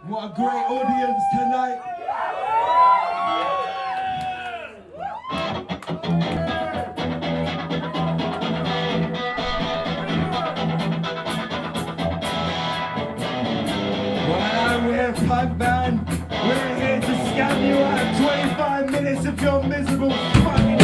What a great audience tonight. Well, we're a punk band. We're here to scam you out of 25 minutes of your miserable fucking.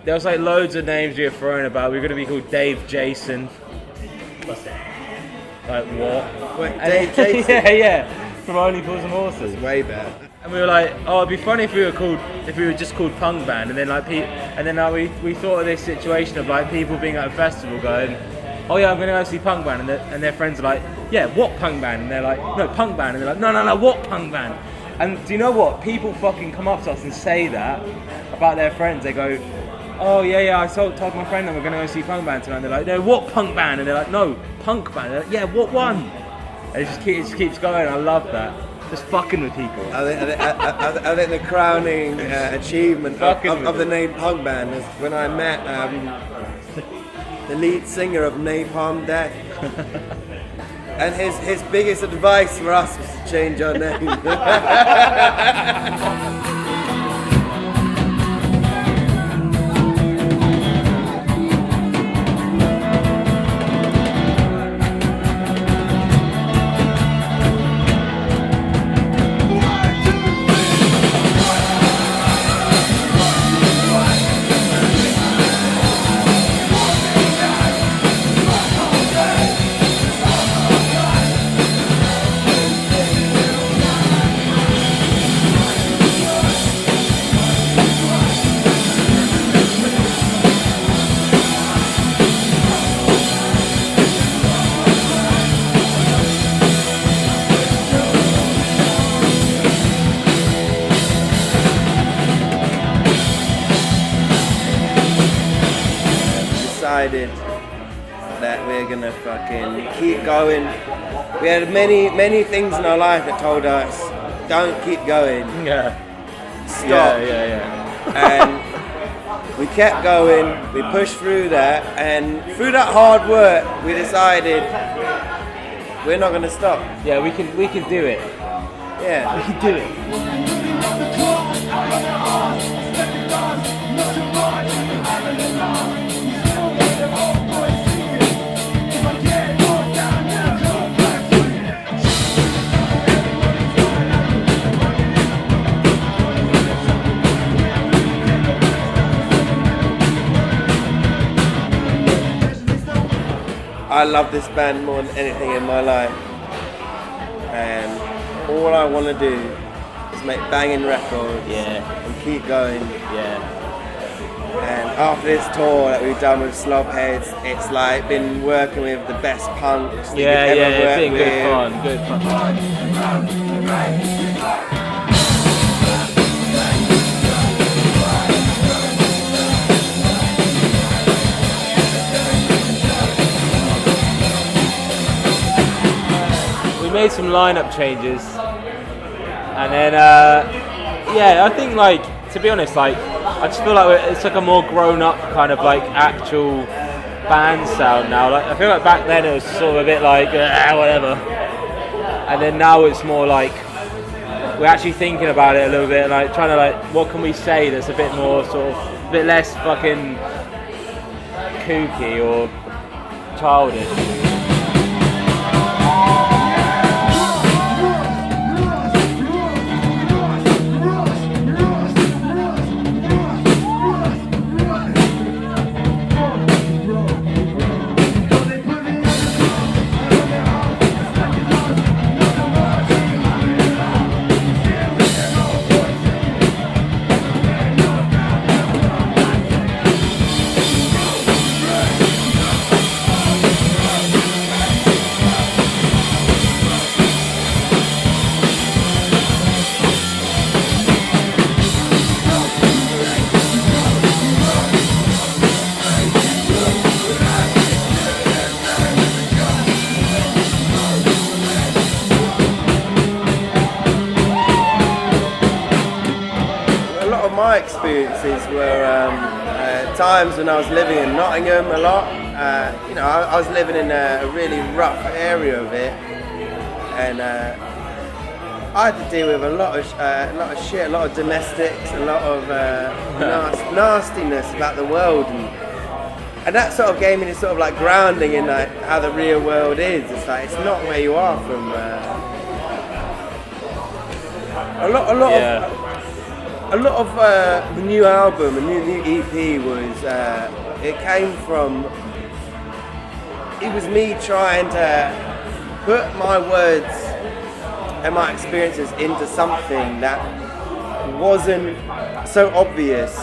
There was like loads of names we were throwing about. We were going to be called Dave Jason. What's that? Like what? Wait, Dave Jason? yeah. From Only Fools and Horses. Way better. And we were like, oh, it'd be funny if we were just called Punk Band. And then like, we thought of this situation of like people being at a festival going, oh yeah, I'm going to go see Punk Band. And their friends are like, yeah, what Punk Band? And they're like, no, Punk Band. And they're like, no, what Punk Band? And do you know what? People fucking come up to us and say that about their friends. They go, oh yeah, I told my friend that we're going to go see Punk Band tonight. And they're like, no, what Punk Band? And they're like, no, Punk Band. They're like, yeah, what one? And it just keeps going. I love that. Just fucking with people. I think the crowning achievement of the name Punk Band is when I met the lead singer of Napalm Death. And his biggest advice for us was to change our name. Decided that we're gonna fucking keep going. We had many things in our life that told us, don't keep going. Yeah. Stop. Yeah. And we kept going, we pushed through that, and through that hard work we decided we're not gonna stop. Yeah, we can do it. Yeah. We can do it. I love this band more than anything in my life, and all I want to do is make banging records and keep going. Yeah. And after this tour that we've done with Slobheads, it's like been working with the best punks that you've ever worked it's been with. good fun. We made some lineup changes, and then I think like, to be honest, like I just feel like it's like a more grown-up kind of like actual band sound now. Like I feel like back then it was sort of a bit like whatever, and then now it's more like we're actually thinking about it a little bit, like trying to like, what can we say that's a bit more sort of, a bit less fucking kooky or childish. my experiences were times when I was living in Nottingham a lot. I was living in a really rough area of it, and I had to deal with a lot of shit, a lot of domestics, a lot of nastiness about the world, and that sort of gave me this sort of like grounding in like how the real world is. It's like it's not where you are from. A lot of the new album, the new EP was it came from. It was me trying to put my words and my experiences into something that wasn't so obvious,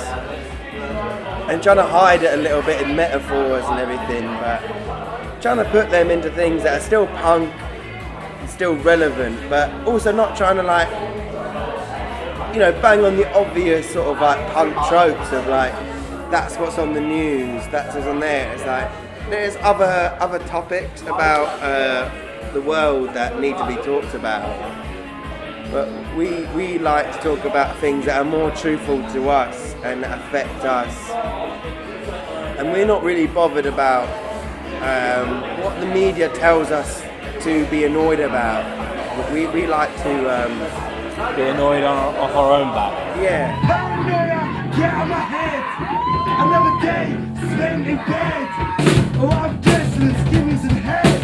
and trying to hide it a little bit in metaphors and everything, but trying to put them into things that are still punk and still relevant, but also not trying to like, bang on the obvious sort of like punk tropes of like, that's what's on the news, that's what's on there. It's like, there's other topics about the world that need to be talked about, but we like to talk about things that are more truthful to us and that affect us, and we're not really bothered about what the media tells us to be annoyed about. We like to be annoyed off our own back. Yeah. Paranoia, get out of my head. Another day, spent in bed. Oh, I'm desperate, give me some head.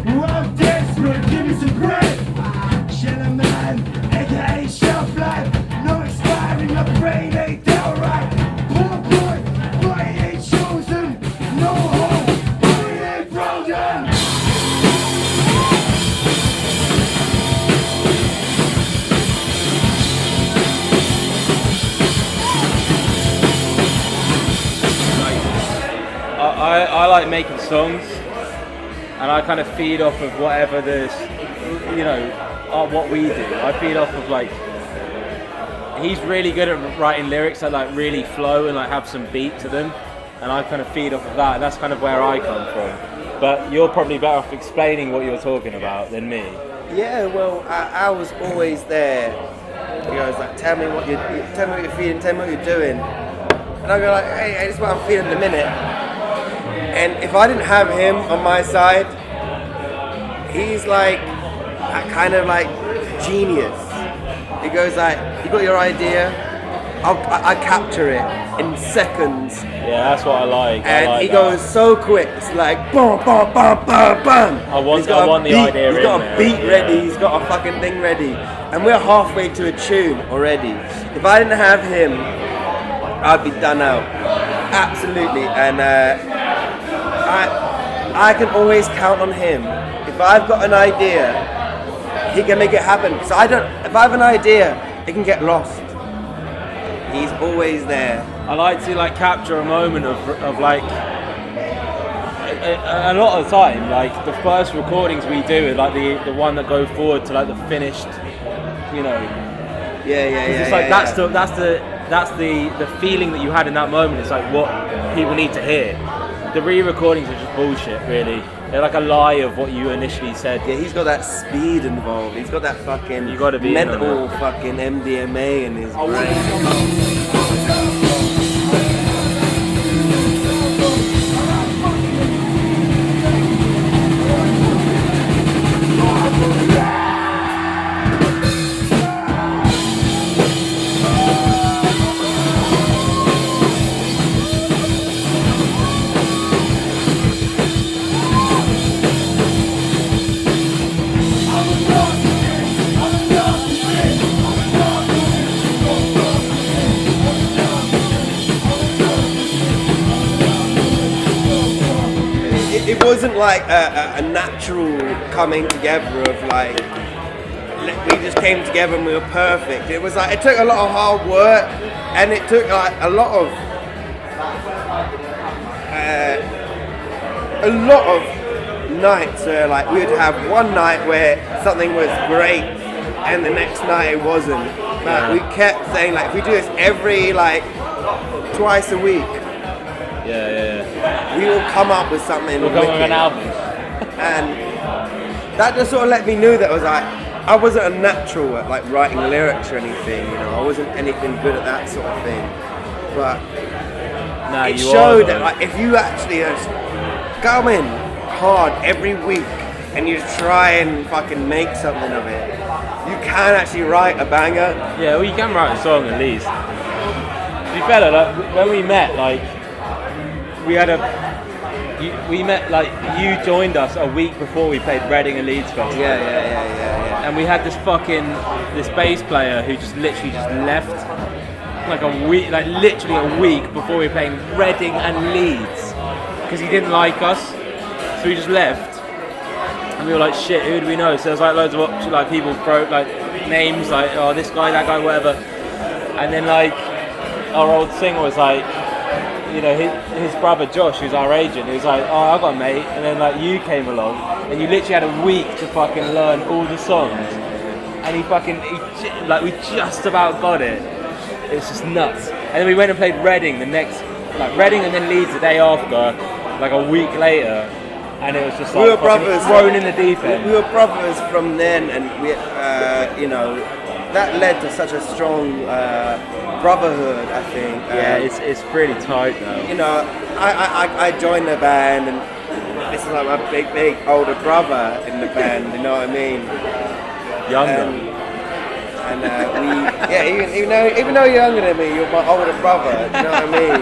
Oh, I'm desperate, give me some bread. Shelter man, aka shelf life. No expiring, my brain ain't downright. Poor boy, boy ain't chosen. No hope, boy ain't frozen. I like making songs, and I kind of feed off of whatever there's, what we do. I feed off of like, he's really good at writing lyrics that like really flow and like have some beat to them, and I kind of feed off of that, and that's kind of where I come from. But you're probably better off explaining what you're talking about than me. Yeah, well, I was always there. He goes like, tell me what you're feeling, tell me what you're doing. And I go like, hey, this is what I'm feeling in a minute. And if I didn't have him on my side, he's like a kind of like genius. He goes like, you got your idea, I capture it in seconds. Yeah, that's what I like. And he goes so quick, it's like boom, boom, boom, boom, boom. I want the idea. He's got a beat ready, he's got a fucking thing ready. And we're halfway to a tune already. If I didn't have him, I'd be done out. Absolutely. And I can always count on him. If I've got an idea, he can make it happen. So if I have an idea, it can get lost. He's always there. I like to like capture a moment of like a lot of the time, like the first recordings we do is like the one that go forward to like the finished, Yeah. It's like that's the feeling that you had in that moment. It's like what people need to hear. The re-recordings are just bullshit, really. They're like a lie of what you initially said. Yeah, he's got that speed involved. He's got that fucking you gotta be mental fucking MDMA in his brain. It wasn't like a natural coming together of like, we just came together and we were perfect. It was like, it took a lot of hard work, and it took like a lot of nights where like we would have one night where something was great and the next night it wasn't. But we kept saying like, if we do this every like twice a week, we will come up with something. We'll come up with an album. And that just sort of let me know that it was like, I wasn't a natural at like writing lyrics or anything, you know. I wasn't anything good at that sort of thing. But Nah, it you showed are, that like, if you actually go in hard every week and you try and fucking make something of it, you can actually write a banger. Yeah, well, you can write a song at least. To be fair, like, when we met, like, we met, like, you joined us a week before we played Reading and Leeds Festival. Yeah. And we had this bass player who just literally just left, like a week, like literally a week before we were playing Reading and Leeds, because he didn't like us, so he just left. And we were like, shit, who do we know? So there's like loads of like people wrote like names, like, oh, this guy, that guy, whatever. And then like our old singer was like, you know, his brother Josh, who's our agent, he was like, oh, I got a mate. And then like you came along, and you literally had a week to fucking learn all the songs. And we just about got it. It was just nuts. And then we went and played Reading Reading and then Leeds the day after, like a week later. And it was just like we were brothers, thrown in the deep end. We were brothers from then, and we, you know, that led to such a strong brotherhood, I think. Yeah, it's pretty tight though. You know, I joined the band, and this is like my big older brother in the band. You know what I mean? Younger. And even though you're younger than me, you're my older brother. You know what I mean?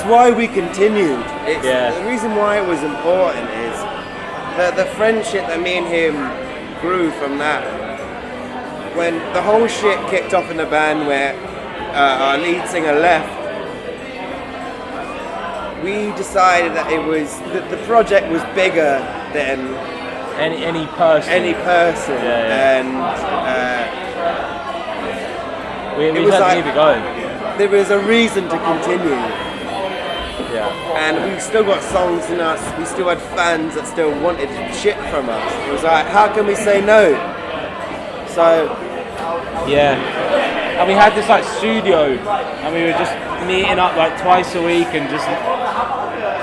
Why we continued. The reason why it was important is the friendship that me and him grew from that. When the whole shit kicked off in the band, where our lead singer left, we decided that it was the project was bigger than any person. And we it was had like, to keep it going. There was a reason to continue. Yeah. And we still got songs in us, we still had fans that still wanted shit from us. It was like, how can we say no? So... Yeah. And we had this like studio, and we were just meeting up like twice a week and just,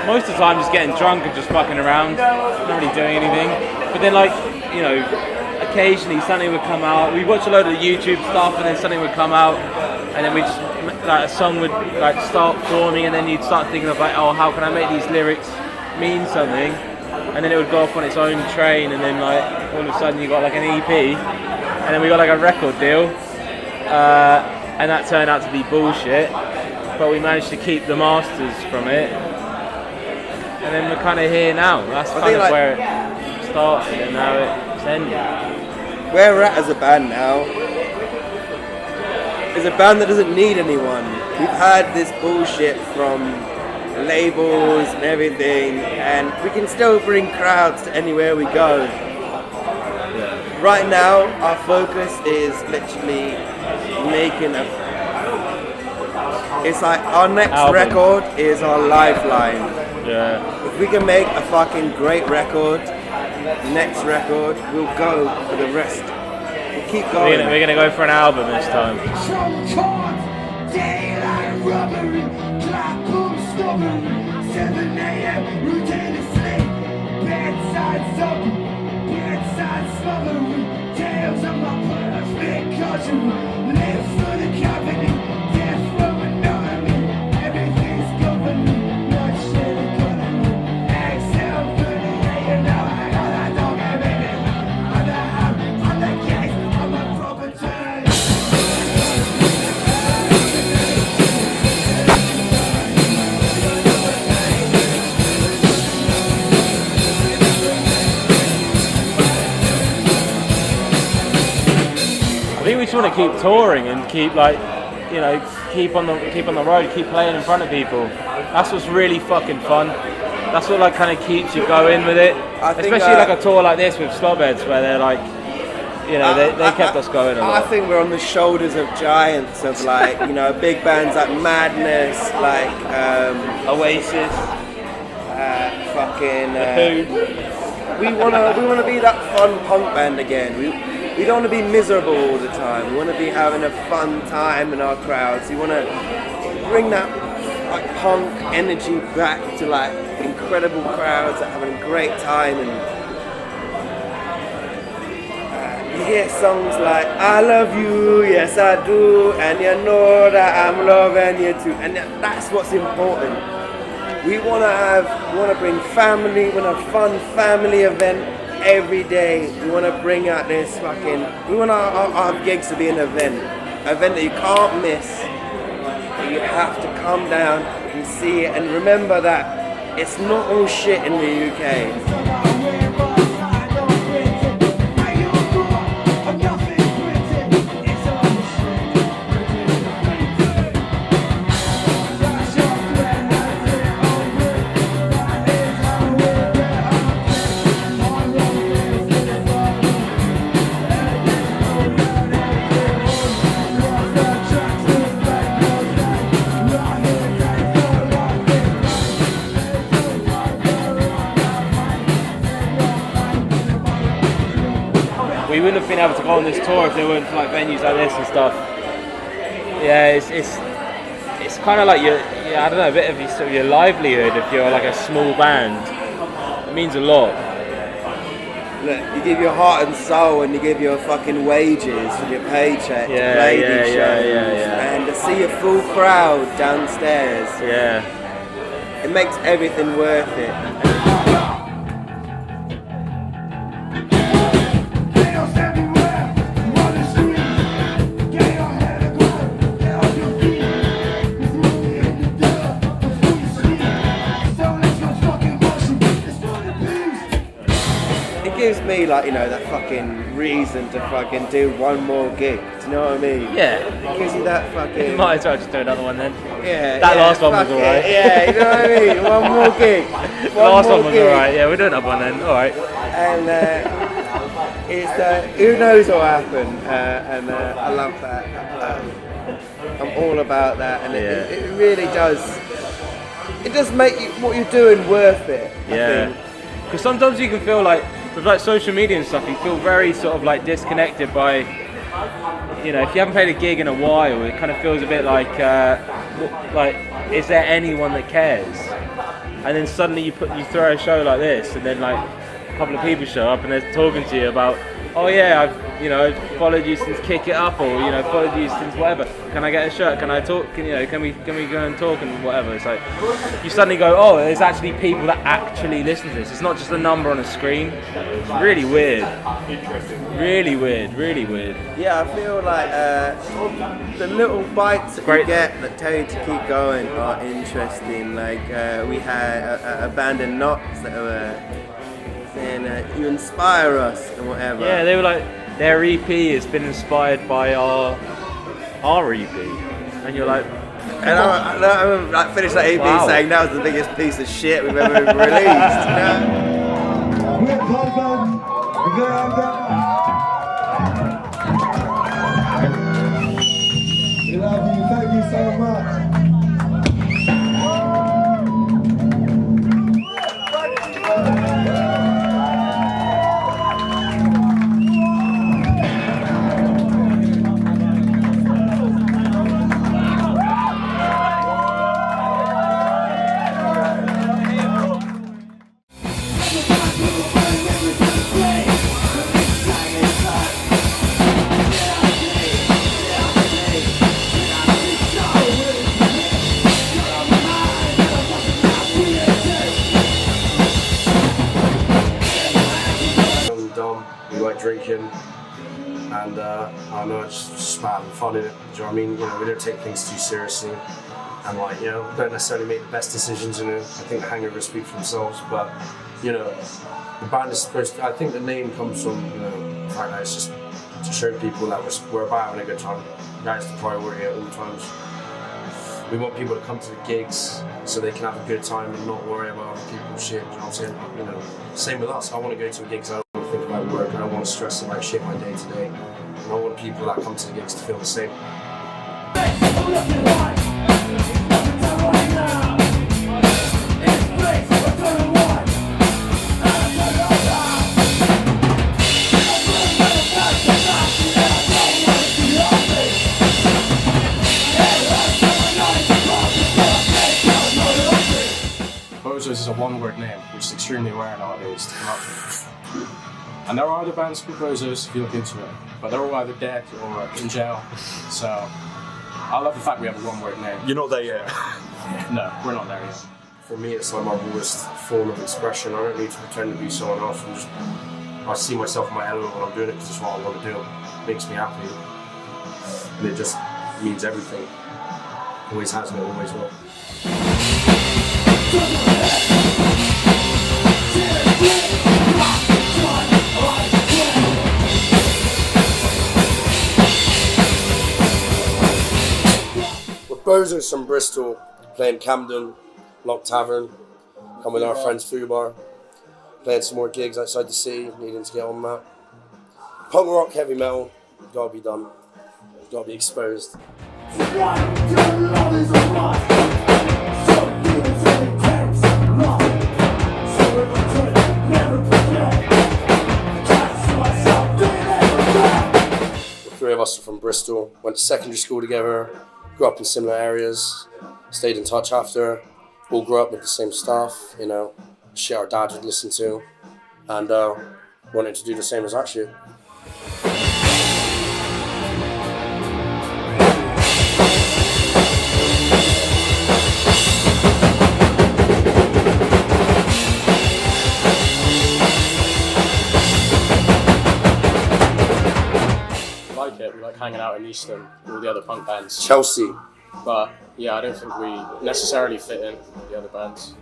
most of the time just getting drunk and just fucking around, not really doing anything. But then like, you know, occasionally something would come out, we'd watch a load of the YouTube stuff, and then something would come out, and then we just, like a song would like start forming, and then you'd start thinking of like, oh, how can I make these lyrics mean something? And then it would go off on its own train, and then like all of a sudden you got like an EP, and then we got like a record deal, and that turned out to be bullshit, but we managed to keep the masters from it, and then we're kind of here now. That's kind of like, where it started, and now it's ended. Where we're at as a band now is a band that doesn't need anyone. We've had this bullshit from labels and everything, and we can still bring crowds to anywhere we go. Yeah. Right now, our focus is literally making it's like our next record is our lifeline. Yeah. If we can make a fucking great record, next record, we'll go for the rest. We'll keep going. We're gonna go for an album this time. Daylight robbery, clap boom stubborn, 7 a.m. routine is sleep, bedside supper, bedside slobbery, tales of my perfect caution, live for the company, death from an army, everything's governed, not shit economy, exhale for the air, now I got that dog and baby, I'm the case, I'm a property. we just want to keep touring and keep like, you know, keep on the road, keep playing in front of people. That's what's really fucking fun. That's what like kind of keeps you going with it. Especially like a tour like this with Slobheads, where they're like, you know, they kept us going a lot. I think we're on the shoulders of giants of like, you know, big bands like Madness, like Oasis, we wanna be that fun punk band again. We don't want to be miserable all the time. We want to be having a fun time in our crowds. We want to bring that like punk energy back to like incredible crowds that are having a great time. And you hear songs like "I love you, yes I do," and you know that I'm loving you too. And that's what's important. We want to bring family. We want a fun family event. Every day we want to bring out this we want our gigs to be an event that you can't miss. You have to come down and see it and remember that it's not all shit in the UK. We wouldn't have been able to go on this tour if there weren't like venues like this and stuff. Yeah, it's kind of like I don't know, a bit of your livelihood if you're like a small band. It means a lot. Look, you give your heart and soul and you give your fucking wages and your paycheck to play these shows. And to see a full crowd downstairs. Yeah. It makes everything worth it. Gives me like, you know, that fucking reason to fucking do one more gig. Do you know what I mean? Yeah. It gives you that fucking. You might as well just do another one then. Yeah. That last one was alright. Yeah, you know what I mean? One more gig. The last one was alright. Yeah, we're doing another one then. Alright. And it's who knows what will happen. And I love that. I'm all about that, and it really does. It does make what you're doing worth it. Yeah. Because sometimes you can feel like, with like social media and stuff, you feel very sort of like disconnected by, you know, if you haven't played a gig in a while, it kind of feels a bit like is there anyone that cares? And then suddenly you throw a show like this, and then like a couple of people show up and they're talking to you about, oh yeah, I've followed you since Kick It Up, or followed you since whatever. Can I get a shirt? Can I talk? Can we go and talk and whatever? It's like you suddenly go, oh, there's actually people that actually listen to this. It's not just a number on a screen. It's really weird. Really weird. Really weird. Yeah, I feel like the little bites that you get that tell you to keep going are interesting. Like we had a band in Knots that were saying you inspire us and whatever. Yeah, they were like, their EP has been inspired by our EP, and you're like, and I remember like finished that EP saying that was the biggest piece of shit we've ever released. We love you, thank you so much. Drinking, and I know it's just about having fun in it. Do you know what I mean? We don't take things too seriously, and don't necessarily make the best decisions. I think hangovers speak for themselves, but the band is supposed to. I think the name comes from the fact that it's just to show people that we're about having a good time. That is the priority at all times. We want people to come to the gigs so they can have a good time and not worry about other people's shit. You know what I'm saying? You know, same with us. I want to go to a gig, so I don't want to think about work. I don't want to stress about shit my day to day. And I want people that come to the gigs to feel the same. Bozos is a one-word name, which is extremely rare nowadays to come up with. And there are other bands called Bozos if you look into it, but they're all either dead or in jail. So I love the fact we have a one-word name. You're not there yet. No, we're not there yet. For me, it's like my rawest form of expression. I don't need to pretend to be someone else. I see myself in my element when I'm doing it because it's what I want to do. It makes me happy, and it just means everything. Always has and it always will. We're Bozos from Bristol, playing Camden, Lock Tavern, come with our friends Foo Bar, playing some more gigs outside the city, needing to get on that. Punk rock, heavy metal, gotta be done, gotta be exposed. Three of us are from Bristol, went to secondary school together, grew up in similar areas, stayed in touch after, all grew up with the same stuff, you know, shit our dad would listen to, and wanted to do the same as that shit. We like hanging out in Easton, all the other punk bands. Chelsea. But yeah, I don't think we necessarily fit in with the other bands.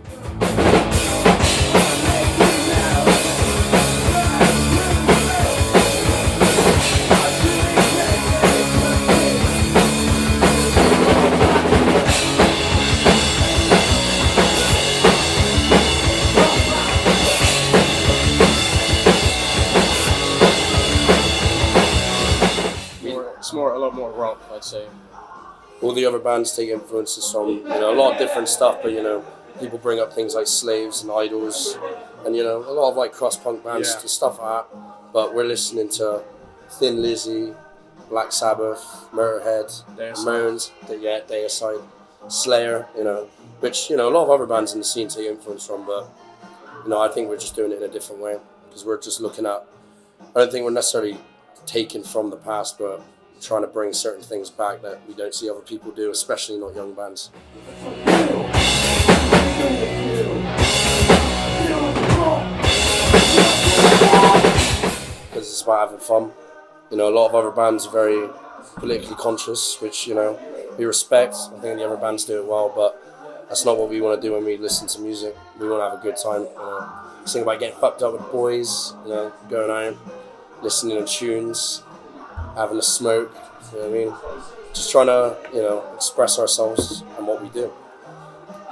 It's a lot more rock, I'd say. All the other bands take influences from, you know, a lot of different stuff, but, you know, people bring up things like Slaves and Idols, and, you know, a lot of, like, cross-punk bands, stuff like that. But we're listening to Thin Lizzy, Black Sabbath, Motorhead, Moans, Deicide, Slayer, you know, which, you know, a lot of other bands in the scene take influence from, but, you know, I think we're just doing it in a different way, because we're just looking at, I don't think we're necessarily taken from the past, but trying to bring certain things back that we don't see other people do, especially not young bands. Because it's about having fun. You know, a lot of other bands are very politically conscious, which, you know, we respect. I think the other bands do it well, but that's not what we want to do when we listen to music. We want to have a good time. You know, sing about getting fucked up with boys, you know, going out, listening to tunes, having a smoke, you know what I mean? Just trying to, you know, express ourselves and what we do.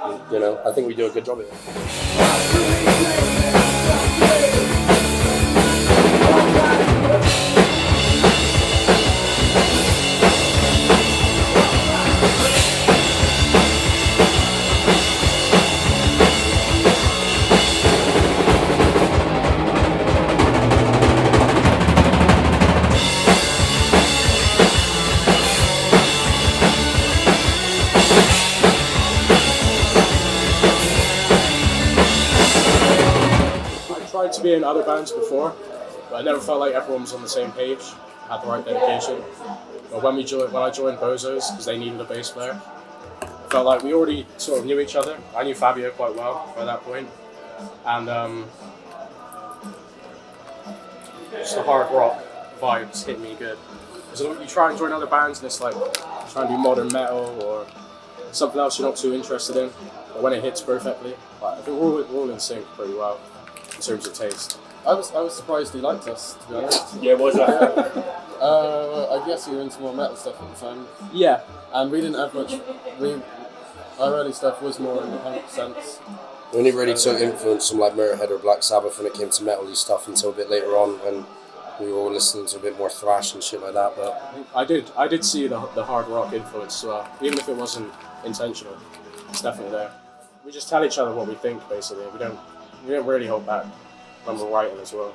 And, you know, I think we do a good job of it. To be in other bands before, but I never felt like everyone was on the same page, had the right dedication. But when I joined Bozos, because they needed a bass player, I felt like we already sort of knew each other. I knew Fabio quite well by that point, and just the hard rock vibes hit me good. So you try and join other bands and it's like trying to do modern metal or something else you're not too interested in, but when it hits perfectly, I think we're all in sync pretty well in terms of taste. I was surprised he liked us, to be honest. Yeah, was that? I guess you were into more metal stuff at the time. Yeah. And we didn't have much. Our early stuff was more in the punk sense. We only really took influence from like Motorhead or Black Sabbath when it came to metal-y stuff until a bit later on when we were all listening to a bit more thrash and shit like that. But I did see the hard rock influence as well, even if it wasn't intentional. It's definitely there. We just tell each other what we think, basically. We don't really hold back when we're writing as well.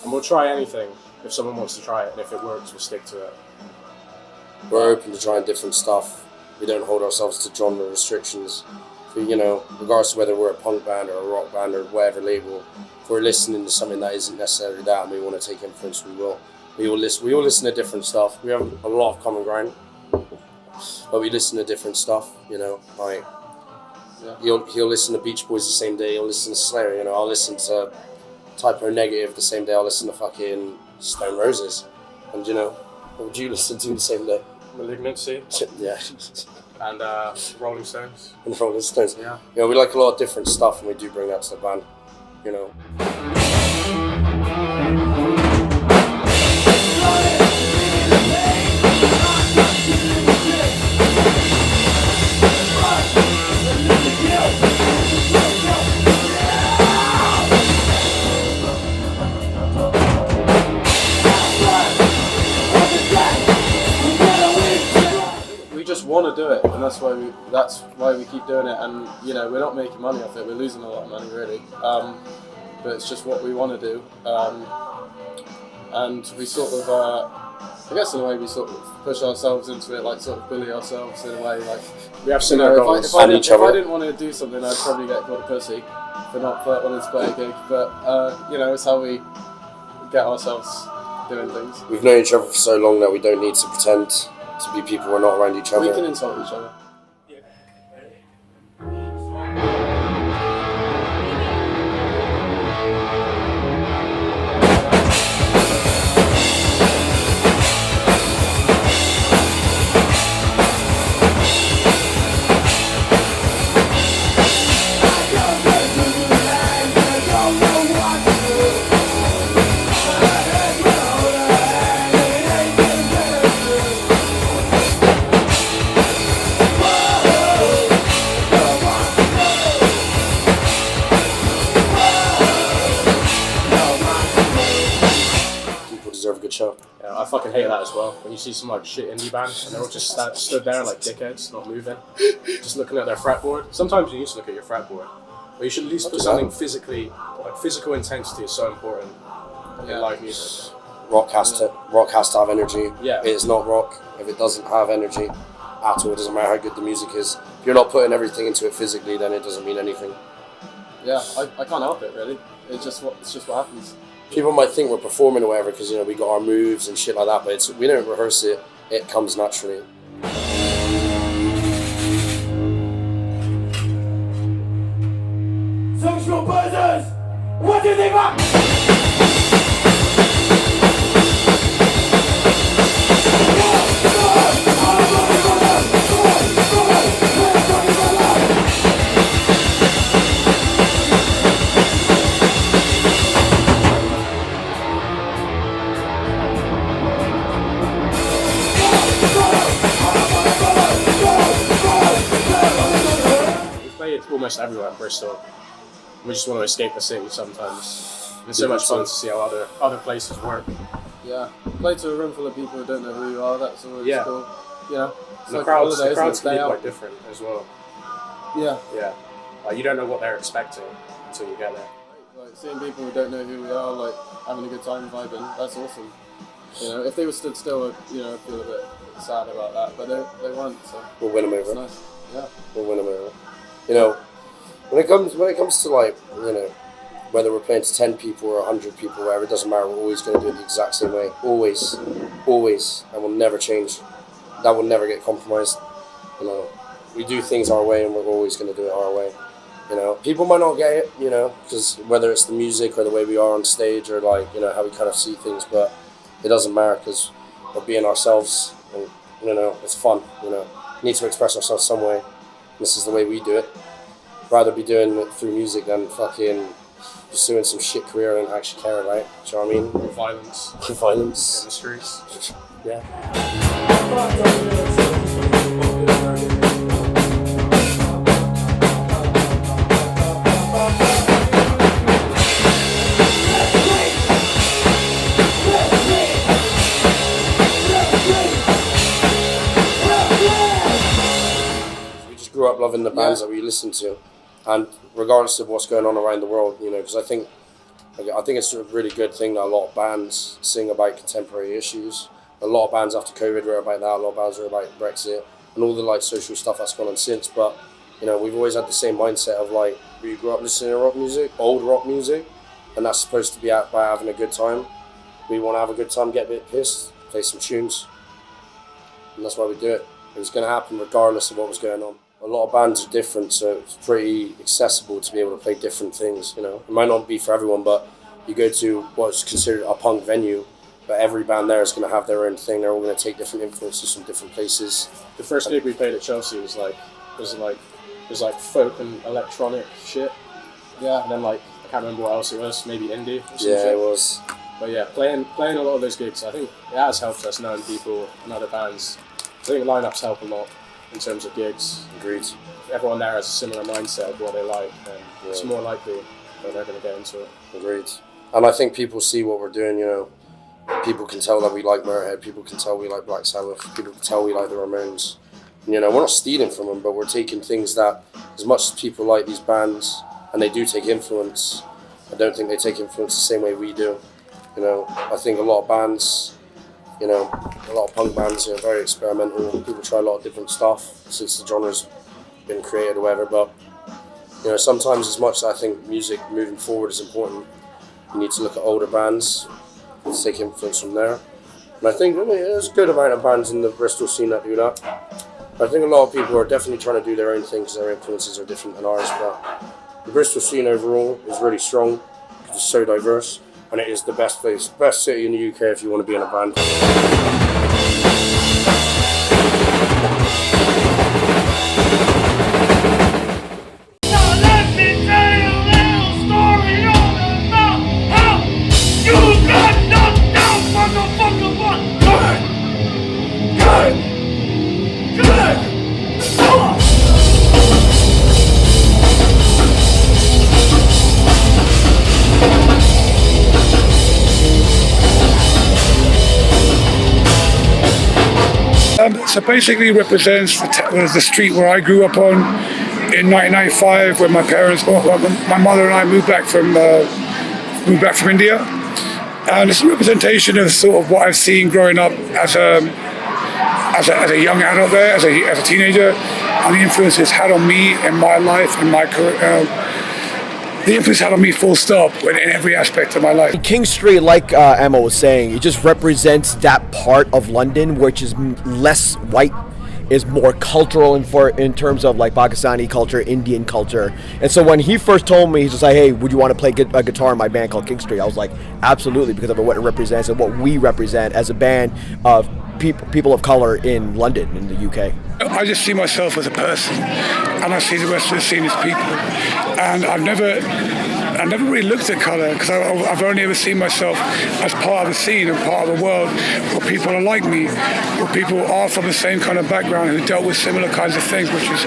And we'll try anything if someone wants to try it, and if it works, we'll stick to it. we're open to trying different stuff. We don't hold ourselves to genre restrictions. You know, regardless of whether we're a punk band or a rock band or whatever label, if we're listening to something that isn't necessarily that and we want to take influence, we will. We all listen to different stuff. We have a lot of common ground, but we listen to different stuff. You know, like he'll listen to Beach Boys the same day. He'll listen to Slayer. You know, I'll listen to Typo Negative the same day. I'll listen to fucking Stone Roses. And you know, what would you listen to the same day? Malignancy. Yeah. And Rolling Stones. And the Rolling Stones. Yeah. You know, we like a lot of different stuff, and we do bring that to the band. You know. Want to do it, and that's why we keep doing it. And you know, we're not making money off it. We're losing a lot of money, really. But it's just what we want to do. And we sort of, I guess in a way, we sort of push ourselves into it, like sort of bully ourselves in a way. Like we have similar goals. If I didn't want to do something, I'd probably get called a pussy for not wanting to play a gig. But you know, it's how we get ourselves doing things. We've known each other for so long that we don't need to pretend to be people who are not around each other. We can insult each other. Show. Yeah, I fucking hate that as well. When you see some like shit indie band and they're all just stood there like dickheads, not moving, just looking at their fretboard. Sometimes you need to look at your fretboard, but you should at least put something physically. Like physical intensity is so important in live music. Rock has to have energy. Yeah. It is not rock if it doesn't have energy at all. It doesn't matter how good the music is. If you're not putting everything into it physically, then it doesn't mean anything. Yeah, I can't help it really. It's just what happens. People might think we're performing or whatever because, you know, we got our moves and shit like that, but we don't rehearse it. It comes naturally. Social buzzers! What do you think about? Almost everywhere in Bristol. We just want to escape the city sometimes. It's so much fun to see how other places work. Yeah, play to a room full of people who don't know who you are. That's always cool. You know, it's the like crowds holidays, can be out. quite different as well. Yeah. Yeah. Like you don't know what they're expecting until you get there. Like seeing people who don't know who we are, like having a good time vibing. That's awesome. You know, if they were stood still, I'd, you know, I'd feel a bit sad about that, but they weren't. So we'll win them over. It's nice. Yeah. We'll win them over. You know, when it comes to like, you know, whether we're playing to 10 people or 100 people, whatever, it doesn't matter. We're always going to do it the exact same way. Always, and will never change. That will never get compromised. You know, we do things our way, and we're always going to do it our way. You know, people might not get it, you know, because whether it's the music or the way we are on stage or like, you know, how we kind of see things, but it doesn't matter because we're being ourselves, and you know, it's fun. You know, we need to express ourselves some way. This is the way we do it. Rather be doing it through music than fucking pursuing some shit career I don't actually care about. Do you know what I mean? Violence Violence. in the streets. Yeah. Grew up loving the bands that we listened to, and regardless of what's going on around the world, you know, because I think it's a really good thing that a lot of bands sing about contemporary issues. A lot of bands after COVID were about that. A lot of bands were about Brexit and all the like social stuff that's gone on since. But you know, we've always had the same mindset of like, we grew up listening to rock music, old rock music, and that's supposed to be out by having a good time. We want to have a good time, get a bit pissed, play some tunes, and that's why we do it. It was going to happen regardless of what was going on. A lot of bands are different, so it's pretty accessible to be able to play different things, you know. It might not be for everyone, but you go to what's considered a punk venue, but every band there is going to have their own thing. They're all going to take different influences from different places. The first gig we played at Chelsea was like folk and electronic shit. Yeah, and then like I can't remember what else it was, maybe indie or something. Yeah, it was. But yeah, playing a lot of those gigs, I think it has helped us knowing people and other bands. I think lineups help a lot in terms of gigs. Agreed. If everyone there has a similar mindset of what they like, then it's more likely that they're going to get into it. Agreed. And I think people see what we're doing, you know. People can tell that we like Motorhead, people can tell we like Black Sabbath, people can tell we like the Ramones. And, you know, we're not stealing from them, but we're taking things that, as much as people like these bands, and they do take influence, I don't think they take influence the same way we do. You know, I think a lot of bands, you know, a lot of punk bands are very experimental. People try a lot of different stuff since the genre's been created or whatever. But, you know, sometimes as much as I think music moving forward is important, you need to look at older bands and take influence from there. And I think there's a good amount of bands in the Bristol scene that do that. I think a lot of people are definitely trying to do their own thing because their influences are different than ours. But the Bristol scene overall is really strong because it's so diverse. And it is the best place, best city in the UK if you want to be in a band. Now let me tell you a little story all about how you got knocked down from the fucking one. Good! So basically it represents the street where I grew up on in 1995 when my mother and I moved back from India. And it's a representation of sort of what I've seen growing up as a young adult there, as a teenager, and the influence it's had on me in my life and my career. The influence had on me full stop in every aspect of my life. King Street, like Emma was saying, it just represents that part of London which is less white, is more cultural in terms of like Pakistani culture, Indian culture. And so when he first told me, he's just like, hey, would you want to play a guitar in my band called King Street? I was like, absolutely, because of what it represents and what we represent as a band of people of color in London, in the UK. I just see myself as a person, and I see the rest of the scene as people. And I've never really looked at colour, because I've only ever seen myself as part of the scene and part of the world where people are like me, where people are from the same kind of background, who dealt with similar kinds of things, which has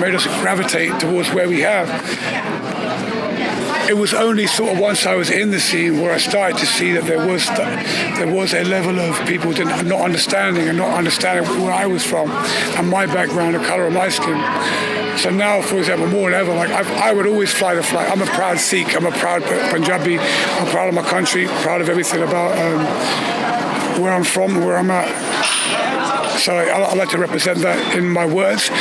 made us gravitate towards where we have. It was only sort of once I was in the scene where I started to see that there was a level of people not understanding where I was from and my background, the colour of my skin. So now, for example, more than ever, like I would always fly the flag. I'm a proud Sikh, I'm a proud Punjabi, I'm proud of my country, proud of everything about where I'm from, where I'm at. So I like to represent that in my words.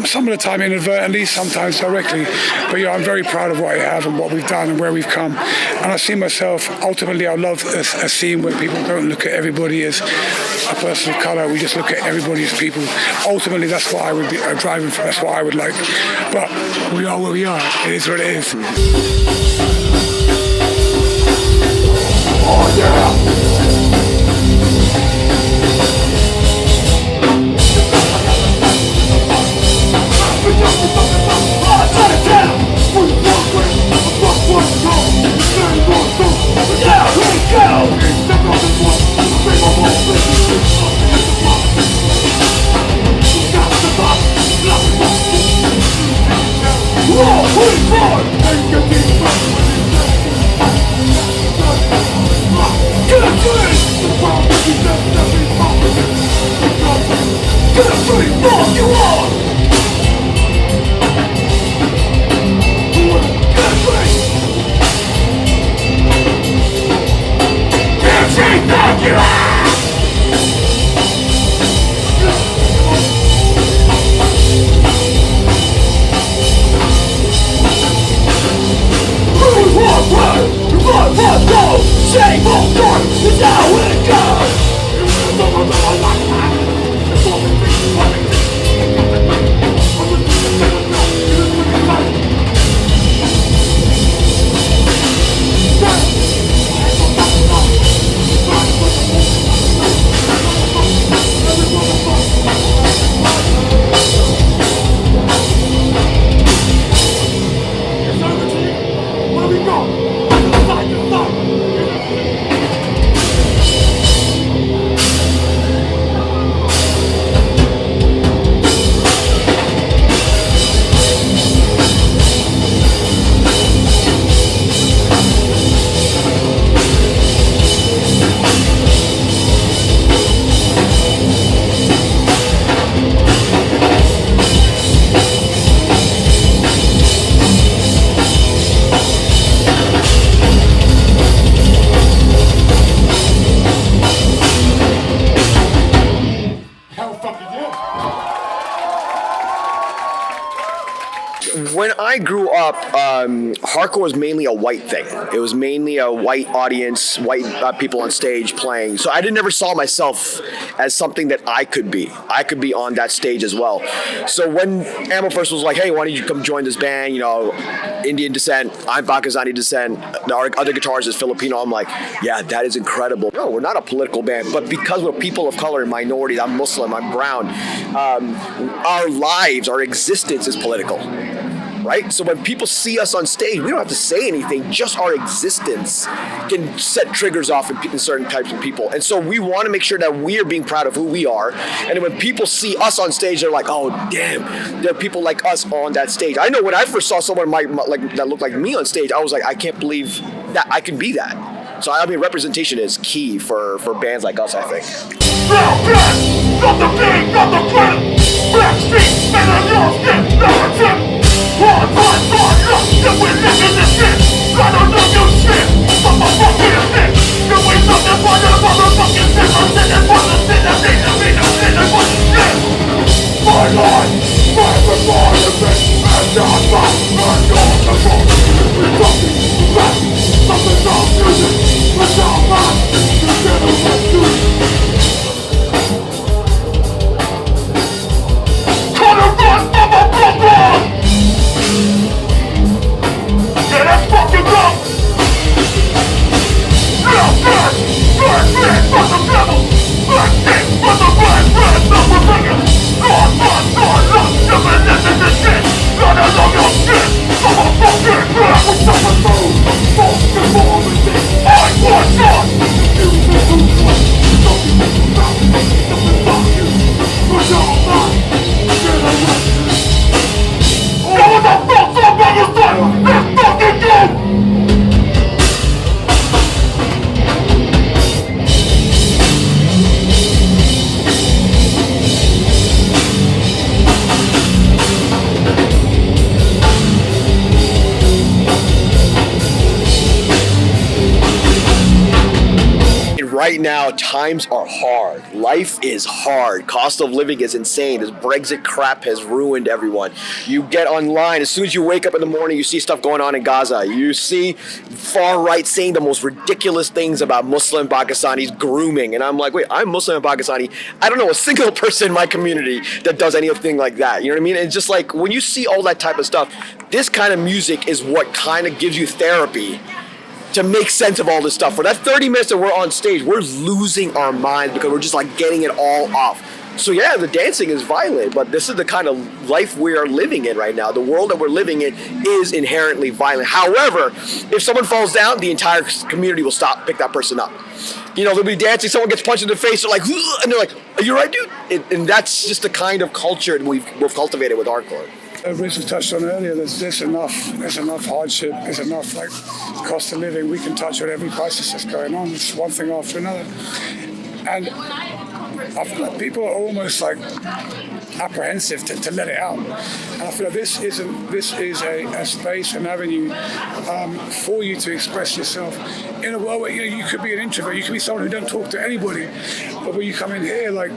Some of the time inadvertently, sometimes directly. But yeah, I'm very proud of what I have and what we've done and where we've come. And I see myself, ultimately, I love a scene where people don't look at everybody as a person of colour. We just look at everybody as people. Ultimately, that's what I would be driving for. That's what I would like. But we are where we are. It is what it is. Oh, yeah! when I grew up, hardcore was mainly a white thing. It was mainly a white audience, white people on stage playing. So I never saw myself as something that I could be. I could be on that stage as well. So when Ammo first was like, hey, why don't you come join this band? You know, Indian descent, I'm Pakistani descent, our other guitarist is Filipino. I'm like, yeah, that is incredible. No, we're not a political band, but because we're people of color and minorities, I'm Muslim, I'm brown, our lives, our existence is political. Right? So when people see us on stage, we don't have to say anything. Just our existence can set triggers off in certain types of people. And so we want to make sure that we are being proud of who we are. And when people see us on stage, they're like, oh, damn, there are people like us on that stage. I know when I first saw someone that looked like me on stage, I was like, I can't believe that I can be that. So I mean, representation is key for bands like us, I think. From the big, from the great, Black Street, and I lost it, never tip. Hard, look, that we're living this shit. I don't know your shit, but my fucking shit. You ain't nothing but a motherfucking shit. I'm sitting for the shit, I'm sitting for the shit. My life, my environment, and not my, and not the fault. We're talking, rap, something's all music, it's all mine, you never want to. Yeah, let's fucking go! Black man, for the devil! Black king, for the black man, number bigger! Lord, you've been living this shit! Gotta know your shit! I'm a fucking black! We're suffering through! Fucking more than this! I want God! You will lose one! Something about you! Something about you! We're all mine! Get away! Know what the fuck's up on your side? Let's fucking go! Right now, times are hard. Life is hard. Cost of living is insane. This Brexit crap has ruined everyone. You get online, as soon as you wake up in the morning, you see stuff going on in Gaza. You see far right saying the most ridiculous things about Muslim Pakistanis grooming. And I'm like, wait, I'm Muslim and Pakistani. I don't know a single person in my community that does anything like that. You know what I mean? And it's just like, when you see all that type of stuff, this kind of music is what kind of gives you therapy to make sense of all this stuff. For that 30 minutes that we're on stage, we're losing our minds because we're just like getting it all off. So yeah, the dancing is violent, but this is the kind of life we are living in right now. The world that we're living in is inherently violent. However, if someone falls down, the entire community will stop, pick that person up. You know, they'll be dancing, someone gets punched in the face, they're like, and they're like, are you right, dude? And that's just the kind of culture we've cultivated with hardcore. Rich was touched on earlier, there's enough hardship, there's enough like cost of living. We can touch on every crisis that's going on. It's one thing after another. And I feel like people are almost like apprehensive to let it out. And I feel like this is a space, an avenue for you to express yourself in a world where you could be an introvert, you could be someone who don't talk to anybody, but when you come in here, like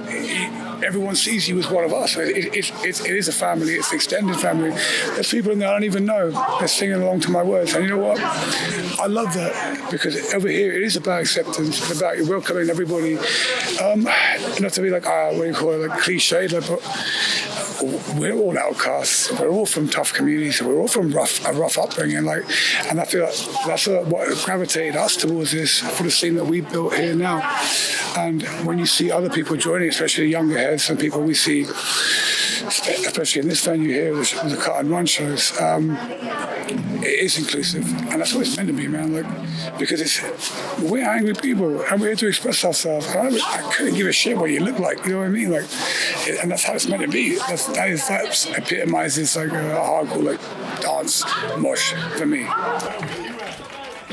everyone sees you as one of us. It is a family, it's an extended family. There's people in there I don't even know, they're singing along to my words, and you know what? I love that, because over here it is about acceptance, it's about you welcoming everybody. Not to be like, what do you call it, like cliched, but we're all outcasts. We're all from tough communities. We're all from a rough upbringing. And I feel like that's what gravitated us towards this for the scene that we built here now. And when you see other people joining, especially the younger heads and people we see, especially in this venue here, with the cut and run shows, it is inclusive, and that's what it's meant to be, man. Because we're angry people, and we're here to express ourselves. And I couldn't give a shit what you look like, you know what I mean? And that's how it's meant to be. That epitomizes like a hardcore dance mosh for me.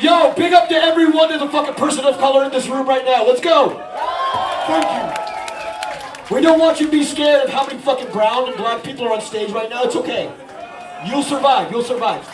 Yo, big up to everyone that's a fucking person of color in this room right now. Let's go. Thank you. We don't want you to be scared of how many fucking brown and black people are on stage right now. It's okay. You'll survive. You'll survive.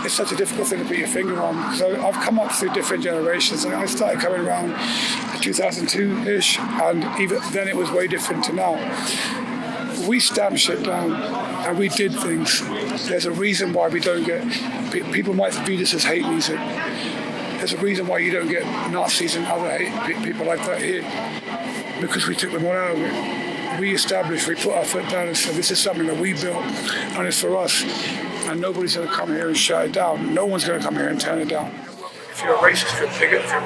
It's such a difficult thing to put your finger on. So I've come up through different generations. I started coming around 2002-ish, and even then it was way different to now. We stamped shit down and we did things. There's a reason why we don't get, people might view this as hate music. There's a reason why you don't get Nazis and other people like that here, because we took them all out of it. We established, we put our foot down and said, this is something that we built and it's for us. And nobody's going to come here and shut it down. No one's going to come here and turn it down. If you're a racist, if you're a bigot, if you're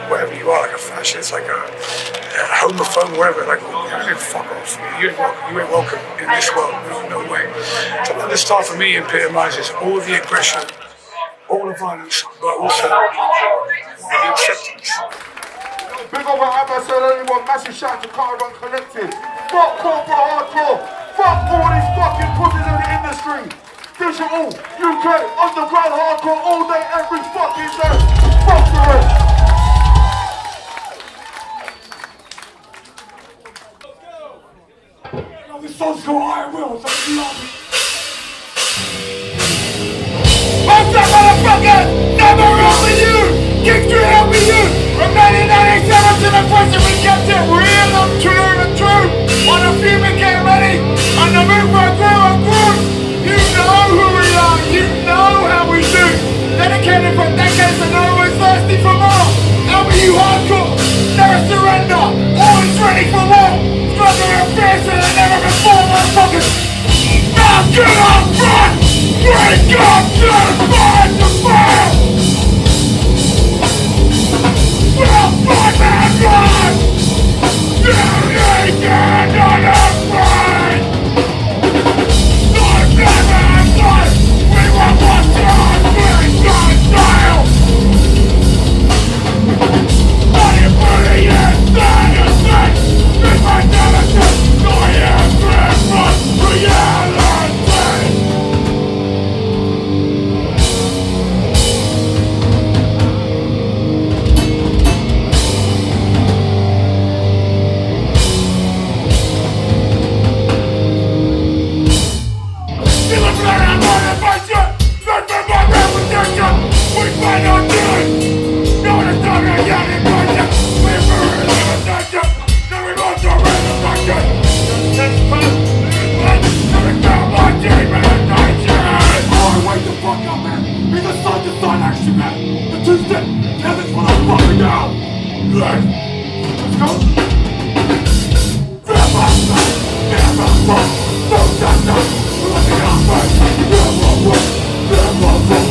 whatever you are, like a fascist, like a homophobe, whatever, like, fuck off. You ain't welcome in this world. No way. So this start for me epitomizes all the aggression, all the violence, but also the acceptance. Big up what Aman said, everyone. Massive shout to Carbon Collective. Fuck corporate hardcore. Fuck all these fucking pussies in the industry. Digital, UK, underground hardcore all day, every fucking day. Fuck the rest. Now this song's called I Will, so you love me. What's up, motherfucker? Never wrong with you. Kick to hell with you. From 1997 to the present, we kept it real and true. On a few, we get ready. On the move, I grew. You know who we are, you know how we do. Dedicated for decades and always thirsty for more. LBU hardcore, never surrender, always ready for war. Stronger and fiercer than ever before, motherfuckers. Now get up front, wake up to the fire to fire. We'll fight that run. You ain't on a fight. We want what's on, we're gonna style. Are you pretty insane? If I never just go ahead and run reality. We fight on doing. No one is talking again in budget. We burn in attention. Then we want to raise the budget. This fun. Coming down my team in attention. Alright, wake the fuck up, man. Be the sun to sun action, man. The Tuesday. Yeah, that's what I'm fucking down. Let's go. Never stop. Never fall. Don't stop. Let me off first. Never work. Never fall.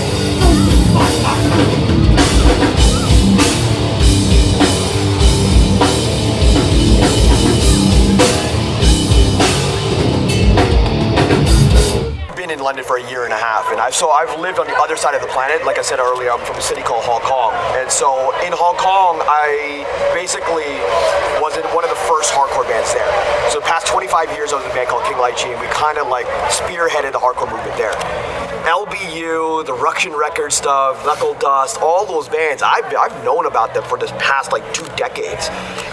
Been in London for a year and a half, and I've lived on the other side of the planet. Like I said earlier, I'm from a city called Hong Kong, and so in Hong Kong, I basically was in one of the first hardcore bands there. So the past 25 years, I was in a band called King Lai Chi, and we kind of like spearheaded the hardcore movement there. LBU, the Ruction Record stuff, Knuckle Dust, all those bands, I've known about them for this past like 2 decades.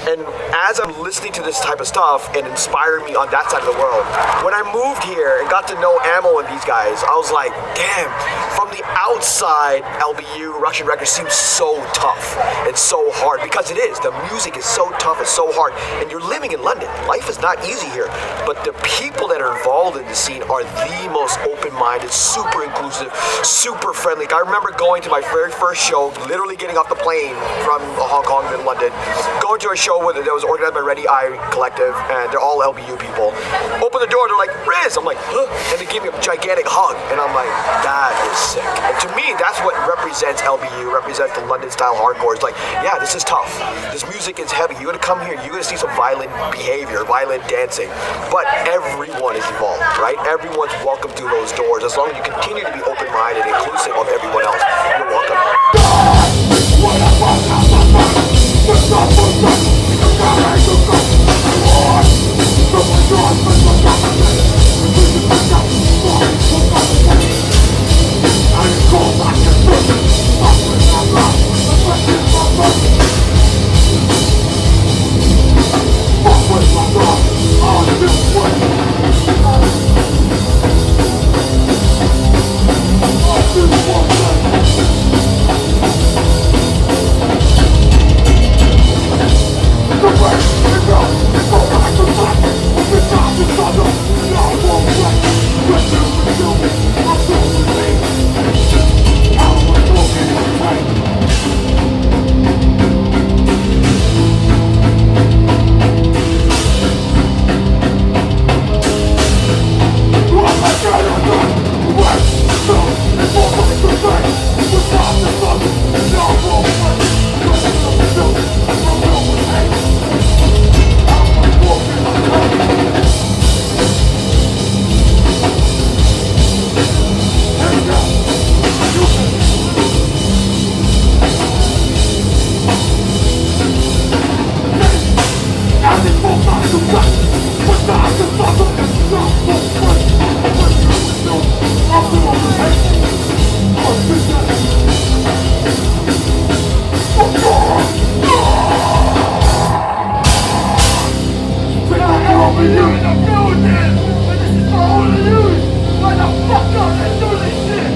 And as I'm listening to this type of stuff and inspired me on that side of the world, when I moved here and got to know Ammo and these guys, I was like, damn, from the outside, LBU, Ruction Records seems so tough and so hard, because it is. The music is so tough and so hard, and you're living in London. Life is not easy here, but the people that are involved in the scene are the most open-minded, super inclusive, super friendly. I remember going to my very first show, literally getting off the plane from Hong Kong to London, going to a show that was organized by Ready Eye Collective, and they're all LBU people. Open the door, they're like, Riz! I'm like, huh? And they give me a gigantic hug, and I'm like, that is sick. And to me, that's what represents LBU, represents the London style hardcore. It's like, yeah, this is tough. This music is heavy. You're gonna come here, you're gonna see some violent behavior, violent dancing, but everyone is involved, right? Everyone's welcome through those doors. As long as you continue to be open-minded and inclusive of everyone else, you're welcome. for you in the building, and this is for all of you. Why the fuck up? Let's do this shit.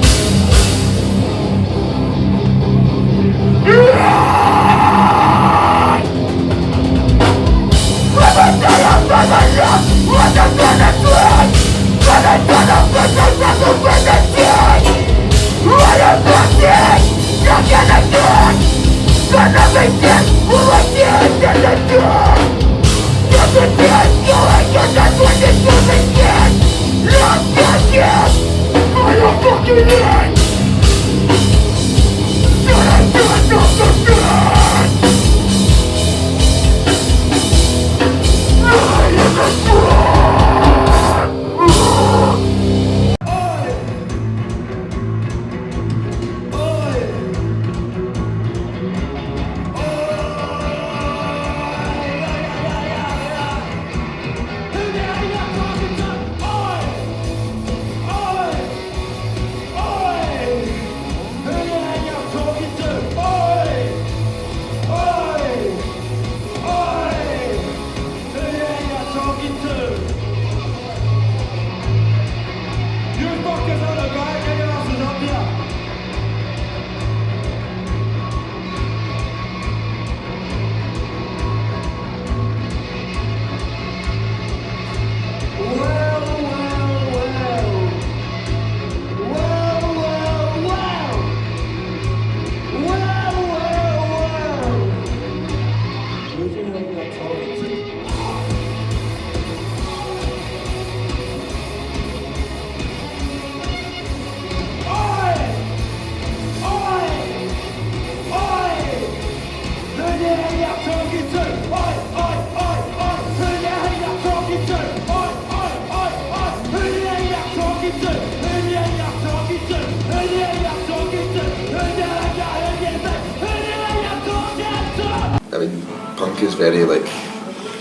Punk is very like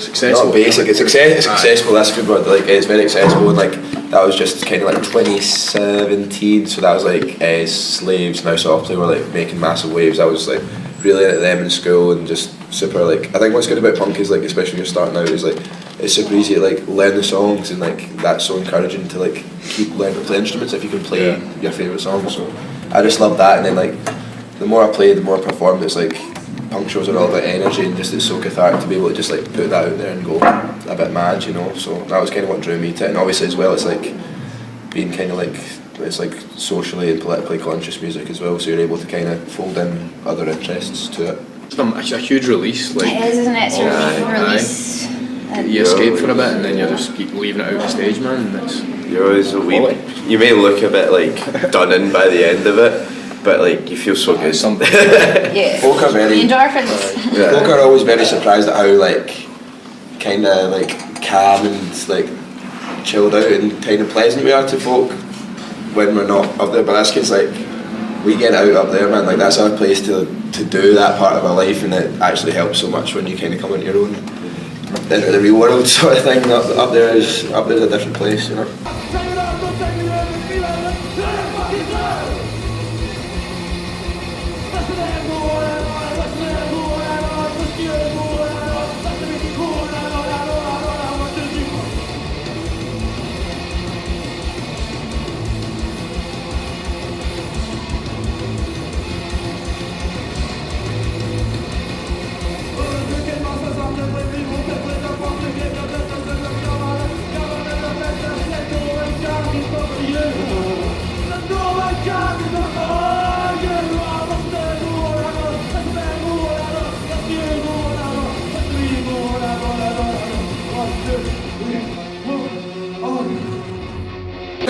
successful. Not basic. It's accessible. That's a good word. Like it's very accessible, and like that was just kind of like 2017. So that was like Slaves and Now Softly were like making massive waves. I was like really into them in school and just super like. I think what's good about punk is like, especially when you're starting out, is like it's super easy to like learn the songs, and like that's so encouraging to like keep learning to play instruments if you can play your favourite songs. So I just love that, and then like the more I played, the more I performed. It's like punk shows are all about energy, and just it's so cathartic to be able to just like put that out there and go a bit mad, you know. So that was kind of what drew me to it, and obviously as well, it's like being kind of like it's like socially and politically conscious music as well. So you're able to kind of fold in other interests to it. It's a huge release, like it is, isn't it? It's a release. You escape for a bit, and then you just keep leaving it out the stage, man. And it's you're always a wee. You may look a bit like done in by the end of it. But like you feel so good. Yeah. Folk are very. The endorphins. Folk are always very surprised at how like kind of like calm and like chilled out and kind of pleasant we are to folk when we're not up there. But that's because like we get out up there, man. Like that's our place to do that part of our life, and it actually helps so much when you kind of come into your own, into the real world sort of thing. Up there's a different place, you know.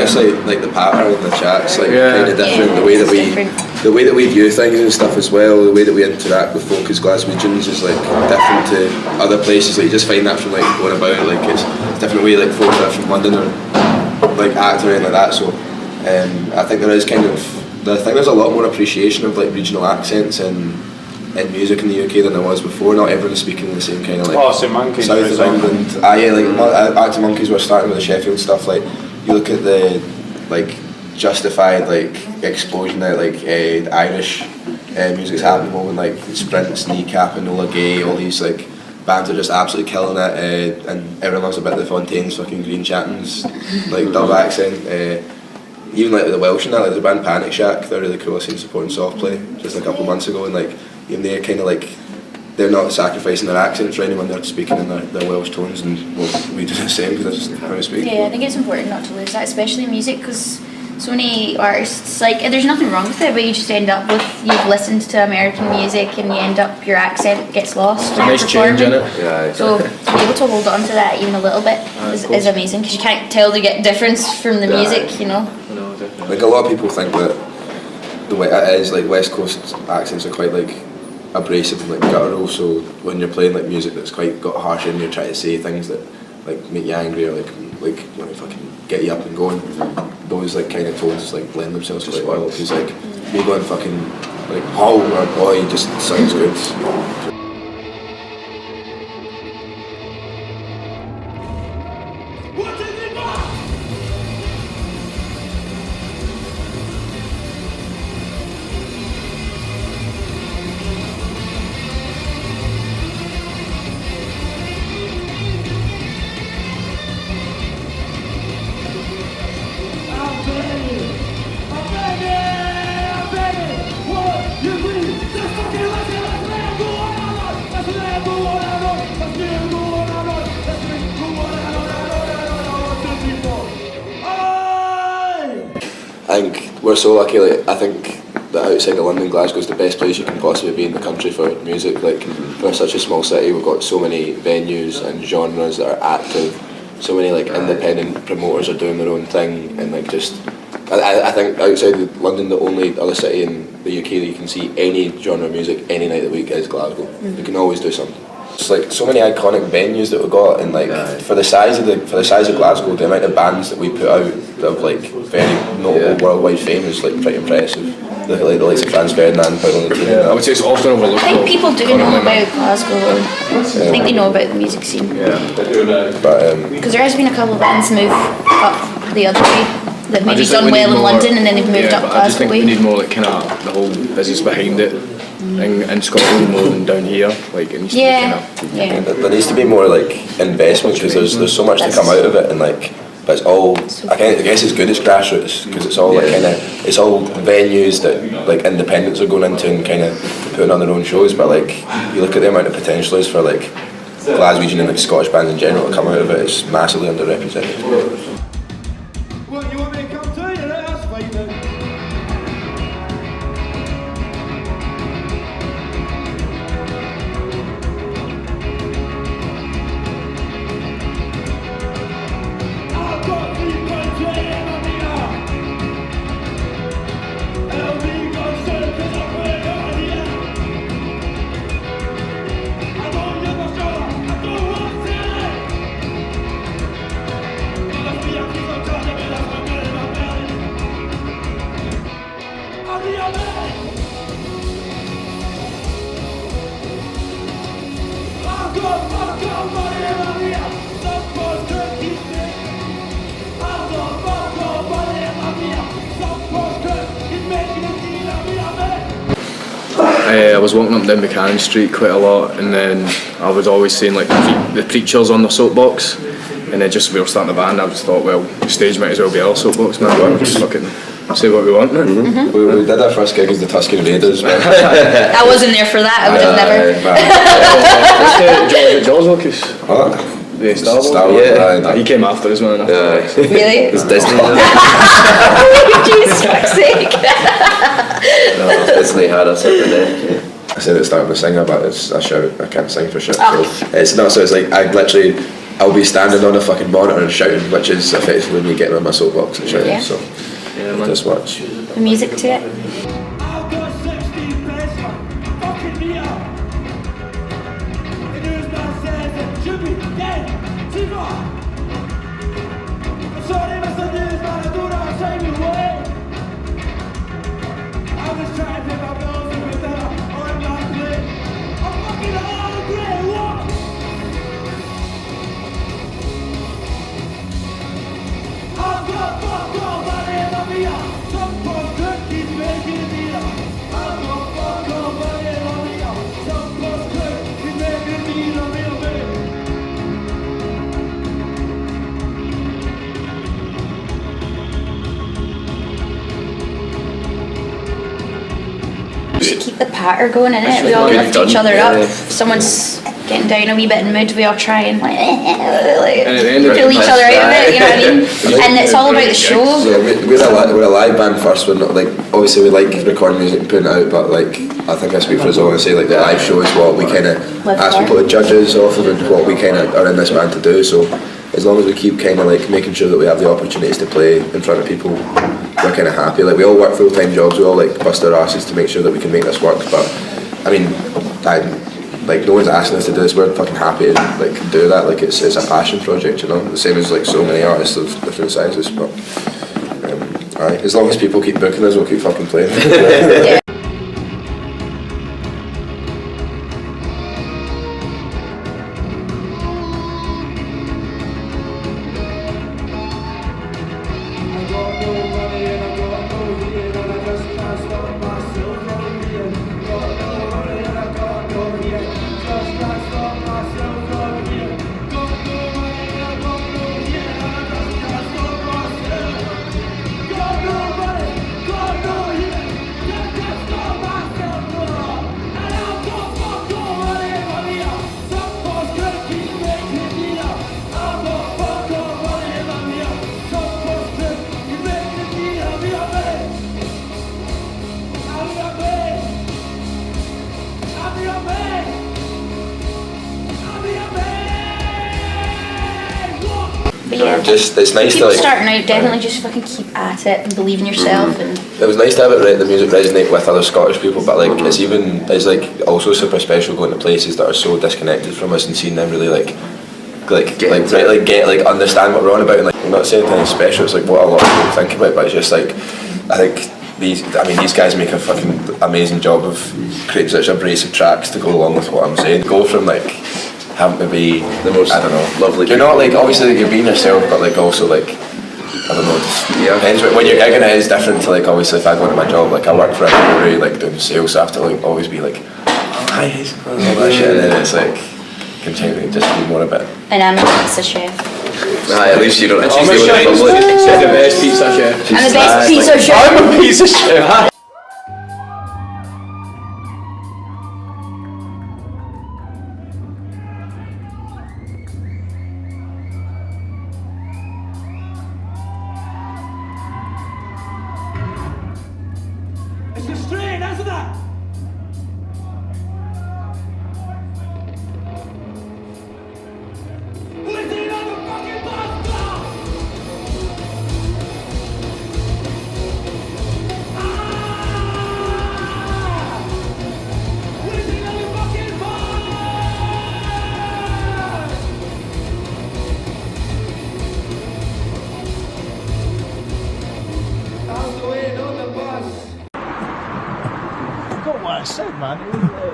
It's like the pattern in the chat's like kind of different. The way that we view things and stuff as well. The way that we interact with folk as Glaswegians is like different to other places. Like you just find that from like going about. Like it's a different way like folk that are from London or like act or anything like that. So I think there is kind of. I think there's a lot more appreciation of like regional accents in music in the UK than there was before. Not everyone's speaking the same kind of like south of England. Like Arctic Monkeys were starting with the Sheffield stuff. Like you look at the like Justified like explosion that like Irish music's happening at the moment, like Sprints, Kneecap, Enola Gay, all these like bands are just absolutely killing it, and everyone loves a bit of the Fontaine's fucking green chantings, like dub accent. Even like the Welsh and that, like the band Panic Shack, they're really cool. I seen supporting Softplay just a couple of months ago, and like even they're kind of like, they're not sacrificing their accents for anyone, they're speaking in their Welsh tones, and we do the same because that's just how we speak. Yeah, I think it's important not to lose that, especially in music, because so many artists, like, there's nothing wrong with it, but you just end up with, you've listened to American music and you end up, your accent gets lost. It's a nice change in it. Yeah. So to be able to hold on to that even a little bit is amazing, because you can't tell the difference from the music, you know. No, definitely. Like a lot of people think that the way it is, like West Coast accents are quite like abrasive and like guttural, so when you're playing like music that's quite got harsh in, you're trying to say things that like make you angry or like want to fucking get you up and going, those like kind of tones like blend themselves quite well, because like me going fucking like oh or boy just sounds good. I think we're so lucky. Like I think that outside of London, Glasgow's the best place you can possibly be in the country for music. Like for such a small city, we've got so many venues and genres that are active. So many like independent promoters are doing their own thing, and like just I think outside of London, the only other city in the UK that you can see any genre of music any night of the week is Glasgow. You can always do something. It's like so many iconic venues that we've got, and like for the size of Glasgow, the amount of bands that we put out that have like very notable worldwide fame is like pretty impressive. Look at like the likes of Franz Ferdinand, Paolo Nutini. I would say it's often overlooked. I think people do know about Glasgow. I think they know about the music scene. Yeah, but because there has been a couple of bands move up the other way that maybe just think done we well need in more- London and then they've moved up but I just Glasgow think we way. need more like kind of the whole business behind it in Scotland more than down here. Like it needs to be kind of. Yeah. There needs to be more like investment, because there's so much to come out of it, and like but it's all I guess it's good as grassroots, because it's all like kind of it's all venues that like independents are going into and kind of putting on their own shows. But like you look at the amount of potential is for like Glaswegian and like Scottish bands in general to come out of it, it's massively underrepresented. What, you want me to come to you? That's fine then. I've got people playing on the arm. LB got sold 'cause I'm playing on the arm. I don't give a shit, I don't want to see it. Let me up, keep on talking, and that's my gun in my belly. I'll be your man. I've got money in my ear. Some boys could keep me. I've got money in my ear. Some boys could keep making a deal. I'll be your man. I was walking up and down Buchanan Street quite a lot, and then I was always seeing like the preachers on the Soapbox, and then just we were starting a band. I just thought, well, the stage might as well be our Soapbox, man. We'll just fucking say what we want, man. We did our first gig as the Tuscan Raiders, man. I wasn't there for that, I would have never. Jaws Lucas. What? The Star Wars? Star Wars, Yeah, right. he came after us, man. Really? It's Disney. Jesus fuck's sake. Disney had us at the net. I said at the start of the singer, but it's a shout. I can't sing for shit. Oh. So it's not. So it's like I'll be standing on a fucking monitor and shouting, which is effectively me getting on my soapbox and shouting. Yeah. So just watch. The music to it. I've got 60 pesos, fucking me up. And there's my sense that should be dead. Siva! I'm sorry, Mr. News, but I do not take me away. I was trying to pay my bills and with that on my plate. I'm fucking hungry, what? I've got money in my ear. Some boys could keep making a deal. I've got money in my ear. Some boys could keep making a deal. keep the patter going in it. We all lift each other up. If someone's getting down a wee bit in mood, we all try and pull each other out of it, you know what I mean? And it's all about the show. Yeah, we're a live band first. We're not like, obviously we like recording music and putting it out, but like I think I speak for us all and say like the live show is what we kind of ask people to judge us off of and what we kind of are in this band to do. So as long as we keep kind of like making sure that we have the opportunities to play in front of people, we're kind of happy. Like we all work full-time jobs, we all like bust our asses to make sure that we can make this work. But I mean, like no one's asking us to do this. We're fucking happy to like do that. Like it's a passion project, you know. The same as like so many artists of different sizes. But alright, as long as people keep booking us, we'll keep fucking playing. Yeah. It's nice to like starting out, definitely just fucking keep at it and believe in yourself. And it was nice to have the music resonate with other Scottish people, but like it's like also super special going to places that are so disconnected from us and seeing them really understand what we're on about. And like I'm not saying anything special, it's like what a lot of people think about, but it's just like I think these guys make a fucking amazing job of creating such abrasive tracks to go along with what I'm saying. Go from like having to be the most, I don't know, lovely. You're not like, obviously you're being yourself, but like also like, I don't know, just depends. When you're gigging it is different to like, obviously if I go into my job, like I work for a brewery, like doing sales, so I have to like always be like, hi, all that shit, and then it's like, continue just be more a bit. And I'm a pizza chef. At least you don't actually see what the public. She's the best pizza chef. I'm the best pizza chef. I'm a pizza chef.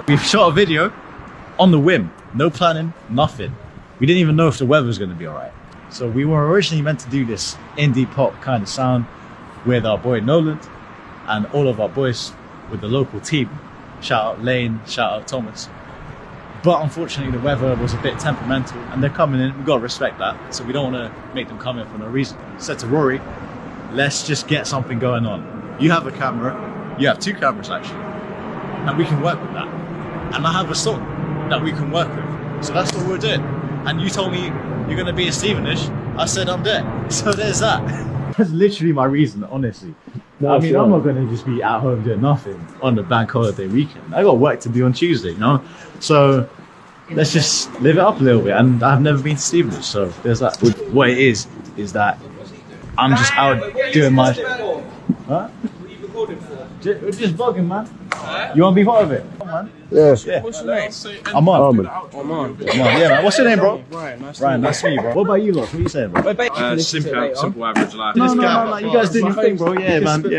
We shot a video on the whim, no planning, nothing. We didn't even know if the weather was going to be alright. So we were originally meant to do this indie pop kind of sound with our boy Nolan and all of our boys with the local team. Shout out Lane, shout out Thomas. But unfortunately the weather was a bit temperamental and they're coming in, we've got to respect that. So we don't want to make them come in for no reason. Said to Rory, let's just get something going on. You have a camera, you have 2 cameras actually, and we can work with that. And I have a song that we can work with. So that's what we're doing. And you told me you're going to be in Stevenage. I said I'm there. So there's that. That's literally my reason, honestly. I mean, I'm not going to just be at home doing nothing on the bank holiday weekend. I got work to do on Tuesday, you know? So let's just live it up a little bit. And I've never been to Stevenage, so there's that. What it is that I'm just out doing my... Huh? Just vlogging, man. You want to be part of it? Come on, man. Yeah. What's your name? Aman. Aman. Yeah, man. What's your name, bro? Ryan. Nice to meet you, bro. What about you, lot? What are you saying, bro? Simple average life. No. You guys do your thing, bro. Yeah, man. Go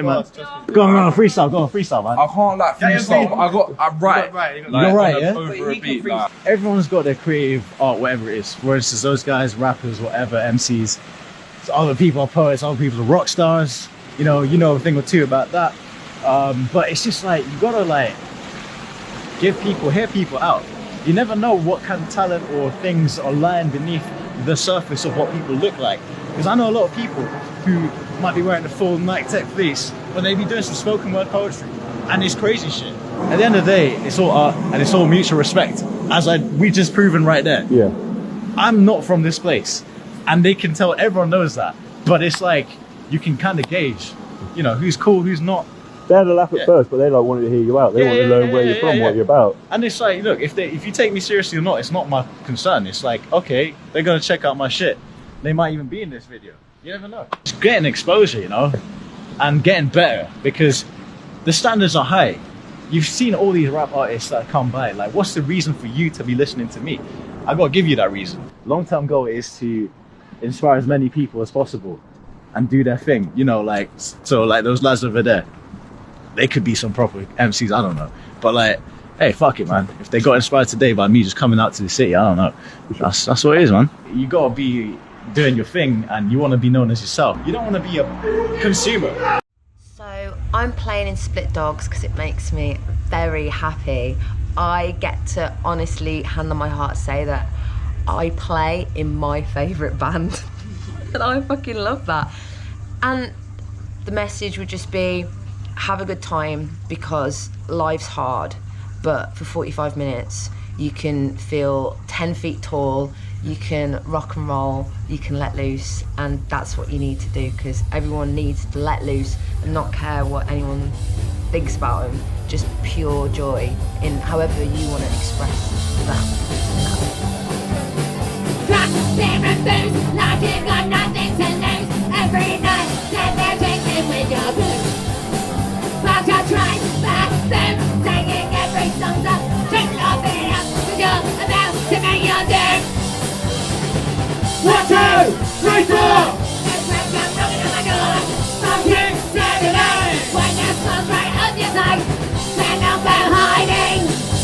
on, freestyle. Go on, freestyle, man. I can't like freestyle, but I'm right. You're right, yeah? Over a beat, like. Everyone's got their creative art, whatever it is. For instance, those guys, rappers, whatever, MCs. So other people are poets, other people are rock stars. You know a thing or two about that. But it's just like, you gotta like hear people out. You never know what kind of talent or things are lying beneath the surface of what people look like. Because I know a lot of people who might be wearing a full Nike Tech fleece when they be doing some spoken word poetry, and it's crazy shit. at the end of the day, it's all art and it's all mutual respect, as we just proven right there. Yeah. I'm not from this place, and they can tell, everyone knows that, but it's like, you can kind of gauge, you know, who's cool, who's not. They had a laugh at first, but they like wanted to hear you out. They want to learn where you're from, what you're about. And it's like, look, if you take me seriously or not, it's not my concern. It's like, okay, they're gonna check out my shit. They might even be in this video. You never know. It's getting exposure, you know, and getting better, because the standards are high. You've seen all these rap artists that come by. Like, what's the reason for you to be listening to me? I gotta give you that reason. Long-term goal is to inspire as many people as possible and do their thing. You know, like, so like those lads over there, they could be some proper MCs, I don't know. But like, hey, fuck it, man. If they got inspired today by me just coming out to the city, I don't know. That's what it is, man. You gotta be doing your thing, and you wanna be known as yourself. You don't wanna be a consumer. So I'm playing in Split Dogs because it makes me very happy. I get to honestly, hand on my heart, say that I play in my favourite band. And I fucking love that. And the message would just be, have a good time, because life's hard, but for 45 minutes you can feel 10 feet tall, you can rock and roll, you can let loose, and that's what you need to do, because everyone needs to let loose and not care what anyone thinks about them. Just pure joy in however you want to express that. Like you've got nothing to lose. Every night that they're drinking with your booze. But I try back them, singing every song's up. Drink laughing up, cause you're about to make your dance. 1, 2, 3, 4. There's red gun knocking on my door. Fucking Saturday. When there's smoke right up your side, stand up and hiding.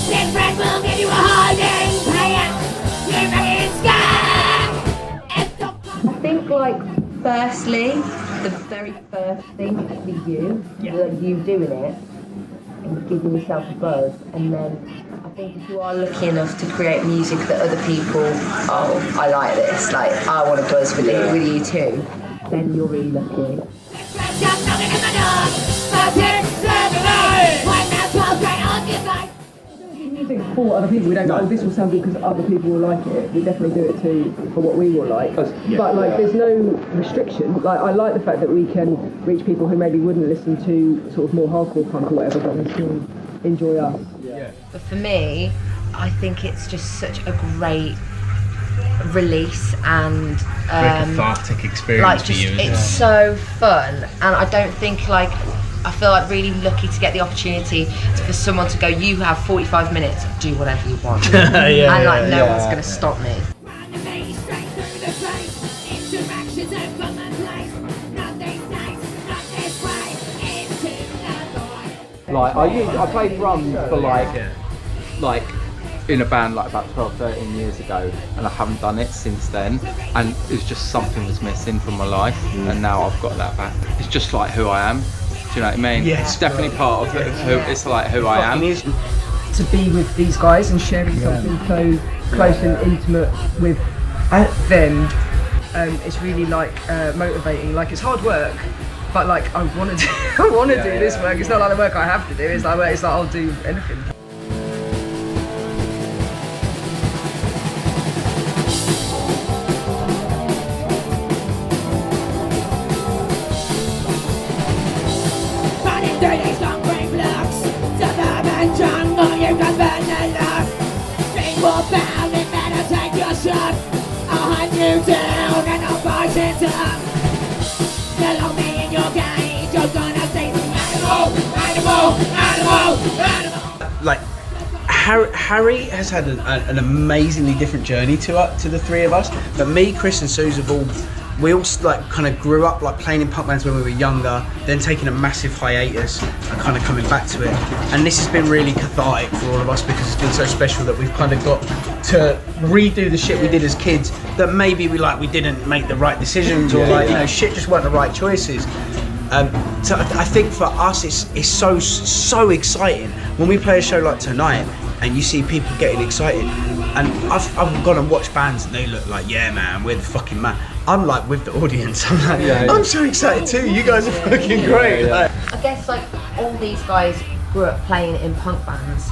This friend will give you a hiding. Play it, you're fucking scared. I think, like, firstly, the very first thing would be you, like you doing it and giving yourself a buzz, and then I think if you are lucky enough to create music that other people, oh, I like this, like I want to buzz with you too, then you're really lucky. Music for other people. We don't go, oh, this will sound good because other people will like it. We definitely do it too for what we will like. But like, there's no restriction. Like, I like the fact that we can reach people who maybe wouldn't listen to sort of more hardcore punk or whatever, but they still enjoy us. But for me, I think it's just such a great release and very cathartic experience like for just, you. It's so fun, and I don't think like. I feel like really lucky to get the opportunity for someone to go, you have 45 minutes, do whatever you want. And like no one's going to stop me. Like I played drums for like in a band like about 12, 13 years ago, and I haven't done it since then, and it's just something was missing from my life, and now I've got that back. It's just like who I am. Do you know what I mean? Yes. It's definitely part of who. It's like who I am. To be with these guys and sharing something so close and intimate with them, it's really like motivating. Like, it's hard work, but like I want to do this work. It's not like the work I have to do. It's like I'll do anything. Like Harry has had an amazingly different journey to the three of us, but me, Chris and Suze we all like kind of grew up like playing in punk bands when we were younger, then taking a massive hiatus and kind of coming back to it. And this has been really cathartic for all of us because it's been so special that we've kind of got to redo the shit we did as kids that maybe we didn't make the right decisions or shit just weren't the right choices. So I think for us it's so exciting when we play a show like tonight and you see people getting excited. And I've gone and watched bands and they look like, yeah man, we're the fucking man. I'm like with the audience, I'm like, I'm so excited too, you guys are fucking great. I guess like all these guys grew up playing in punk bands,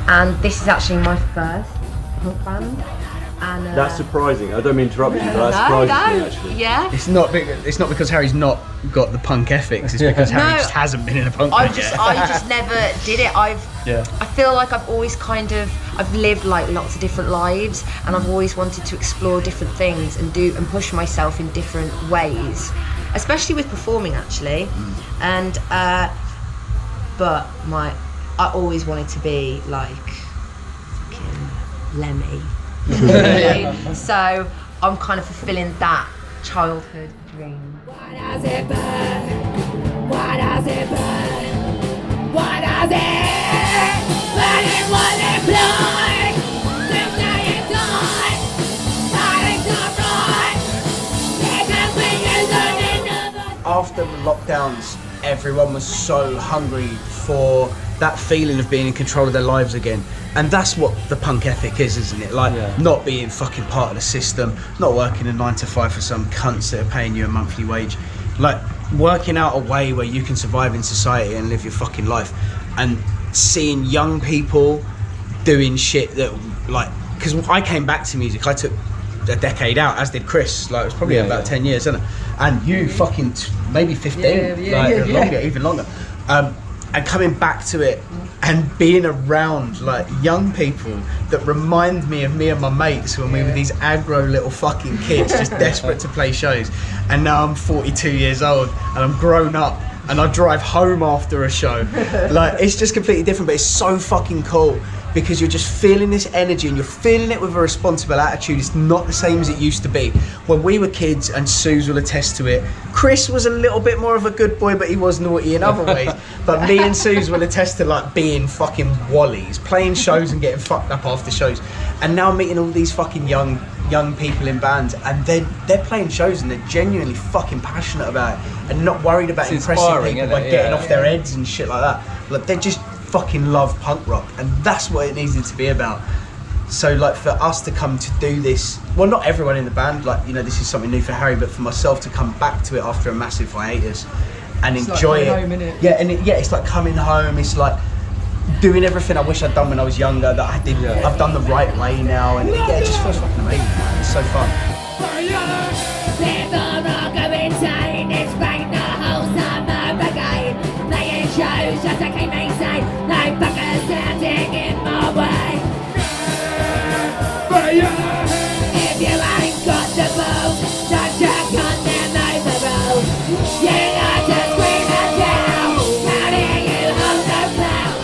and this is actually my first punk band. And, That's surprising. I don't mean to interrupt you, but that surprises me actually. Yeah. It's not because Harry's not got the punk ethics. It's because Harry just hasn't been in a punk band yet. I just never did it. I feel like I've always I've lived like lots of different lives, and I've always wanted to explore different things and push myself in different ways, especially with performing actually. And but I always wanted to be like fucking Lemmy. So I'm kind of fulfilling that childhood dream. What does it burn? What does it burn? What does it burn? And what it blood? Since now you're done, starting to run. Because we use another. After the lockdowns, everyone was so hungry for that feeling of being in control of their lives again. And that's what the punk ethic is, isn't it? Like, not being fucking part of the system, not working a 9 to 5 for some cunts that are paying you a monthly wage. Like, working out a way where you can survive in society and live your fucking life. And seeing young people doing shit that, like, because I came back to music, I took a decade out, as did Chris. Like, it was probably about 10 years, isn't it? And you fucking, maybe 15, longer, even longer. And coming back to it and being around like young people that remind me of me and my mates when we were these aggro little fucking kids just desperate to play shows. And now I'm 42 years old and I'm grown up and I drive home after a show. Like, it's just completely different, but it's so fucking cool because you're just feeling this energy and you're feeling it with a responsible attitude. It's not the same as it used to be. When we were kids, and Suze will attest to it, Chris was a little bit more of a good boy, but he was naughty in other ways. But me and Suze will attest to like being fucking wallies, playing shows and getting fucked up after shows. And now meeting all these fucking young people in bands, and they're playing shows and they're genuinely fucking passionate about it and not worried about impressing people by getting off their heads and shit like that. Like, they just fucking love punk rock, and that's what it needed to be about. So like, for us to come to do this, well, not everyone in the band, like, you know, this is something new for Harry, but for myself to come back to it after a massive hiatus and It's enjoy like it. home, innit? Yeah, and it's like coming home. It's like doing everything I wish I'd done when I was younger that I did. I've done the right way now, and it just feels fucking amazing, man. It's so fun. There's a rock of insane, it's bang the whole summer brigade. Playing shows just to keep me sane, no fuckers standing in my way. If you ain't got the balls, don't jack on them over road. You got to scream and yell, how do you hold the clown?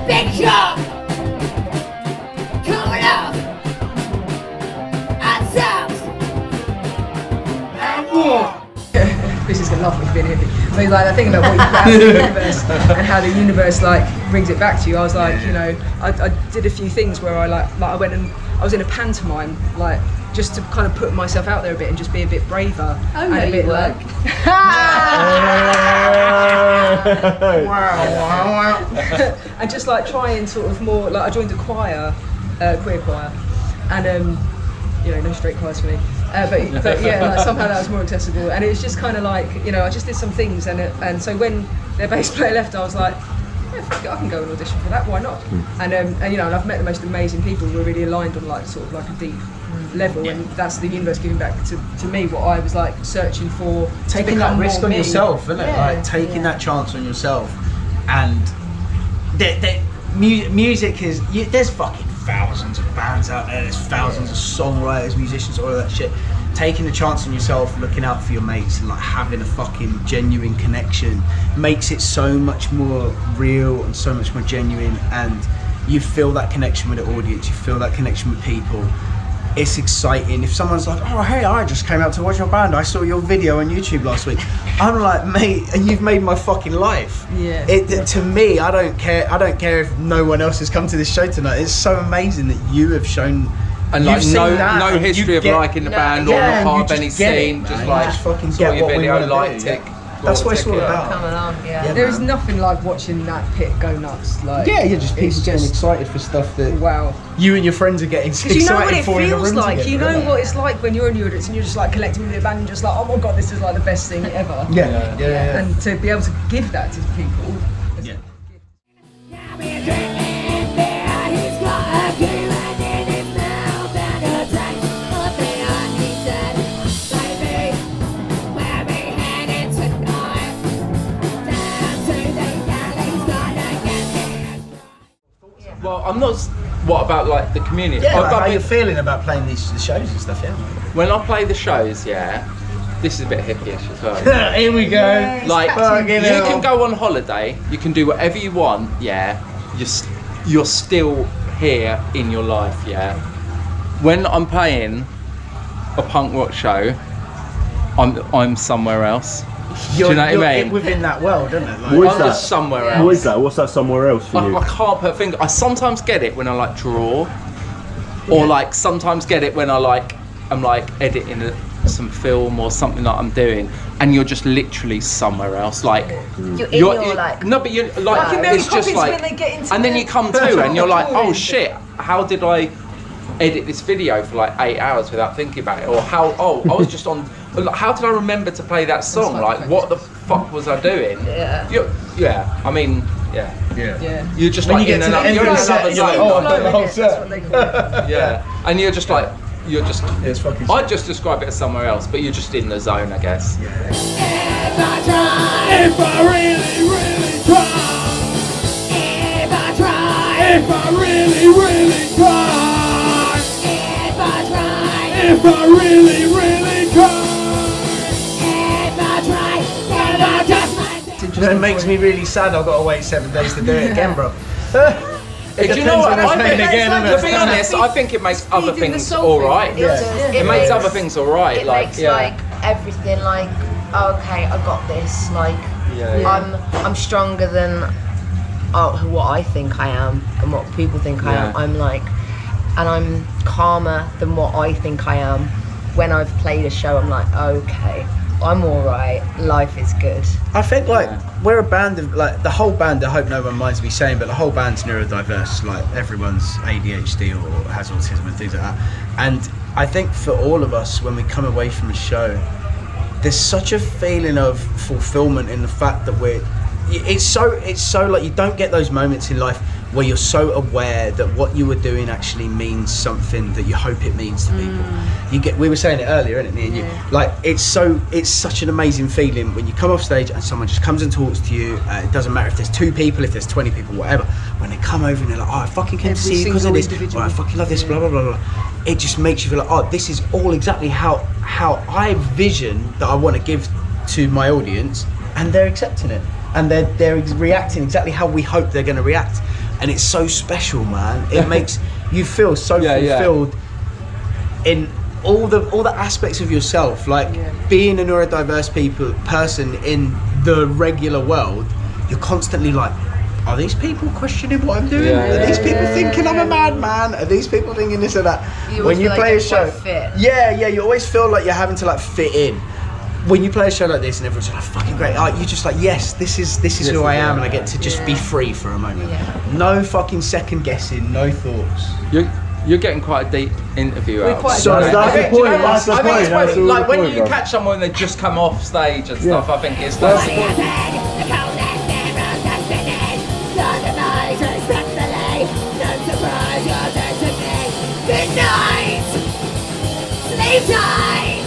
Big shot! Coming up! And sounds! Chris is gonna laugh at me for being hippie. But like, the thing about what you put out to the universe and how the universe like brings it back to you. I was like, you know, I did a few things where I I went and I was in a pantomime, like, just to kind of put myself out there a bit and just be a bit braver. Oh, and no, a bit you like, and just like try and sort of more like, I joined a choir, queer choir, and you know, no straight choirs for me. But yeah, like, somehow that was more accessible, and it was just kind of like, you know, I just did some things, and so when their bass player left, I was like, yeah, fuck it, I can go and audition for that. Why not? And you know, and I've met the most amazing people who are really aligned on like sort of like a deep level, and that's the universe giving back to me what I was like searching for. Taking that risk on yourself, isn't it? Like taking that chance on yourself, and music is. There's fucking thousands of bands out there. There's thousands of songwriters, musicians, all of that shit. Taking the chance on yourself, looking out for your mates, and like having a fucking genuine connection makes it so much more real and so much more genuine. And you feel that connection with the audience. You feel that connection with people. It's exciting. If someone's like, oh hey, I just came out to watch your band, I saw your video on YouTube last week, I'm like, mate, you've made my fucking life. To me, I don't care if no one else has come to this show tonight. It's so amazing that you have shown. And like no history of liking the band or not part of any scene, just like fucking saw your what we video, wanna like do. tick. That's what it's all about. Come along, yeah. There is nothing like watching that pit go nuts. Like, Yeah, you're just people getting excited for stuff that you and your friends are getting Because you know what excited it for in a feels room like. together, You know right? what it's like when you're in the audience and you're just like collecting with your band and just like, oh my god, this is like the best thing ever. Yeah. And to be able to give that to people, Well, I'm not. What about like the community? Yeah, like how you're feeling about playing the shows and stuff, yeah? When I play the shows, yeah, this is a bit hippie-ish as well. Here we go. Like, you hell. can go on holiday, you can do whatever you want, yeah. You're still here in your life, yeah. When I'm playing a punk rock show, I'm somewhere else. Do you know what I mean? Within that world, isn't it? Like, What is I'm that? just somewhere else. What is that? What's that somewhere else for you? I can't put a finger. I sometimes get it when I like draw, or like sometimes get it when I'm like editing some film or something that I'm doing, and you're just literally somewhere else. Like You're like no, but you're like Mary it's just Poppins like, when they get into and then the you come to and you're like, oh drawing. shit, how did I edit this video for like 8 hours without thinking about it? Or how? Oh, I was just on. How did I remember to play that song? Like, what the fuck was I doing? Yeah. I mean, yeah. You're just When like you get to the end of the set, you're like, oh, I've done the whole set. Yeah, and you're just. It's fucking. I'd just describe it as somewhere else, but you're just in the zone, I guess. If I really, really try. If I try. If I really, really try. If I try. If I really, really try. If I try. If I just It makes me really sad. I've got to wait 7 days to do it again, bro. Do you know what? To be honest, I think it makes other things alright. It makes other things alright. It Like, makes yeah. like everything like, okay, I got this. Like, I'm stronger than what I think I am and what people think I am. I'm like, and I'm calmer than what I think I am. When I've played a show, I'm like, okay, I'm alright. Life is good. I think like we're a band of like the whole band. I hope no one minds me saying, but the whole band's neurodiverse. Like everyone's ADHD or has autism and things like that. And I think for all of us, when we come away from a show, there's such a feeling of fulfillment in the fact that it's so like you don't get those moments in life where you're so aware that what you were doing actually means something that you hope it means to people. We were saying it earlier, isn't it, me and you? Like it's such an amazing feeling when you come off stage and someone just comes and talks to you. It doesn't matter if there's 2 people, if there's 20 people, whatever. When they come over and they're like, oh, I fucking came to see you because of this, or I fucking love this, blah blah blah blah. It just makes you feel like, oh, this is all exactly how I vision that I want to give to my audience, and they're accepting it, and they're reacting exactly how we hope they're going to react. And it's so special, man. It makes you feel so fulfilled in all the aspects of yourself. Like being a neurodiverse person in the regular world, you're constantly like, are these people questioning what I'm doing? Are these people thinking I'm a madman? Are these people thinking this or that? When you play a show, you always feel like you're having to like fit in. When you play a show like this and everyone's like, fucking great, you're just like, yes, this is who I am, and I get to just be free for a moment. No fucking second guessing, no thoughts. You're getting quite a deep interview out. That's the point. That's the point. That's all like the when point, you bro. catch someone they just come off stage and stuff, I think it's like. Good night. Sleep tight.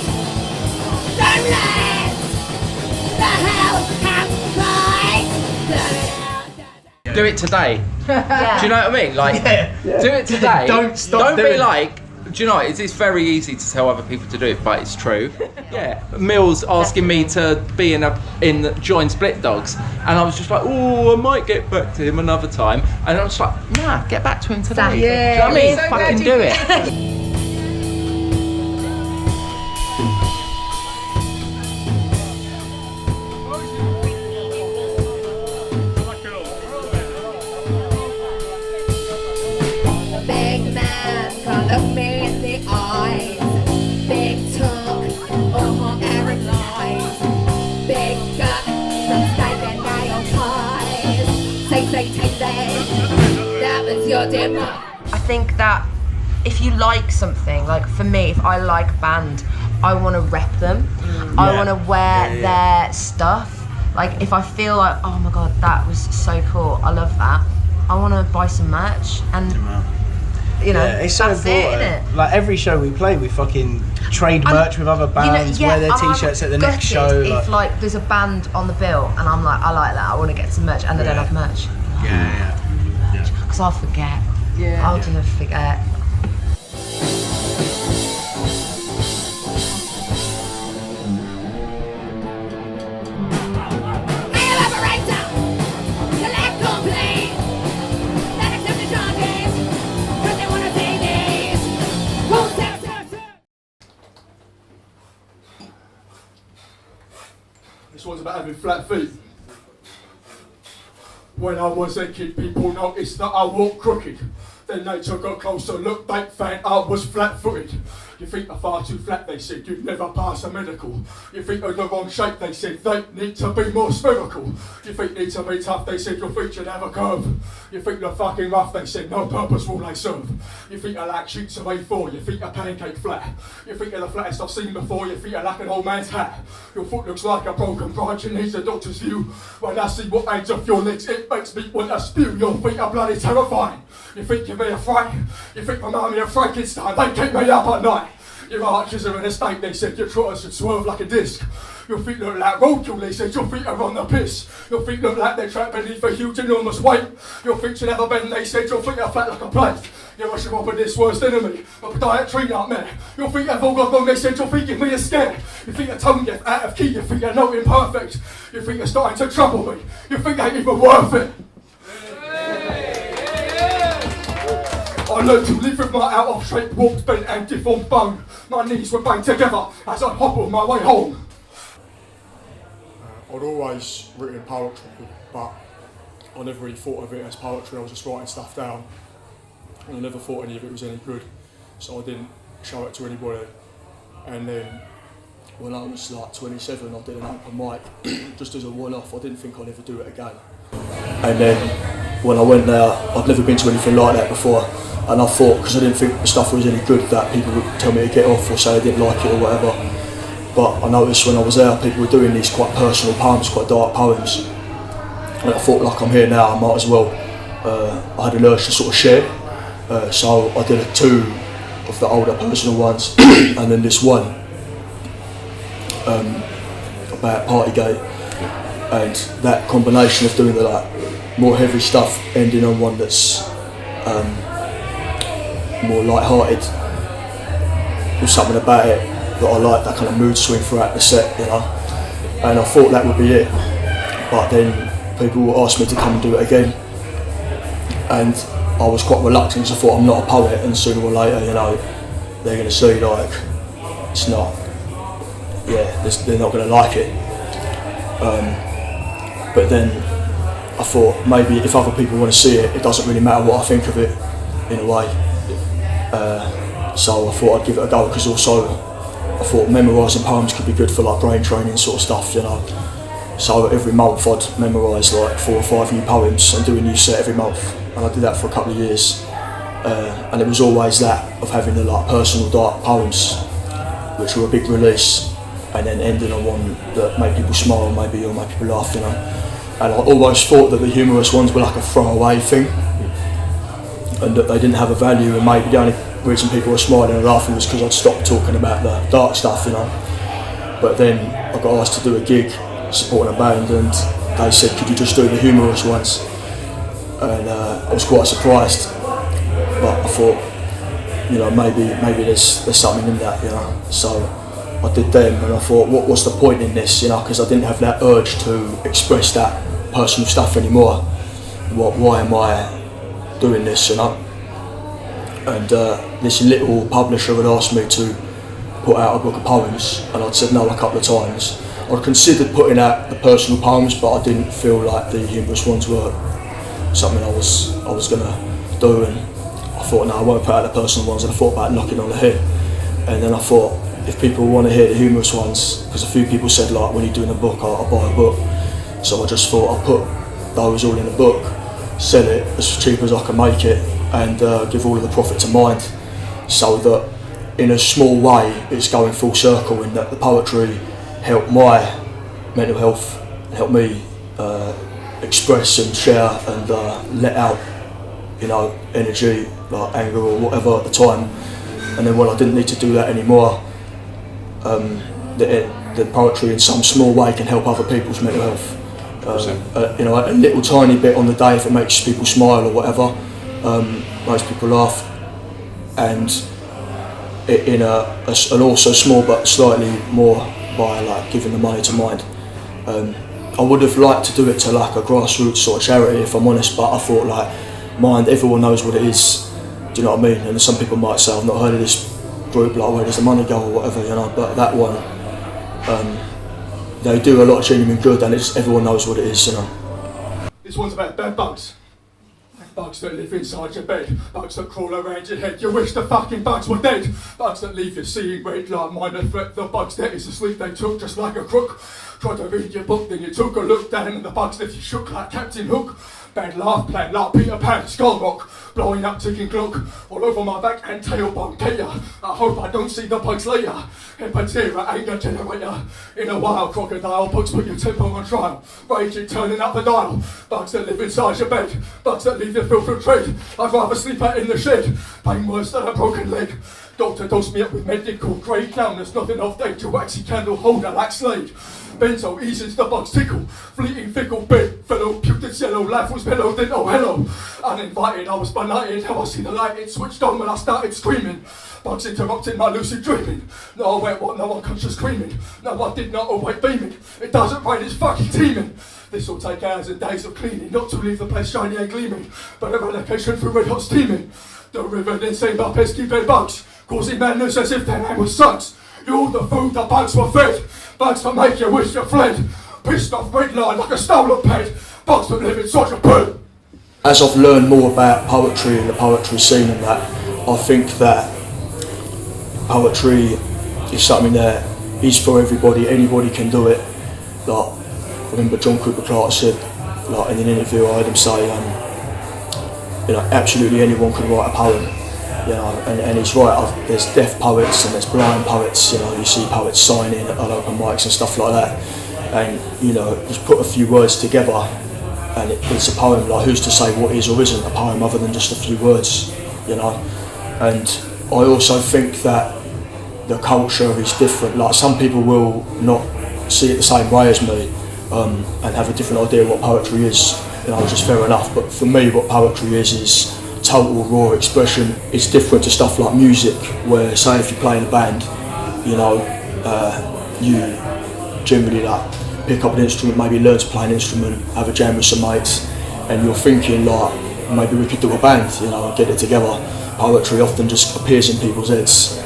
Don't let the hell come Do it today. Do you know what I mean? Like, do it today. Don't stop Don't doing be it. like. Do you know? It's very easy to tell other people to do it, but it's true. Mill's asking me to be in join Split Dogs, and I was just like, oh, I might get back to him another time, and I was like, nah, get back to him today. Do you know what I mean? Fucking do it. Big man, can't look me in the eyes. Big talk, every lies. Big gut, from stinking nail ties. Say, that was your demise. I think that if you like something, like for me, if I like a band, I want to rep them. I want to wear their stuff. Like if I feel like, oh my god, that was so cool, I love that, I want to buy some merch. And it's so that's important. it, innit? Like every show we play, we fucking trade merch with other bands, wear their t-shirts at the next show. If like there's a band on the bill and I'm like, I like that, I want to get some merch, and they don't have merch. Yeah. Because I'll forget. Yeah. I'll just forget. This one's about having flat feet. When I was a kid, people noticed that I walked crooked. Then nature got closer, look, they found I was flat-footed. Your feet are far too flat, they said, you'd never pass a medical. Your feet are the wrong shape, they said, they need to be more spherical. Your feet need to be tough, they said, your feet should have a curve. Your feet look fucking rough, they said, no purpose will they serve. Your feet are like sheets of A4, your feet are pancake flat. Your feet are the flattest I've seen before, your feet are like an old man's hat. Your foot looks like a broken branch and needs a doctor's view. When I see what age of your legs, it makes me want to spew. Your feet are bloody terrifying. Your feet give me a fright. Your feet remind me of Frankenstein, they keep me up at night. Your arches are in a state, they said, your trotters should swerve like a disc. Your feet look like roadkill, they said, your feet are on the piss. Your feet look like they're trapped beneath a huge enormous weight. Your feet should never bend, they said, your feet are flat like a plate. You're rushing up with this worst enemy, a podiatry nightmare. Your feet have all got wrong, they said, your feet give me a scare. Your feet are tone deaf, out of key, your feet are not imperfect. Your feet are starting to trouble me, your feet ain't even worth it. I learned to live with my out of shape, walked bent and deformed bone. My knees were banged together as I hobbled my way home. I'd always written poetry, but I never really thought of it as poetry. I was just writing stuff down, and I never thought any of it was any good, so I didn't show it to anybody. And then when I was like 27, I did an open mic, just as a one-off. I didn't think I'd ever do it again. And then when I went there, I'd never been to anything like that before. And I thought, because I didn't think the stuff was any good, that people would tell me to get off or say they didn't like it or whatever. But I noticed when I was there, people were doing these quite personal poems, quite dark poems. And I thought, like, I'm here now, I might as well. I had an urge to sort of share. So I did 2 of the older personal ones, and then this one about Partygate. And that combination of doing the like more heavy stuff, ending on one that's more light-hearted. There's something about it that I like, that kind of mood swing throughout the set, you know. And I thought that would be it, but then people asked me to come and do it again, and I was quite reluctant because I thought I'm not a poet, and sooner or later, you know, they're going to see like it's not. Yeah, they're not going to like it. But then I thought maybe if other people want to see it, it doesn't really matter what I think of it, in a way. So I thought I'd give it a go, because also I thought memorising poems could be good for like brain training sort of stuff, you know. So every month I'd memorise like 4 or 5 new poems and do a new set every month, and I did that for a couple of years. And it was always that of having the like personal dark poems, which were a big release, and then ending on one that made people smile maybe, or made people laugh, you know. And I always thought that the humorous ones were like a throwaway thing, and that they didn't have a value, and maybe the only reason people were smiling and laughing was because I'd stopped talking about the dark stuff, you know. But then I got asked to do a gig supporting a band, and they said, could you just do the humorous ones? And I was quite surprised, but I thought, you know, maybe there's something in that, you know. So I did them, and I thought, what's the point in this, you know, because I didn't have that urge to express that personal stuff anymore. Why am I doing this, you know? And this little publisher had asked me to put out a book of poems, and I'd said no a couple of times. I'd considered putting out the personal poems, but I didn't feel like the humorous ones were something I was gonna do, and I thought, no, I won't put out the personal ones, and I thought about knocking on the head. And then I thought, if people want to hear the humorous ones, because a few people said, like, when you're doing a book, I'll buy a book. So I just thought I'll put those all in a book, sell it as cheap as I can make it, and give all of the profit to Mind, so that in a small way it's going full circle, in that the poetry helped my mental health, helped me express and share and let out, you know, energy, like anger or whatever at the time, and then when I didn't need to do that anymore, the poetry in some small way can help other people's mental health. You know, a little tiny bit on the day, if it makes people smile or whatever, makes people laugh, and in an also small but slightly more by like giving the money to Mind. I would have liked to do it to like a grassroots sort of charity, if I'm honest, but I thought like Mind, everyone knows what it is, do you know what I mean? And some people might say, I've not heard of this group, like where does the money go or whatever, you know, but that one, they do a lot of genuine good, and it's, everyone knows what it is, you know. This one's about bed bugs. Bugs that live inside your bed, bugs that crawl around your head. You wish the fucking bugs were dead. Bugs that leave you seeing red like minor threat. The bugs that is asleep they took just like a crook. Tried to read your book, then you took a look down and the bugs left you shook like Captain Hook. Bad laugh plan like Peter Pan, skull rock, blowing up ticking clock, all over my back and tailbone get ya. I hope I don't see the bugs later. Hepatera, anger generator. In a wild crocodile, bugs put your tempo on trial. Raging, turning up the dial. Bugs that live inside your bed. Bugs that leave you filled with dread. I'd rather sleep out in the shed. Pain worse than a broken leg. Doctor dosed me up with medical grade. Now there's nothing off date. Your waxy candle holder like Slade. Benzo eases the bugs tickle. Fleeting fickle bed fellow. Puked yellow. Life was mellow. Then oh hello. Uninvited, I was benighted. Now I see the light. It switched on when I started screaming. Bugs interrupting my lucid dreaming. No, I went what? No, unconscious screaming. No, I did not awake beaming. It doesn't rain, it's fucking teeming. This'll take hours and days of cleaning. Not to leave the place shiny and gleaming, but a relocation for red hot steaming. The river then saved our pesky bed bugs, causing madness as if their name was sucks. You're the food the bugs were fed. Bugs that make you wish you fled. Pissed off red line like a stolen pet. Bugs that live inside your bed. As I've learned more about poetry and the poetry scene and that, I think that poetry is something that is for everybody. Anybody can do it. Like, I remember John Cooper Clarke said, like in an interview, I heard him say, you know, absolutely anyone can write a poem. You know, and he's right. There's deaf poets and there's blind poets. You know, you see poets signing at open mics and stuff like that. And you know, just put a few words together, and it's a poem. Like, who's to say what is or isn't a poem other than just a few words? You know, and I also think that the culture is different. Like, some people will not see it the same way as me, and have a different idea of what poetry is, you know, which is fair enough. But for me, what poetry is total raw expression. It's different to stuff like music, where, say, if you play in a band, you know, you generally like pick up an instrument, maybe learn to play an instrument, have a jam with some mates, and you're thinking like, maybe we could do a band, you know, and get it together. Poetry often just appears in people's heads.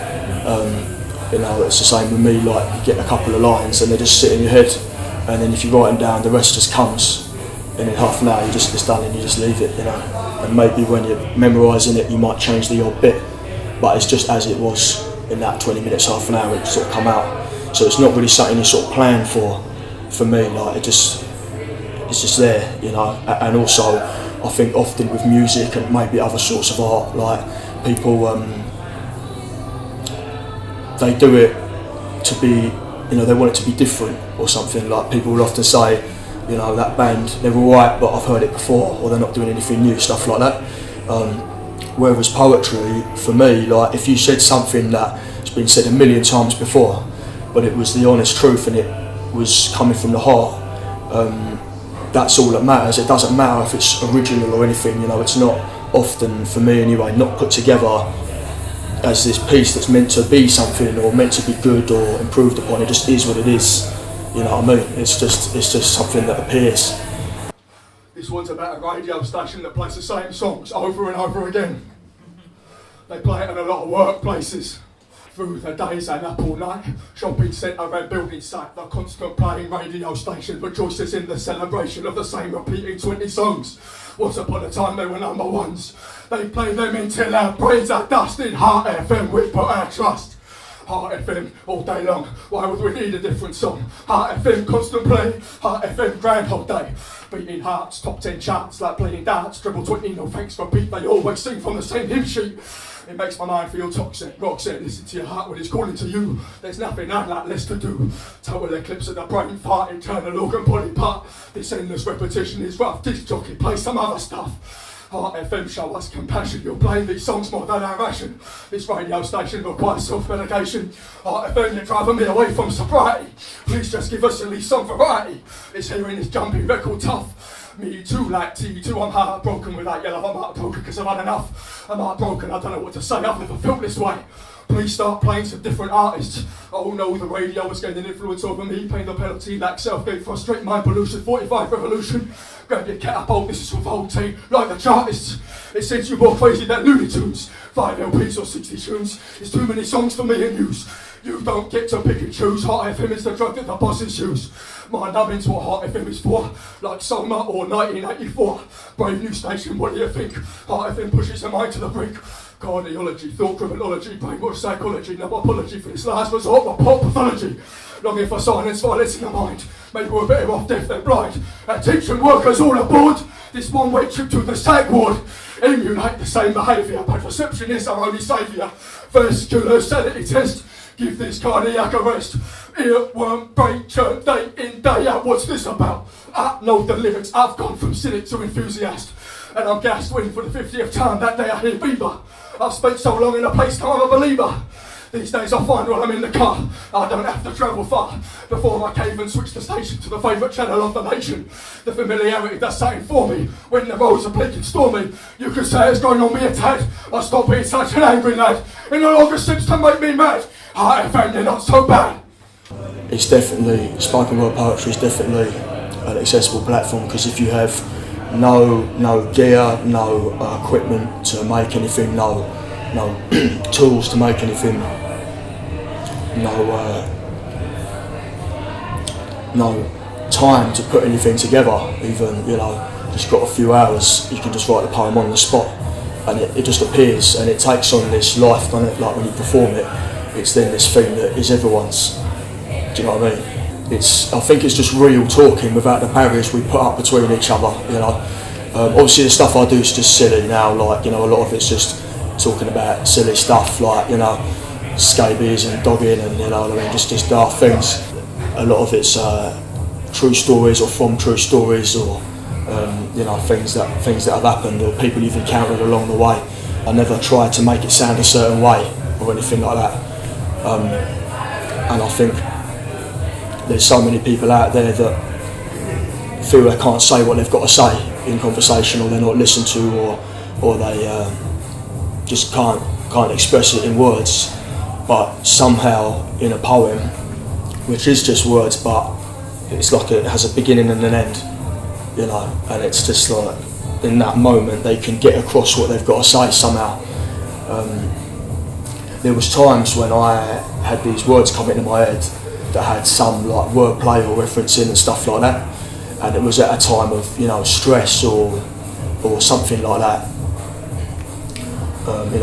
You know, it's the same with me, like, you get a couple of lines and they just sit in your head, and then if you write them down, the rest just comes, and in half an hour it's done and you just leave it, you know. And maybe when you're memorising it, you might change the odd bit, but it's just as it was in that 20 minutes, half an hour, it sort of come out. So it's not really something you sort of plan for me, like, it's just there, you know. And also, I think often with music and maybe other sorts of art, like, people, they do it to be, you know, they want it to be different or something. Like, people will often say, you know, that band, they're alright, but I've heard it before, or they're not doing anything new, stuff like that. Whereas poetry, for me, like, if you said something that's been said a million times before, but it was the honest truth and it was coming from the heart, that's all that matters. It doesn't matter if it's original or anything, you know. It's not often, for me anyway, not put together as this piece that's meant to be something or meant to be good or improved upon. It just is what it is, you know what I mean? It's just something that appears. This one's about a radio station that plays the same songs over and over again. They play it in a lot of workplaces. Through the days and up all night, shopping centre and building site, the constant playing radio station rejoices in the celebration of the same repeating 20 songs. Once upon a time they were number ones. They play them until our brains are dust. In Heart FM we put our trust. Heart FM all day long, why would we need a different song? Heart FM constant play, Heart FM Groundhog Day. Beating hearts, top 10 charts like playing darts. Triple 20, no thanks for beat, they always sing from the same hymn sheet. It makes my mind feel toxic, rock set, listen to your heart when it's calling to you. There's nothing I'd like less to do. Total eclipse of the brain, fart, internal organ body part. This endless repetition is rough, disc jockey, play some other stuff. Heart FM show us compassion. You're playing these songs more than our ration. This radio station requires self-medication. Heart FM, you're driving me away from sobriety. Please just give us at least some variety. It's hearing this jumpy record tough. Me too, like T2, I'm heartbroken without your love. I'm heartbroken because I've had enough. I'm heartbroken, I don't know what to say, I've never felt this way. Please start playing some different artists. Oh no, the radio is gaining influence over me. Paying the penalty like Southgate, frustrate mind pollution. 45 revolution. Grab your catapult, this is revolting. Like the chartists, it sends you more crazy than Looney Tunes. 5 LPs or 60 tunes. It's too many songs for me and use. You don't get to pick and choose. Heart FM is the drug that the bosses use. My numbing's what Heart FM is for. Like Summer or 1984. Brave new station, what do you think? Heart FM pushes the mind to the brink. Cardiology, thought criminology, brainwash psychology, no apology for this last resort, my pop pathology. Longing for silence, violence in the mind. Maybe we're better off deaf than blind. And teaching workers all aboard this one-way trip to the psych ward. Emulate the same behaviour, but reception is our only saviour. Vesicular sanity test, give this cardiac arrest. Earworm, break, churn, day in, day out, what's this about? I know the lyrics, I've gone from cynic to enthusiast. And I'm gassed when for the 50th time that day I hear Bieber. I've spent so long in a place now I'm a believer. These days I find when I'm in the car, I don't have to travel far. Before my cave and switch the station to the favourite channel of the nation. The familiarity does something for me, when the roads are bleak and stormy. You could say it's going on me a tad, I stop being such an angry lad. It no longer seems to make me mad. I found you're not so bad. It's definitely, spoken word poetry is definitely an accessible platform, because if you have no gear, no equipment to make anything, no tools to make anything, no time to put anything together, even, just got a few hours, you can just write the poem on the spot and it just appears and it takes on this life, doesn't it? Like when you perform it, it's then this thing that is everyone's. Do you know what I mean? I think it's just real talking without the barriers we put up between each other, Obviously the stuff I do is just silly now, like, a lot of it's just talking about silly stuff, like, scabies and dogging and, just daft things. A lot of it's true stories or from true stories or, things that have happened or people you've encountered along the way. I never try to make it sound a certain way or anything like that. And I think there's so many people out there that feel they can't say what they've got to say in conversation, or they're not listened to, or they just can't express it in words. But somehow in a poem, which is just words, but it's like it has a beginning and an end, and it's just like in that moment they can get across what they've got to say somehow. There was times when I had these words come into my head that had some like wordplay or referencing and stuff like that, and it was at a time of stress or something like that,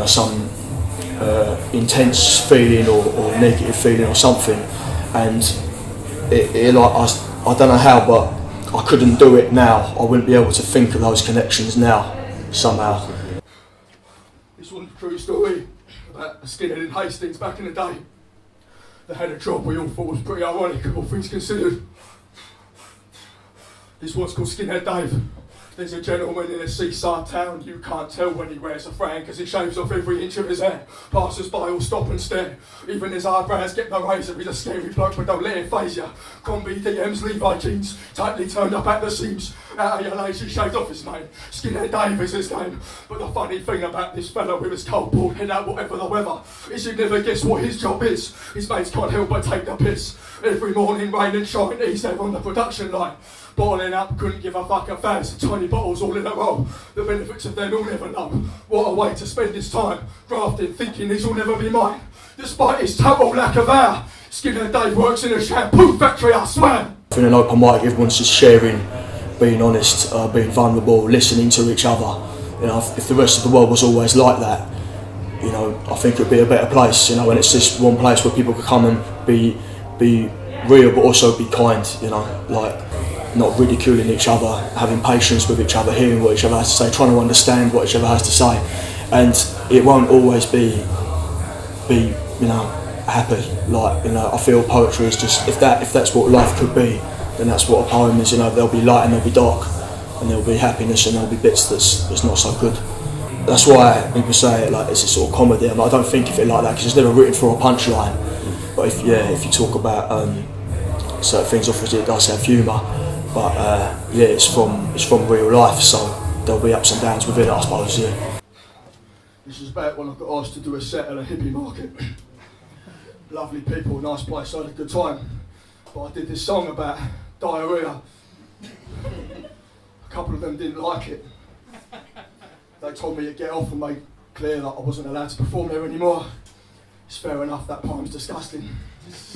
some intense feeling or negative feeling or something, and it like I don't know how, but I couldn't do it now. I wouldn't be able to think of those connections now somehow. This one's a true story about a skinhead in Hastings back in the day. They had a job we all thought was pretty ironic, all things considered. This one's called Skinhead Dave. There's a gentleman in a seaside town, you can't tell when he wears a frown because he shaves off every inch of his hair. Passers-by all stop and stare. Even his eyebrows get the razor. He's a scary bloke, but don't let it faze ya. Combi DMs, Levi jeans, tightly turned up at the seams. Out of your lazy, shaved off his name. Skinhead Dave is his name. But the funny thing about this fella with his cold board head out whatever the weather is you never guess what his job is. His mates can't help but take the piss. Every morning, rain and shine, he's there on the production line. Bottling up, couldn't give a fuck, 1,000 tiny bottles all in a row. The benefits of them he'll never know. What a way to spend his time, grafting, thinking these will never be mine. Despite his total lack of air, Skinhead Dave works in a shampoo factory, I swear. In an open mic, everyone's just sharing, being honest, being vulnerable, listening to each other. If the rest of the world was always like that, I think it'd be a better place. And it's just one place where people could come and be real, but also be kind. Like not ridiculing each other, having patience with each other, hearing what each other has to say, trying to understand what each other has to say. And it won't always be happy. Like, I feel poetry is just, if that's what life could be, then that's what a poem is. There'll be light and there'll be dark. and there'll be happiness and there'll be bits that's not so good. That's why people say it like it's a sort of comedy. I don't think of it like that because it's never written for a punchline. But if you talk about certain things, obviously it does have humour. But it's from real life, so there'll be ups and downs within it, I suppose. Yeah. This is back when I got asked to do a set at a hippie market. Lovely people, nice place, I had a good time. But I did this song about diarrhoea. A couple of them didn't like it. They told me to get off and made clear that I wasn't allowed to perform there anymore. It's fair enough, that poem's disgusting. This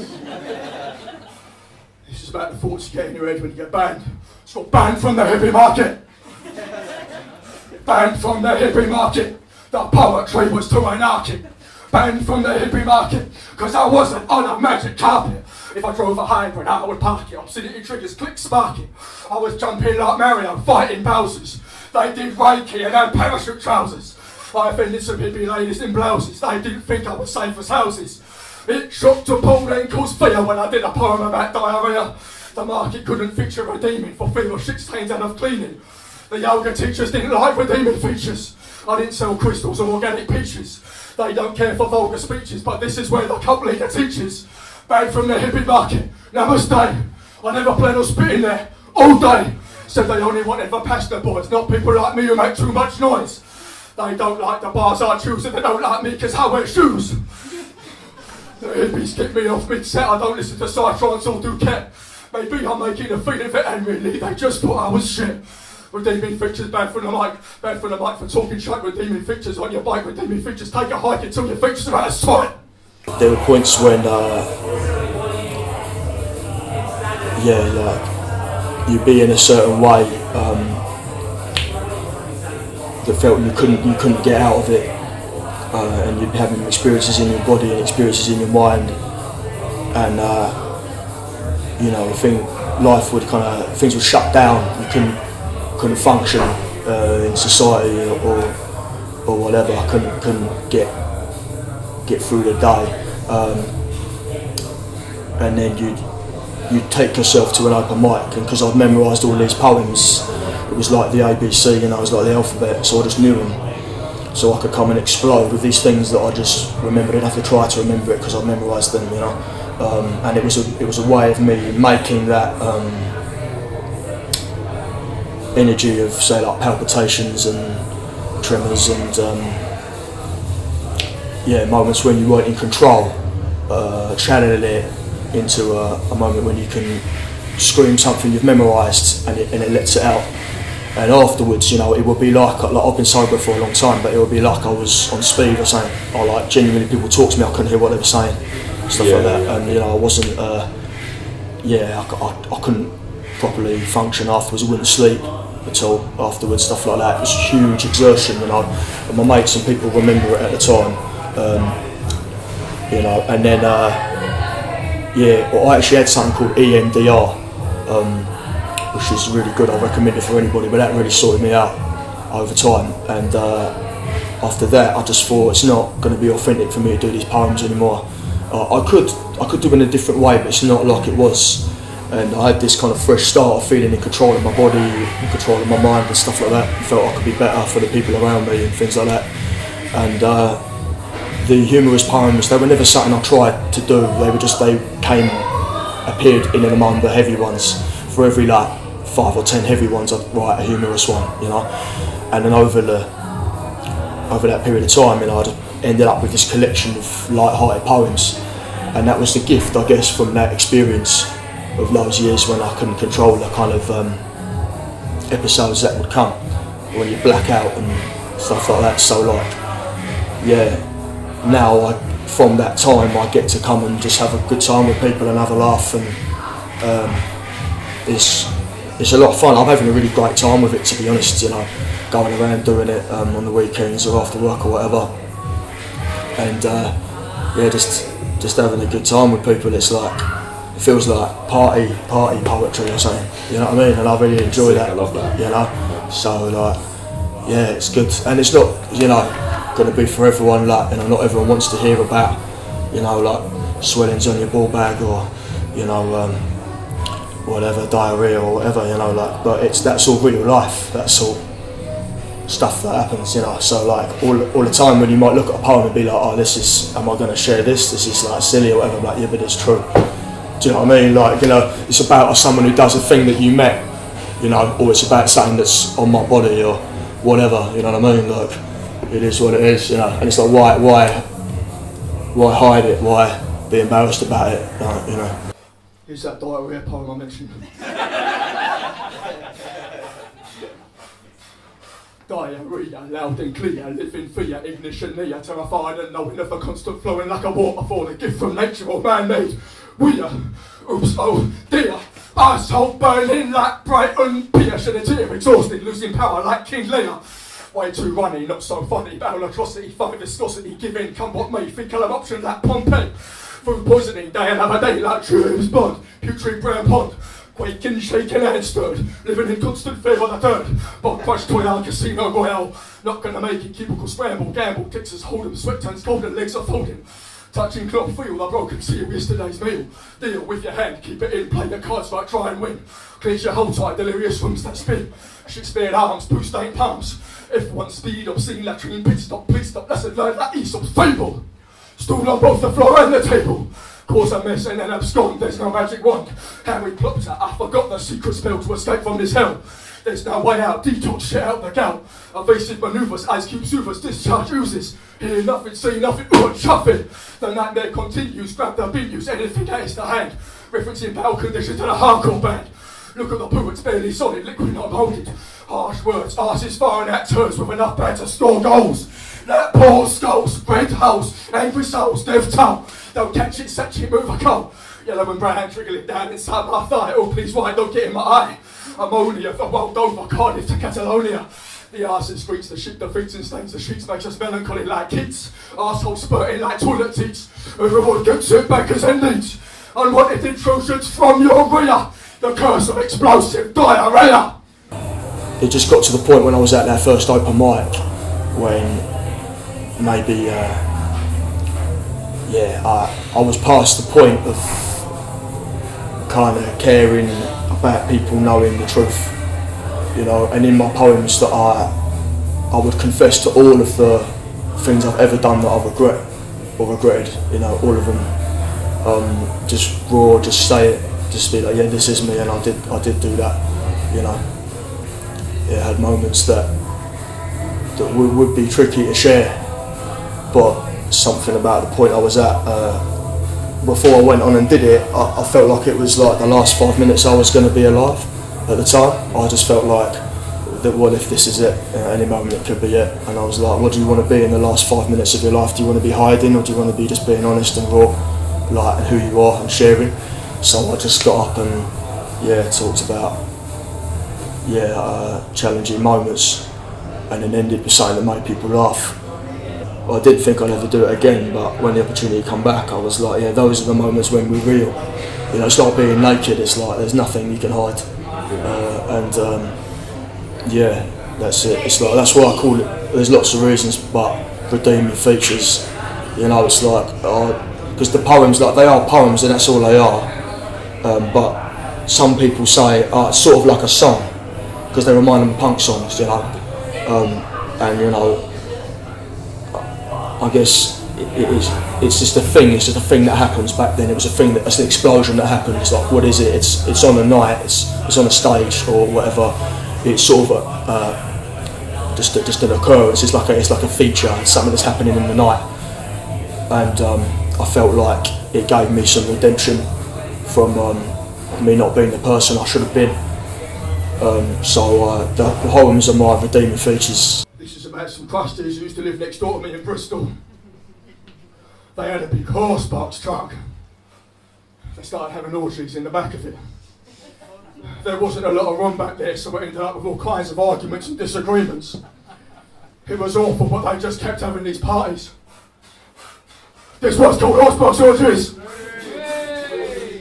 is about the thoughts you get in your head when you get banned. It's got banned from the hippie market. Banned from the hippie market. That poetry was too anarchic. Banned from the hippie market, cause I wasn't on a magic carpet. If I drove a hybrid, I would park it. Obsidian triggers, click sparking. I was jumping like Mario, fighting Bozos. They did Reiki and had parachute trousers. I offended some hippie ladies in blouses. They didn't think I was safe as houses. It shook to Paul and caused fear when I did a poem about diarrhoea. The market couldn't feature redeeming for fear of shit stains out of cleaning. The yoga teachers didn't like redeeming features. I didn't sell crystals or organic peaches. They don't care for vulgar speeches, but this is where the cult leader teaches. Banned from the hippie market, namaste. I never plan on spitting there, all day. Said they only wanted the pastor boys, not people like me who make too much noise. They don't like the bars I choose, and they don't like me cause I wear shoes. The hippies get me off mid-set, I don't listen to psytrance or Duquette. Maybe I'm making a feeling of it, and really they just thought I was shit. Redeeming features, bad for the mic for talking shit. Redeeming features on your bike, redeeming features, take a hike until your features are out of sight. There were points when, you'd be in a certain way that felt you couldn't get out of it, and you'd be having experiences in your body and experiences in your mind, and I think life would things would shut down. You couldn't function in society or whatever. I couldn't get through the day, and then you'd take yourself to an open mic, and because I'd memorised all these poems, it was like the ABC, it was like the alphabet, so I just knew them, so I could come and explode with these things that I just remembered. I didn't have to try to remember it because I'd memorised them, and it was a way of me making that energy of, say, like palpitations and tremors and moments when you weren't in control, channeling it into a moment when you can scream something you've memorised and it lets it out. And afterwards, it would be like I've been sober for a long time, but it would be like I was on speed or something. Or like genuinely people talk to me, I couldn't hear what they were saying, stuff like that. And I wasn't, I couldn't properly function afterwards. I wouldn't sleep at all afterwards, stuff like that. It was huge exertion, and my mates and people remember it at the time. And then I actually had something called EMDR, which is really good. I recommend it for anybody, but that really sorted me out over time. And after that, I just thought it's not going to be authentic for me to do these poems anymore. I could do it in a different way, but it's not like it was. And I had this kind of fresh start of feeling in control of my body, in control of my mind and stuff like that. I felt I could be better for the people around me and things like that. And the humorous poems, they were never something I tried to do. They appeared in and among the heavy ones. For every 5 or 10 heavy ones, I'd write a humorous one, And then over that period of time, I just ended up with this collection of light-hearted poems. And that was the gift, I guess, from that experience of those years when I couldn't control the kind of episodes that would come when you black out and stuff like that. So now from that time I get to come and just have a good time with people and have a laugh, and it's a lot of fun. I'm having a really great time with it, to be honest, going around doing it on the weekends or after work or whatever, and just having a good time with people. It feels like party poetry or something, you know what I mean? And I really enjoy that. I love that. So it's good, and it's not going to be for everyone, not everyone wants to hear about swellings on your ball bag or whatever, diarrhea or whatever, you know, like, but that's all real life, that's all stuff that happens, you know. So like all the time when you might look at a poem and be like, oh, am I going to share this? This is like silly or whatever. I'm like, yeah, but it's true. Do you know what I mean? Like, you know, it's about someone who does a thing that you met, you know, or it's about something that's on my body or whatever. You know what I mean? Like, it is what it is, you know. And it's like, why hide it? Why be embarrassed about it? Like, you know. Here's that diarrhea poem I mentioned. Diarrhea, loud and clear, living fear, ignition near, terrified and knowing of a constant flowing like a waterfall, a gift from nature or man-made. We are, oops, oh dear, asshole burning like Brighton Pier, shedding tear, exhausted, losing power like King Lear. Way too runny, not so funny, battle atrocity, fucking viscosity, giving, come what may, fecal eruption like Pompeii. Food poisoning, day another day like James Bond, putrid brown pond. Quaking, shaking and stirred, living in constant fear of the third. But crush toil, casino royale, not gonna make it, cubicle scramble, gamble, Texas hold'em, sweat turns cold and legs are folding. Touching clock, feel the broken seal, yesterday's meal. Deal with your hand, keep it in, play the cards right, try and win. Cleanse your hold tight, delirious swims that spin. Shakespeare arms, poo stained palms. F1 speed, obscene latrine, pit stop, please stop, lesson learned like Aesop's fable. Stool on both the floor and the table. Cause a mess and then abscond, there's no magic wand. Harry Potter, I forgot the secret spell to escape from this hell. There's no way out, detox, shit out the gout. Evasive maneuvers, ice cube souvers, discharge oozes. Hear nothing, see nothing, chuffing. The nightmare continues, grab the beat, use anything that is the hand. Referencing bowel condition to the hardcore band. Look at the poo, it's barely solid, liquid not molded. Harsh words, arse is firing at turns with enough bad to score goals. Like poor skulls, red holes, angry souls, deaf tongue. Don't catch it, set it, move a coal. Yellow and brown, trickling down inside my thigh. Oh, please, why don't get in my eye? Ammonia, the world over, Cardiff to Catalonia. The arse and screech, the shit defeats and stains the sheets, makes us melancholy like kids. Arsehole spurting like toilet seats. Everyone gets it back as it needs. Unwanted intrusions from your rear. The curse of explosive diarrhea. It just got to the point when I was at that first open mic when maybe I was past the point of kind of caring about people knowing the truth, you know, and in my poems that I would confess to all of the things I've ever done that I regret or regretted, you know, all of them, just raw, just say it, just be like, yeah, this is me and I did do that, you know. It had moments that would be tricky to share, but something about the point I was at before I went on and did it, I felt like it was like the last 5 minutes I was going to be alive at the time. I just felt like that, well, if this is it, at any moment it could be it. And I was like, what do you want to be in the last 5 minutes of your life? Do you want to be hiding, or do you want to be just being honest and raw, like, and who you are and sharing? So I just got up and talked about challenging moments, and then ended with something that made people laugh. I didn't think I'd ever do it again, but when the opportunity come back, I was like, yeah, those are the moments when we're real. You know, it's like being naked, it's like there's nothing you can hide. That's it. It's like, that's why I call it, there's lots of reasons, but redeeming features, you know, it's like, because the poems, like, they are poems and that's all they are, but some people say it's sort of like a song, because they remind them of punk songs, you know, and you know, I guess it's just a thing. It's just a thing that happens back then. It was a thing it's an explosion that happened. It's like, what is it? It's on a night. It's on a stage or whatever. It's sort of just an occurrence. It's like a feature. It's something that's happening in the night. And I felt like it gave me some redemption from me not being the person I should have been. So the poems are my redeeming features. This is about some crusties who used to live next door to me in Bristol. They had a big horse box truck. They started having orgies in the back of it. There wasn't a lot of room back there, so we ended up with all kinds of arguments and disagreements. It was awful, but they just kept having these parties. This was called horse box orgies.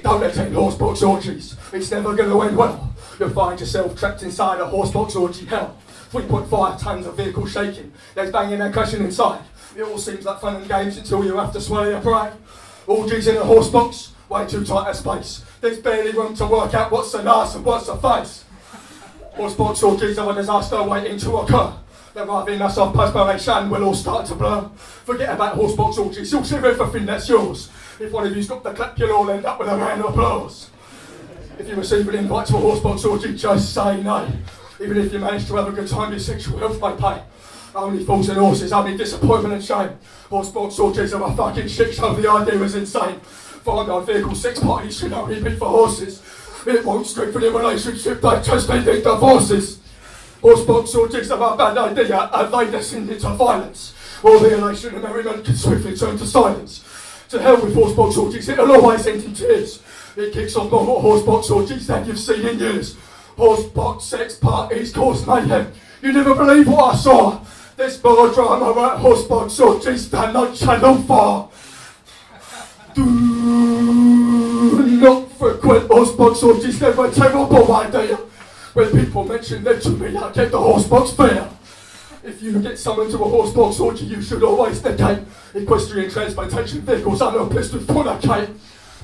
Don't attend horse box orgies. It's never going to end well. You'll find yourself trapped inside a horse box orgy hell. 3.5 tons of vehicle shaking. There's banging and crashing inside. It all seems like fun and games until you have to swallow your pride. Orgies in a horse box, way too tight a space. There's barely room to work out what's an arse and what's a face. All sports orgies are a disaster waiting to occur. The writhiness of perspiration will all start to blur. Forget about horse box orgies, you'll see everything that's yours. If one of you's got the clap, you'll all end up with a round of applause. If you receive an invite to a horse box orgy, just say no. Even if you manage to have a good time, your sexual health may pay. Only fools and horses, only disappointment and shame. Horse box orgies are a fucking shit show, the idea is insane. Find our vehicle sex parties should only be for horses. It won't strengthen a relationship, they just need divorces. Horse box orgies are a bad idea, and they descend into violence. All the elation and merriment can swiftly turn to silence. To hell with horse box orgies, it'll always end in tears. It kicks off more horse box orgies than you've seen in years. Horse box sex parties cause mayhem. You never believe what I saw. This melodrama at horse box orgies stand on Channel 4. Do not frequent horse box orgies, they're a terrible idea. When people mention them to me, I get the horse box fear. If you get summoned to a horse box orgy, you should always negate. Equestrian transportation vehicles are no place to fornicate.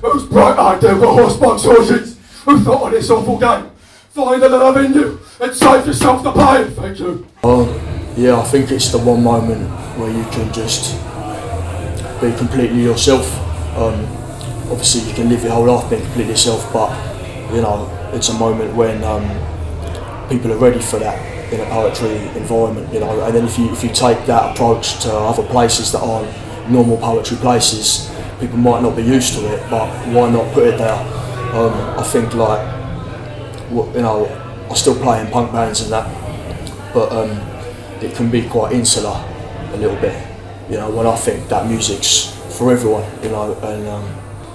Whose bright idea were horse box orgies? Who thought of this awful game? Find the love in you and save yourself the pain. Thank you. Yeah, I think it's the one moment where you can just be completely yourself. Obviously, you can live your whole life being completely yourself, but you know, it's a moment when people are ready for that in a poetry environment. You know, and then if you take that approach to other places that aren't normal poetry places, people might not be used to it, but why not put it there? I think like, you know, I still play in punk bands and that, but it can be quite insular a little bit, you know, when I think that music's for everyone, you know, and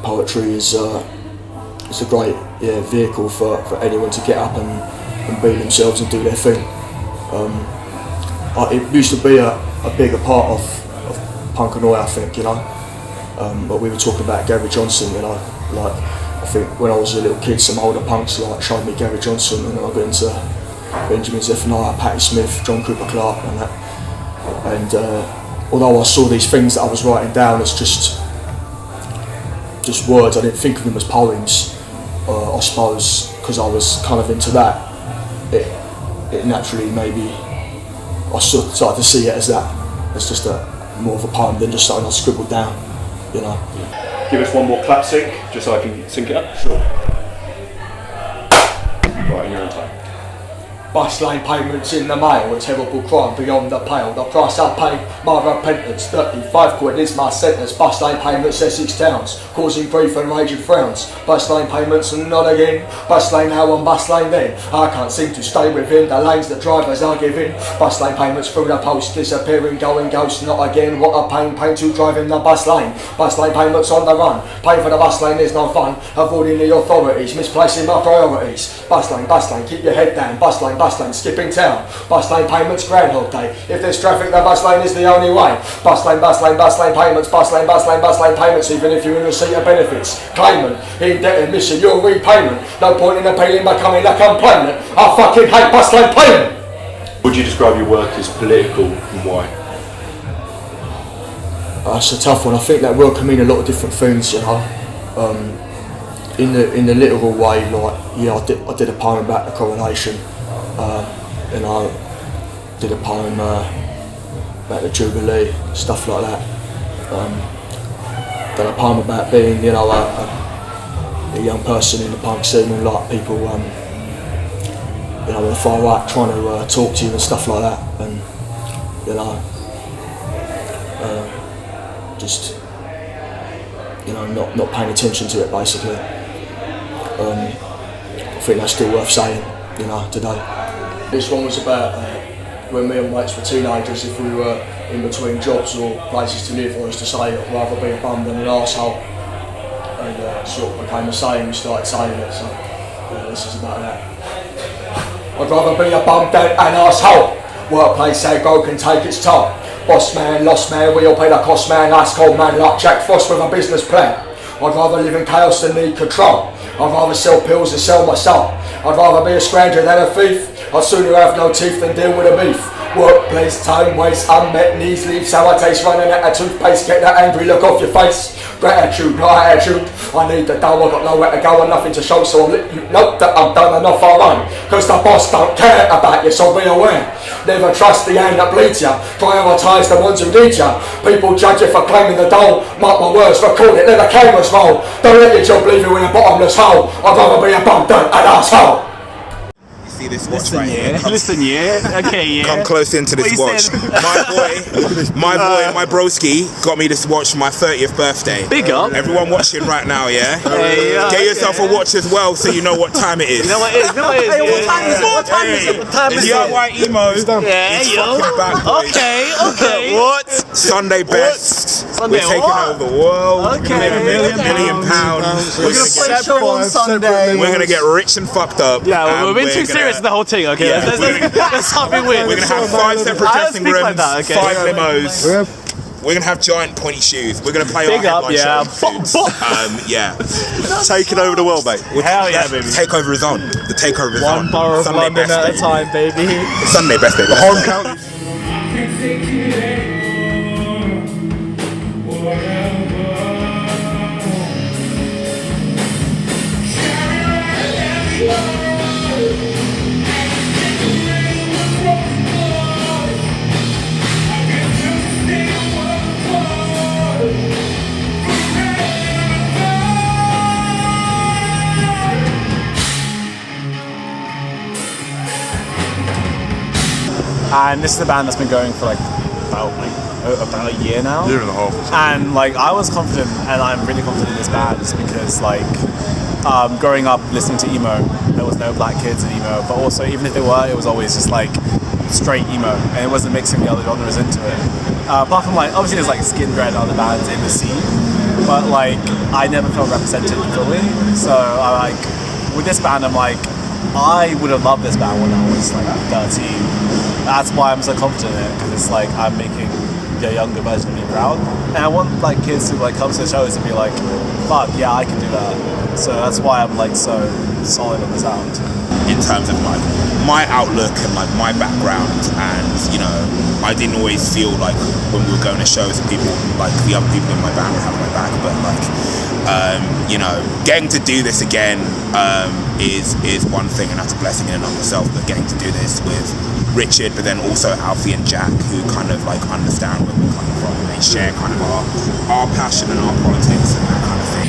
poetry is it's a great vehicle for anyone to get up and be themselves and do their thing. It used to be a bigger part of punk and oi, I think, you know, but we were talking about Gary Johnson, you know, like I think when I was a little kid, some older punks like showed me Gary Johnson, and then I got into Benjamin Zephaniah, Patti Smith, John Cooper Clarke and that. And although I saw these things that I was writing down as just words, I didn't think of them as poems. I suppose because I was kind of into that, it naturally maybe I started to see it as that. It's just more of a poem than just something I scribbled down, you know. Give us one more clap sync, just so I can sync it up. Sure. Right, in your own time. Bus lane payments in the mail, a terrible crime beyond the pale. The price I pay, my repentance, 35 quid is my sentence. Bus lane payments, Essex towns, causing grief and raging frowns. Bus lane payments and not again. Bus lane now and bus lane then. I can't seem to stay within the lanes that drivers are giving. Bus lane payments through the post, disappearing, going ghost, not again. What a pain to drive in the bus lane. Bus lane payments on the run. Pay for the bus lane is no fun. Avoiding the authorities, misplacing my priorities. Bus lane, keep your head down. Bus lane, skipping town. Bus lane payments, Groundhog Day. If there's traffic, the bus lane is the only way. Bus lane payments, bus lane payments, even if you're in receipt of benefits. Claimant, indebted, missing your repayment. No point in appealing, becoming a complainant. I fucking hate bus lane payment. Would you describe your work as political and why? It's a tough one. I think that word can mean a lot of different things, you know. In the literal way, like, yeah, I did a poem about the coronation. And I did a poem about the Jubilee, stuff like that. Done a poem about being, you know, a young person in the punk scene, and like people, you know, on the far right trying to talk to you and stuff like that, and you know, just, you know, not paying attention to it basically. I think that's still worth saying, you know, today. This one was about when me and mates were teenagers, if we were in between jobs or places to live, I used to say I'd rather be a bum than an arsehole, and sort of became a saying, we started saying it, so yeah, this is about that. I'd rather be a bum than an arsehole. Workplace aggro can take its toll. Boss man, lost man, we all pay the cost man, ice cold man like Jack Frost with a business plan. I'd rather live in chaos than need control. I'd rather sell pills than sell my soul. I'd rather be a scrounger than a thief. I'd sooner have no teeth than deal with a beef. Workplace, time waste, unmet needs, leave sour taste, running out of toothpaste, get that angry look off your face. Gratitude, not attitude. I need the dough, I got nowhere to go and nothing to show, so I'll let you know that I'm done enough I run. Cause the boss don't care about you, so be aware. Never trust the hand that bleeds ya. Prioritise the ones who need ya. People judge you for claiming the dough. Mark my words, record it, let the cameras roll. Don't let your job leave you in a bottomless hole. I'd rather be a bum dirt and asshole. See this watch right here. Listen, yeah. Okay, yeah. Come close into this watch. My broski got me this watch for my 30th birthday. Big up. Everyone watching right now, yeah? Hey, get yourself a watch as well so you know what time it is. You know what it is? What time is it? What time is it? What time is it? DIY emo. Yeah, fucking back, boys. Okay. What? Sunday best. Sunday We're taking over the world. Okay. We're gonna make £1 million. We're gonna play a show on Sunday. We're gonna get rich and fucked up. Yeah, we've been too serious in the whole thing, okay? Yeah, Let's stop being weird. We're gonna have 5 separate dressing rooms, like that, okay? 5 limos. We're gonna have giant pointy shoes. We're gonna play Big our up, headline yeah. show yeah. Taking over the world, mate. Hell yeah, baby. The takeover is on. The takeover is on. One borough of Sunday London best, at a baby. time, baby. Sunday best, baby. The home county. And this is a band that's been going for about a year now. Year and a half. And I was confident, and I'm really confident in this band, just because growing up listening to emo, there was no black kids in emo, but also even if there were, it was always just straight emo, and it wasn't mixing the other genres into it. Apart from obviously there's Skin Dread and other bands in the scene, but I never felt represented fully. So with this band, I'm I would have loved this band when I was 13. That's why I'm so confident in it, because it's I'm making the younger version of me proud, and I want kids to come to the shows and be fuck yeah, I can do that. So that's why I'm so solid on the sound. In terms of my outlook and my background, and I didn't always feel when we were going to shows and people the other people in my band would have my back, but getting to do this again is one thing, and that's a blessing in and of itself. But getting to do this with Richard, but then also Alfie and Jack, who kind of understand where we're coming from, and they share kind of our passion and our politics and that kind of thing.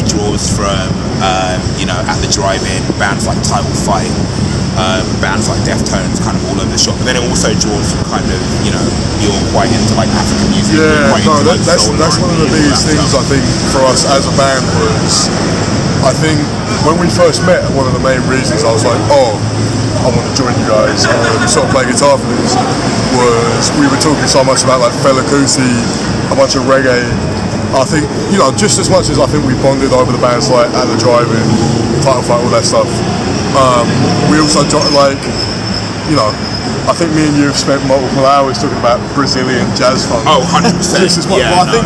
Draws from at the drive-in, bands like Title Fight, bands like Deftones, kind of all over the shop. But then it also draws from kind of you're quite into African music. That's one of the biggest things I think for us as a band was, I think when we first met, one of the main reasons I was I want to join you guys, I want to sort of play guitar for this, was we were talking so much about Fela Kuti, a bunch of reggae. I think, just as much as I think we bonded over the bands At the Drive-In, Title Fight, all that stuff, we also I think me and you have spent multiple hours talking about Brazilian jazz funk. Oh, 100%. Just as much. Yeah, but I think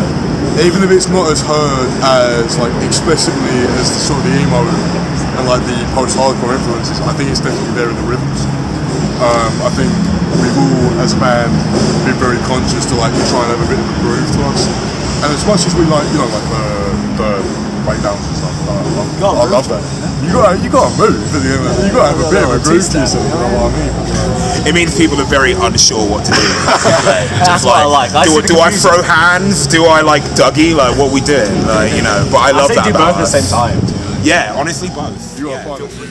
even if it's not as heard as explicitly as the sort of the emo and the post-hardcore influences, I think it's definitely there in the rhythms. I think we've all, as a band, been very conscious to try and have a bit of a groove to us. And as much as we the breakdowns and stuff, I love that. You gotta move. You gotta have a bit of a groove to yourself. You know what I mean? It means people are very unsure what to do. That's what I like. Do I throw hands? Do I Dougie? What we doing? But I love that. Do both at the same time. Yeah, honestly, both. You are part of the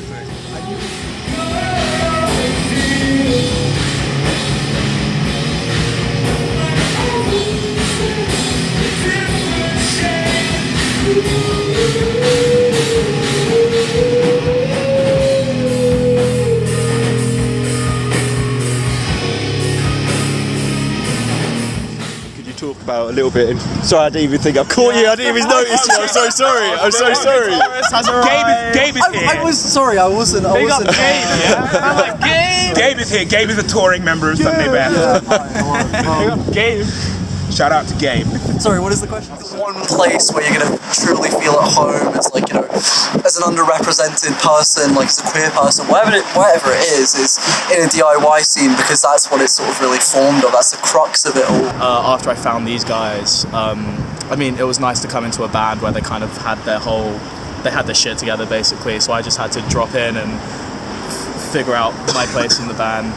out a little bit. And sorry, I didn't even think I caught you. I didn't even notice you. I'm so sorry. I'm so sorry. Gabe is here. I was sorry. I wasn't. Big up Gabe, yeah? I like Gabe. Gabe is here. Gabe is a touring member of Sunday Best. Big up Gabe. Shout out to Gabe. Sorry, what is the question? One place where you're gonna truly feel at home as, like, you know, as an underrepresented person, like as a queer person, whatever it is in a DIY scene, because that's what it's sort of really formed of. That's the crux of it all. After I found these guys, I mean, it was nice to come into a band where they kind of had they had their shit together basically. So I just had to drop in and figure out my place in the band.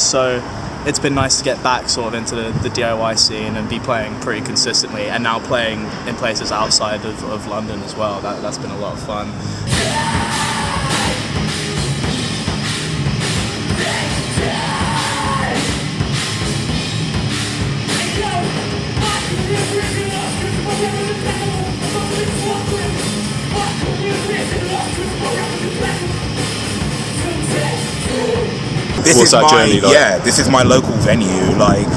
So it's been nice to get back sort of into the DIY scene and be playing pretty consistently, and now playing in places outside of London as well. That's been a lot of fun. This is my local venue, like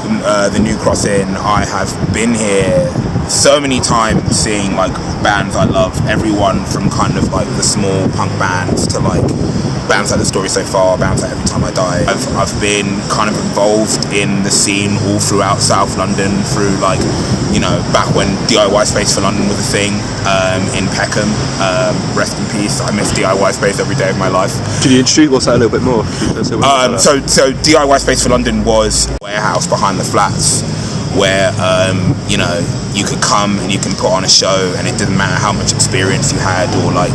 the New Cross Inn. I have been here so many times seeing like bands I love, everyone from kind of like the small punk bands to like bands like The Story So Far, bands like Every Time I Die. I've been kind of involved in the scene all throughout South London, through like, you know, back when DIY Space for London was a thing, in Peckham. Rest in peace. I miss DIY Space every day of my life. Could you introduce that a little bit more? So DIY Space for London was a warehouse behind the flats where you know, you could come and you can put on a show, and it didn't matter how much experience you had or like,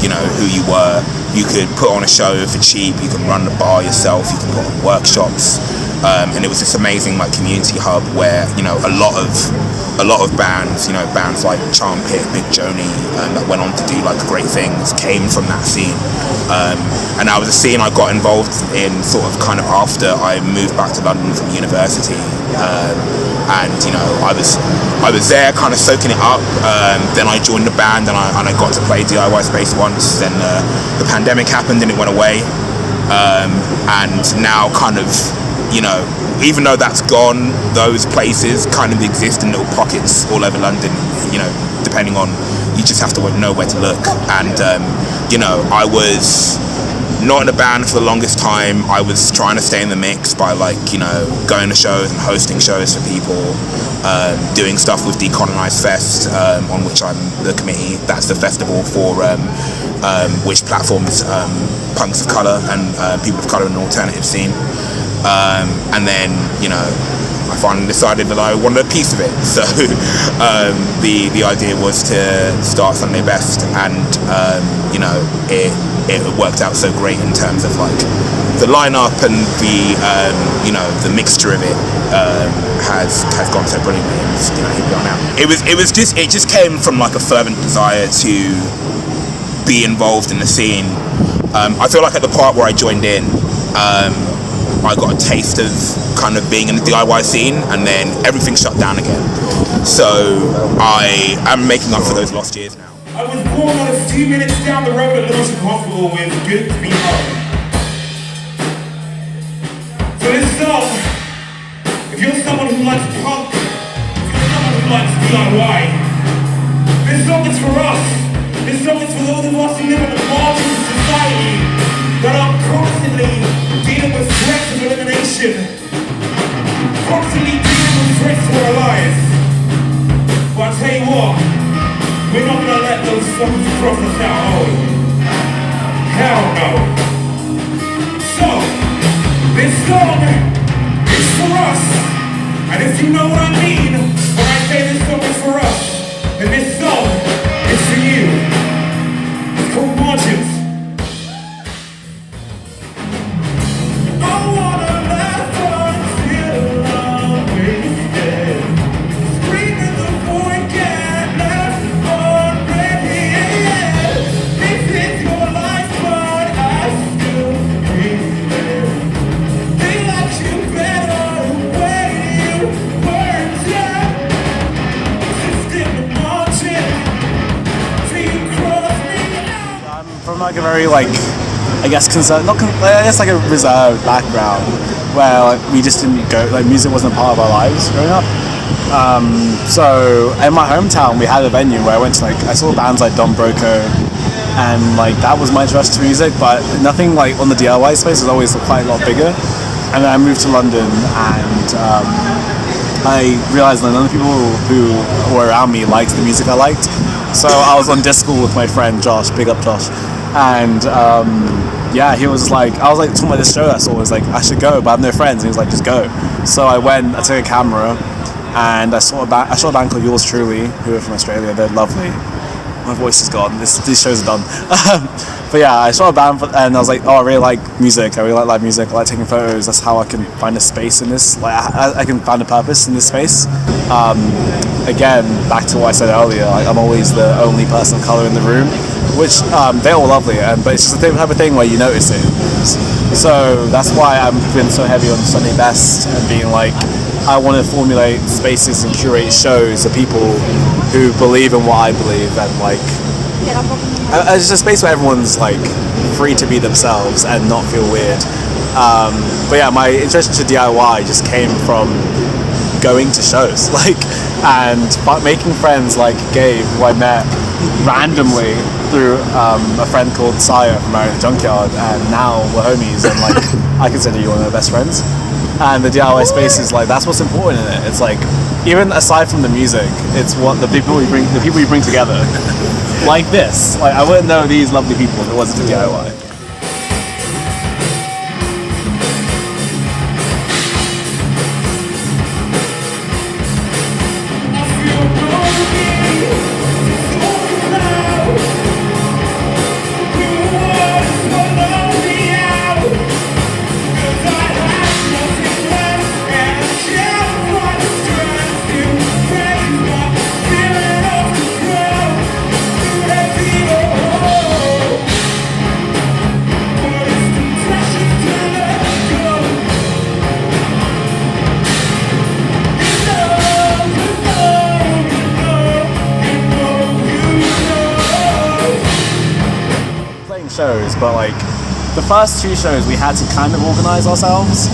you know, who you were. You could put on a show for cheap. You can run the bar yourself. You can put on workshops, and it was this amazing like community hub where, you know, a lot of bands, you know, bands like Charm Pit, Big Joanie, that went on to do like great things, came from that scene. And that was a scene I got involved in sort of kind of after I moved back to London from university. And you know, I was there kind of soaking it up. Then I joined the band and I got to play DIY Space once. Then the pandemic happened and it went away. And now kind of, you know, even though that's gone, those places kind of exist in little pockets all over London, you know, depending on, you just have to know where to look. And you know, I was not in a band for the longest time. I was trying to stay in the mix by like, you know, going to shows and hosting shows for people, doing stuff with Decolonise Fest, on which I'm the committee. That's the festival for which platforms punks of colour and people of colour in an alternative scene. And then, you know, I finally decided that I wanted a piece of it. So the idea was to start Sunday Best, and you know, it worked out so great in terms of like the lineup and the you know, the mixture of it has gone so brilliantly, and you know, here we are now. It just came from like a fervent desire to be involved in the scene. I feel like at the part where I joined in, I got a taste of kind of being in the DIY scene, and then everything shut down again. So I am making up for those lost years now. I was born on a few minutes down the road at Littleton Hospital with good to be home. So this song, if you're someone who likes punk, if you're someone who likes DIY, this song is for us. This song is for those of us who live in the margins of society that are constantly dealing with threats of elimination, constantly dealing with threats to our lives. But I tell you what, we're not gonna let those songs cross us out, are we? Hell no. So, this song is for us. And if you know what I mean when I say this song is for us, then this song is for you. It's called Margins. Like a very like, I guess like a reserved background where like we just didn't go, like music wasn't a part of our lives growing up. So in my hometown, we had a venue where I went to I saw bands like Don Broco, and that was my introduction to music. But nothing on the DIY space was always quite a lot bigger. And then I moved to London, and I realized that none of the people who were around me liked the music I liked. So I was on Discord with my friend Josh, big up Josh, and he was I was talking about this show I saw. I was I should go, but I have no friends. And he was just go. So I went. I took a camera, and I saw a band called Yours Truly, who are from Australia. They're lovely. My voice is gone. These shows are done. But yeah, I saw a band, and I was oh, I really like music. I really like live music. I like taking photos. That's how I can find a space in this. I can find a purpose in this space. Again, back to what I said earlier. I'm always the only person of color in the room, which they're all lovely. But it's just the type of thing where you notice it. So that's why I've been so heavy on Sunday Best and being I want to formulate spaces and curate shows of people who believe in what I believe, and it's a space where everyone's free to be themselves and not feel weird. But yeah, my interest to DIY just came from going to shows, and making friends like Gabe, who I met randomly through a friend called Sire from Marion Junkyard, and now we're homies, and I consider you one of my best friends. And the DIY space is that's what's important in it. It's even aside from the music, it's what the people you bring together. Like this. I wouldn't know these lovely people if it wasn't for DIY. Shows, but the first two shows we had to kind of organize ourselves,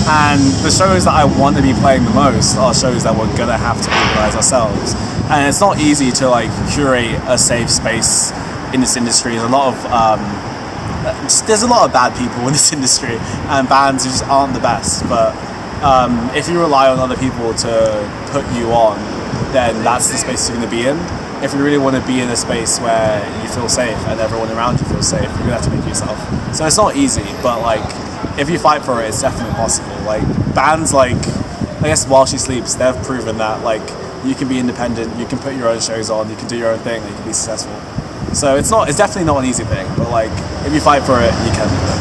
and the shows that I want to be playing the most are shows that we're gonna have to organize ourselves, and it's not easy to curate a safe space in this industry. There's a lot of bad people in this industry, and bands just aren't the best, but if you rely on other people to put you on, then that's the space you're going to be in. If you really want to be in a space where you feel safe and everyone around you feels safe, you're gonna have to make it yourself. So it's not easy, but if you fight for it, it's definitely possible. Bands I guess While She Sleeps, they've proven that you can be independent, you can put your own shows on, you can do your own thing, and you can be successful. So it's definitely not an easy thing, but if you fight for it, you can do it.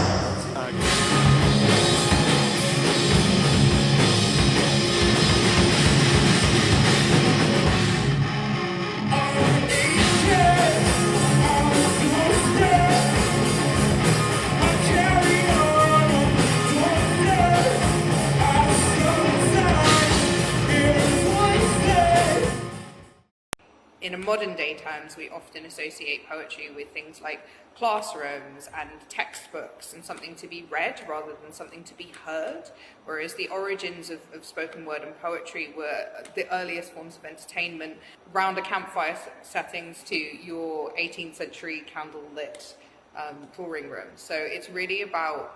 In modern day terms, we often associate poetry with things like classrooms and textbooks and something to be read rather than something to be heard, whereas the origins of spoken word and poetry were the earliest forms of entertainment round a campfire settings to your 18th century candlelit drawing room. So it's really about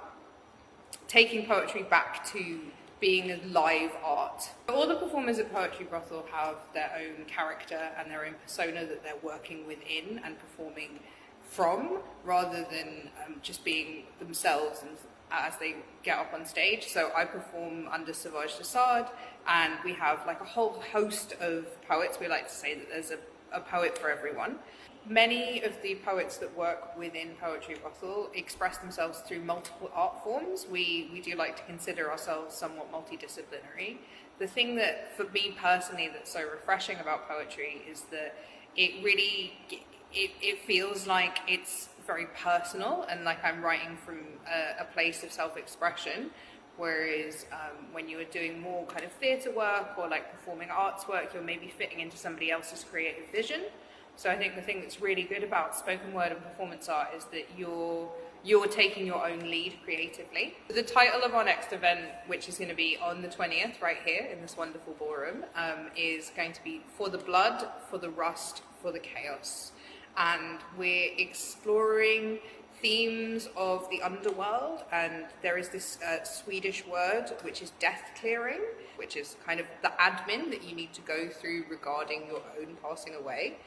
taking poetry back to being a live art. All the performers at Poetry Brothel have their own character and their own persona that they're working within and performing from, rather than just being themselves and as they get up on stage. So I perform under Sauvage Desaad, and we have a whole host of poets. We like to say that there's a poet for everyone. Many of the poets that work within Poetry Brothel express themselves through multiple art forms. We do like to consider ourselves somewhat multidisciplinary. The thing that, for me personally, that's so refreshing about poetry is that it really, it feels like it's very personal and like I'm writing from a place of self-expression. Whereas when you are doing more kind of theatre work or performing arts work, you're maybe fitting into somebody else's creative vision. So I think the thing that's really good about spoken word and performance art is that you're you're taking your own lead creatively. The title of our next event, which is going to be on the 20th right here in this wonderful ballroom, is going to be For the Blood, For the Rust, For the Chaos. And we're exploring themes of the underworld, and there is this Swedish word which is death clearing, which is kind of the admin that you need to go through regarding your own passing away.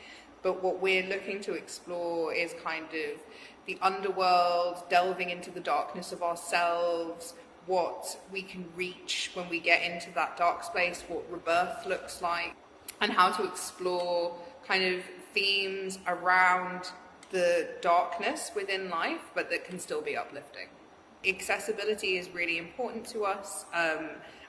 But what we're looking to explore is kind of the underworld, delving into the darkness of ourselves, what we can reach when we get into that dark space, what rebirth looks like, and how to explore kind of themes around the darkness within life, but that can still be uplifting. Accessibility is really important to us,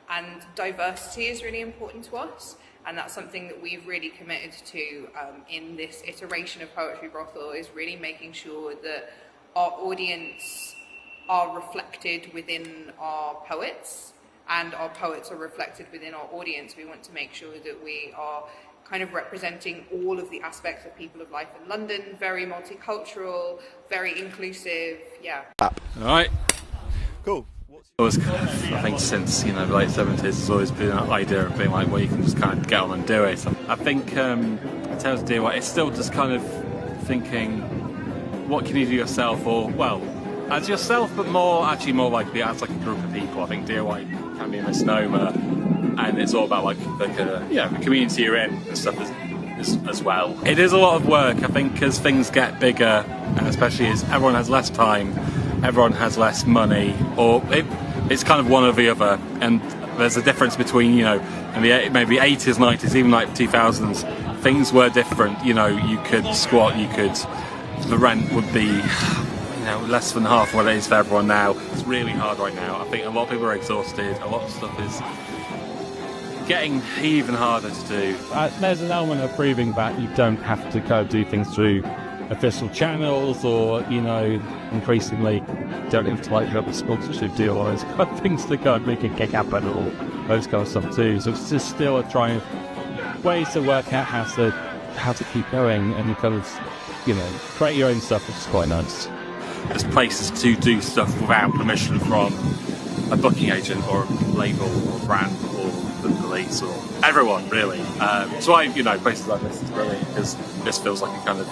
and diversity is really important to us. And that's something that we've really committed to in this iteration of Poetry Brothel, is really making sure that our audience are reflected within our poets, and our poets are reflected within our audience. We want to make sure that we are kind of representing all of the aspects of people of life in London, very multicultural, very inclusive, yeah. All right. Cool. Always kind of, I think since the late 70s, there's always been an idea of being like, well, you can just kind of get on and do it. I think in terms of DIY, it's still just kind of thinking, what can you do yourself, or well, as yourself, but more likely as like a group of people. I think DIY can be a misnomer, and it's all about the community you're in and stuff as well. It is a lot of work, I think, as things get bigger, and especially as everyone has less time, everyone has less money, or it's kind of one or the other, and there's a difference between, in the maybe 80s, 90s, even like 2000s, things were different. You could squat, the rent would be, less than half what it is for everyone now. It's really hard right now. I think a lot of people are exhausted, a lot of stuff is getting even harder to do. There's an element of proving that you don't have to go do things through official channels, or increasingly don't have to have a sponsorship deal or those kind of things to go and make a kick happen, or those kind of stuff too. So it's just still trying ways to work out how to keep going and kind of create your own stuff, which is quite nice. There's places to do stuff without permission from a booking agent or a label or brand or the police or everyone really. So places like this is brilliant, because this feels like a kind of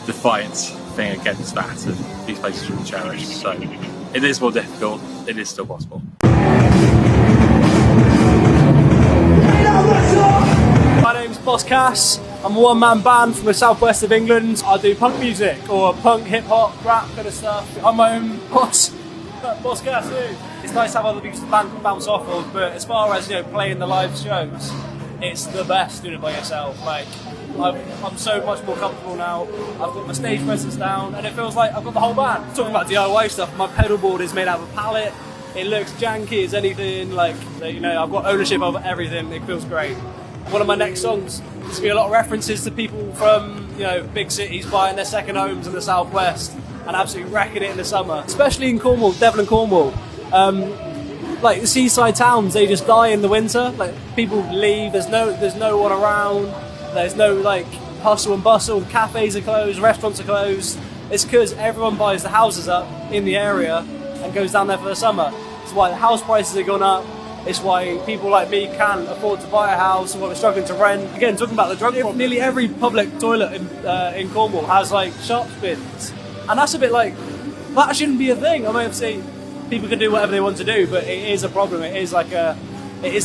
defiant thing against that, and these places are really cherished. So it is more difficult, it is still possible. My name's Boss Cass. I'm a one-man band from the southwest of England. I do punk music, or punk, hip-hop, rap kind of stuff. I'm my own boss. Boss Cass, dude. It's nice to have other people to bounce off of, but as far as playing the live shows, it's the best doing it by yourself. I'm so much more comfortable now. I've got my stage presence down, and it feels like I've got the whole band. Talking about DIY stuff, my pedal board is made out of a pallet. It looks janky as anything. I've got ownership over everything. It feels great. One of my next songs, there's going to be a lot of references to people from big cities buying their second homes in the southwest and absolutely wrecking it in the summer, especially in Cornwall, Devon and Cornwall. The seaside towns, they just die in the winter. People leave. There's no one around. There's no hustle and bustle. Cafes are closed. Restaurants are closed. It's because everyone buys the houses up in the area and goes down there for the summer. It's why the house prices have gone up. It's why people like me can't afford to buy a house, or we're struggling to rent. Again, talking about the drug problem, nearly every public toilet in Cornwall has sharps bins, and that's a bit that shouldn't be a thing. I mean, obviously people can do whatever they want to do, but it is a problem. It is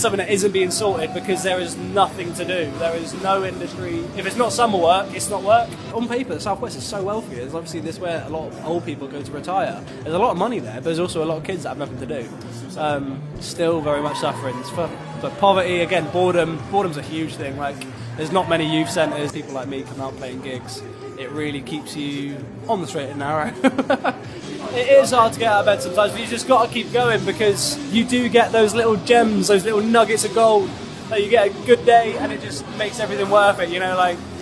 something that isn't being sorted because there is nothing to do. There is no industry. If it's not summer work, it's not work. On paper, the Southwest is so wealthy. There's obviously this where a lot of old people go to retire. There's a lot of money there, but there's also a lot of kids that have nothing to do. Still very much suffering. It's for poverty, again, boredom. Boredom's a huge thing. There's not many youth centres. People like me come out playing gigs. It really keeps you on the straight and narrow. It is hard to get out of bed sometimes, but you just got to keep going, because you do get those little gems, those little nuggets of gold. You get a good day and it just makes everything worth it.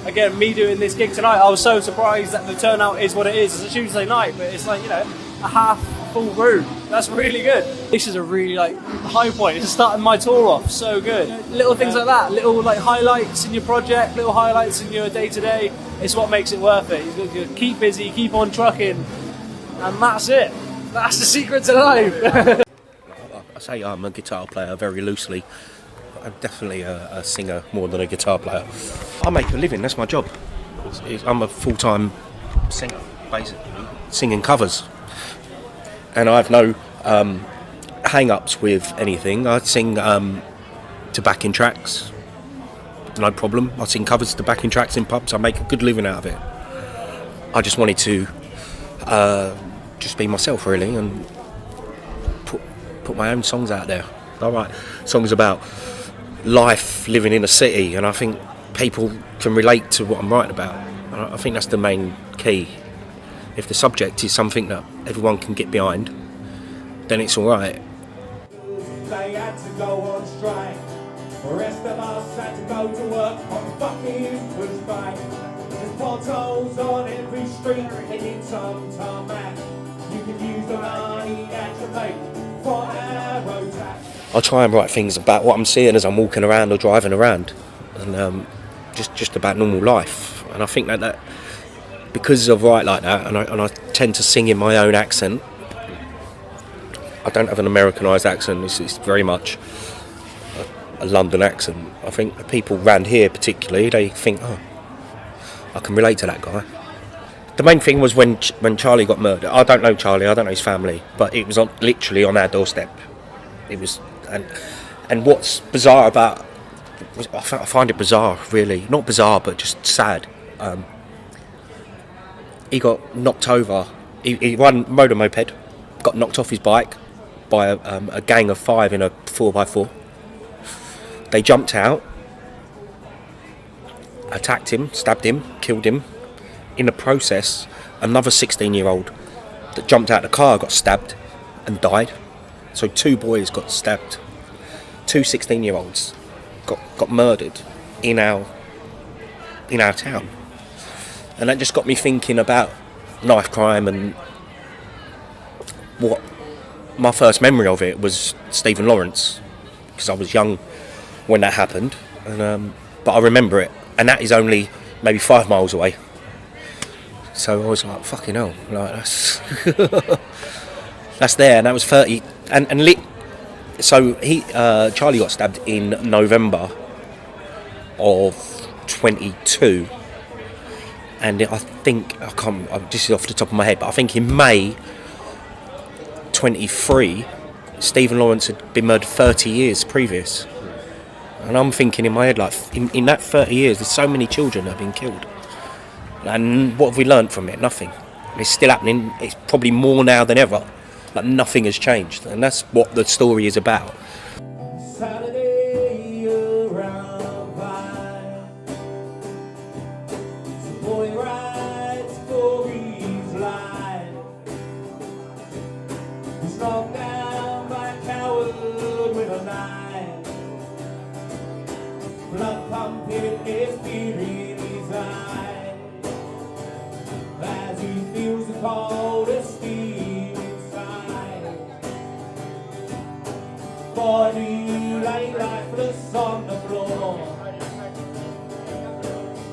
Again, me doing this gig tonight, I was so surprised that the turnout is what it is. It's a Tuesday night, but it's a half full room. That's really good. This is a really high point. It's starting my tour off so good. Little things like that, little highlights in your project, little highlights in your day-to-day. It's what makes it worth it. You keep busy, keep on trucking. And that's it. That's the secret to life. I say I'm a guitar player very loosely. I'm definitely a singer more than a guitar player. I make a living, that's my job. I'm a full-time singer, basically, singing covers. And I have no hang-ups with anything. I sing to backing tracks, no problem. I sing covers to backing tracks in pubs. I make a good living out of it. I just wanted to just be myself, really, and put my own songs out there. I write songs about life living in a city, and I think people can relate to what I'm writing about. I think that's the main key. If the subject is something that everyone can get behind, then it's all right. They had to go on strike. The rest of us had to go to work on fucking push bike. There's potholes on every street. They need some tarmac. You can use the money that you make for arrow tax. I try and write things about what I'm seeing as I'm walking around or driving around, and just about normal life. And I think that because I write like that, and I tend to sing in my own accent. I don't have an Americanised accent. It's very much a London accent. I think the people around here, particularly, they think, oh, I can relate to that guy. The main thing was when Charlie got murdered. I don't know Charlie. I don't know his family, but it was literally on our doorstep. It was. And what's bizarre about, I find it bizarre, really, not bizarre, but just sad. He got knocked over. He ran motor moped, got knocked off his bike by a gang of 5 in a 4x4. They jumped out, attacked him, stabbed him, killed him. In the process, another 16-year-old that jumped out of the car got stabbed and died. So 2 boys got stabbed. 2 16-year-olds got murdered in our town. And that just got me thinking about knife crime, and what my first memory of it was Stephen Lawrence, because I was young when that happened, and but I remember it, and that is only maybe 5 miles away. So I was like, fucking hell, like that's that's there, and that was 30 and lit. So Charlie got stabbed in November of 22, and I think this is off the top of my head, but I think in May 23, Stephen Lawrence had been murdered 30 years previous. And I'm thinking in my head, like, in that 30 years, there's so many children that have been killed. And what have we learned from it? Nothing. It's still happening. It's probably more now than ever. Like, nothing has changed. And that's what the story is about. Saturday around by. The boy rides for his life. He's knocked down by a coward with a knife. Blood pumping his fear in his eyes. As he feels the coldest steam inside. Body lay lifeless on the floor.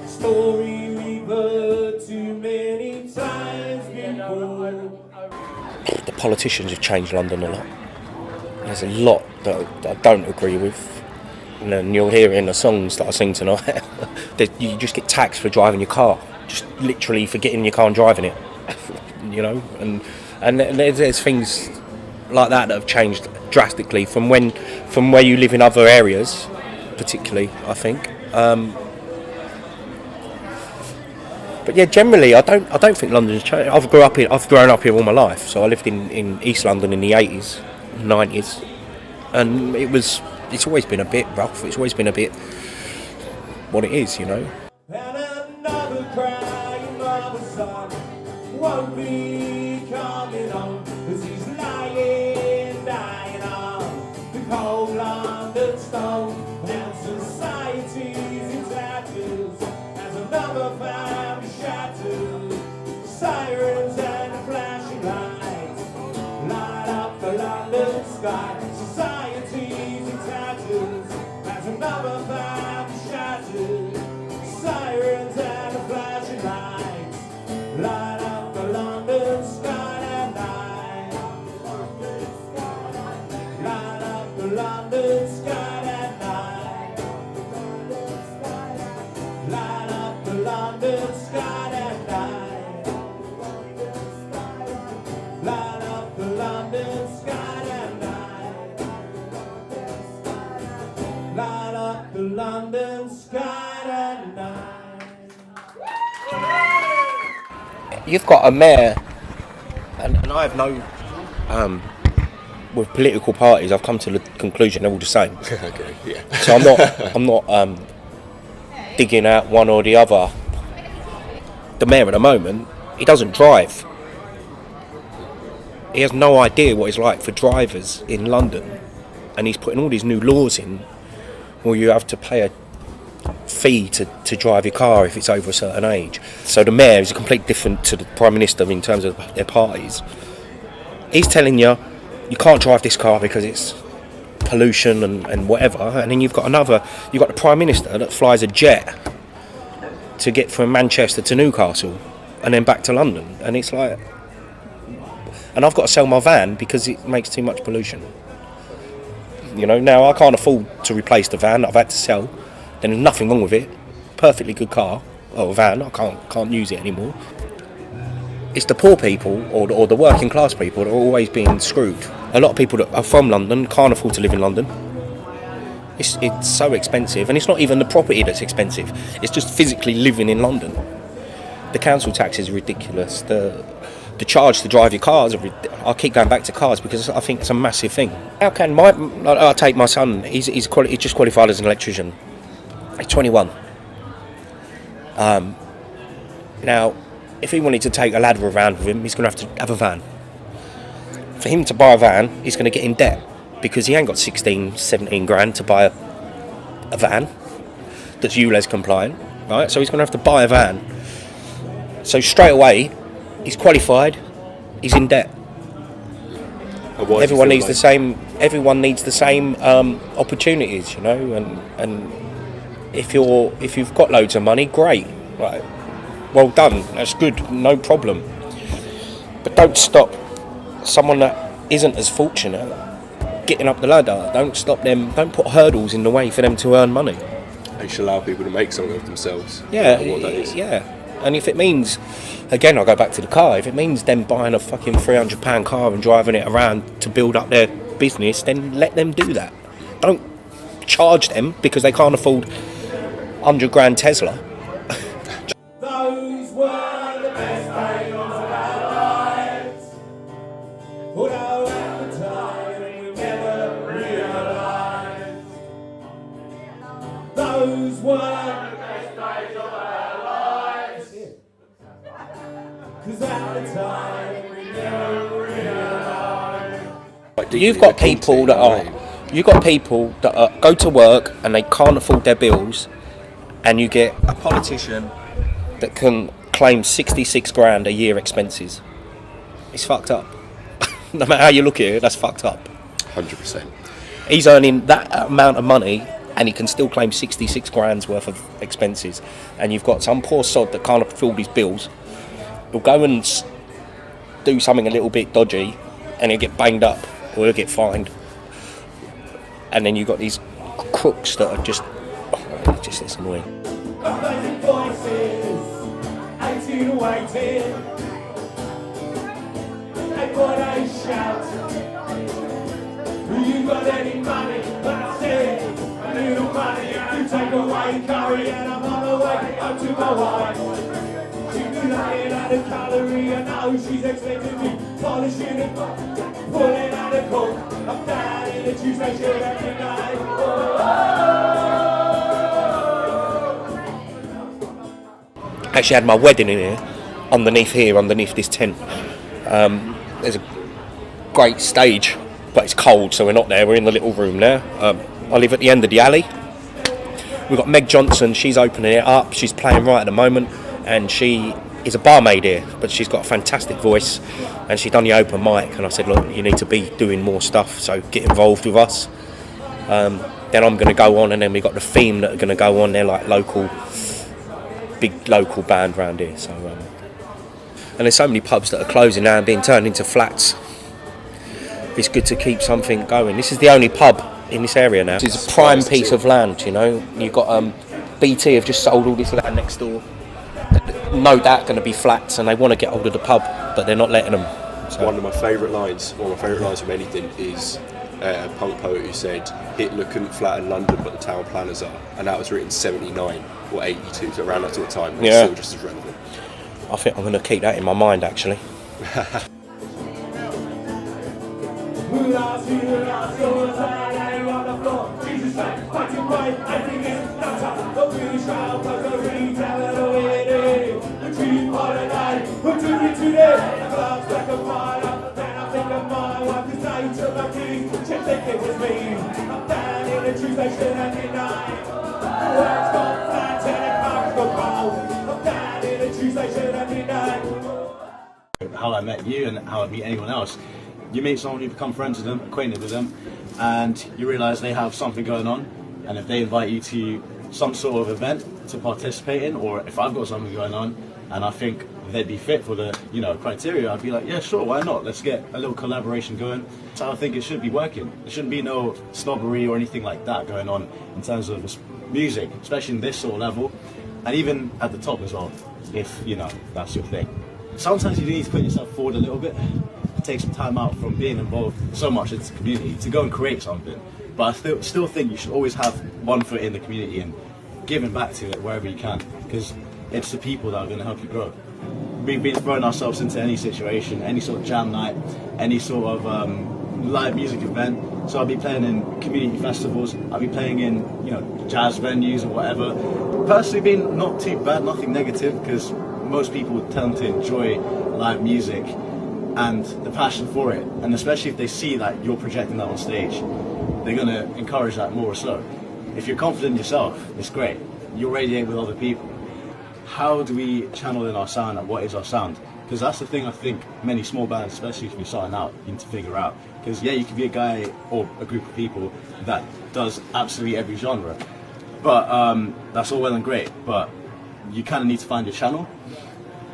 Story we've heard too many times before. The politicians have changed London a lot. There's a lot that I don't agree with. And then you'll hear it in the songs that I sing tonight. You just get taxed for driving your car. Just literally for getting in your car and driving it. You know? And there's things like that have changed drastically from where you live in other areas, particularly, I think. But yeah, generally, I don't think London's changed. I've grown up here all my life, so I lived in East London in the 80s, 90s, and it's always been a bit rough. It's always been a bit what it is, you know. And another crying mother's son won't be coming home, 'cause he's dying on the cold London stone. And society's in tatters as another family shatters. Sirens and flashing lights light up the London sky. Society's in tatters as another family shatters. Sirens and flashing lights light up the London sky. London sky at night. Light up the London sky at night. Light up the London sky at night. Light up the London sky at night. You've got a mayor, and I have no. With political parties, I've come to the conclusion they're all the same. Okay, yeah. So I'm not digging out one or the other. The mayor at the moment, he doesn't drive. He has no idea what it's like for drivers in London, and he's putting all these new laws in where you have to pay a fee to drive your car if it's over a certain age. So the mayor is completely different to the Prime Minister in terms of their parties. He's telling you can't drive this car because it's pollution and whatever, and then you've got the Prime Minister that flies a jet to get from Manchester to Newcastle and then back to London, and it's like, and I've got to sell my van because it makes too much pollution. You know, now I can't afford to replace the van that I've had to sell. Then there's nothing wrong with it, perfectly good car or van, I can't use it anymore. It's the poor people or the working class people that are always being screwed. A lot of people that are from London can't afford to live in London. It's so expensive, and it's not even the property that's expensive. It's just physically living in London. The council tax is ridiculous. The charge to drive your cars, I keep going back to cars because I think it's a massive thing. How can I take my son, he's just qualified as an electrician. He's 21. Now, if he wanted to take a ladder around with him, he's going to have a van. For him to buy a van, he's going to get in debt because he ain't got 16, 17 grand to buy a van that's ULEZ compliant, right? So he's going to have to buy a van. So straight away, he's qualified, he's in debt. Everyone needs the same opportunities, you know, and if you've got loads of money, great, right? Well done, that's good, no problem. But don't stop someone that isn't as fortunate getting up the ladder. Don't stop them, don't put hurdles in the way for them to earn money. They should allow people to make something of themselves. Yeah, what that is. Yeah. And if it means, again, I'll go back to the car, if it means them buying a fucking £300 car and driving it around to build up their business, then let them do that. Don't charge them because they can't afford 100 grand Tesla. Those were the best days of our lives. Although at the time we never realised. Those were the best days of our lives. 'Cause at the time we never realised. You've got people that go to work and they can't afford their bills, and you get a politician that can claim 66 grand a year expenses. It's fucked up. No matter how you look at it, that's fucked up. 100%. He's earning that amount of money and he can still claim 66 grand's worth of expenses. And you've got some poor sod that can't afford his bills. He'll go and do something a little bit dodgy and he'll get banged up or he'll get fined. And then you've got these crooks that are just it's annoying. Amazing voices, 18 waiting. And boy they shout, you got any money? That's it, a little money. You take away curry and I'm on the way up to my wife. She's been laying out a calorie and now she's expecting me, polishing and pulling out a coke. I'm down in the Tuesday shirt every night. Actually had my wedding in here, underneath this tent. There's a great stage, but it's cold, so we're not there. We're in the little room now. I live at the end of the alley. We've got Meg Johnson, she's opening it up. She's playing right at the moment, and she is a barmaid here, but she's got a fantastic voice, and she's done the open mic, and I said, look, you need to be doing more stuff, so get involved with us. Then I'm going to go on, and then we've got the theme that are going to go on. They're like big local band around here. So, and there's so many pubs that are closing now and being turned into flats. It's good to keep something going. This is the only pub in this area now. It's a prime piece of land, you know. You've got BT have just sold all this land next door. No doubt going to be flats, and they want to get hold of the pub, but they're not letting them. So. One of my favourite lines from anything is a punk poet who said Hitler couldn't flatten London, but the town planners are, and that was written 79 or 82, so around that sort of time, and it's still just as relevant. I think I'm going to keep that in my mind, actually. How I met you and how I meet anyone else. You meet someone, you become friends with them, acquainted with them, and you realise they have something going on, and if they invite you to some sort of event to participate in, or if I've got something going on and I think they'd be fit for the criteria, I'd be like, yeah, sure, why not? Let's get a little collaboration going. So I think it should be working. There shouldn't be no snobbery or anything like that going on in terms of music, especially in this sort of level, and even at the top as well, if that's your thing. Sometimes you need to put yourself forward a little bit, take some time out from being involved so much in the community to go and create something. But I still think you should always have one foot in the community and giving back to it wherever you can, because it's the people that are going to help you grow. We've been throwing ourselves into any situation, any sort of jam night, any sort of live music event. So I'll be playing in community festivals, I'll be playing in jazz venues or whatever. Personally, been not too bad, nothing negative, because most people tend to enjoy live music and the passion for it, and especially if they see that you're projecting that on stage, they're going to encourage that more so. If you're confident in yourself, it's great. You'll radiate with other people. How do we channel in our sound, and what is our sound? Because that's the thing I think many small bands, especially if you're starting out, need to figure out. Because yeah, you can be a guy or a group of people that does absolutely every genre, but that's all well and great, but you kind of need to find your channel,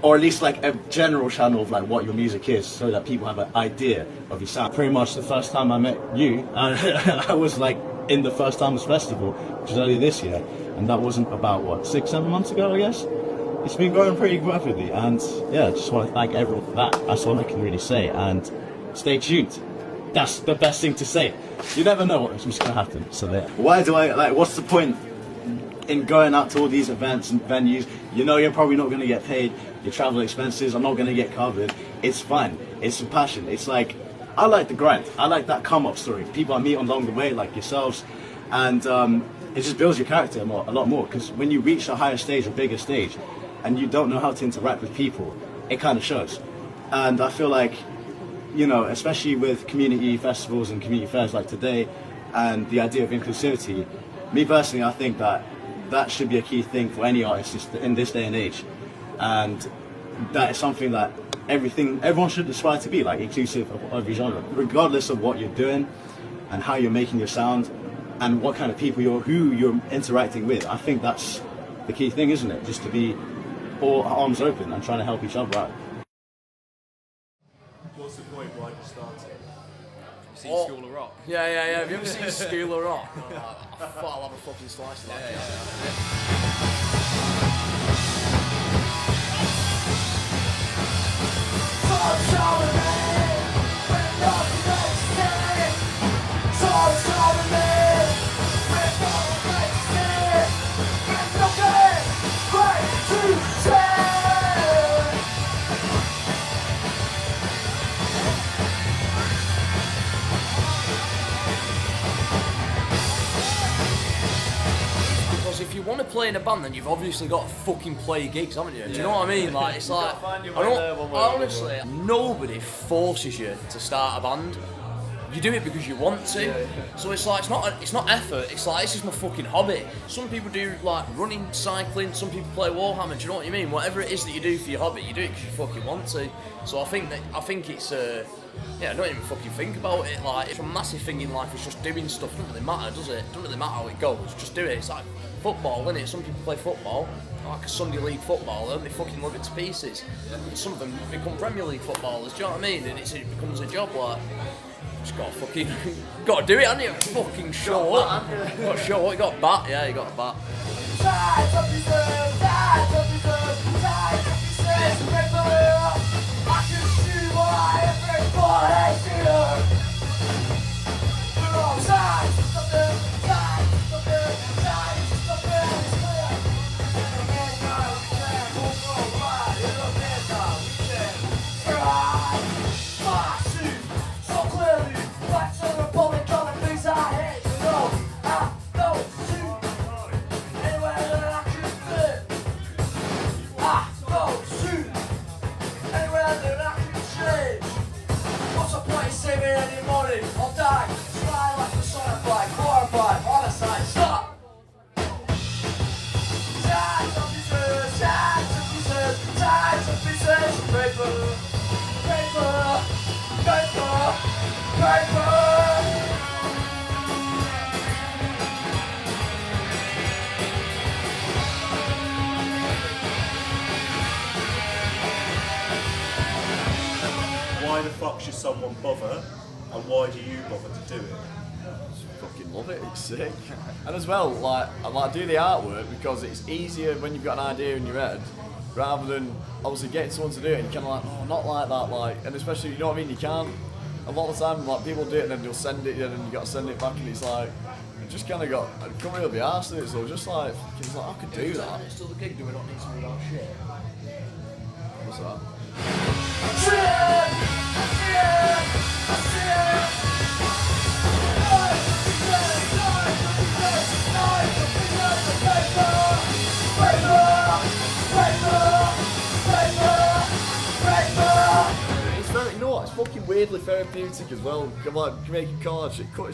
or at least like a general channel of like what your music is, so that people have an idea of your sound. Pretty much the first time I met you, I was like in the First Timers Festival, which was earlier this year, and that wasn't about what, 6-7 months ago, I guess. It's been growing pretty rapidly, and yeah, just want to thank everyone for that. That's all I can really say, and stay tuned. That's the best thing to say. You never know what's going to happen. So there. Why do I what's the point in going out to all these events and venues? You're probably not going to get paid. Your travel expenses are not going to get covered. It's fun. It's a passion. It's like, I like the grind. I like that come up story. People I meet along the way, like yourselves, and it just builds your character a lot more. Because when you reach a higher stage, a bigger stage, and you don't know how to interact with people, it kind of shows. And I feel like, especially with community festivals and community fairs like today, and the idea of inclusivity, me personally, I think that should be a key thing for any artist in this day and age. And that is something that everyone should aspire to be, like inclusive of every genre, regardless of what you're doing and how you're making your sound and what kind of people who you're interacting with. I think that's the key thing, isn't it? Just to be all arms open and trying to help each other out. What's the point? Why did you start it? Have you seen School of Rock? Yeah. Have you ever seen School of Rock? I thought I'll have a fucking slice of that. If you want to play in a band, then you've obviously got to fucking play gigs, haven't you? Do you know what I mean? Like, it's like, honestly, nobody forces you to start a band. You do it because you want to. So it's like, it's not effort. It's like, this is my fucking hobby. Some people do like running, cycling. Some people play Warhammer. Do you know what I mean? Whatever it is that you do for your hobby, you do it because you fucking want to. So I think it's don't even fucking think about it. Like, it's a massive thing in life. It's just doing stuff. Doesn't really matter, does it? Doesn't really matter how it goes. Just do it. It's like football, isn't it? Some people play football, like a Sunday League footballer, and they fucking love it to pieces. And some of them become Premier League footballers. Do you know what I mean? And it becomes a job. Like, Just got to fucking, got to do it, haven't you? Fucking show up. Got to show up. You got a bat, yeah, you got a bat. Why the fuck should someone bother, and why do you bother to do it? Fucking love it, it's sick. And as well, like, I like do the artwork because it's easier when you've got an idea in your head rather than obviously getting someone to do it and you're kind of like, oh, not like that, like, and especially, you know what I mean, you can't, a lot of the time, like, people do it and then they'll send it and then you got to send it back and it's like, you just kind of got, I can't really be arsed with it, so just like, it's like, I could do that. It's still the gig, do we not need to do our shit? What's that? It's very, you know what, it's fucking weirdly therapeutic as well. Like making cards, cutting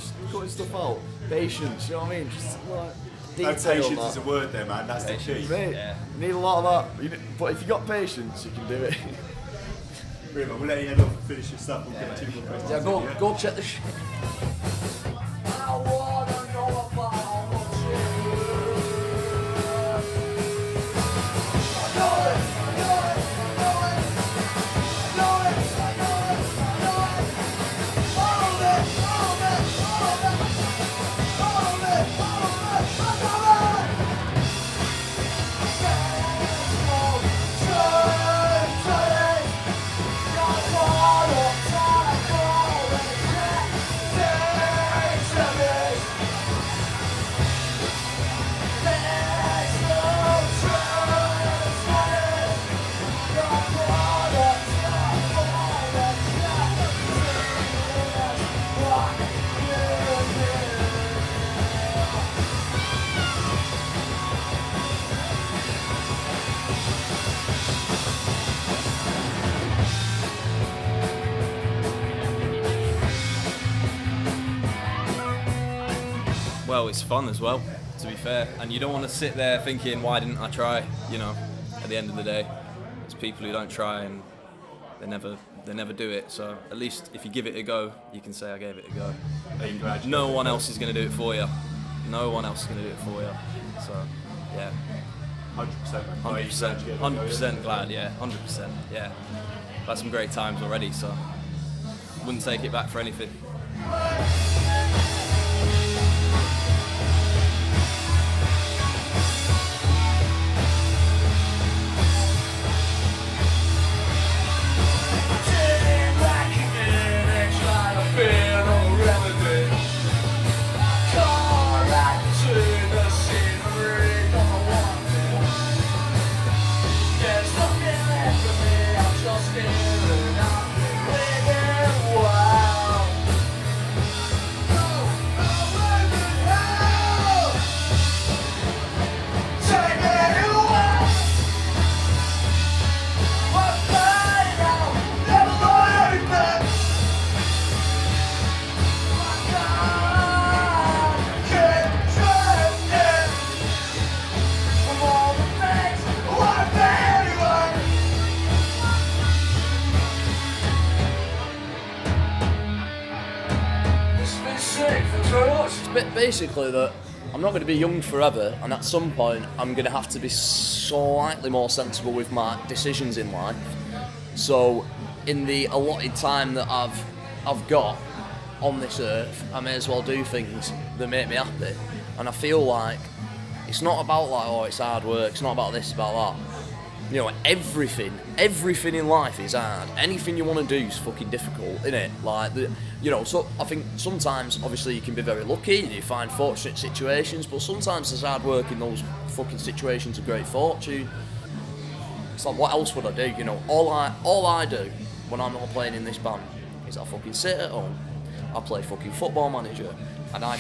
stuff out, patience, you know what I mean? Just like detail. Patience is a word there, man, that's the key. Mate, you need a lot of that, but if you got patience, you can do it. Really, we'll let you head off and finish your stuff. We'll get 2 more questions. Yeah, go check the shit. Well, it's fun as well, to be fair, and you don't want to sit there thinking, why didn't I try, you know, at the end of the day. There's people who don't try and they never do it, so at least if you give it a go, you can say I gave it a go. No one else is going to do it for you. No one else is going to do it for you, so yeah. 100%. 100% glad, yeah, 100%, yeah. I've had some great times already, so wouldn't take it back for anything. Basically that I'm not going to be young forever, and at some point I'm going to have to be slightly more sensible with my decisions in life. So in the allotted time that I've got, on this earth, I may as well do things that make me happy. And I feel like it's not about like, oh, it's hard work, it's not about this, it's about that. You know, everything in life is hard. Anything you want to do is fucking difficult, innit? Like, you know, so I think sometimes, obviously, you can be very lucky and you find fortunate situations, but sometimes there's hard work in those fucking situations of great fortune. It's like, what else would I do? You know, all I do when I'm not playing in this band is I fucking sit at home, I play fucking Football Manager, and I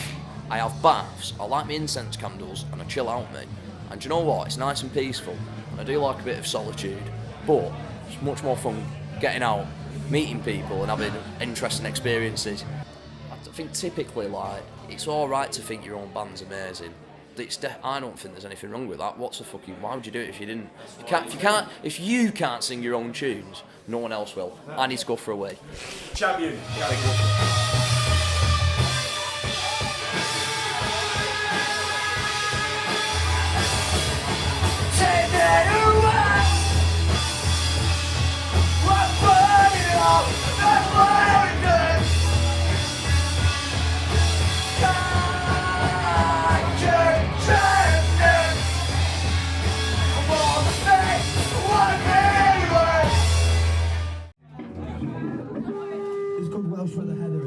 have baths, I light my incense candles, and I chill out, mate. And do you know what? It's nice and peaceful. I do like a bit of solitude, but it's much more fun getting out, meeting people and having interesting experiences. I think typically, like, it's alright to think your own band's amazing. I don't think there's anything wrong with that. Why would you do it if you didn't? If you can't sing your own tunes, no one else will. I need to go for a wee. Champion.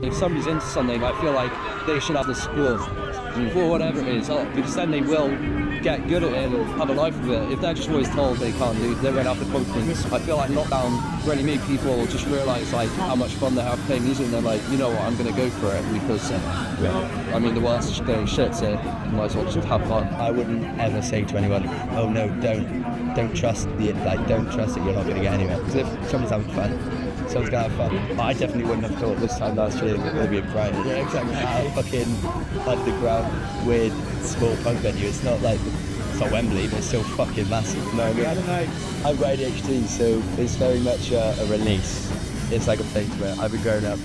If somebody's into something, I feel like they should have the skill for whatever it is, because then they will get good at it and have a life of it. If they're just always told they can't do it, they're going to have the confidence. I feel like lockdown really made people just realise like how much fun they have playing music, and they're like, you know what, I'm going to go for it, because I mean the world's just going shit, so you might as well just have fun. I wouldn't ever say to anyone, oh no, don't trust don't trust that you're not going to get anywhere, because if someone's having fun, someone's going to have fun. I definitely wouldn't have thought this time last year that it would be a grind. Yeah, exactly. At a fucking underground, weird, small punk venue. It's not Wembley, but it's still fucking massive. No, I don't know. I've got ADHD, so it's very much a release. It's like a place where I've been growing up,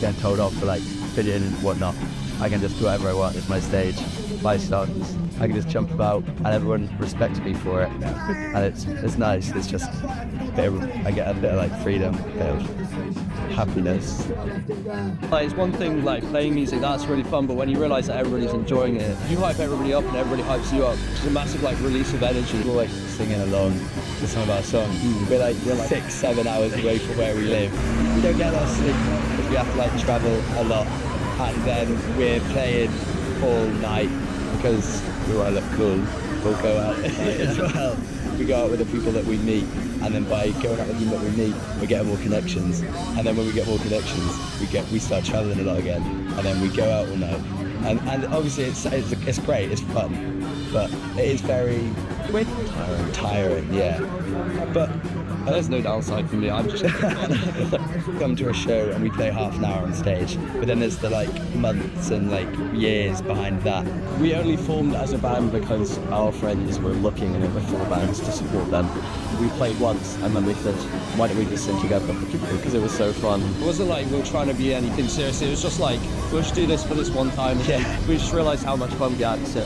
getting told off for like fitting in and whatnot. I can just do whatever I want. It's my stage, my songs. I can just jump about, and everyone respects me for it. And it's nice. It's just I get a bit of like freedom, a bit of happiness. Like, it's one thing like playing music, that's really fun, but when you realise that everybody's enjoying it, you hype everybody up and everybody hypes you up. It's a massive like release of energy. We're like singing along to some of our songs. We're like 6-7 hours away from where we live. We don't get our sleep because we have to like travel a lot, and then we're playing all night because we want to look cool. We'll go out as well. We go out with the people that we meet, and then by going out with the people that we meet, we get more connections. And then when we get more connections, we start traveling a lot again, and then we go out all night. And obviously it's great, it's fun, but it is very tiring, yeah. But there's no downside for me. I'm just come to a show and we play half an hour on stage, but then there's the like months and like years behind that. We only formed as a band because our friends were looking in before bands to support them. We played once and then we said, why don't we just sing together? Because it was so fun. It wasn't like we were trying to be anything serious. It was just like, we'll just do this for this one time. Yeah. We just realised how much fun we had. So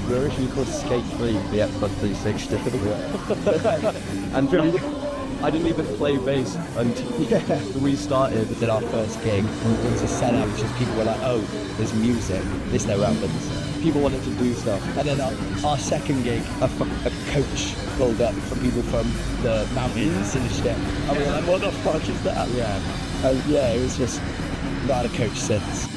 we were originally called Skate 3, the Xbox 360. And I didn't even play bass until we started. We did our first gig. It was a setup, just people were like, oh, there's music, this never happens. People wanted to do stuff. And then our second gig, a coach pulled up for people from the mountains and shit. And we were like, what the fuck is that? Yeah. And yeah, it was just not a coach since.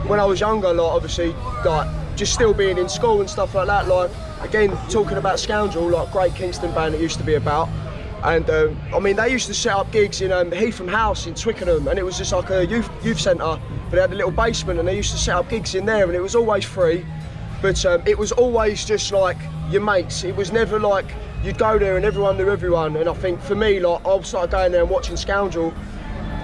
When I was younger, like obviously, like just still being in school and stuff like that, like again talking about Scoundrel, like great Kingston band it used to be about, and I mean they used to set up gigs in Heatham House in Twickenham, and it was just like a youth centre, but they had a little basement and they used to set up gigs in there, and it was always free, but it was always just like your mates. It was never like you'd go there and everyone knew everyone. And I think for me, like I started going there and watching Scoundrel,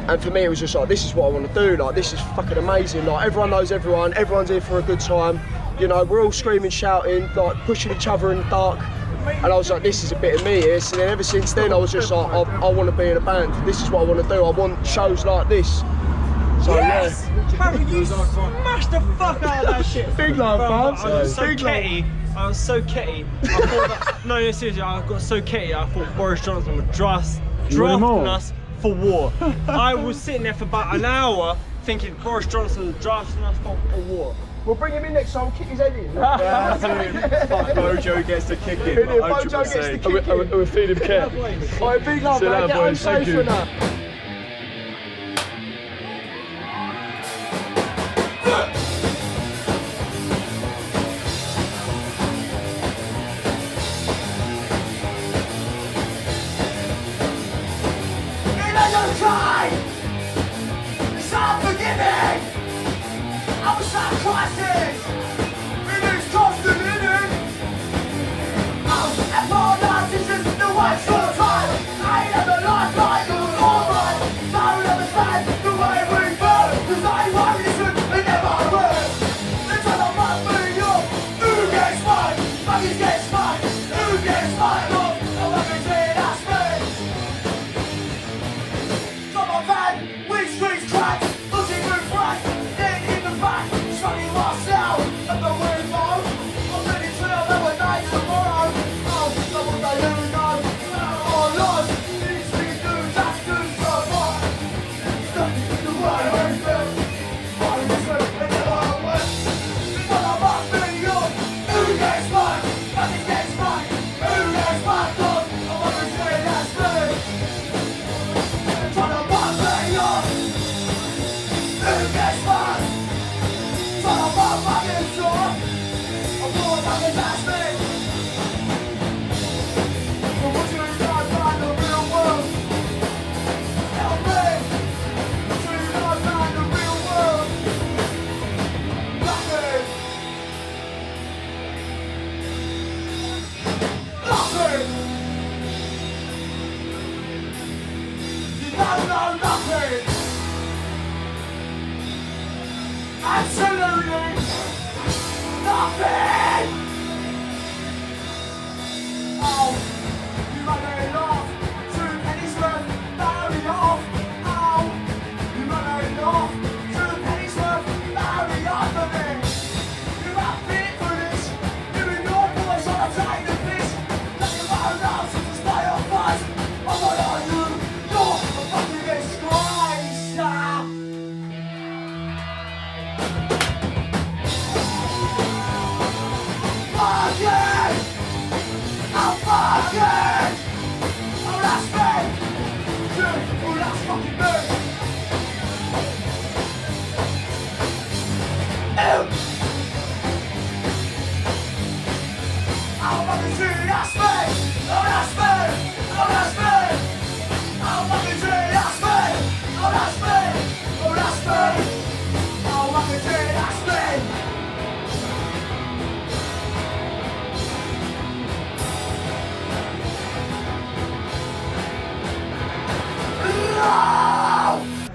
and for me it was just like, this is what I want to do. Like this is fucking amazing. Like everyone knows everyone. Everyone's here for a good time. You know, we're all screaming, shouting, like pushing each other in the dark. And I was like, this is a bit of me here. So then ever since then, I was just like, I want to be in a band. This is what I want to do. I want shows like this. So yes! yeah. Harry, you smashed the fuck out of that shit. Big love, Bro, fam. I was so Big love. kitty. I was so kitty. I thought that, no, seriously, I got so kitty. I thought Boris Johnson would drafting us for war. I was sitting there for about an hour thinking Boris Johnson was drafting us for war. We'll bring him in next time, kick his head in. Bojo gets the kick in. Bojo gets the kick in. We're feeding care. Alright, big love, man. Get home safe for that.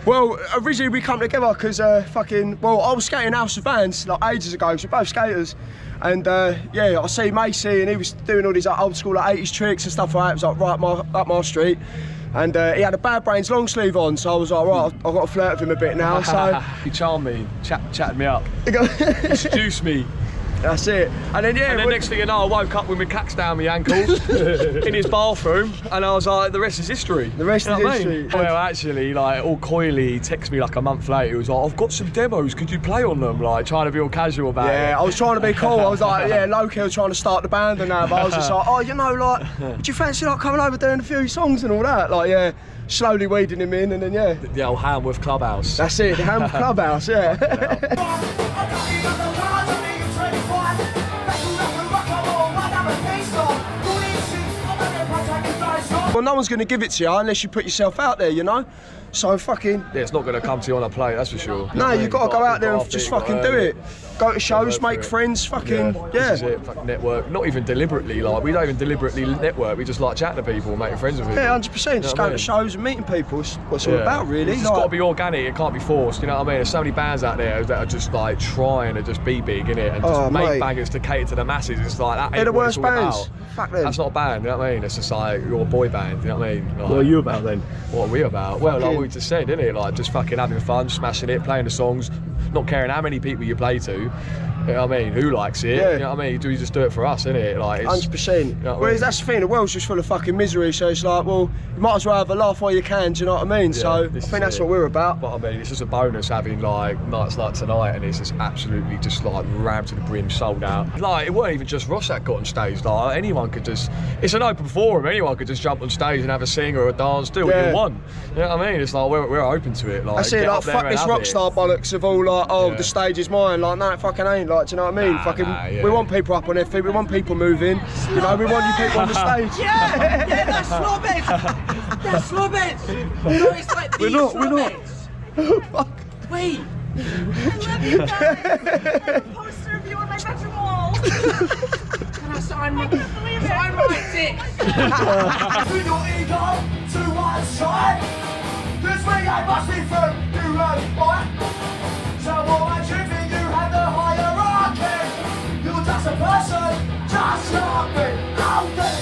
Well, originally we come together because I was skating House of Bands like ages ago, so we're both skaters. And yeah, I see Macy and he was doing all these like, old school like 80s tricks and stuff like that. It was like right up my street. And he had a Bad Brains long sleeve on, so I was like, right, I've got to flirt with him a bit now. So he charmed me, chatted me up, introduced me. That's it. And then, yeah. And then next thing you know, I woke up with my cacks down my ankles in his bathroom, and I was like, the rest is history. The rest is history. Well, actually, like, all coyly, he texted me like a month later. He was like, I've got some demos, could you play on them? Like, trying to be all casual about it. Yeah, I was trying to be cool. I was like, yeah, low-key, I was trying to start the band and that, but I was just like, oh, you know, like, would you fancy like coming over doing a few songs and all that? Like, yeah, slowly weeding him in, and then, yeah. The old Hamworth Clubhouse. That's it, the Hamworth Clubhouse, yeah. Well, no one's going to give it to you unless you put yourself out there, you know? So fucking... Yeah, it's not going to come to you on a plate, that's for sure. No, you've got to go out there and just fucking do it. Go to shows, make friends, fucking, This is it, fucking network. Not even deliberately, like, we don't even deliberately network, we just like chatting to people and making friends with people. Yeah, 100%. Just going to shows and meeting people. It's what it's all about, really. It's just got to be organic, it can't be forced, you know what I mean? There's so many bands out there that are just like trying to just be big, innit? And just make bangers to cater to the masses. It's like, that ain't They're the what it's worst all bands. about. Fuck them. That's not a band, you know what I mean? It's just like, you're a boy band, you know what I mean? Like, What are you about then? What are we about? Well, like we just said, innit? Like, just fucking having fun, smashing it, playing the songs, not caring how many people you play to. You know what I mean? Who likes it? Yeah. You know what I mean? Do you just do it for us, innit? Like, it's, 100%. You know what I Whereas mean? that's the thing, the world's just full of fucking misery, so it's like, well, you might as well have a laugh while you can, do you know what I mean? So I think that's what we're about. But I mean, it's just a bonus having like nights like tonight, and it's just absolutely just like rammed to the brim, sold out. Like, it weren't even just Ross that got on stage. Like, anyone could just, it's an open forum, anyone could just jump on stage and have a sing or a dance, do what you want. You know what I mean? It's like, we're open to it. Like, That's it, get like, up there fuck and this have rock it. star bollocks of all, like, the stage is mine. Like, no, it fucking ain't, like, do you know what I mean? We want people up on their feet, we want people moving. You know, we want you people on the stage. Yeah, that's Slobheads. That's Slobheads. No, it's like these Slobheads. Wait. Poster of you on my bedroom wall. Can I sign my dick? Put your ego to one side. This way I must be firm, you right? So what I should think you have the hierarchy. You're just a person, just like me. Out there.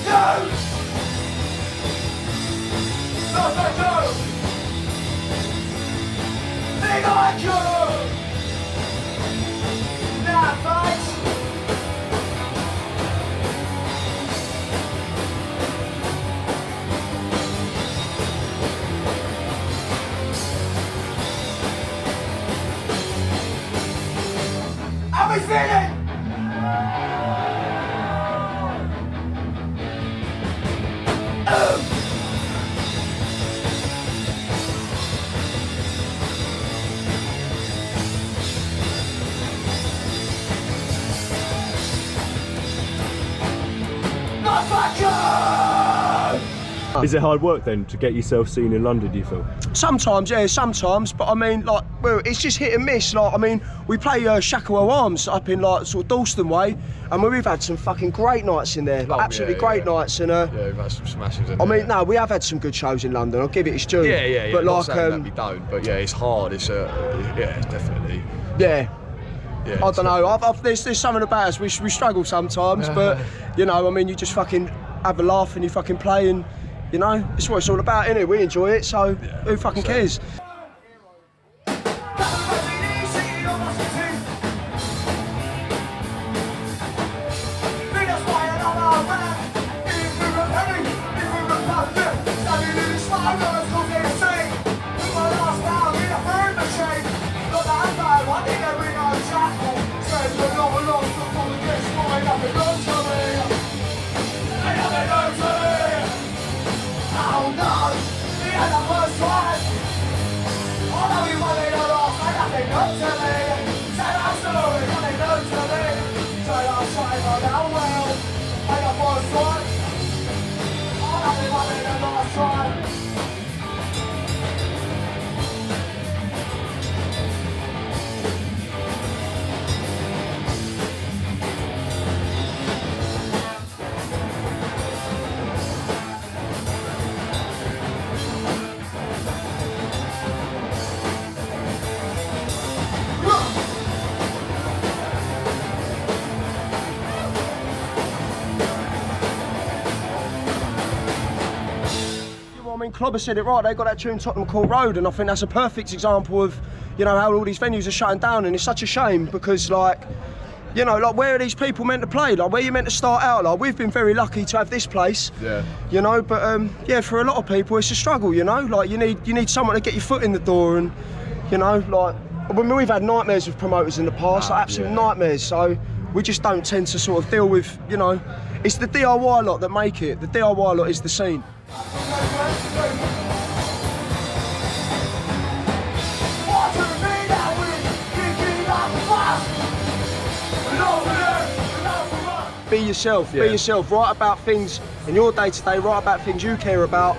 You. Not like you. Think like you. Now fight. How we feeling? Not fuck you! Is it hard work then to get yourself seen in London, do you feel? Sometimes, yeah, sometimes, but I mean, like, well, it's just hit and miss. Like, I mean, we play Shacklewell Arms up in, like, sort of Dalston way, and we've had some fucking great nights in there, like, absolutely great nights, and yeah, we've had some smashes in I there. mean, no, we have had some good shows in London, I'll give it its due. Yeah. But not like, saying that we don't, but yeah, it's hard. It's definitely. Yeah. Yeah, I don't know. There's something about us. We struggle sometimes, but you know, I mean, you just fucking have a laugh and you fucking play, and you know, it's what it's all about, innit? We enjoy it, so who fucking cares? I mean, Clobber said it right, they got that tune Tottenham Court Road, and I think that's a perfect example of, you know, how all these venues are shutting down, and it's such a shame because, like, you know, like, where are these people meant to play? Like, where are you meant to start out? Like, we've been very lucky to have this place, you know, but yeah, for a lot of people it's a struggle, you know, like, you need someone to get your foot in the door, and, you know, like, I mean, we've had nightmares with promoters in the past, like, absolute nightmares, so we just don't tend to sort of deal with, you know, it's the DIY lot that make it. The DIY lot is the scene. Be yourself, be yourself, write about things in your day-to-day, write about things you care about,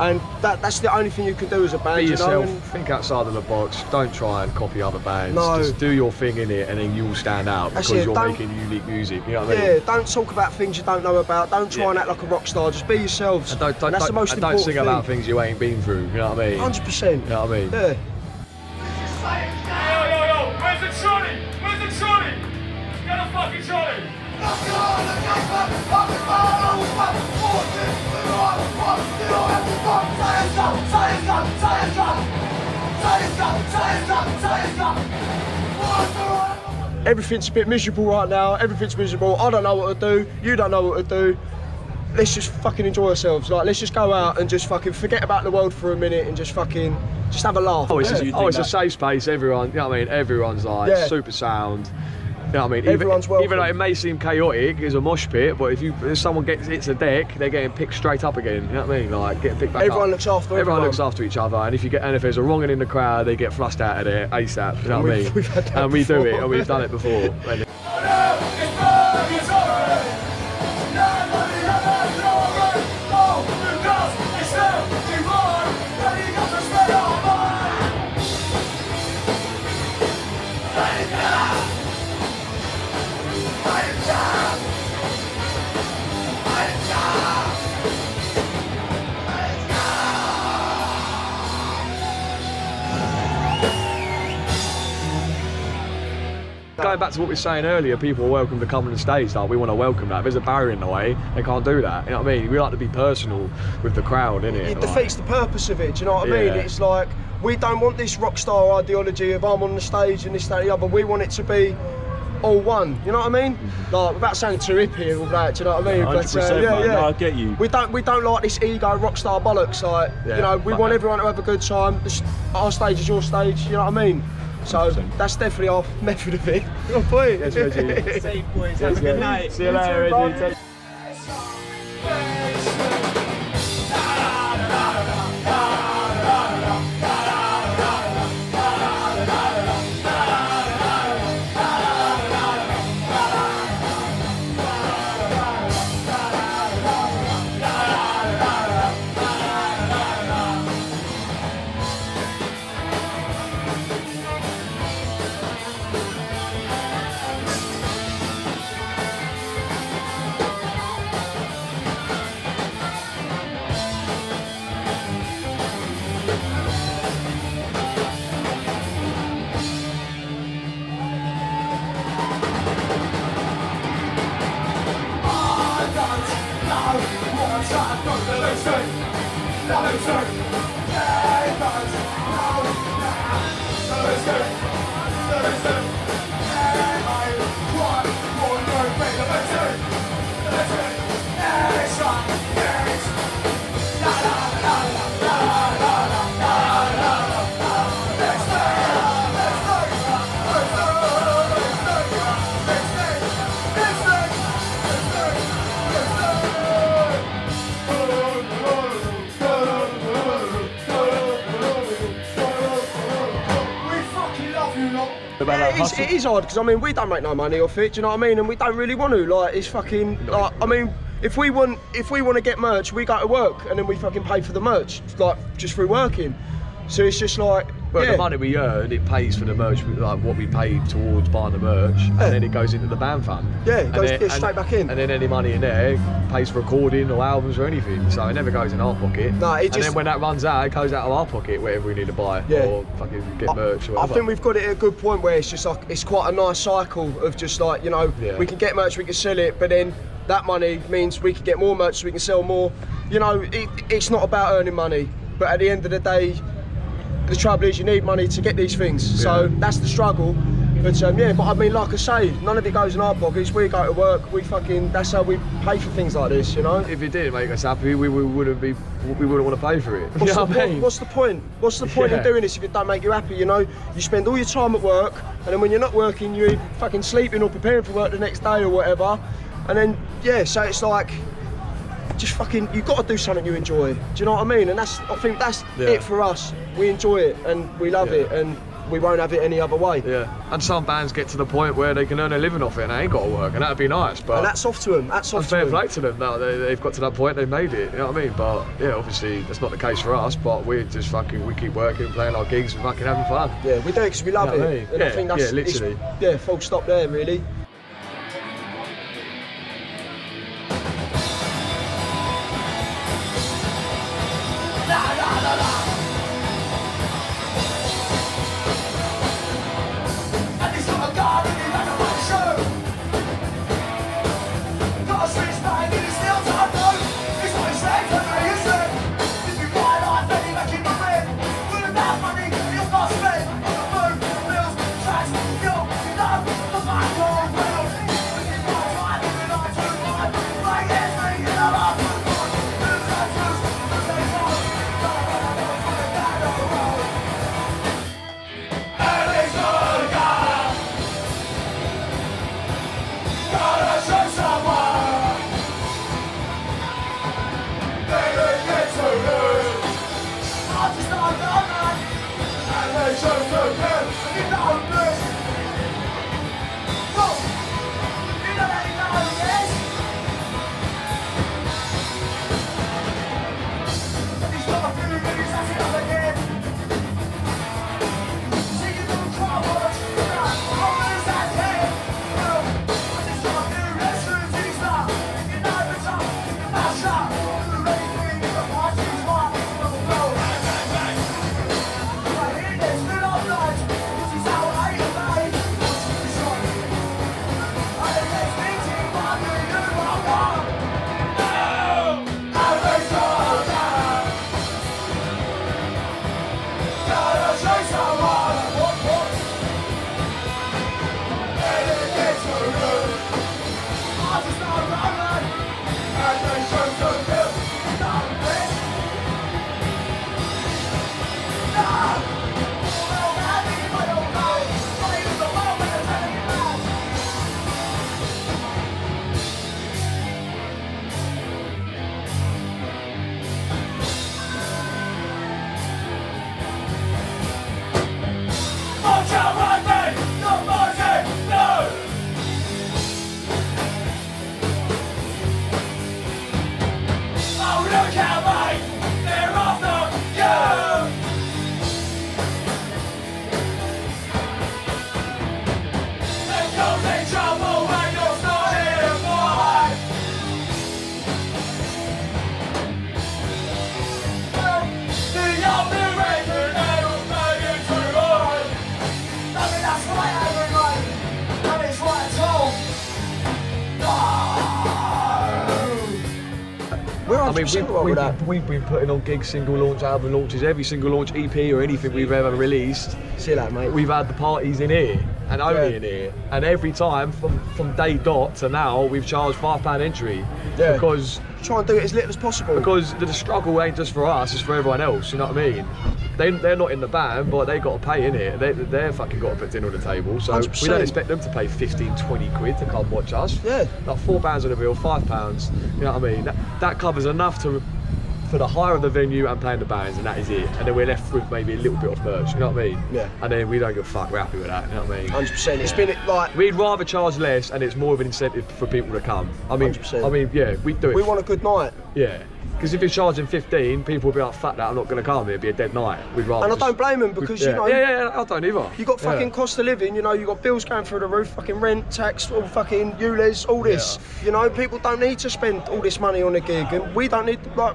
And that's the only thing you can do as a band. Be you yourself, know? And think outside of the box, don't try and copy other bands. No. Just do your thing in it and then you'll stand out That's because it, you're don't- making unique music, you know what I mean? yeah, don't talk about things you don't know about. Don't try and act like a rock star. Just be yourselves. And don't, that's the most and don't important sing thing. about things you ain't been through, you know what I mean? 100%. You know what I mean? Yeah. Yo, where's the trolley? Where's the trolley? Get a fucking trolley! Everything's a bit miserable right now. Everything's miserable. I don't know what to do. You don't know what to do. Let's just fucking enjoy ourselves. Like, let's just go out and just fucking forget about the world for a minute and just fucking just have a laugh. Oh, it's, Yeah. a safe space, everyone, you know what I mean? Everyone's like Yeah. super sound. You know what I mean? Everyone's welcome. Even though it may seem chaotic, it's a mosh pit, but if someone hits a deck, they're getting picked straight up again. You know what I mean? Like getting picked back up. Everyone looks after Everyone everyone. looks after each other, and if there's a wronging in the crowd, they get flushed out of there ASAP. You know what I mean? We've had that and we do before. it, and we've done it before. And going back to what we were saying earlier, people are welcome to come on the stage. Like, we want to welcome that. If there's a barrier in the way, they can't do that. You know what I mean? We like to be personal with the crowd, innit? It defeats the purpose of it, do you know what I mean? Yeah. It's like, we don't want this rock star ideology of I'm on the stage and this, that, and the other. We want it to be all one, you know what I mean? Like, without sounding too hippie and all that, do you know what I mean? 100%, yeah, mate. yeah. No, I get you. We don't like this ego rock star bollocks. Like, Yeah, you know, we fuck want that. everyone to have a good time. Our stage is your stage, you know what I mean? So that's definitely our method of it. Oh boy. Yes, Reggie. Safe boys. Have a good night. See you later, Reggie. Take- It is hard because I mean we don't make no money off it. Do you know what I mean? And we don't really want to. Like it's fucking. Like, I mean, if we want to get merch, we go to work and then we fucking pay for the merch, like just through working. So it's just like. But yeah. the money we earn, it pays for the merch, like what we paid towards buying the merch, and then it goes into the band fund. Yeah, it And goes then- straight back in. And then any money in there pays for recording or albums or anything, so it never goes in our pocket. No, it and just- then when that runs out, it goes out of our pocket, whatever we need to buy Yeah. or fucking get merch or I whatever. think we've got it at a good point where it's just like it's quite a nice cycle of just like, you know, Yeah. we can get merch, we can sell it, but then that money means we can get more merch so we can sell more. You know, it's not about earning money, but at the end of the day, the trouble is you need money to get these things. So that's the struggle. But yeah, but I mean, like I say, none of it goes in our pockets. We go to work, that's how we pay for things like this, you know? If it didn't make us happy, we wouldn't want to pay for it. You know what I mean? What's the point? What's the point in Yeah. doing this if it don't make you happy, you know? You spend all your time at work, and then when you're not working, you're either fucking sleeping or preparing for work the next day or whatever. And then, yeah, so it's like, just fucking, you've got to do something you enjoy. Do you know what I mean? And I think that's Yeah. it for us. We enjoy it, and we love Yeah. it, and we won't have it any other way. Yeah, and some bands get to the point where they can earn a living off it and they ain't got to work, and that'd be nice. But and that's off to them. That's off to fair them. play to them. No, they've got to that point, they've made it. You know what I mean? But yeah, obviously that's not the case for us. But we keep working, playing our gigs, and fucking having fun. Yeah, we do it because we love You know it. what I mean? And I think that's literally. full stop there, really. We've been putting on gigs, single launch, album launches, every single launch, EP or anything we've ever released. See that, mate? We've had the parties in here and only in here, and every time from day dot to now, we've charged £5 entry because try and do it as little as possible. Because the struggle ain't just for us; it's for everyone else. You know what I mean? They're not in the band, but they got to pay in it. They're fucking got to put dinner on the table. So 100%. we don't expect them to pay 15, 20 quid to come watch us. Yeah. Like £4 on the bill, £5. You know what I mean? That covers enough for the hire of the venue and paying the bands, and that is it. And then we're left with maybe a little bit of merch, you know what I mean? Yeah. And then we don't give a fuck, we're happy with that, you know what I mean? 100%. It's been like... We'd rather charge less and it's more of an incentive for people to come. I mean, 100%. Yeah, we do it. We want a good night. Yeah. Because if you're charging 15, people will be like, fuck that, I'm not going to come, it'll be a dead night. We'd rather And I don't blame them because, you know... Yeah, I don't either. You got fucking cost of living, you know, you got bills going through the roof, fucking rent, tax, all fucking ULEZ, all this. You know, people don't need to spend all this money on a gig, and we don't need, like...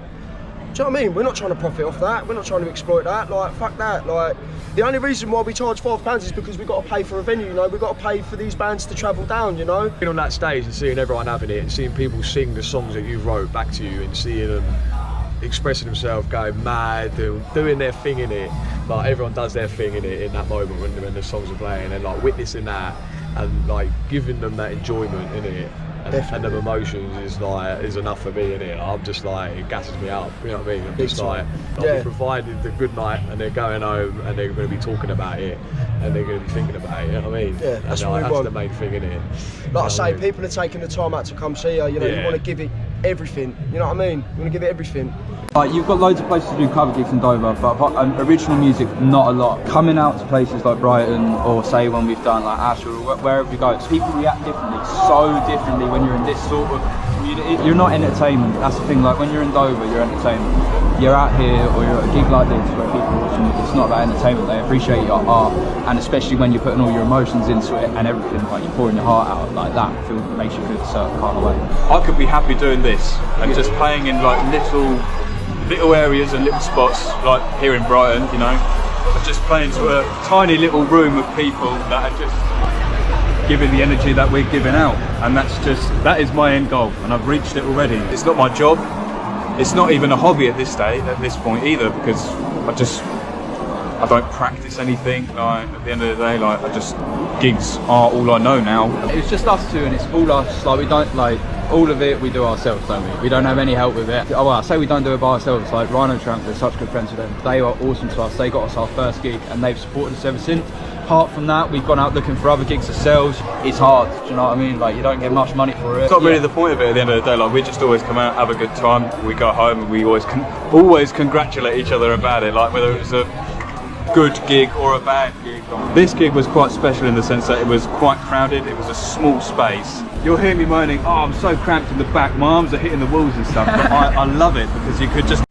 Do you know what I mean? We're not trying to profit off that. We're not trying to exploit that. Like, fuck that. Like, the only reason why we charge £5 is because we've got to pay for a venue, you know? We've got to pay for these bands to travel down, you know? Being on that stage and seeing everyone having it, and seeing people sing the songs that you wrote back to you, and seeing them expressing themselves, going mad, doing their thing in it. Like, everyone does their thing in it in that moment when the songs are playing, and like witnessing that and like giving them that enjoyment in it. And the emotions is enough for me in it. I'm just like, it gasses me up, you know what I mean? I'm just like, I've provided the good night, and they're going home and they're going to be talking about it and they're going to be thinking about it, you know what I mean? Yeah, that's and what we that's want. the main thing in it. Like I say, people are taking the time out to come see you, you know, you want to give it everything. You know what I mean? You want to give it everything. You've got loads of places to do cover gigs in Dover, but original music, not a lot. Coming out to places like Brighton, or say when we've done like Ashfield, or wherever you go, people react differently, so differently when you're in this sort of community. You're not entertainment, that's the thing. Like when you're in Dover, you're entertainment. You're out here, or you're at a gig like this where people are watching, it's not about entertainment, they appreciate your art, and especially when you're putting all your emotions into it and everything, like you're pouring your heart out, like that makes you feel a certain kind of way. I could be happy doing this and just playing in like little areas and little spots, like here in Brighton, you know, but just playing to a tiny little room of people that are just giving the energy that we're giving out, and that is my end goal, and I've reached it already. It's not my job, it's not even a hobby at this point either, because I don't practice anything. Like at the end of the day, like gigs are all I know now. It's just us two, and it's all us. Like we don't like all of it. We do ourselves, don't we? We don't have any help with it. Oh well, I say we don't do it by ourselves. Like Rhino Tranq, we're such good friends with them. They are awesome to us. They got us our first gig, and they've supported us ever since. Apart from that, we've gone out looking for other gigs ourselves. It's hard, do you know what I mean? Like you don't get much money for it. It's not really the point of it at the end of the day. Like we just always come out, have a good time. We go home, and we always congratulate each other about it. Like whether it was a good gig or a bad gig. This gig was quite special in the sense that it was quite crowded, it was a small space. You'll hear me moaning, oh I'm so cramped in the back, my arms are hitting the walls and stuff, but I love it because you could just...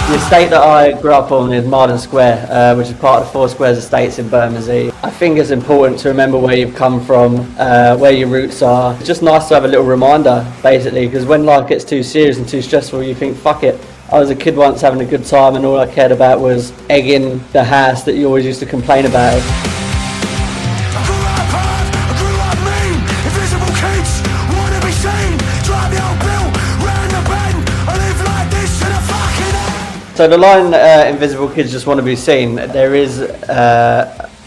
The estate that I grew up on is Marden Square, which is part of the Four Squares Estates in Bermondsey. I think it's important to remember where you've come from, where your roots are. It's just nice to have a little reminder, basically, because when life gets too serious and too stressful, you think, fuck it. I was a kid once having a good time, and all I cared about was egging the house that you always used to complain about. So the line invisible kids just want to be seen, there is an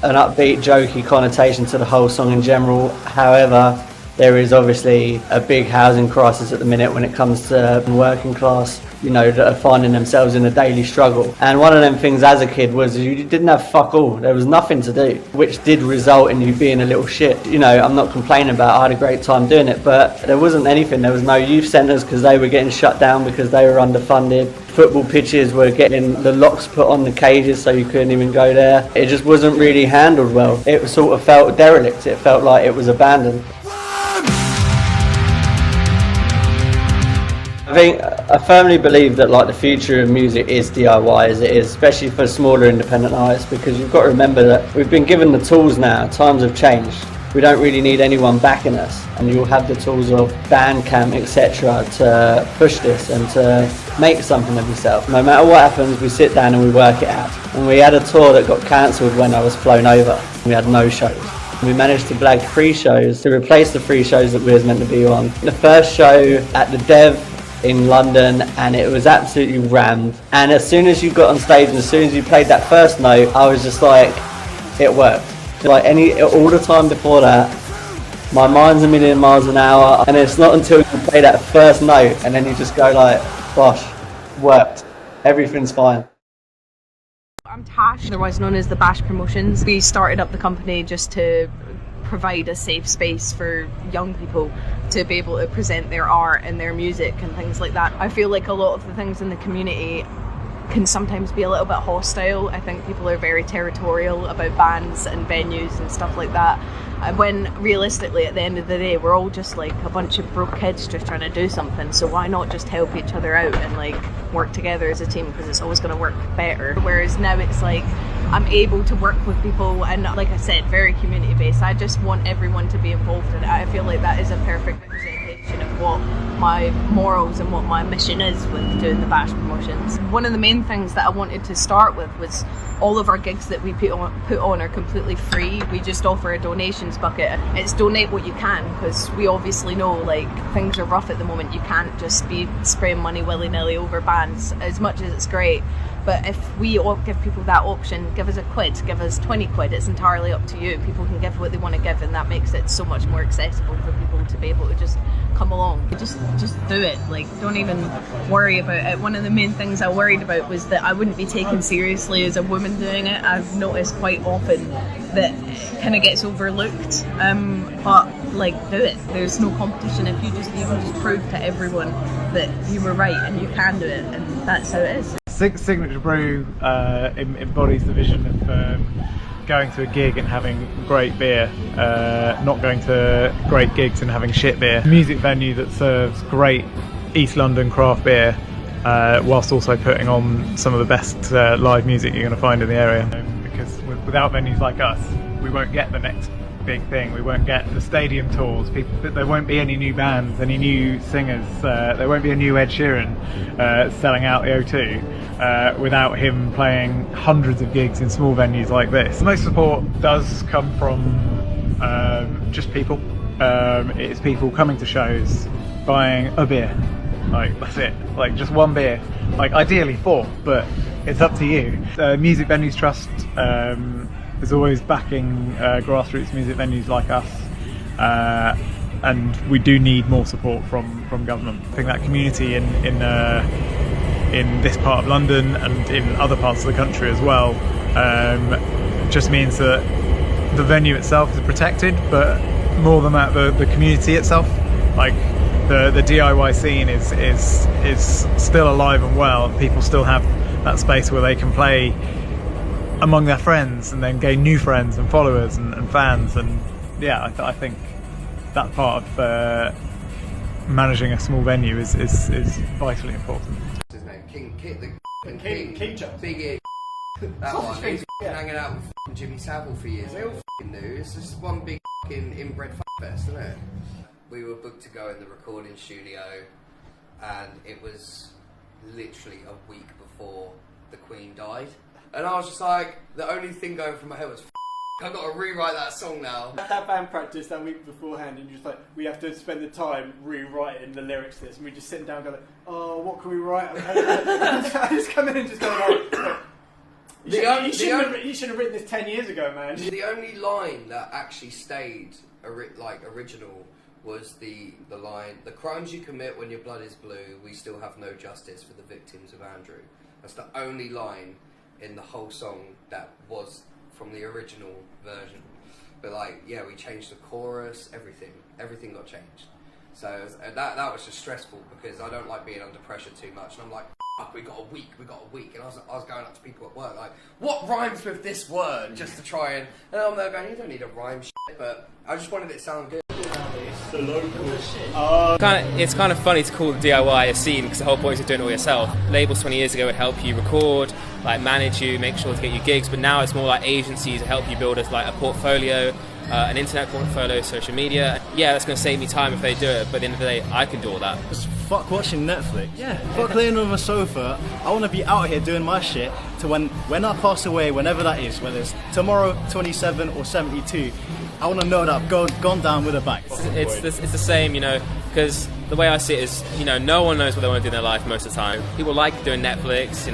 upbeat, jokey connotation to the whole song in general. However, there is obviously a big housing crisis at the minute when it comes to working class, you know, that are finding themselves in a daily struggle. And one of them things as a kid was you didn't have fuck all. There was nothing to do, which did result in you being a little shit. You know, I'm not complaining about it. I had a great time doing it, but there wasn't anything. There was no youth centres because they were getting shut down because they were underfunded. Football pitches were getting the locks put on the cages so you couldn't even go there. It just wasn't really handled well. It sort of felt derelict. It felt like it was abandoned. I firmly believe that like the future of music is DIY as it is, especially for smaller independent artists, because you've got to remember that we've been given the tools now, times have changed. We don't really need anyone backing us, and you'll have the tools of Bandcamp, etc. to push this and to make something of yourself. No matter what happens, we sit down and we work it out. And we had a tour that got cancelled when I was flown over. We had no shows. We managed to blag 3 shows to replace the 3 shows that we was meant to be on. The first show at the Dev in London, and it was absolutely rammed. And as soon as you got on stage and as soon as you played that first note, I was just like, it worked. Like all the time before that, my mind's a million miles an hour, and it's not until you play that first note and then you just go like, gosh, worked. Everything's fine. I'm Tash, otherwise known as the Bash Promotions. We started up the company just to provide a safe space for young people to be able to present their art and their music and things like that. I feel like a lot of the things in the community can sometimes be a little bit hostile. I think people are very territorial about bands and venues and stuff like that, when realistically at the end of the day we're all just like a bunch of broke kids just trying to do something, so why not just help each other out and like work together as a team, because it's always going to work better. Whereas now it's like I'm able to work with people, and like I said, very community based. I just want everyone to be involved in it. I feel like that is a perfect representation of what my morals and what my mission is with doing the Bash Promotions. One of the main things that I wanted to start with was all of our gigs that we put on are completely free. We just offer a donations bucket. It's donate what you can, because we obviously know like things are rough at the moment. You can't just be spraying money willy-nilly over bands. As much as it's great, But if we all give people that option, give us a quid, give us 20 quid, it's entirely up to you. People can give what they want to give, and that makes it so much more accessible for people to be able to just come along. Just do it. Like, don't even worry about it. One of the main things I worried about was that I wouldn't be taken seriously as a woman doing it. I've noticed quite often that it kind of gets overlooked. But like, do it. There's no competition. If you can just prove to everyone that you were right and you can do it, and that's how it is. Signature Brew embodies the vision of going to a gig and having great beer, not going to great gigs and having shit beer. A music venue that serves great East London craft beer, whilst also putting on some of the best live music you're going to find in the area. Because without venues like us, we won't get the next big thing. We won't get the stadium tours. There won't be any new bands, any new singers. There won't be a new Ed Sheeran selling out the O2 without him playing hundreds of gigs in small venues like this. Most support does come from just people. It's people coming to shows, buying a beer. Like, that's it. Like, just one beer. Like, ideally 4, but it's up to you. Music Venues Trust is always backing grassroots music venues like us, and we do need more support from government. I think that community in this part of London and in other parts of the country as well just means that the venue itself is protected, but more than that, the community itself, like the DIY scene is still alive and well. People still have that space where they can play among their friends and then gain new friends and followers and fans, and yeah, I think that part of managing a small venue is vitally important. What's his name? King Jones. Big ear. That one. He's hanging out with Jimmy Savile for years. They all knew. It's just one big inbred fest, isn't it? We were booked to go in the recording studio, and it was literally a week before the Queen died. And I was just like, the only thing going through my head was, I've got to rewrite that song now. That band practice that week beforehand, and just like, we have to spend the time rewriting the lyrics to this, and we just sit down and go like, oh, what can we write? I just come in and just go like, you should have written this 10 years ago, man. The only line that actually stayed original was the line, the crimes you commit when your blood is blue, we still have no justice for the victims of Andrew. That's the only line in the whole song that was from the original version. But like, yeah, we changed the chorus, everything got changed. So that was just stressful, because I don't like being under pressure too much, and I'm like, fuck, we got a week, and I was going up to people at work like, what rhymes with this word, just to try and I'm there going, you don't need a rhyme shit, but I just wanted it to sound good. The local. It's kind of funny to call the DIY a scene, because the whole point is doing it all yourself. Labels 20 years ago would help you record, like manage you, make sure to get you gigs, but now it's more like agencies to help you build a portfolio, an internet portfolio, social media. Yeah, that's going to save me time if they do it, but at the end of the day, I can do all that. Just fuck watching Netflix. Yeah. Fuck laying on my sofa. I want to be out here doing my shit to when I pass away, whenever that is, whether it's tomorrow, 27 or 72. I want to know that I've gone down with a bang. It's the same, because the way I see it is, no one knows what they want to do in their life most of the time. People like doing Netflix,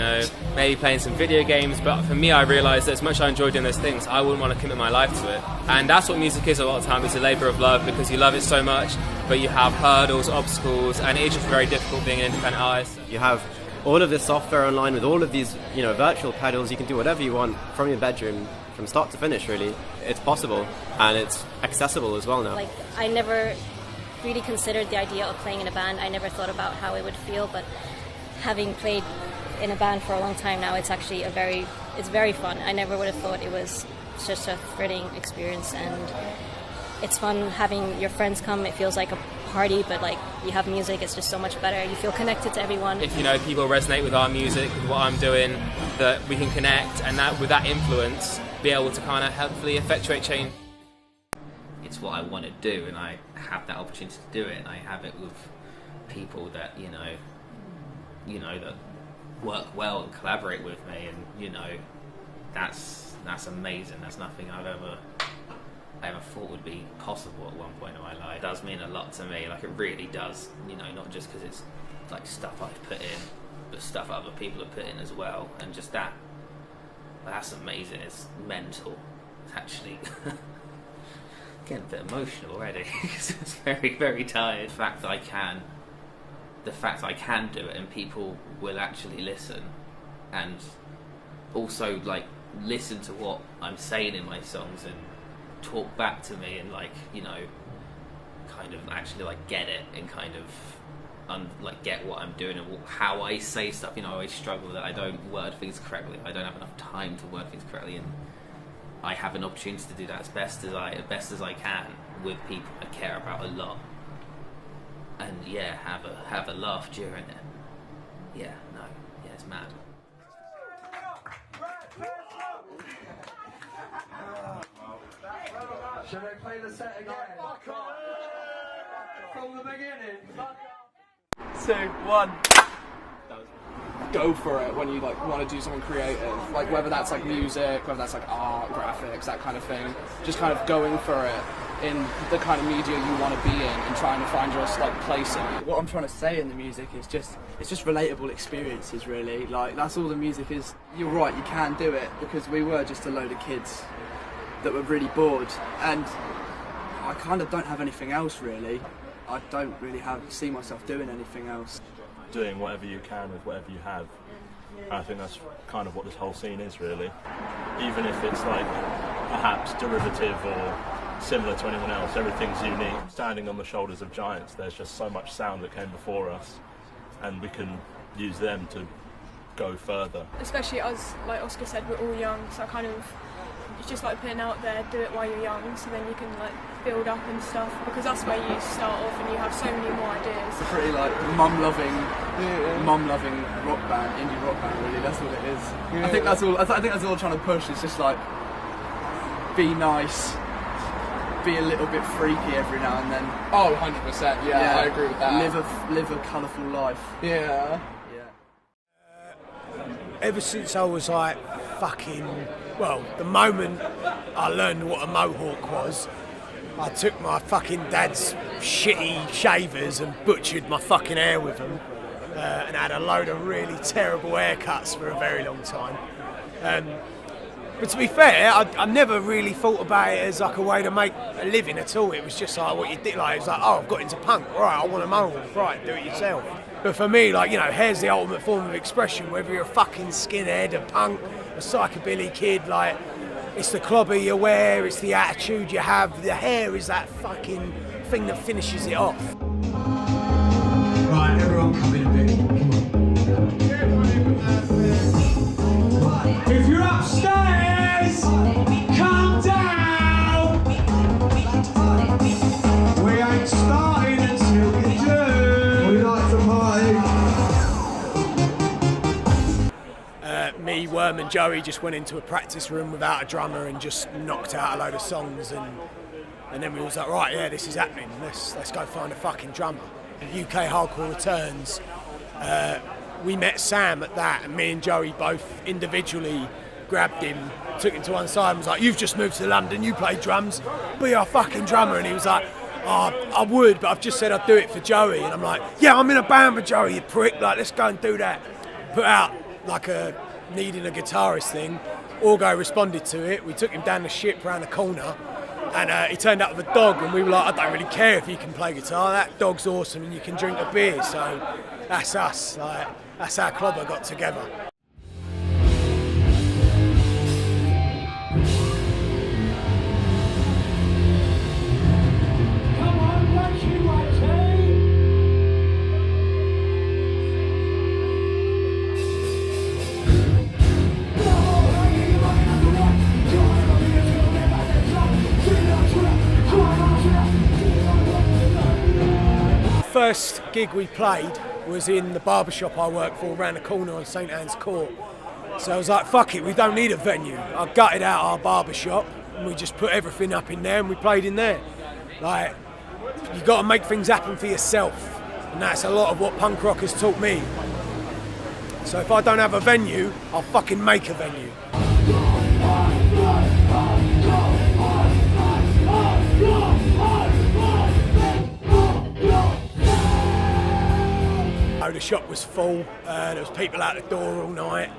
maybe playing some video games, but for me, I realise that as much as I enjoy doing those things, I wouldn't want to commit my life to it. And that's what music is a lot of time. It's a labour of love, because you love it so much, but you have hurdles, obstacles, and it's just very difficult being an independent artist. You have all of this software online with all of these, virtual pedals. You can do whatever you want from your bedroom, from start to finish, really. It's possible, and it's accessible as well now. Like, I never really considered the idea of playing in a band. I never thought about how it would feel, but having played in a band for a long time now, it's actually it's very fun. I never would have thought it was such a thrilling experience, and it's fun having your friends come. It feels like a party, but like, you have music, it's just so much better. You feel connected to everyone. If people resonate with our music, with what I'm doing, that we can connect, and that with that influence, be able to kind of helpfully effectuate change. It's what I want to do, and I have that opportunity to do it, and I have it with people that that work well and collaborate with me, and that's amazing. That's nothing I ever thought would be possible at one point in my life. It does mean a lot to me, like it really does, not just because it's like stuff I've put in, the stuff other people are putting as well, and just that's amazing. It's mental. It's actually getting a bit emotional already. It's very, very tired. The fact I can do it, and people will actually listen, and also like listen to what I'm saying in my songs and talk back to me, and like, you know, kind of actually like get it and kind of like get what I'm doing and how I say stuff. You know, I always struggle that I don't word things correctly. I don't have enough time to word things correctly, and I have an opportunity to do that as best as I can with people I care about a lot, and yeah, have a laugh during it. Yeah, it's mad. Should I play the set again? From the beginning. 2, 1. Go for it when you like want to do something creative, like whether that's like music, whether that's like art, graphics, that kind of thing. Just kind of going for it in the kind of media you want to be in and trying to find your like place in it. What I'm trying to say in the music is it's just relatable experiences, really. Like that's all the music is. You're right, you can do it, because we were just a load of kids that were really bored, and I kind of don't have anything else really. I don't really see myself doing anything else. Doing whatever you can with whatever you have. I think that's kind of what this whole scene is, really. Even if it's like perhaps derivative or similar to anyone else, everything's unique. Standing on the shoulders of giants, there's just so much sound that came before us, and we can use them to go further. Especially as, like Oscar said, we're all young, so it's just like putting out there, do it while you're young, so then you can like build up and stuff, because that's where you start off and you have so many more ideas. It's a pretty like mum-loving rock band, indie rock band, really. That's what it is. Yeah. I think that's all. I think that's all I'm trying to push. Is just like be nice, be a little bit freaky every now and then. Oh, 100%. Yeah, I agree with that. Live a colourful life. Yeah. Ever since I was like the moment I learned what a mohawk was, I took my fucking dad's shitty shavers and butchered my fucking hair with them, and had a load of really terrible haircuts for a very long time. But to be fair, I never really thought about it as like a way to make a living at all. It was just like what you did. Like it was like, oh, I've got into punk. Right, I want a mohawk. Right, do it yourself. But for me, like, you know, hair's the ultimate form of expression. Whether you're a fucking skinhead, a punk, a psychobilly kid, like, it's the clobber you wear, it's the attitude you have. The hair is that fucking thing that finishes it off. Right, everyone come in a bit. Come on. If you're upstairs, come down. We ain't starting until you do. We like to party. Me, Worm and Joey just went into a practice room without a drummer and just knocked out a load of songs, and then we was like, right, yeah, this is happening. Let's go find a fucking drummer. UK Hardcore returns. We met Sam at that, and me and Joey both individually grabbed him, took him to one side and was like, you've just moved to London, you play drums, be our fucking drummer. And he was like, oh, I would, but I've just said I'd do it for Joey. And I'm like, yeah, I'm in a band with Joey, you prick, like, let's go and do that. Put out like a needing a guitarist thing. Orgo responded to it. We took him down the ship around the corner, and he turned up with a dog, and we were like, I don't really care if you can play guitar, that dog's awesome and you can drink a beer. So that's us, like, that's how Clobber got together. First gig we played was in the barbershop I worked for around the corner on St Anne's Court. So I was like, fuck it, we don't need a venue. I gutted out our barbershop and we just put everything up in there and we played in there. Like, you got to make things happen for yourself, and that's a lot of what punk rock has taught me. So if I don't have a venue, I'll fucking make a venue. The shop was full, there was people out the door all night.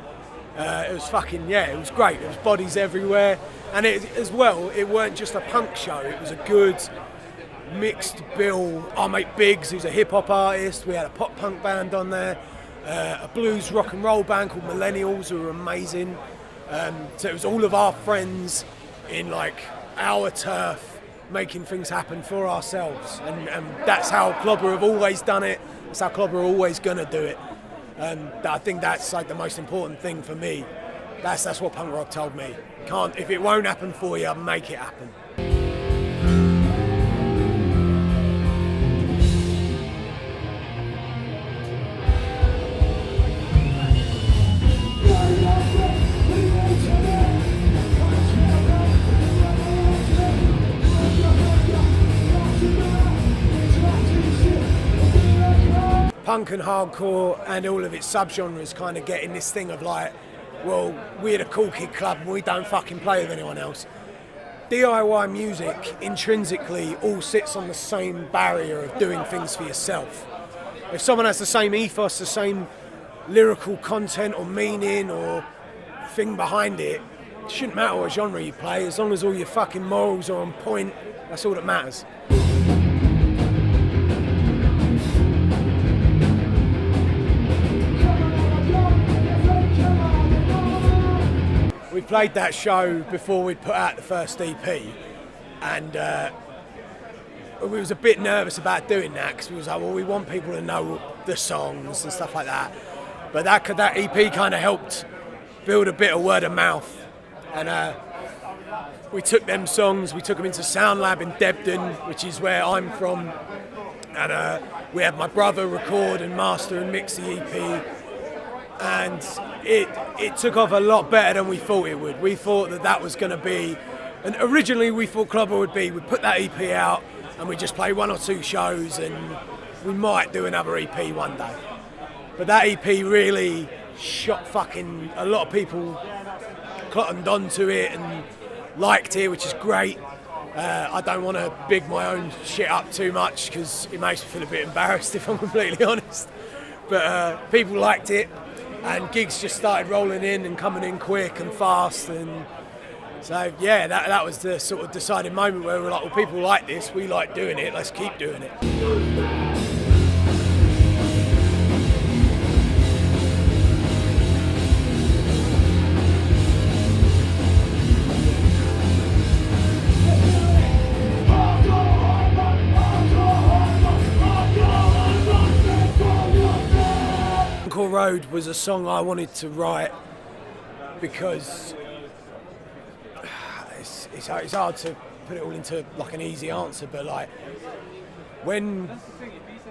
It was fucking, yeah, it was great. There was bodies everywhere. And as well, it weren't just a punk show, it was a good mixed bill. Our mate Biggs, who's a hip-hop artist, we had a pop-punk band on there, a blues rock and roll band called Millennials, who were amazing. So it was all of our friends in like our turf, making things happen for ourselves. And that's how Clobber have always done it, that's how Clobber are always going to do it. I think that's like the most important thing for me. That's what punk rock told me. If it won't happen for you, make it happen. Punk and hardcore and all of its subgenres kind of getting this thing of like, well, we're the cool kid club and we don't fucking play with anyone else. DIY music intrinsically all sits on the same barrier of doing things for yourself. If someone has the same ethos, the same lyrical content or meaning or thing behind it, it shouldn't matter what genre you play, as long as all your fucking morals are on point, that's all that matters. We played that show before we'd put out the first EP, and we was a bit nervous about doing that because we was like, well, we want people to know the songs and stuff like that. But that EP kind of helped build a bit of word of mouth, and we took them songs, we took them into Sound Lab in Debden, which is where I'm from, and we had my brother record and master and mix the EP. And it took off a lot better than we thought it would. We thought that was going to be, and originally we thought Clobber would be, we'd put that EP out and we'd just play 1 or 2 shows and we might do another EP one day. But that EP really shot fucking, a lot of people cottoned onto it and liked it, which is great. I don't want to big my own shit up too much because it makes me feel a bit embarrassed if I'm completely honest. But people liked it. And gigs just started rolling in and coming in quick and fast, and so yeah, that was the sort of deciding moment where we were like, well, people like this, we like doing it, let's keep doing it. Road was a song I wanted to write because it's hard to put it all into like an easy answer, but like when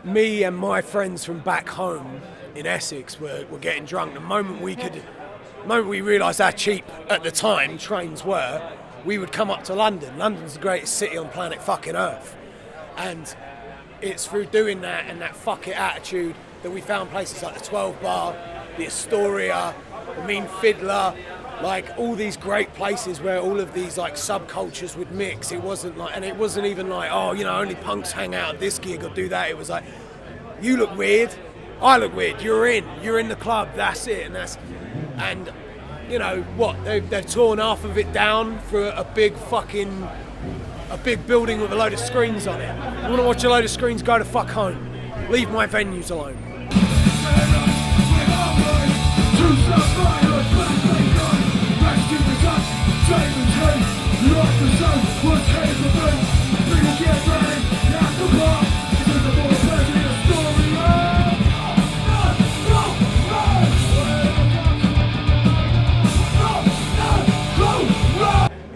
me and my friends from back home in Essex were getting drunk, the moment we realised how cheap at the time trains were, we would come up to London. London's the greatest city on planet fucking Earth, and it's through doing that and that fuck it attitude that we found places like the 12 Bar, the Astoria, the Mean Fiddler, like all these great places where all of these like subcultures would mix. It wasn't like, and it wasn't even like, oh, you know, only punks hang out at this gig or do that. It was like, you look weird, I look weird, you're in the club, that's it, and you know what? They've torn half of it down for a big building with a load of screens on it. You want to watch a load of screens? Go to fuck home. Leave my venues alone.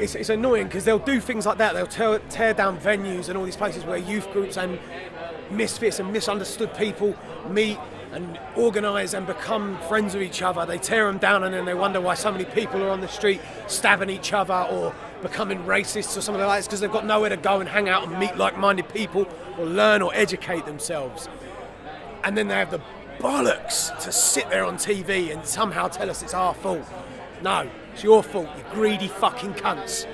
It's annoying because they'll do things like that. They'll tear down venues and all these places where youth groups and misfits and misunderstood people meet and organise and become friends with each other. They tear them down and then they wonder why so many people are on the street stabbing each other or becoming racists or something like that. It's because they've got nowhere to go and hang out and meet like-minded people or learn or educate themselves. And then they have the bollocks to sit there on TV and somehow tell us it's our fault. No, it's your fault, you greedy fucking cunts.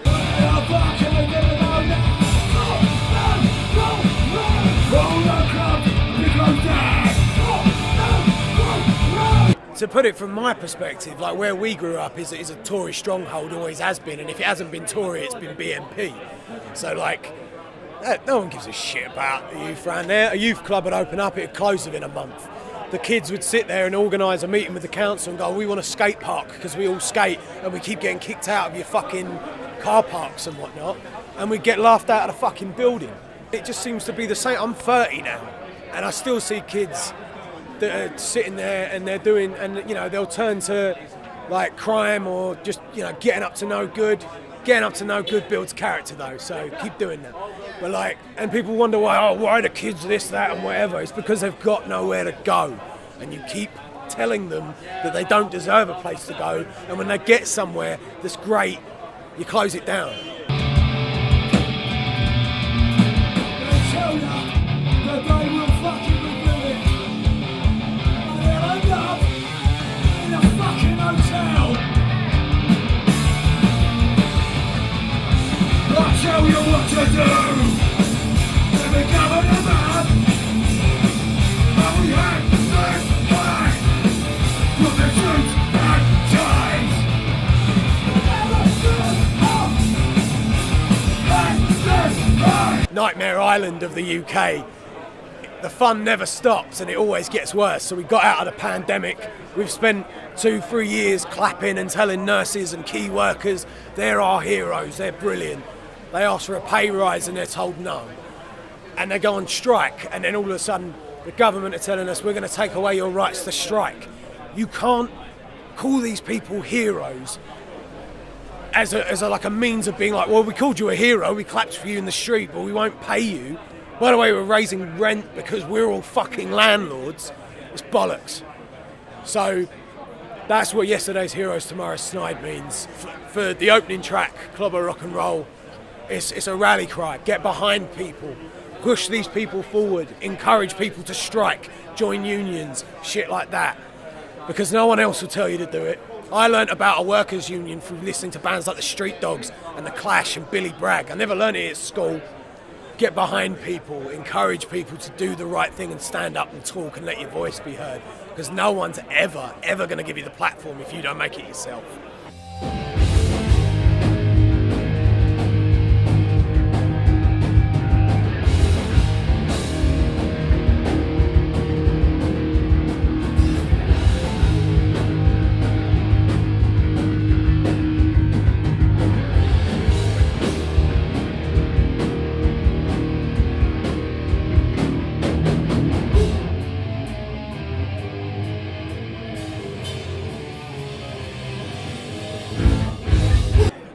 to put it from my perspective, like where we grew up is a Tory stronghold, always has been, and if it hasn't been Tory, it's been BNP. So like, no one gives a shit about the youth around there. A youth club would open up, it'd close within a month. The kids would sit there and organise a meeting with the council and go, we want a skate park because we all skate and we keep getting kicked out of your fucking car parks and whatnot, and we'd get laughed out of the fucking building. It just seems to be the same. I'm 30 now and I still see kids that are sitting there and they're doing, and you know, they'll turn to like crime or just, you know, getting up to no good. Getting up to no good builds character though, so keep doing that. But like, and people wonder why the kids this, that and whatever. It's because they've got nowhere to go, and you keep telling them that they don't deserve a place to go, and when they get somewhere that's great, you close it down. Tell you what to do. Let me go on the map. And we have this fight for the truth and ties. Nightmare Island of the UK. The fun never stops and it always gets worse. So we got out of the pandemic. We've spent 2-3 years clapping and telling nurses and key workers they're our heroes, they're brilliant. They ask for a pay rise and they're told no. And they go on strike, and then all of a sudden the government are telling us we're going to take away your rights to strike. You can't call these people heroes as a means of being like, well, we called you a hero, we clapped for you in the street, but we won't pay you. By the way, we're raising rent because we're all fucking landlords. It's bollocks. So that's what yesterday's Heroes Tomorrow's Snide means. For the opening track, Clobber Rock and Roll, it's a rally cry. Get behind people, push these people forward, encourage people to strike, join unions, shit like that, because no one else will tell you to do it. I learnt about a workers' union through listening to bands like the Street Dogs and the Clash and Billy Bragg. I never learned it at school. Get behind people, encourage people to do the right thing and stand up and talk and let your voice be heard, because no one's ever going to give you the platform if you don't make it yourself.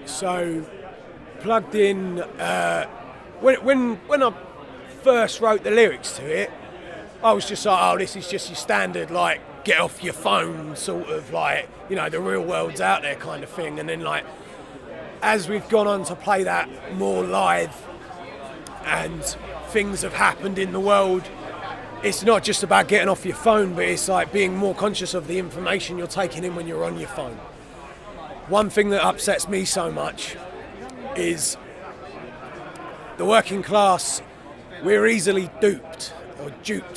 So, plugged in, when I first wrote the lyrics to it, I was just like, oh, this is just your standard, like, get off your phone, sort of, like, you know, the real world's out there kind of thing. And then, like, as we've gone on to play that more live and things have happened in the world, it's not just about getting off your phone, but it's like being more conscious of the information you're taking in when you're on your phone. One thing that upsets me so much is the working class, we're easily duped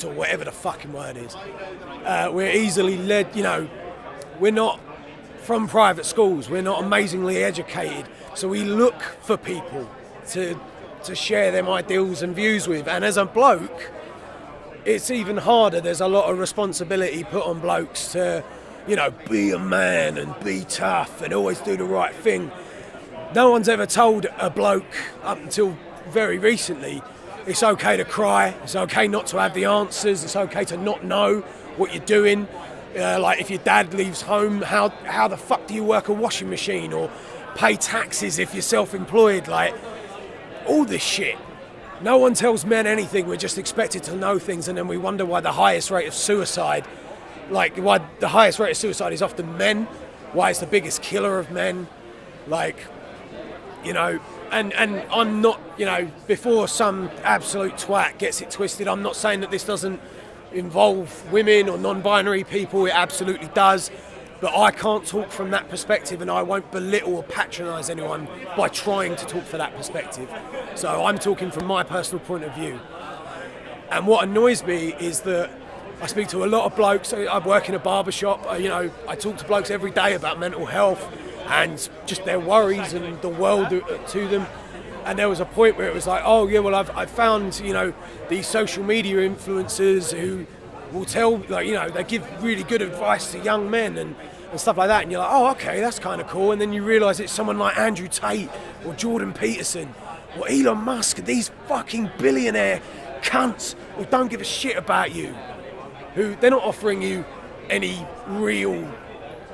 or whatever the fucking word is. We're easily led, you know, we're not from private schools, we're not amazingly educated, so we look for people to share them ideals and views with. And as a bloke, it's even harder. There's a lot of responsibility put on blokes to, you know, be a man and be tough and always do the right thing. No one's ever told a bloke, up until very recently, it's okay to cry, it's okay not to have the answers, it's okay to not know what you're doing. Like if your dad leaves home, how the fuck do you work a washing machine or pay taxes if you're self-employed? Like, all this shit. No one tells men anything, we're just expected to know things, and then we wonder why the highest rate of suicide is often men, why it's the biggest killer of men, like, you know, and I'm not, you know, before some absolute twat gets it twisted, I'm not saying that this doesn't involve women or non-binary people, it absolutely does, but I can't talk from that perspective, and I won't belittle or patronise anyone by trying to talk for that perspective. So I'm talking from my personal point of view. And what annoys me is that I speak to a lot of blokes. I work in a barber shop. I talk to blokes every day about mental health and just their worries and the world to them. And there was a point where it was like, oh yeah, well I've found, these social media influencers who will tell, they give really good advice to young men and stuff like that. And you're like, oh, okay, that's kind of cool. And then you realise it's someone like Andrew Tate or Jordan Peterson or Elon Musk, these fucking billionaire cunts who don't give a shit about you, who they're not offering you any real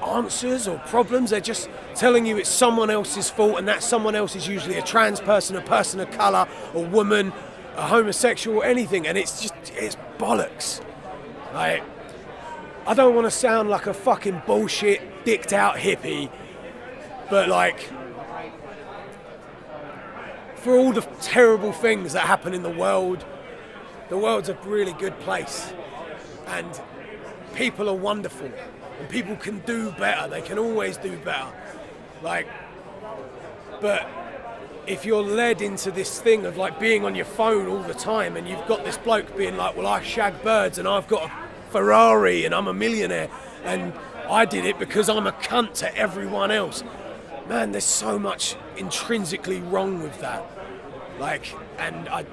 answers or problems. They're just telling you it's someone else's fault, and that someone else is usually a trans person, a person of colour, a woman, a homosexual, anything. And it's bollocks. Like, I don't want to sound like a fucking bullshit, dicked out hippie, but like, for all the terrible things that happen in the world's a really good place, and people are wonderful, and people can do better. They can always do better. Like, but if you're led into this thing of like being on your phone all the time, and you've got this bloke being like, well, I shag birds and I've got a Ferrari and I'm a millionaire and I did it because I'm a cunt to everyone else. Man, there's so much intrinsically wrong with that. Like, and I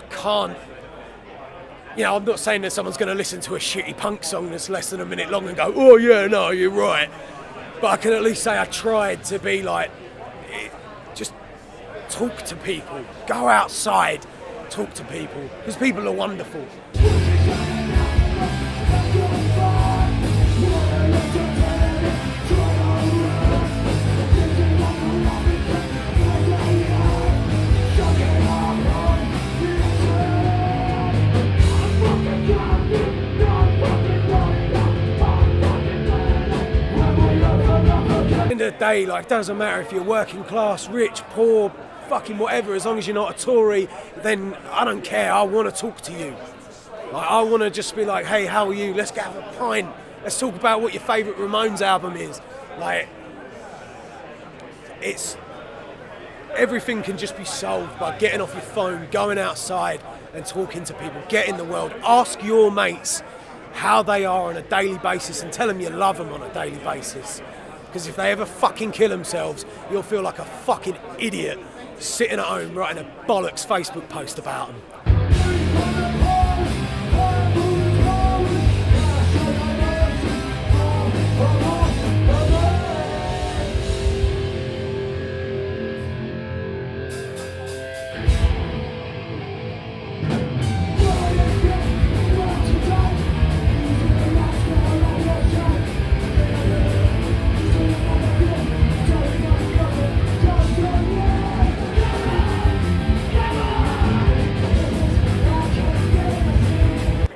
can't, I'm not saying that someone's going to listen to a shitty punk song that's less than a minute long and go, oh yeah, no, you're right. But I can at least say I tried to be like, just talk to people, go outside, talk to people, because people are wonderful. At the end of the day, like, it doesn't matter if you're working class, rich, poor, fucking whatever, as long as you're not a Tory, then I don't care. I want to talk to you. Like, I want to just be like, hey, how are you? Let's go have a pint. Let's talk about what your favourite Ramones album is. Like, everything can just be solved by getting off your phone, going outside and talking to people. Get in the world. Ask your mates how they are on a daily basis and tell them you love them on a daily basis. Because if they ever fucking kill themselves, you'll feel like a fucking idiot sitting at home writing a bollocks Facebook post about them.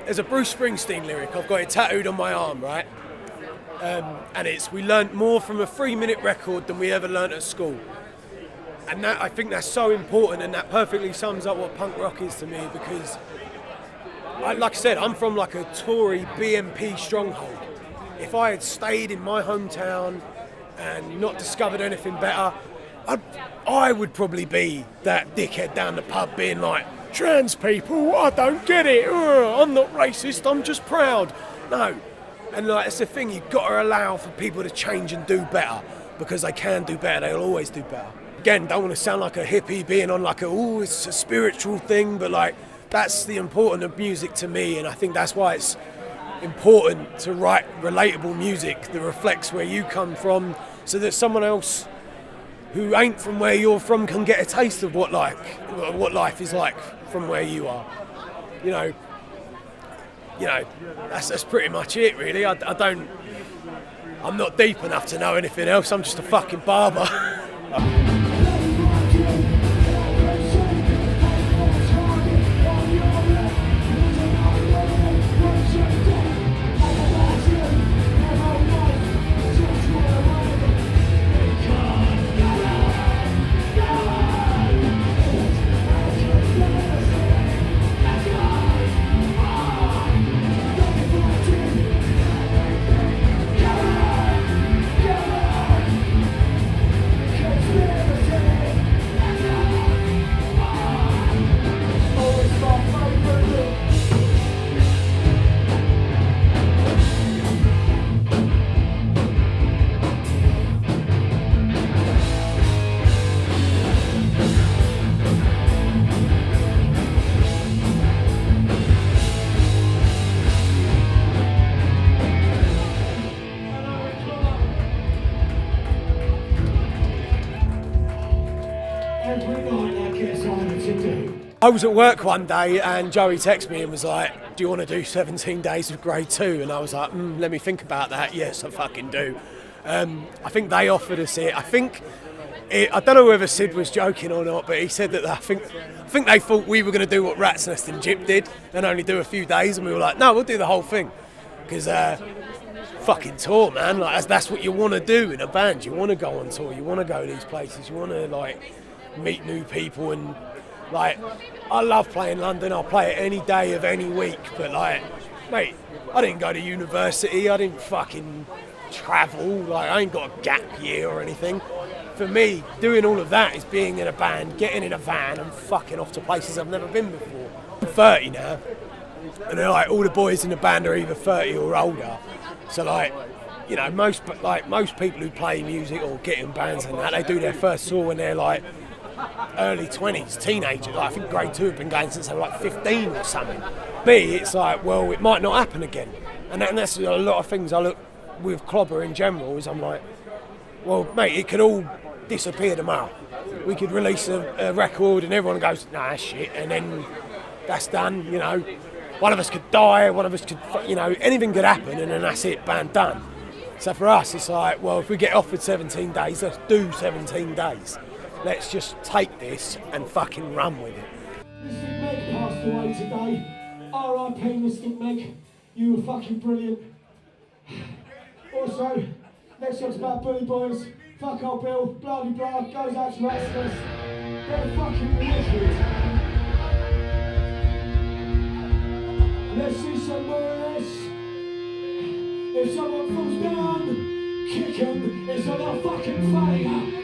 There's a Bruce Springsteen lyric, I've got it tattooed on my arm, right? And it's, we learnt more from a 3-minute record than we ever learnt at school. And that, I think that's so important, and that perfectly sums up what punk rock is to me, because, like I said, I'm from like a Tory BNP stronghold. If I had stayed in my hometown and not discovered anything better, I would probably be that dickhead down the pub being like, trans people, I don't get it. I'm not racist, I'm just proud. No. And like, it's the thing, you've got to allow for people to change and do better, because they can do better, they'll always do better. Again, don't want to sound like a hippie being on like it's a spiritual thing, but like, that's the importance of music to me, and I think that's why it's important to write relatable music that reflects where you come from, so that someone else who ain't from where you're from can get a taste of what life is like from where you are. That's pretty much it, really. I'm not deep enough to know anything else. I'm just a fucking barber. I was at work one day and Joey texted me and was like, do you want to do 17 days of grade 2? And I was like, let me think about that. Yes, I fucking do. I think they offered us it. I don't know whether Sid was joking or not, but he said that I think they thought we were going to do what Rat's Nest and Jip did and only do a few days, and we were like, no, we'll do the whole thing. Because fucking tour, man, like that's what you want to do in a band. You want to go on tour, you want to go to these places, you want to like meet new people. And like, I love playing London, I'll play it any day of any week, but like, mate, I didn't go to university, I didn't fucking travel, like I ain't got a gap year or anything. For me, doing all of that is being in a band, getting in a van and fucking off to places I've never been before. I'm 30 now, and they're like, all the boys in the band are either 30 or older. So like, you know, most people who play music or get in bands and that, they do their first tour when they're like early 20s, teenagers. Like, I think grade 2 have been going since they were like 15 or something. B, it's like, well, it might not happen again. And that's a lot of things I look with Clobber in general, is I'm like, well, mate, it could all disappear tomorrow. We could release a record and everyone goes, nah, shit, and then that's done, you know. One of us could die, one of us could, you know, anything could happen, and then that's it, band done. So for us, it's like, well, if we get offered 17 days, let's do 17 days. Let's just take this and fucking run with it. Mystic Meg passed away today. R.I.P. Mystic Meg. You were fucking brilliant. Also, next song's about Bully Boys. Fuck old Bill, blah blah blah, goes out to Rites of Hadda. They're fucking wicked. Let's see some more of this. If someone falls down, kick him. It's on our fucking failure.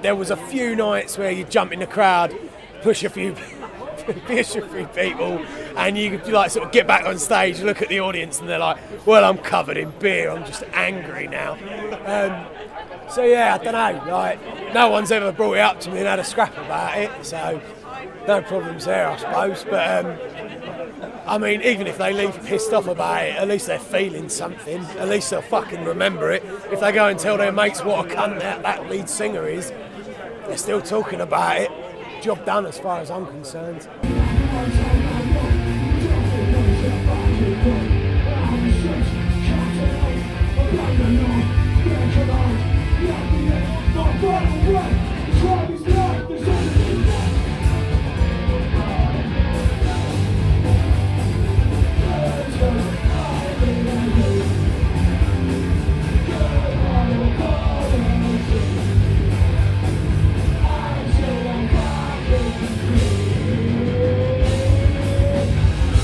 There was a few nights where you jump in the crowd, push a few people, and you could like sort of get back on stage, look at the audience, and they're like, well, I'm covered in beer, I'm just angry now. So yeah, I don't know, like, no one's ever brought it up to me and had a scrap about it, so no problems there, I suppose. But I mean, even if they leave pissed off about it, at least they're feeling something. At least they'll fucking remember it. If they go and tell their mates what a cunt that lead singer is, they're still talking about it. Job done as far as I'm concerned.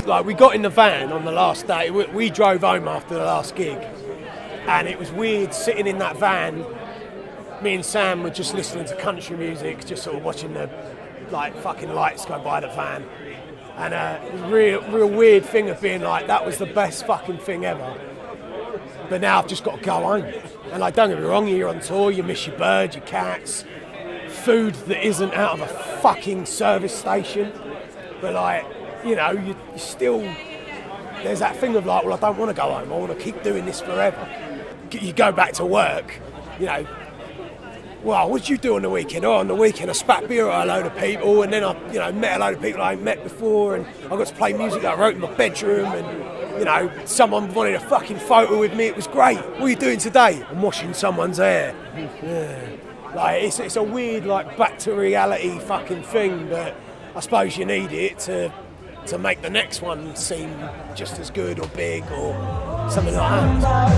Like, we got in the van on the last day, we drove home after the last gig, and it was weird sitting in that van. Me and Sam were just listening to country music, just sort of watching the like fucking lights go by the van, and it was a real weird thing of being like, that was the best fucking thing ever, but now I've just got to go home. And like, don't get me wrong, you're on tour, you miss your bird, your cats, food that isn't out of a fucking service station, but like, you know, you still, there's that thing of like, well, I don't want to go home, I want to keep doing this forever. You go back to work, you know, well, what did you do on the weekend? Oh, on the weekend I spat beer at a load of people, and then I, you know, met a load of people I ain't met before, and I got to play music that I wrote in my bedroom, and, you know, someone wanted a fucking photo with me, it was great. What are you doing today? I'm washing someone's hair. Yeah. Like, it's a weird, like, back to reality fucking thing, but I suppose you need it to make the next one seem just as good or big or something like that.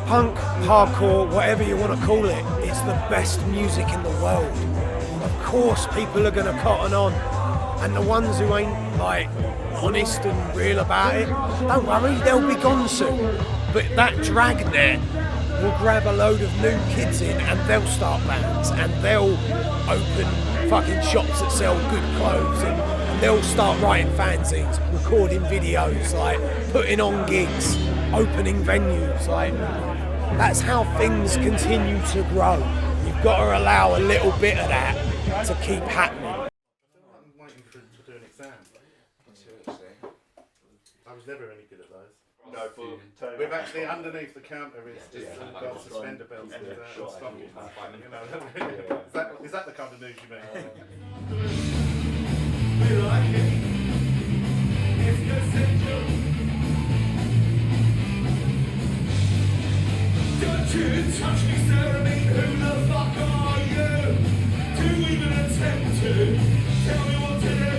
Punk, hardcore, whatever you want to call it, it's the best music in the world. Of course people are going to cotton on, and the ones who ain't like honest and real about it, don't worry, they'll be gone soon. But that dragnet will grab a load of new kids in, and they'll start bands, and they'll open fucking shops that sell good clothes, and they'll start writing fanzines. We'll recording videos, like putting on gigs, opening venues, like that's how things continue to grow. You've got to allow a little bit of that to keep happening. I'm waiting to do an exam. I was never any good at those. No, we've actually underneath the counter is just got suspender belts and stockings. You know, is that the kind of news you mean? Don't you touch me, Sarah, who the fuck are you? Do even attempt to tell me what to do?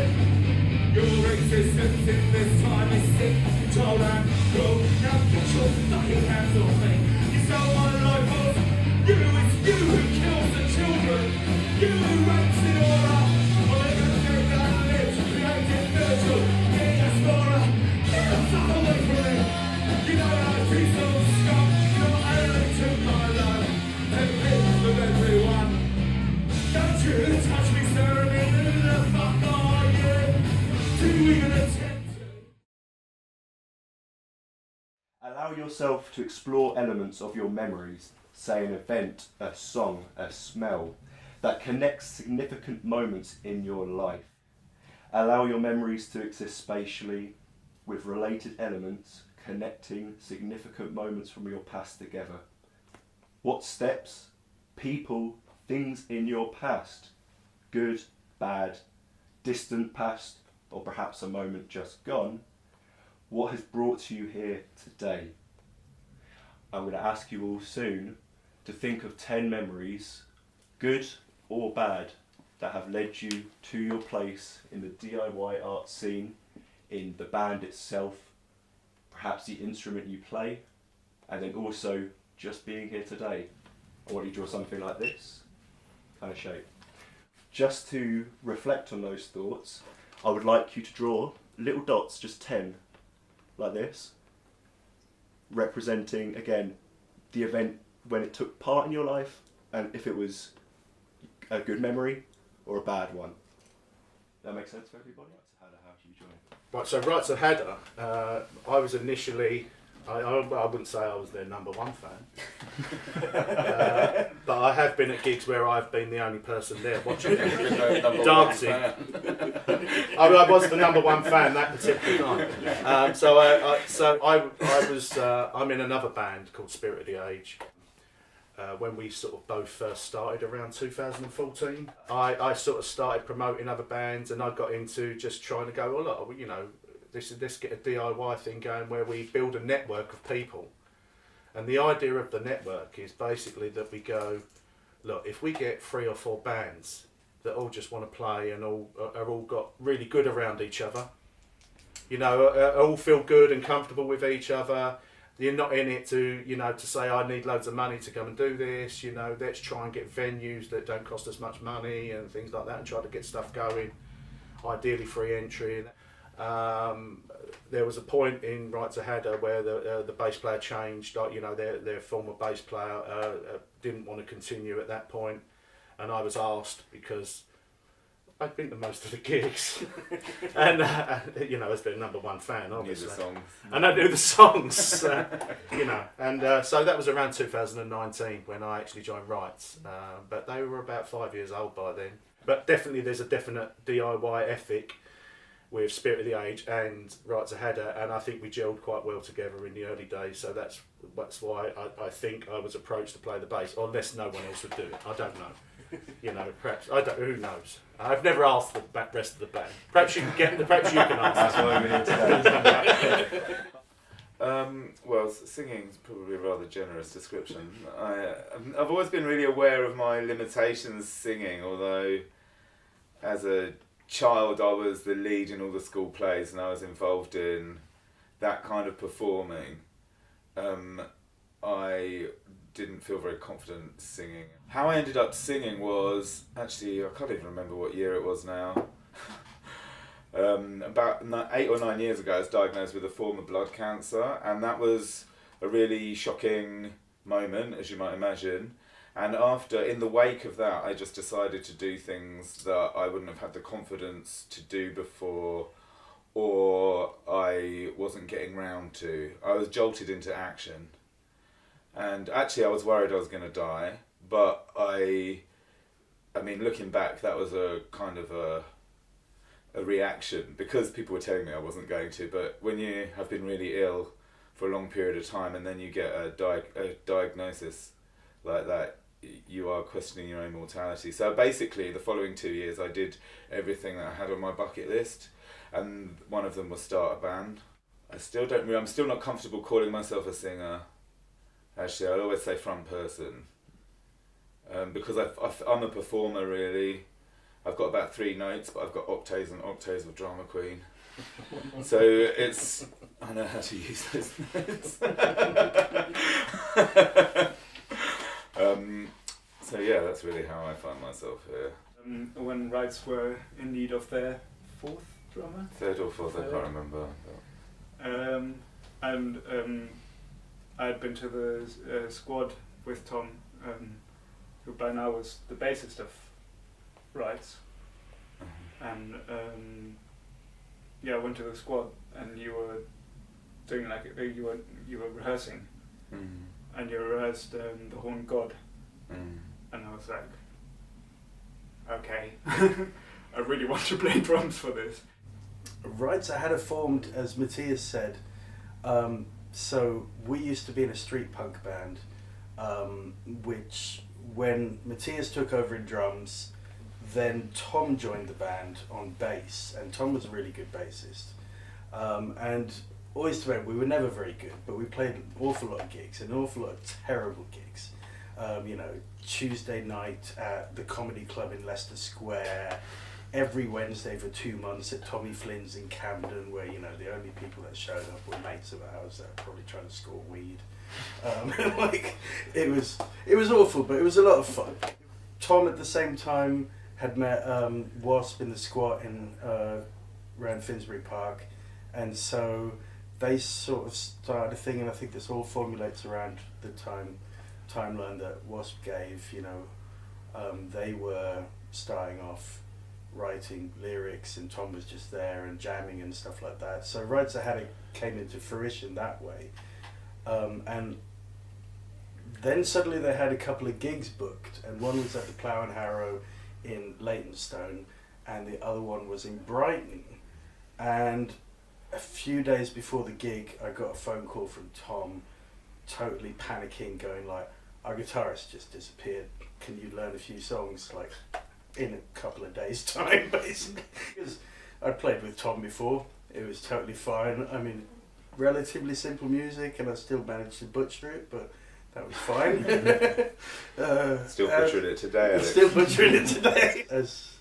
Your existence in this time is sick, told and cruel. Now put your fucking hands on me. You stole my life off. You, it's you who kills the children. You who rapes it all up. All everything that lives, created virtual. Get a scorer. Get the fuck away from me. You know how to so scum. You're alien to my life. Take pictures of everyone. Don't you touch me, Sarah, who the fuck are you? Do even attempt to? Allow yourself to explore elements of your memories, say an event, a song, a smell, that connects significant moments in your life. Allow your memories to exist spatially with related elements connecting significant moments from your past together. What steps, people, things in your past, good, bad, distant past, or perhaps a moment just gone, what has brought you here today? I'm going to ask you all soon to think of 10 memories, good or bad, that have led you to your place in the DIY art scene, in the band itself, perhaps the instrument you play, and then also just being here today. I want you to draw something like this, kind of shape. Just to reflect on those thoughts, I would like you to draw little dots, just 10, like this, representing, again, the event when it took part in your life, and if it was a good memory or a bad one. That makes sense for everybody? How do you join? Right, so Rites of Hadda, I was initially, I wouldn't say I was their number one fan, but I have been at gigs where I've been the only person there watching them, dancing. I was the number one fan that particular night. I'm in another band called Spirit of the Age. When we sort of both first started around 2014, I sort of started promoting other bands, and I got into just trying to go, well, look, you know, let's get a DIY thing going where we build a network of people. And the idea of the network is basically that we go, look, if we get 3 or 4 bands that all just want to play and all got really good around each other, you know, all feel good and comfortable with each other. You're not in it to, you know, to say I need loads of money to come and do this, you know, let's try and get venues that don't cost us much money and things like that and try to get stuff going, ideally free entry. There was a point in Rites of Hadda where the bass player changed, like, you know, their former bass player didn't want to continue at that point, and I was asked because I'd been to most of the gigs, and you know, as their number one fan, obviously, and I knew the songs, you know, and so that was around 2019 when I actually joined Rites, but they were about 5 years old by then. But definitely, there's a definite DIY ethic with Spirit of the Age and Rites of Hadda, and I think we gelled quite well together in the early days. So that's why I think I was approached to play the bass, unless no one else would do it. I don't know. You know, perhaps I don't. Who knows? I've never asked the rest of the band. Perhaps you can get. Perhaps you can ask. That's why we're here today. Well, singing is probably a rather generous description. I've always been really aware of my limitations singing, although as a child I was the lead in all the school plays and I was involved in that kind of performing. I didn't feel very confident singing. How I ended up singing was, actually, I can't even remember what year it was now. About 8 or 9 years ago I was diagnosed with a form of blood cancer, and that was a really shocking moment, as you might imagine. And in the wake of that, I just decided to do things that I wouldn't have had the confidence to do before, or I wasn't getting round to. I was jolted into action, and actually I was worried I was going to die, but I mean, looking back, that was a kind of a reaction, because people were telling me I wasn't going to. But when you have been really ill for a long period of time and then you get a diagnosis like that, you are questioning your own mortality. So basically the following 2 years I did everything that I had on my bucket list, and one of them was start a band. I'm still not comfortable calling myself a singer. Actually, I always say front person, because I'm a performer really. I've got about 3 notes, but I've got octaves and octaves of drama queen. So I know how to use those notes. So yeah, that's really how I find myself here. When Rites were in need of their 4th drummer? 3rd or 4th, I can't remember. I'd been to the squad with Tom, who by now was the bassist of Rites, and I went to the squad, and you were doing you were rehearsing, and you rehearsed the Horn God, and I was like, okay, I really want to play drums for this. Rites of Hadda formed, as Matthias said. So we used to be in a street punk band, which when Matthias took over in drums, then Tom joined the band on bass, and Tom was a really good bassist. And always to we were never very good, but we played an awful lot of gigs, an awful lot of terrible gigs. Tuesday night at the Comedy Club in Leicester Square, every Wednesday for 2 months at Tommy Flynn's in Camden, where the only people that showed up were mates of ours that were probably trying to score weed. It was awful, but it was a lot of fun. Tom at the same time had met Wasp in the squat in around Finsbury Park, and so they sort of started a thing, and I think this all formulates around the timeline that Wasp gave. They were starting off writing lyrics, and Tom was just there and jamming and stuff like that. So Rites of Hadda came into fruition that way, and then suddenly they had a couple of gigs booked, and one was at the Plough and Harrow in Leytonstone, and the other one was in Brighton. And a few days before the gig, I got a phone call from Tom, totally panicking, going like, our guitarist just disappeared, can you learn a few songs like in a couple of days time, basically. Because I'd played with Tom before, it was totally fine. I mean, relatively simple music, and I still managed to butcher it, but that was fine. Still butchering it today, Alex. Still butchering it today. As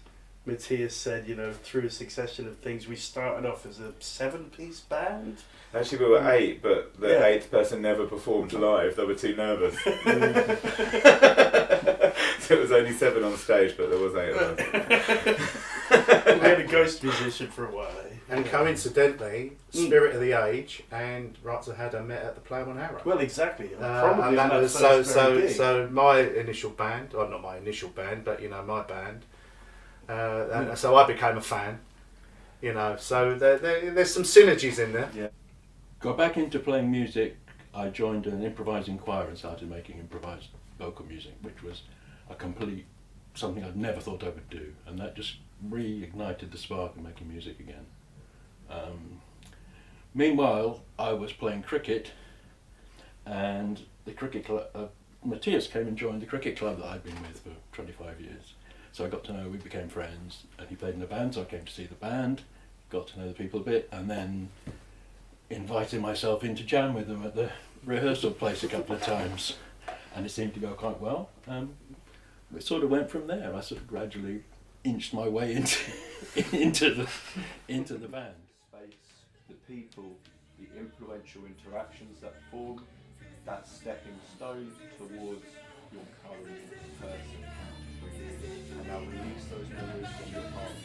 Matthias said, through a succession of things, we started off as a 7-piece band. Actually, we were 8, but the 8th person never performed live. They were too nervous. So it was only 7 on stage, but there was 8 of them. We had a ghost musician for a while. And coincidentally, Spirit of the Age and Rites of Hadda met at the Plough and Harrow. Well, exactly. And that was so my initial band, or not my initial band, but my band. And so I became a fan. So there's some synergies in there. Yeah. Got back into playing music. I joined an improvising choir and started making improvised vocal music, which was something I'd never thought I would do, and that just reignited the spark of making music again. Meanwhile, I was playing cricket, and the cricket club, Matthias came and joined the cricket club that I'd been with for 25 years. So I got to know, we became friends, and he played in a band, so I came to see the band, got to know the people a bit, and then invited myself in to jam with them at the rehearsal place a couple of times, and it seemed to go quite well. It sort of went from there. I sort of gradually inched my way into the band. Space, the people, the influential interactions that form that stepping stone towards your current person. And now release those memories from your heart.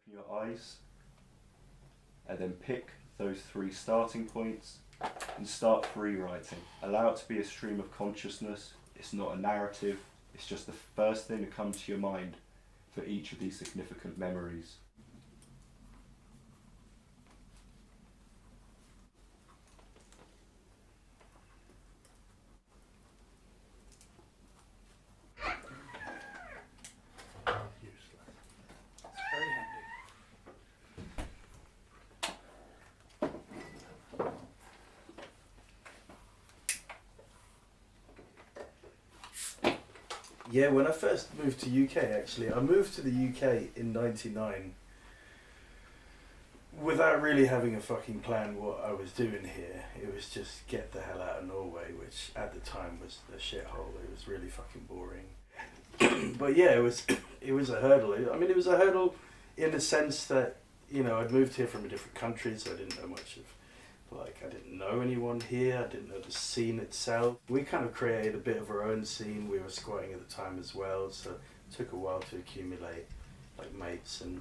Open your eyes and then pick those 3 starting points and start free writing. Allow it to be a stream of consciousness. It's not a narrative, it's just the first thing to come to your mind for each of these significant memories. Yeah, when I first moved to UK, actually, I moved to the UK in '99 without really having a fucking plan what I was doing here. It was just get the hell out of Norway, which at the time was a shithole. It was really fucking boring. But yeah, it was a hurdle. I mean, it was a hurdle in the sense that, you know, I'd moved here from a different country, so I didn't know much of, like, I didn't know anyone here, I didn't know the scene itself. We kind of created a bit of our own scene. We were squatting at the time as well, so it took a while to accumulate, like, mates and,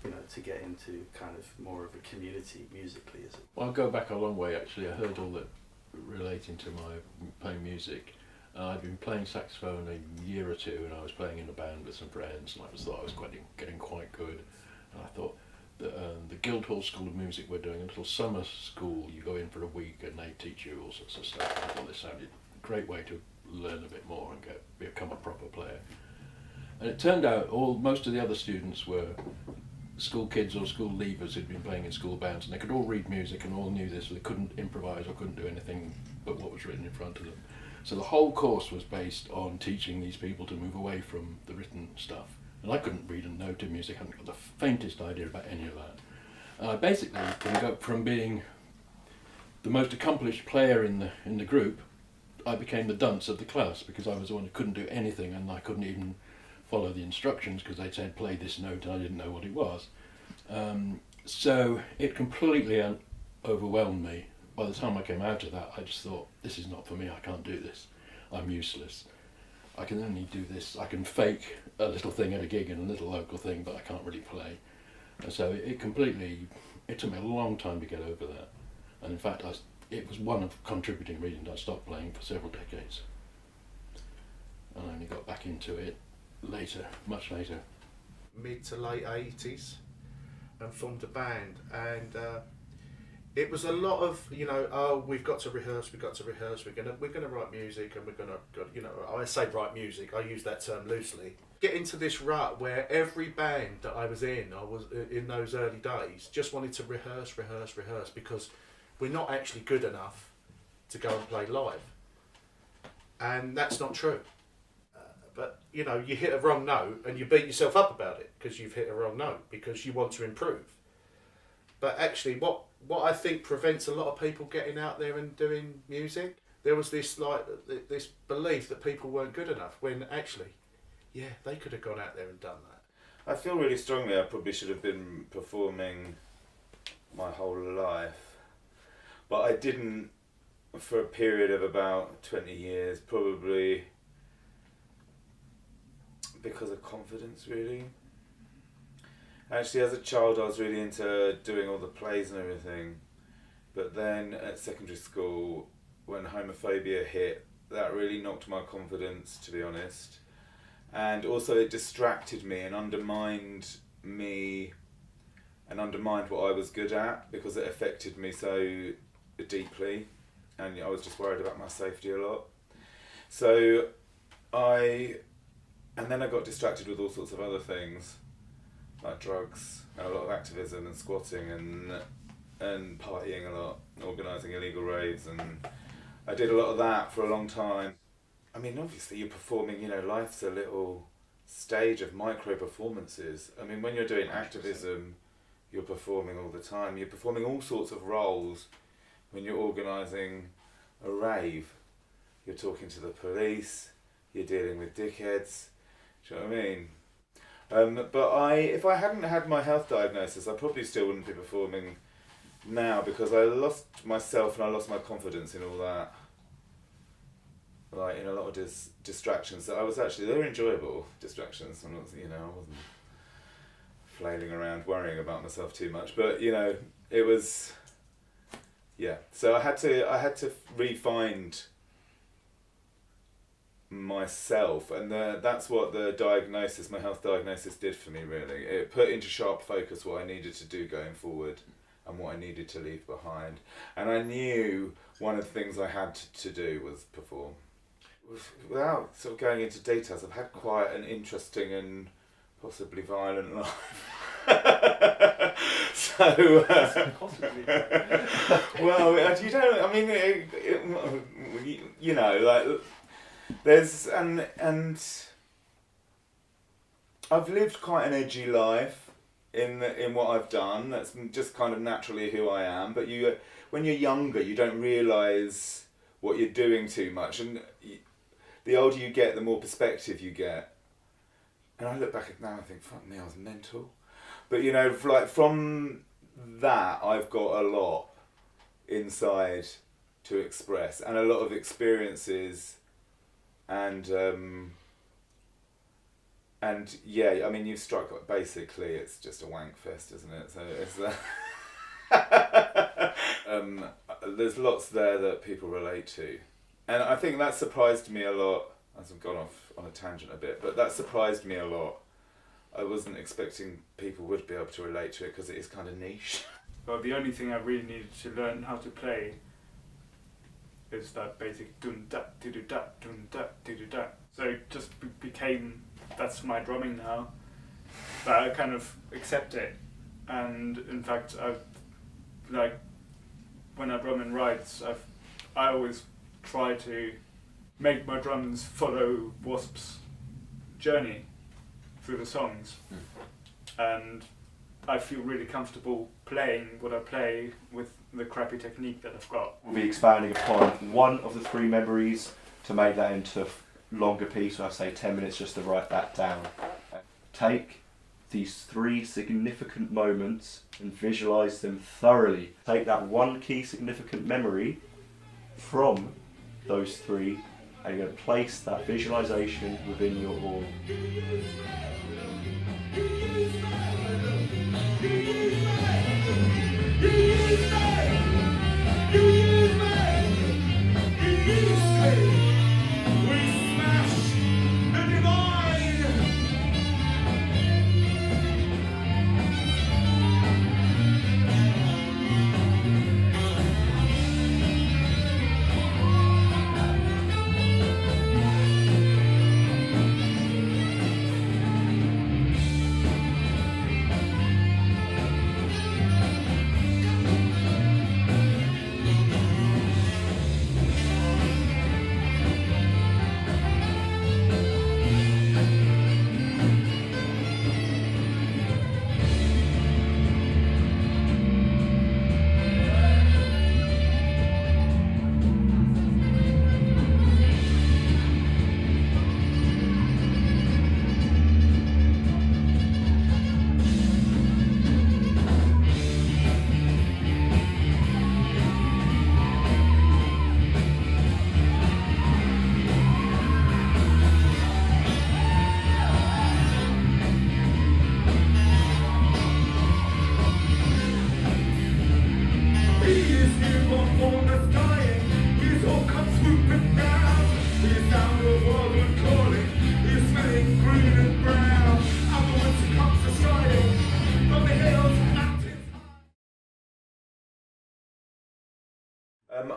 you know, to get into kind of more of a community musically. Well, I'll go back a long way actually. I heard all that relating to my playing music. I'd been playing saxophone a year or two, and I was playing in a band with some friends, and I thought I was getting quite good. And I thought that the Guildhall School of Music were doing a little summer school. You go in for a week, and they teach you all sorts of stuff. I thought this sounded a great way to learn a bit more and become a proper player. And it turned out most of the other students were school kids or school leavers who'd been playing in school bands, and they could all read music and all knew this, so they couldn't improvise or couldn't do anything but what was written in front of them. So the whole course was based on teaching these people to move away from the written stuff. And I couldn't read and note music, I hadn't got the faintest idea about any of that. I basically can go from being the most accomplished player in the group, I became the dunce of the class, because I was the one who couldn't do anything, and I couldn't even follow the instructions because they said play this note and I didn't know what it was. So it completely overwhelmed me. By the time I came out of that, I just thought, this is not for me, I can't do this, I'm useless. I can only do this, I can fake a little thing at a gig and a little local thing, but I can't really play. And so it took me a long time to get over that. And in fact, it was one of contributing reasons I stopped playing for several decades. And I only got back into it later, much later. Mid to late 80s, and formed a band, and it was a lot of, you know, oh, we've got to rehearse, we're gonna write music, and we're gonna, you know, I say write music, I use that term loosely. Get into this rut where every band that I was in those early days, just wanted to rehearse, because we're not actually good enough to go and play live. And that's not true. But, you know, you hit a wrong note and you beat yourself up about it because you've hit a wrong note, because you want to improve. But actually, what I think prevents a lot of people getting out there and doing music, there was this belief that people weren't good enough, when actually, yeah, they could have gone out there and done that. I feel really strongly I probably should have been performing my whole life, but I didn't for a period of about 20 years, probably because of confidence, really. Actually, as a child, I was really into doing all the plays and everything, but then at secondary school, when homophobia hit, that really knocked my confidence, to be honest. And also it distracted me and undermined me and undermined what I was good at, because it affected me so deeply, and I was just worried about my safety a lot. So and then I got distracted with all sorts of other things, like drugs, and a lot of activism and squatting and partying a lot, organising illegal raves, and I did a lot of that for a long time. I mean, obviously you're performing, you know, life's a little stage of micro performances. I mean, when you're doing activism, you're performing all the time. You're performing all sorts of roles. When you're organising a rave, you're talking to the police, you're dealing with dickheads. Do you know what I mean? But if I hadn't had my health diagnosis, I probably still wouldn't be performing now, because I lost myself and I lost my confidence in all that. Like, in a lot of distractions that they were enjoyable distractions. I'm not, you know, I wasn't flailing around worrying about myself too much. But you know, it was, yeah. So I had to re-find myself, and that's what the diagnosis, my health diagnosis, did for me. Really, it put into sharp focus what I needed to do going forward and what I needed to leave behind. And I knew one of the things I had to do was perform. Without sort of going into details, I've had quite an interesting and possibly violent life. So, well, you don't. I mean, you know, like there's and I've lived quite an edgy life in what I've done. That's just kind of naturally who I am. But when you're younger, you don't realise what you're doing too much, and the older you get, the more perspective you get. And I look back at it now and think, fuck me, I was mental. But you know, like from that, I've got a lot inside to express, and a lot of experiences, and yeah, I mean, you've struck, basically, it's just a wank fest, isn't it? So it's there's lots there that people relate to, and I think that surprised me a lot. As I've gone off on a tangent a bit, but that surprised me a lot. I wasn't expecting people would be able to relate to it because it is kind of niche. Well, the only thing I really needed to learn how to play is that basic dun da do da dun da do da. So it just became, that's my drumming now. But I kind of accept it, and in fact, when I drum in Rites, I always try to make my drums follow Wasp's journey through the songs, and I feel really comfortable playing what I play with the crappy technique that I've got. We'll be expanding upon one of the three memories to make that into a longer piece, so I say 10 minutes just to write that down. Take these three significant moments and visualise them thoroughly. Take that one key significant memory from those three, and you're going to place that visualisation within your hall.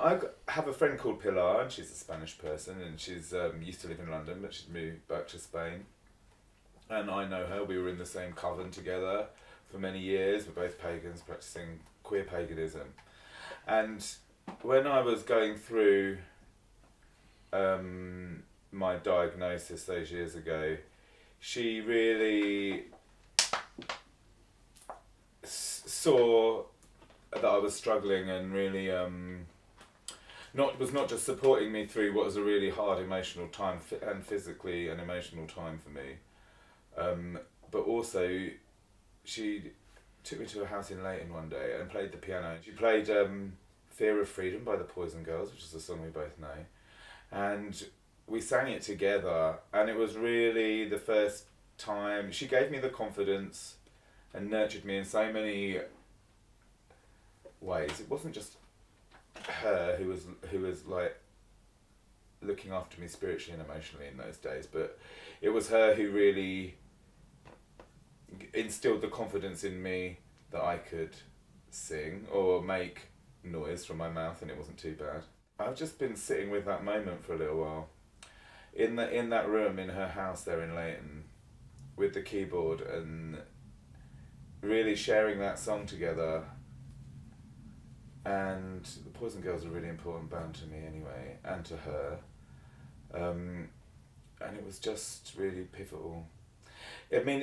I have a friend called Pilar, and she's a Spanish person, and she's used to live in London, but she's moved back to Spain. And I know her. We were in the same coven together for many years. We're both pagans, practicing queer paganism. And when I was going through my diagnosis those years ago, she really saw that I was struggling, and really was not just supporting me through what was a really hard emotional time and physically an emotional time for me, but also she took me to a house in Leighton one day and played the piano. She played Fear of Freedom by the Poison Girls, which is a song we both know, and we sang it together, and it was really the first time she gave me the confidence and nurtured me in so many ways. It wasn't just her who was like looking after me spiritually and emotionally in those days, but it was her who really instilled the confidence in me that I could sing or make noise from my mouth, and it wasn't too bad. I've just been sitting with that moment for a little while in that room in her house there in Leighton with the keyboard, and really sharing that song together. And the Poison Girls are a really important band to me anyway, and to her. And it was just really pivotal. I mean,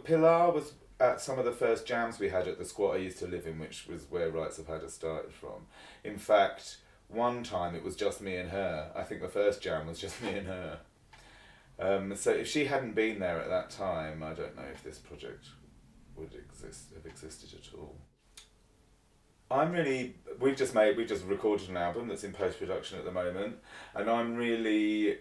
Pilar was at some of the first jams we had at the squat I used to live in, which was where Rites of Hadda started from. In fact, one time it was just me and her. I think the first jam was just me and her. So if she hadn't been there at that time, I don't know if this project would have existed at all. We've just recorded an album that's in post-production at the moment, and I'm really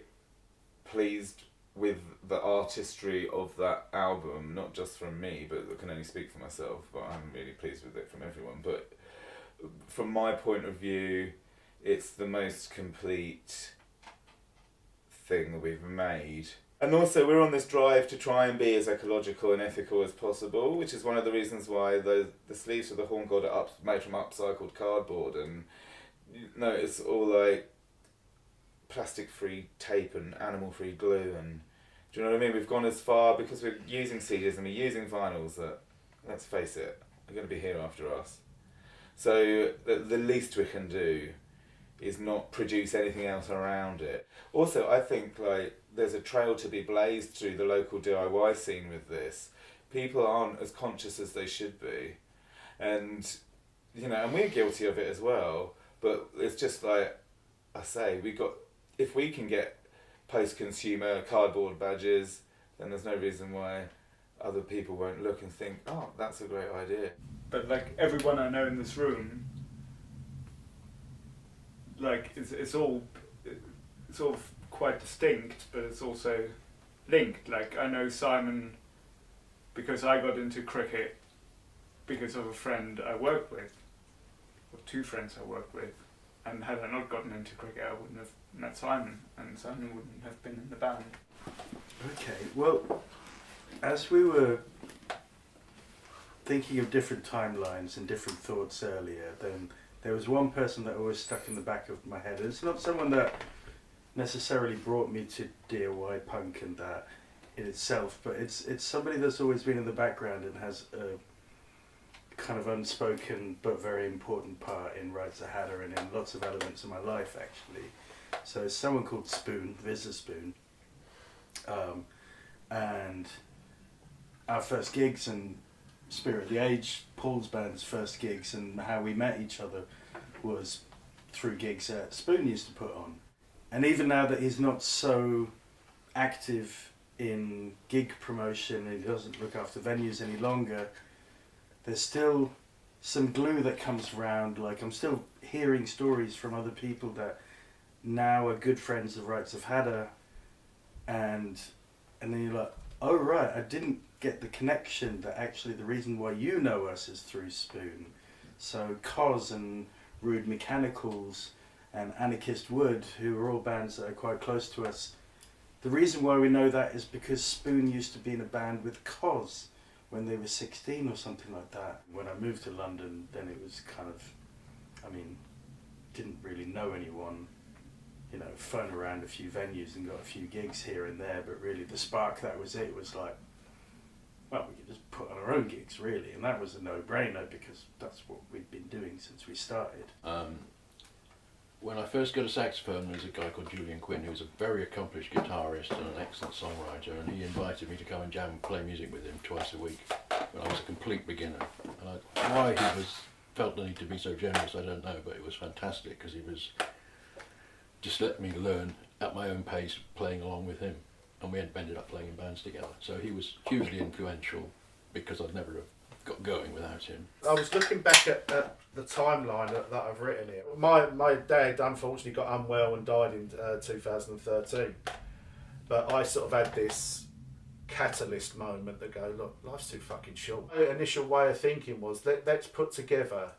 pleased with the artistry of that album, not just from me, but I can only speak for myself, but I'm really pleased with it from everyone. But from my point of view, it's the most complete thing that we've made. And also we're on this drive to try and be as ecological and ethical as possible, which is one of the reasons why the sleeves of the Horn God are made from upcycled cardboard, and it's all like plastic-free tape and animal-free glue, and do you know what I mean? We've gone as far because we're using CDs and we're using vinyls that, let's face it, are going to be here after us. So the least we can do is not produce anything else around it. Also, I think like there's a trail to be blazed through the local DIY scene with this. People aren't as conscious as they should be, and and we're guilty of it as well. But it's just like I say, if we can get post-consumer cardboard badges, then there's no reason why other people won't look and think, oh, that's a great idea. But like everyone I know in this room, like it's all quite distinct, but it's also linked. Like I know Simon because I got into cricket because of a friend I worked with, or two friends I worked with, and had I not gotten into cricket, I wouldn't have met Simon, and Simon wouldn't have been in the band. Okay, well, as we were thinking of different timelines and different thoughts earlier, then there was one person that always stuck in the back of my head. It's not someone that necessarily brought me to DIY punk and that in itself, but it's somebody that's always been in the background and has a kind of unspoken but very important part in Rites of Hadda and in lots of elements of my life, actually. So it's someone called Spoon, Vizza Spoon, and our first gigs and Spirit of the Age, Paul's band's first gigs, and how we met each other was through gigs that Spoon used to put on. And even now that he's not so active in gig promotion and he doesn't look after venues any longer, there's still some glue that comes around. Like I'm still hearing stories from other people that now are good friends of Rites of Hadda, and then you're like, oh right, I didn't get the connection that actually the reason why you know us is through Spoon. So Cos and Rude Mechanicals and Anarchist Wood, who are all bands that are quite close to us, the reason why we know that is because Spoon used to be in a band with Cos when they were 16 or something like that. When I moved to London, then it was kind of, didn't really know anyone, phoned around a few venues and got a few gigs here and there, but really the spark, that was it, was like, well, we could just put on our own gigs, really, and that was a no-brainer because that's what we'd been doing since we started. When I first got a saxophone, there was a guy called Julian Quinn, who was a very accomplished guitarist and an excellent songwriter, and he invited me to come and jam and play music with him twice a week when I was a complete beginner. And why he felt the need to be so generous, I don't know, but it was fantastic because he was just let me learn at my own pace, playing along with him, and we ended up playing in bands together. So he was hugely influential because I'd never have got going without him. I was looking back at the timeline that I've written here. My dad unfortunately got unwell and died in 2013, but I sort of had this catalyst moment that go, look, life's too fucking short. My initial way of thinking was let's put together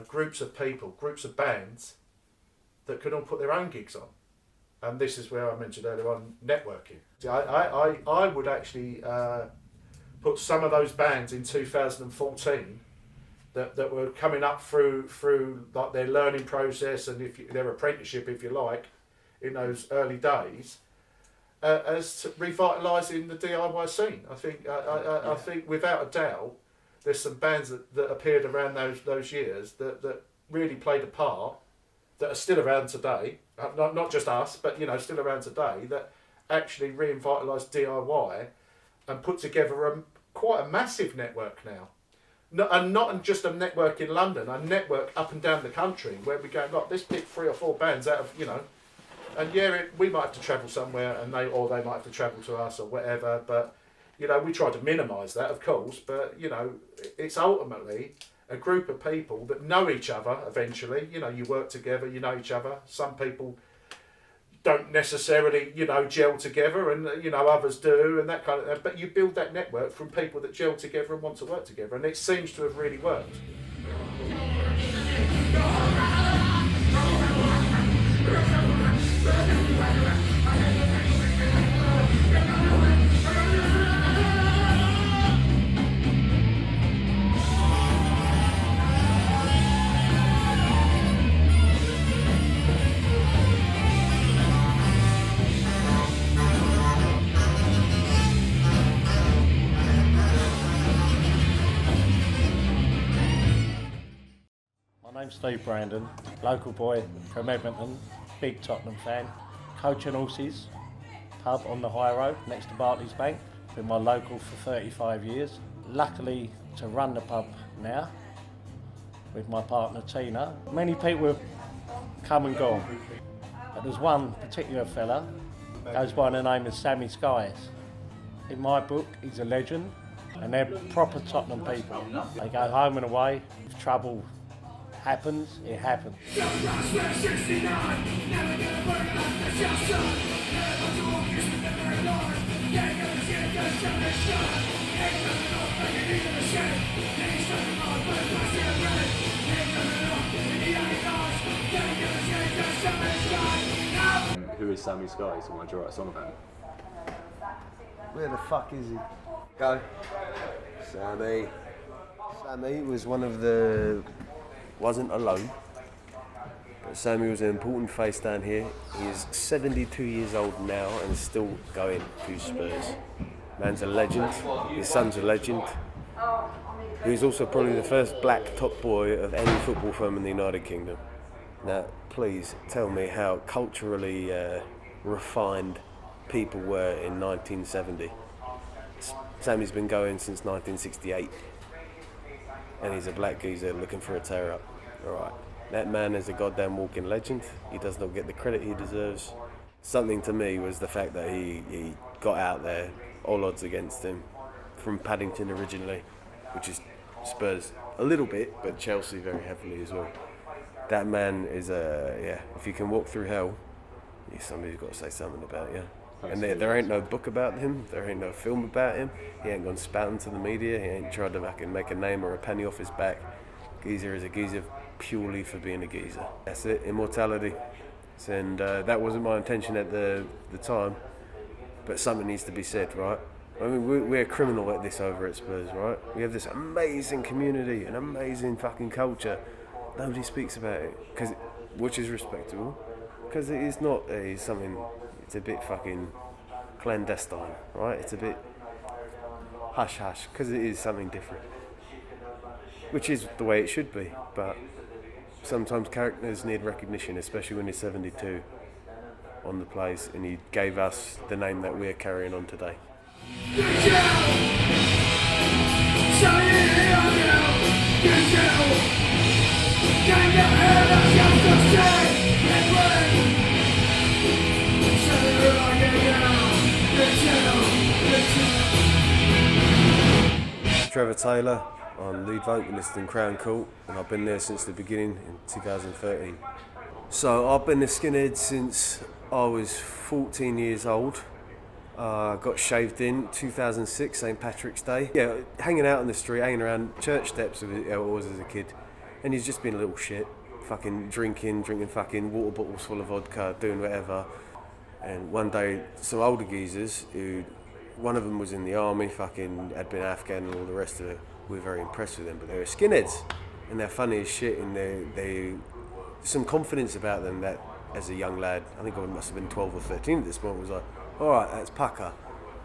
groups of people, groups of bands that could all put their own gigs on. And this is where I mentioned earlier on networking. I would actually put some of those bands in 2014 that were coming up through like their learning process and their apprenticeship, if you like, in those early days, as revitalising the DIY scene. I think without a doubt, there's some bands that appeared around those years that really played a part, that are still around today. Not just us, but still around today, that actually revitalised DIY and put together quite a massive network now. Not just a network in London, a network up and down the country where we go, look, let's pick 3 or 4 bands out of, and we might have to travel somewhere and they might have to travel to us or whatever, but, we try to minimise that, of course, but, it's ultimately a group of people that know each other eventually. You work together, you know each other. Some people don't necessarily, gel together, and others do, and that kind of. But you build that network from people that gel together and want to work together, and it seems to have really worked. I'm Steve Brandon, local boy from Edmonton, big Tottenham fan. Coaching horses, pub on the high road next to Barclays Bank. Been my local for 35 years. Luckily to run the pub now with my partner Tina. Many people have come and gone, but there's one particular fella, goes by the name of Sammy Skies. In my book, he's a legend, and they're proper Tottenham people. They go home and away, if trouble happens, it happens. Who is Sammy Skies and why do you write a song about him? Where the fuck is he? Go. Sammy. Sammy was wasn't alone, but Sammy was an important face down here. He's 72 years old now and still going to Spurs. Man's a legend, his son's a legend. He was also probably the first black top boy of any football firm in the United Kingdom. Now, please tell me how culturally refined people were in 1970. Sammy's been going since 1968. And he's a black geezer looking for a tear up. Alright, that man is a goddamn walking legend. He does not get the credit he deserves. Something to me was the fact that he got out there, all odds against him, from Paddington originally, which is Spurs a little bit, but Chelsea very heavily as well. That man is if you can walk through hell, somebody's got to say something about you. And there ain't no book about him, there ain't no film about him, he ain't gone spouting to the media, he ain't tried to fucking make a name or a penny off his back. Geezer is a geezer purely for being a geezer. That's it, immortality. And that wasn't my intention at the time, but something needs to be said, right? I mean, we're criminal at this over at Spurs, right? We have this amazing community, an amazing fucking culture. Nobody speaks about it, which is respectable, because it is not something. It's a bit fucking clandestine, right? It's a bit hush-hush, because it is something different. Which is the way it should be, but sometimes characters need recognition, especially when he's 72 on the place, and he gave us the name that we're carrying on today. Trevor Taylor, I'm lead vocalist in Crown Court, and I've been there since the beginning in 2013. So I've been a skinhead since I was 14 years old, Got shaved in 2006, St. Patrick's Day. Yeah, hanging out on the street, hanging around church steps I was as a kid. And he's just been a little shit. Fucking drinking fucking water bottles full of vodka, doing whatever. And one day, some older geezers, who one of them was in the army, fucking had been Afghan and all the rest of it, we were very impressed with them, but they were skinheads. And they're funny as shit, and they some confidence about them that, as a young lad, I think I must have been 12 or 13 at this point, was like, alright, that's pucker.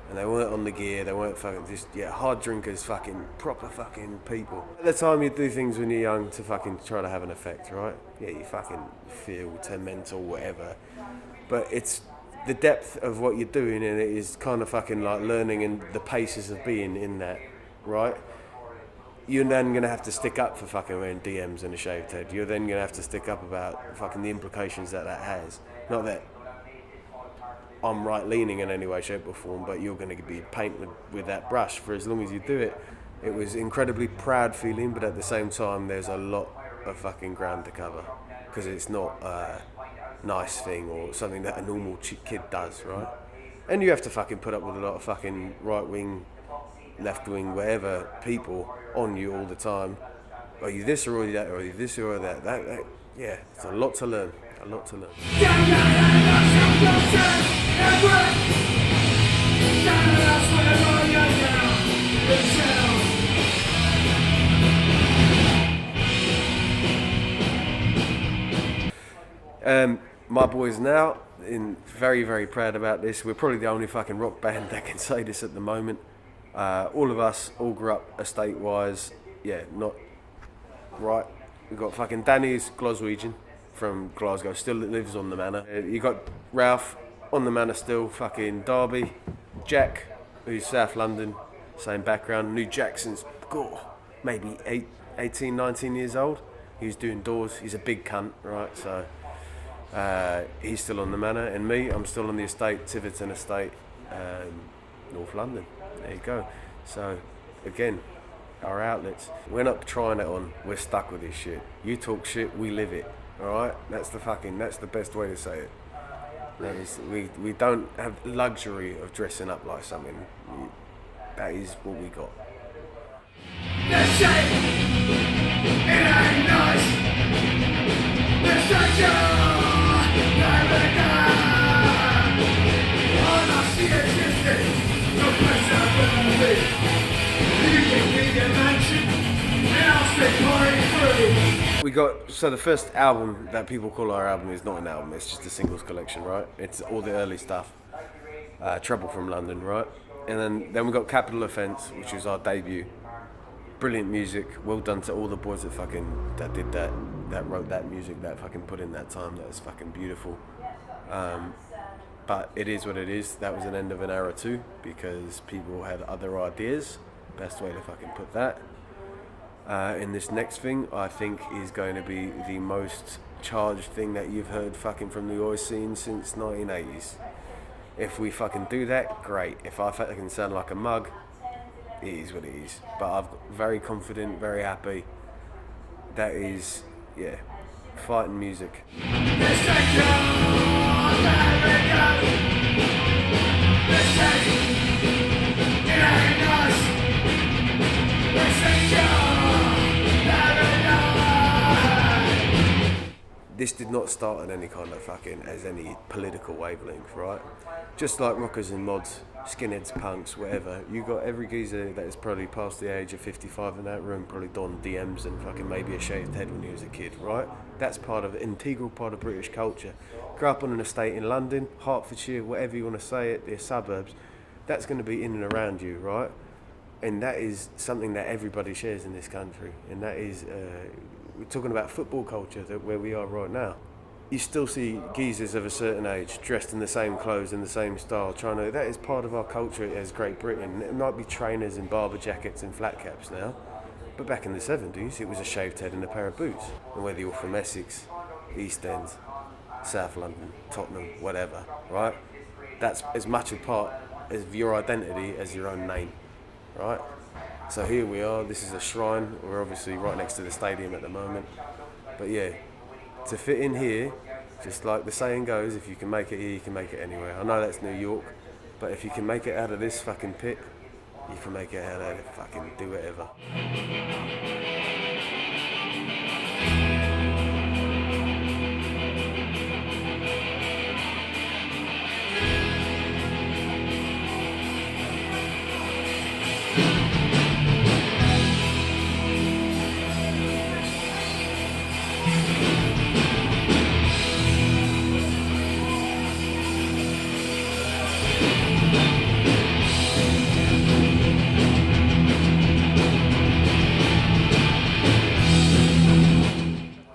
And they weren't on the gear, they weren't fucking just, hard drinkers, fucking proper fucking people. At the time you do things when you're young to fucking try to have an effect, right? Yeah, you fucking feel mental, whatever. But it's the depth of what you're doing, and it is kind of fucking like learning and the paces of being in that, right? You're then going to have to stick up for fucking wearing DMs and a shaved head. You're then going to have to stick up about fucking the implications that has. Not that I'm right-leaning in any way, shape or form, but you're going to be painted with that brush for as long as you do it. It was incredibly proud feeling, but at the same time there's a lot of fucking ground to cover, because it's not a nice thing or something that a normal kid does, right? And you have to fucking put up with a lot of fucking right-wing, left-wing, whatever people on you all the time. Are you this or are you that, or are you this or that? Yeah, it's a lot to learn. A lot to learn. My boys now, very, very proud about this. We're probably the only fucking rock band that can say this at the moment. All of us all grew up estate-wise. Yeah, not right. We've got fucking Danny's Glaswegian from Glasgow, still lives on the manor. You got Ralph on the manor still, fucking Derby. Jack, who's South London, same background. Knew Jack since, maybe 18, 19 years old. He was doing doors. He's a big cunt, right? So he's still on the manor. And me, I'm still on the estate, Tiverton Estate, North London. There you go. So, again, our outlets. We're not trying it on. We're stuck with this shit. You talk shit, we live it. Alright? That's the best way to say it. That is, we don't have luxury of dressing up like something. That is what we got. They say it ain't nice. They say you're paradise. All I see is distance. No place I will be. You can be your mansion, and I'll stay pouring through. We got, so the first album that people call our album is not an album, it's just a singles collection, right? It's all the early stuff. Trouble from London, right? And then we got Capital Offence, which was our debut. Brilliant music, well done to all the boys that did that wrote that music, that fucking put in that time. That was fucking beautiful. But it is what it is. That was an end of an era too, because people had other ideas. Best way to fucking put that. And this next thing, I think, is going to be the most charged thing that you've heard fucking from the oi scene since 1980s. If we fucking do that, great. If I fucking sound like a mug, it is what it is. But I'm very confident, very happy. That is, yeah, fighting music. This did not start on any kind of fucking, as any political wavelength, right? Just like rockers and mods, skinheads, punks, whatever. You got every geezer that is probably past the age of 55 in that room, probably donned DMs and fucking maybe a shaved head when he was a kid, right? That's integral part of British culture. Grew up on an estate in London, Hertfordshire, whatever you want to say it, the suburbs. That's going to be in and around you, right? And that is something that everybody shares in this country. And that is, we're talking about football culture, where we are right now. You still see geezers of a certain age dressed in the same clothes, in the same style, that is part of our culture as Great Britain. It might be trainers in barber jackets and flat caps now, but back in the 70s, it was a shaved head and a pair of boots. And whether you're from Essex, East End, South London, Tottenham, whatever, right? That's as much a part of your identity as your own name, right? So here we are, this is a shrine. We're obviously right next to the stadium at the moment. But yeah, to fit in here, just like the saying goes, if you can make it here, you can make it anywhere. I know that's New York, But if you can make it out of this fucking pit, you can make it out of it, fucking do whatever.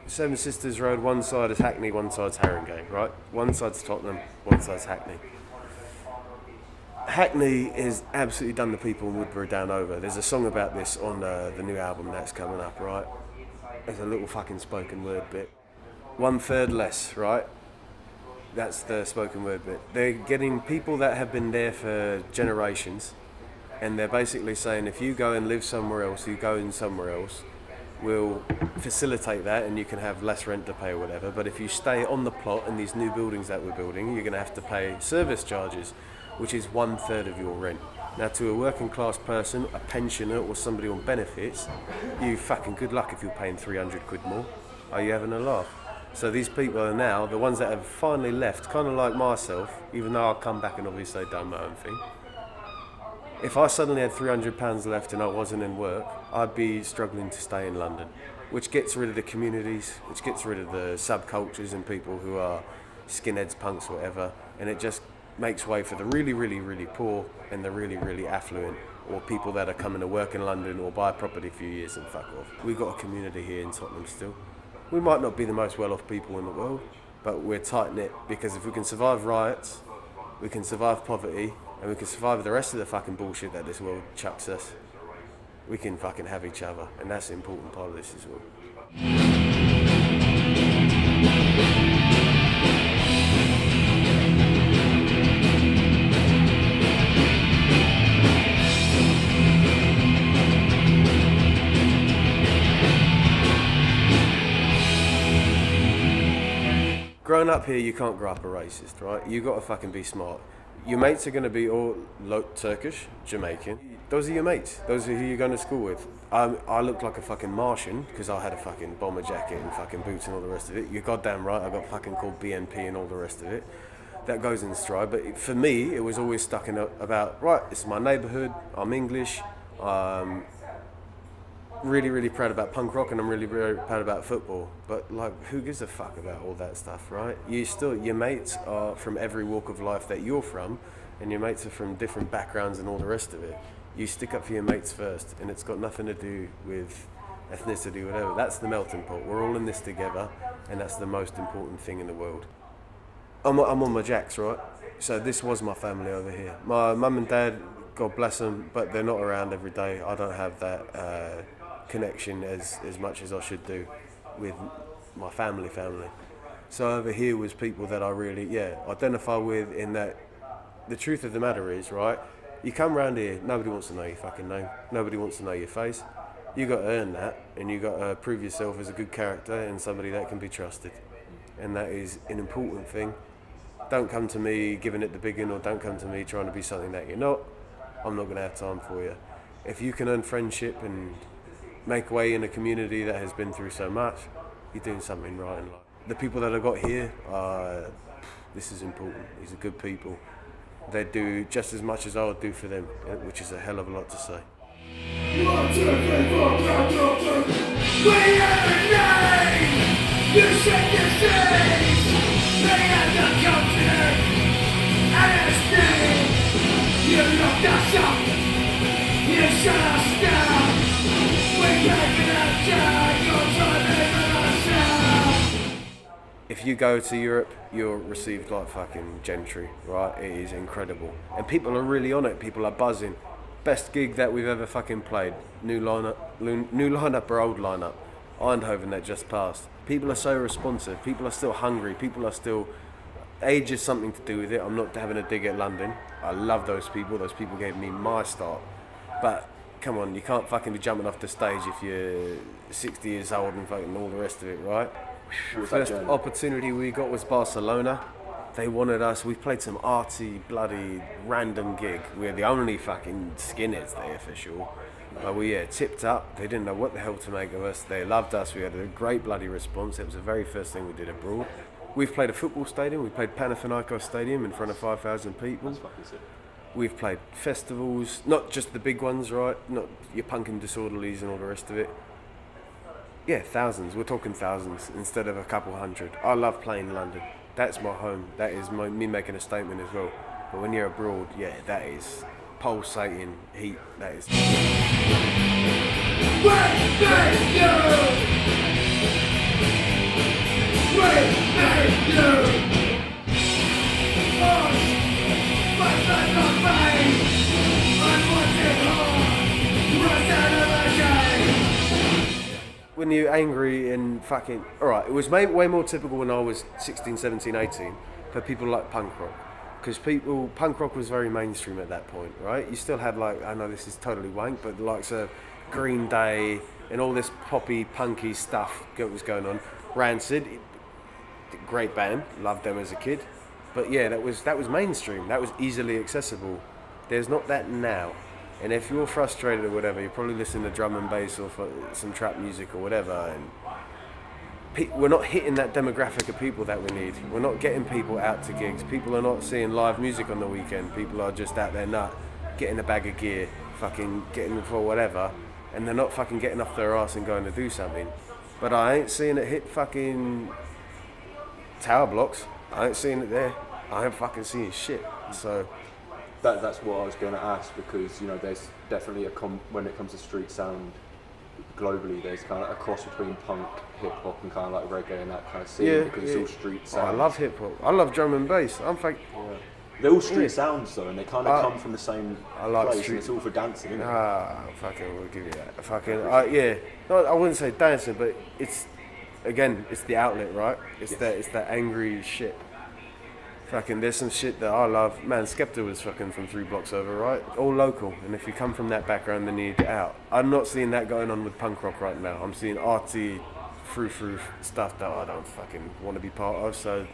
Seven Sisters Road, one side is Hackney, one side's Haringey, right? One side's Tottenham, one side's Hackney. Hackney has absolutely done the people in Woodbury down over. There's a song about this on the new album that's coming up, right? There's a little fucking spoken word bit. 1/3 less, right? That's the spoken word bit. They're getting people that have been there for generations, and they're basically saying if you go and live somewhere else, you go in somewhere else, we'll facilitate that and you can have less rent to pay or whatever. But if you stay on the plot in these new buildings that we're building, you're going to have to pay service charges, which is 1/3 of your rent. Now, to a working class person, a pensioner or somebody on benefits, you fucking good luck if you're paying 300 quid more. Are you having a laugh? So these people are now, the ones that have finally left, kind of like myself, even though I'll come back and obviously done my own thing. If I suddenly had £300 left and I wasn't in work, I'd be struggling to stay in London, which gets rid of the communities, which gets rid of the subcultures and people who are skinheads, punks, whatever, and it just makes way for the really, really, really poor and the really, really affluent, or people that are coming to work in London or buy a property for a few years and fuck off. We've got a community here in Tottenham still. We might not be the most well-off people in the world, but we're tight-knit, because if we can survive riots, we can survive poverty, and we can survive the rest of the fucking bullshit that this world chucks us, we can fucking have each other, and that's an important part of this as well. Growing up here, you can't grow up a racist, right? You got to fucking be smart. Your mates are going to be all Turkish, Jamaican. Those are your mates. Those are who you're going to school with. I looked like a fucking Martian because I had a fucking bomber jacket and fucking boots and all the rest of it. You're goddamn right, I got fucking called BNP and all the rest of it. That goes in stride. But for me, it was always stuck in about, right, this is my neighbourhood, I'm English, really, really proud about punk rock, and I'm really, really proud about football. But like, who gives a fuck about all that stuff, right? Your mates are from every walk of life that you're from, and your mates are from different backgrounds and all the rest of it. You stick up for your mates first, and it's got nothing to do with ethnicity, whatever. That's the melting pot. We're all in this together, and that's the most important thing in the world. I'm on my jacks, right? So this was my family over here. My mum and dad, God bless them, but they're not around every day. I don't have that connection as much as I should do with my family. So over here was people that I really identify with, in that the truth of the matter is, right, you come around here, nobody wants to know your fucking name, nobody wants to know your face. You got to earn that, and you got to prove yourself as a good character and somebody that can be trusted, and that is an important thing. Don't come to me giving it the big one, or don't come to me trying to be something that you're not. I'm not going to have time for you. If you can earn friendship and make way in a community that has been through so much, you're doing something right in life. The people that I got here, this is important. These are good people. They do just as much as I would do for them, which is a hell of a lot to say. 1, 2, 3, 4, 5, 6, 7. We have a name. You shake your shades. They have the culture and its name. You locked us up. You shut us down. We can't get out down. Your time is ourselves. If you go to Europe, you're received like fucking gentry, right? It is incredible. And people are really on it. People are buzzing. Best gig that we've ever fucking played. New lineup or old lineup. Eindhoven that just passed. People are so responsive. People are still hungry. People are still... Age has something to do with it. I'm not having a dig at London. I love those people. Those people gave me my start. But come on, you can't fucking be jumping off the stage if you're 60 years old and fucking all the rest of it, right? First opportunity we got was Barcelona. They wanted us. We played some arty, bloody, random gig. We were the only fucking skinheads there, official. But we tipped up. They didn't know what the hell to make of us. They loved us. We had a great bloody response. It was the very first thing we did abroad. We've played a football stadium. We played Panathinaikos Stadium in front of 5,000 people. That's fucking sick. We've played festivals, not just the big ones, right? Not your Punk and Disorderlies and all the rest of it. Yeah, thousands. We're talking thousands instead of a couple hundred. I love playing London. That's my home. That is me making a statement as well. But when you're abroad, yeah, that is pulsating heat. That is. When you're angry and fucking... Alright, it was way more typical when I was 16, 17, 18 for people like punk rock. Because punk rock was very mainstream at that point, right? You still had like, I know this is totally wank, but the likes of Green Day and all this poppy, punky stuff that was going on. Rancid, great band, loved them as a kid. But yeah, that was mainstream, that was easily accessible. There's not that now. And if you're frustrated or whatever, you're probably listening to drum and bass or some trap music or whatever. And we're not hitting that demographic of people that we need. We're not getting people out to gigs. People are not seeing live music on the weekend. People are just out there getting a bag of gear, fucking getting for whatever. And they're not fucking getting off their ass and going to do something. But I ain't seeing it hit fucking tower blocks. I ain't seeing it there. I ain't fucking seeing shit. So... That's what I was going to ask, because there's definitely when it comes to street sound globally, there's kind of a cross between punk, hip hop, and kind of like reggae and that kind of scene, because it's all street sound. I love hip hop. I love drum and bass. They're all street sounds though, and they kind of come from the same place, and it's all for dancing, isn't it? Fucking, we'll give you that. Fucking, yeah. No, I wouldn't say dancing, but it's the outlet, right? It's that angry shit. Fucking, there's some shit that I love. Man, Skepta was fucking from 3 blocks over, right? All local. And if you come from that background, then you need to get out. I'm not seeing that going on with punk rock right now. I'm seeing arty, frou-frou stuff that I don't fucking want to be part of. So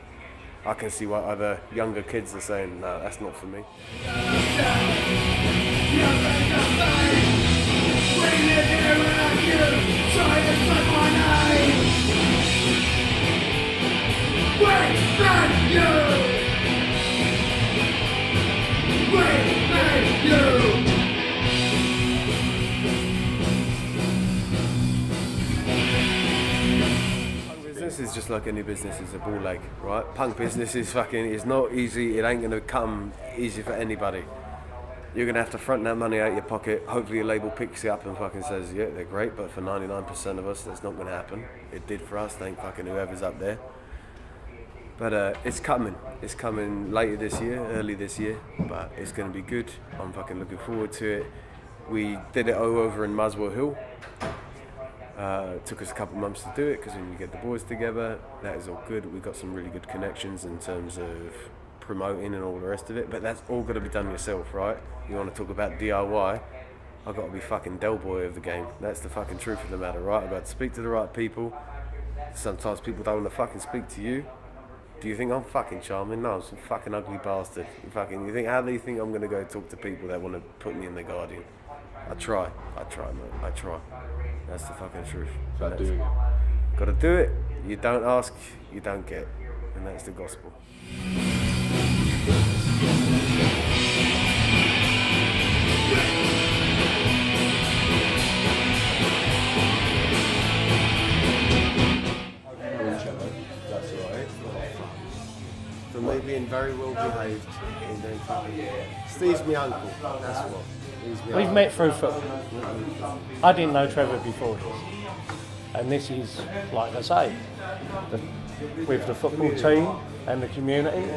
I can see why other younger kids are saying, no, that's not for me. Business is just like any business, it's a ball leg, right? Punk business is it's not easy, it ain't gonna come easy for anybody. You're gonna have to front that money out of your pocket. Hopefully your label picks you up and fucking says, yeah, they're great, but for 99% of us, that's not gonna happen. It did for us, thank fucking whoever's up there. But it's coming. It's coming later this year, early this year, but it's gonna be good. I'm fucking looking forward to it. We did it over in Muswell Hill. It took us a couple of months to do it, because when you get the boys together, that is all good. We've got some really good connections in terms of promoting and all the rest of it, but that's all got to be done yourself, right? You want to talk about DIY, I've got to be fucking Del Boy of the game. That's the fucking truth of the matter, right? I've got to speak to the right people. Sometimes people don't want to fucking speak to you. Do you think I'm fucking charming? No, I'm some fucking ugly bastard. How do you think I'm going to go talk to people that want to put me in the Guardian? I try, mate. I try. That's the fucking truth. Got to do it. Got to do it. You don't ask, you don't get. And that's the gospel. That's alright. For me being very well behaved and then fucking... Steve's my uncle, that's what. We've met through football. I didn't know Trevor before this. And this is, like I say, with the football team and the community,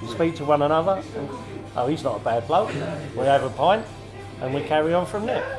you speak to one another and, oh, he's not a bad bloke. We have a pint and we carry on from there.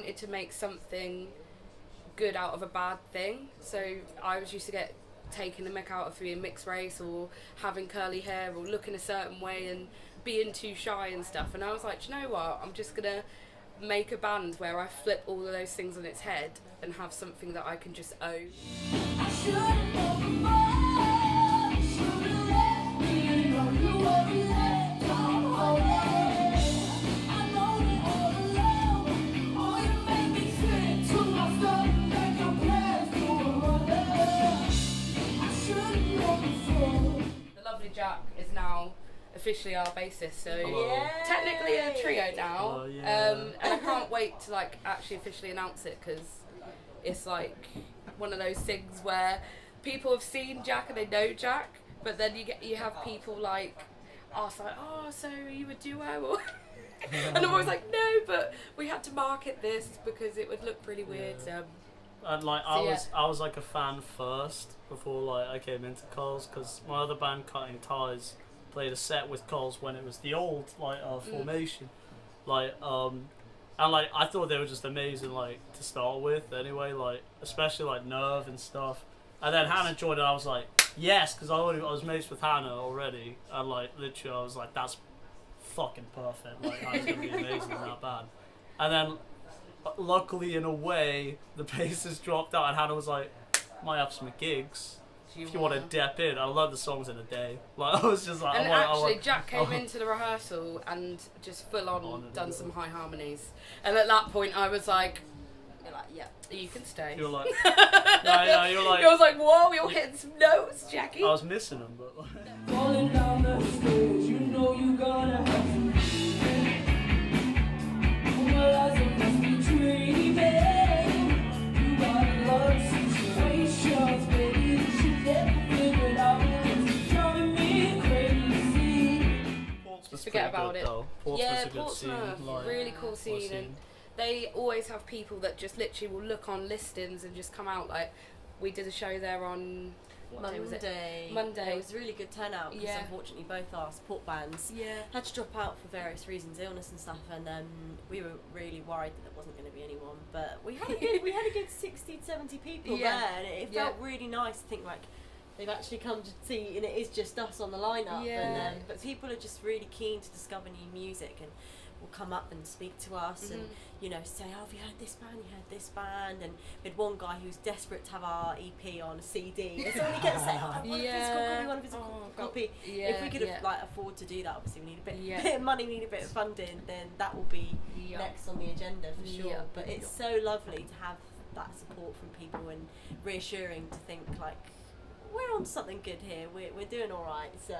wanted to make something good out of a bad thing. So I was used to get taking the mick out of being mixed race or having curly hair or looking a certain way and being too shy and stuff. And I was like, do you know what? I'm just gonna make a band where I flip all of those things on its head and have something that I can just own. Jack is now officially our bassist, so technically a trio now. And I can't wait to like actually officially announce it, because it's like one of those things where people have seen Jack and they know Jack, but then you have people like ask like, oh, so are you a duo? And I'm always like, no, but we had to market this because it would look really weird. And like I was like a fan first before like I came into Currls, because my other band Cutting Ties played a set with Currls when it was the old formation, and like I thought they were just amazing like to start with anyway, like especially like Nerve and stuff. And then Hannah joined and I was like yes, because I was mates with Hannah already, and like literally I was like that's fucking perfect, like Hannah's gonna be amazing in that band. And then luckily, in a way, the bassist dropped out and Hannah was like, might have some gigs if you want to dip in. I learned the songs in a day. Like I was just like, and Jack came into the rehearsal and just full on done some high harmonies. And at that point, I was like, you're like, yeah, you can stay. You're like, no, you're like. I was like, whoa, you're hitting some notes, Jackie. I was missing them, but. Falling down the stairs, you know you gotta have some. Forget about it. Portsmouth's yeah, Portsmouth, really cool scene, and they always have people that just literally will look on listings and just come out. Like we did a show there on Monday. Monday. It was a really good turnout because unfortunately both our support bands had to drop out for various reasons, illness and stuff, and we were really worried that there wasn't going to be anyone. But we had a good 60, 70 people there, and it felt really nice to think like they've actually come to see, and it is just us on the lineup. And but people are just really keen to discover new music and will come up and speak to us and say, oh, have you heard this band, and we had one guy who was desperate to have our EP on a CD, and so when he kept saying, oh, I want a physical copy, I want a physical copy. If we could like afford to do that, obviously we need a bit of money, we need a bit of funding, then that will be next on the agenda for sure. But it's so lovely to have that support from people and reassuring to think like we're on something good here, we're doing all right, so.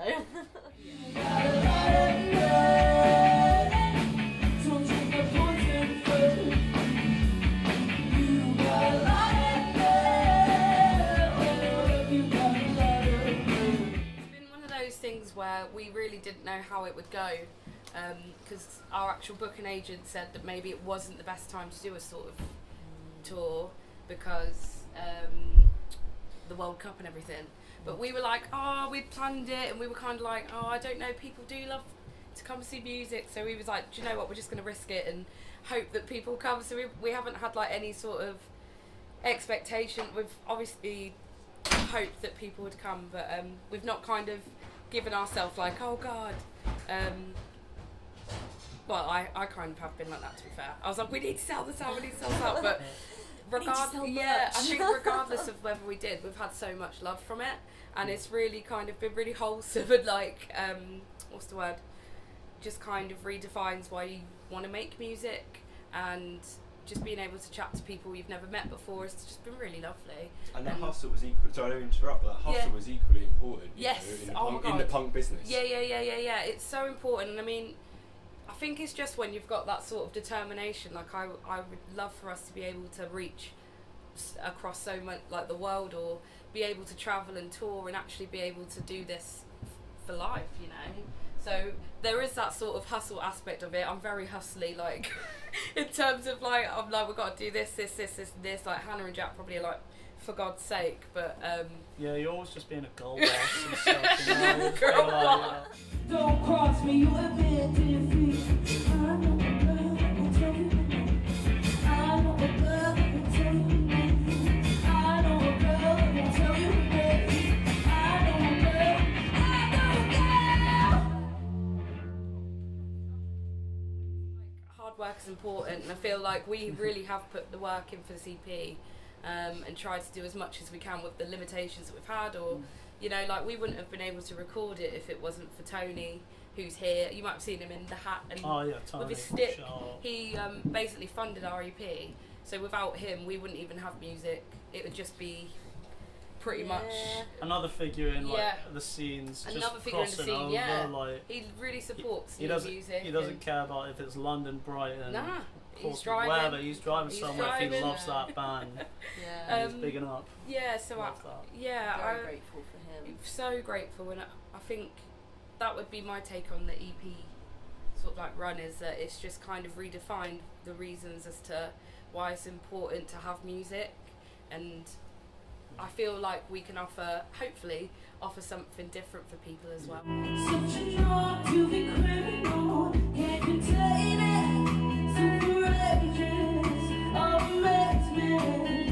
Things where we really didn't know how it would go, because our actual booking agent said that maybe it wasn't the best time to do a sort of tour because the World Cup and everything. But we were like, oh, we'd planned it, and we were kind of like, oh, I don't know, people do love to come see music, so we was like, do you know what, we're just going to risk it and hope that people come. So we haven't had like any sort of expectation. We've obviously hoped that people would come, but we've not kind of given ourselves like, oh god. Well, I kind of have been like that, to be fair. I was like, we need to sell this out, but I think regardless of whether we did, we've had so much love from it, and it's really kind of been really wholesome and like what's the word, just kind of redefines why you want to make music, and just being able to chat to people you've never met before has just been really lovely. And the hustle was equal. Sorry, I don't interrupt, but the hustle was equally important. Yes, in the punk business. Yeah. It's so important, and I mean, I think it's just when you've got that sort of determination. Like I would love for us to be able to reach across so much, like the world, or be able to travel and tour and actually be able to do this for life, you know. So there is that sort of hustle aspect of it. I'm very hustly, like in terms of like, I'm like, we've got to do this, and this. Like Hannah and Jack probably are like, for God's sake, but yeah, you're always just being a girl boss and stuff. You know? Girl boss. Don't cross me, you have been defeated. I know, important, and I feel like we really have put the work in for this EP, and tried to do as much as we can with the limitations that we've had, or you know, like we wouldn't have been able to record it if it wasn't for Tony, who's here. You might have seen him in the hat and Tony, with his stick. sure. He basically funded our EP, so without him we wouldn't even have music. It would just be pretty much another figure in like the scenes. Another just figure in the crossing scene, over, yeah. like He really supports he new doesn't, music. He doesn't care about if it's London, Brighton, Nah, he's Portsmouth, driving. wherever. He's driving somewhere if he driving. loves that band. And he's bigging up. Yeah, so Love that. Very grateful for him. So grateful, and I think that would be my take on the EP sort of like run, is that it's just kind of redefined the reasons as to why it's important to have music, and I feel like we can hopefully offer something different for people as well. Such a drug to be criminal, can't contain it. Super agents of Blacksmith.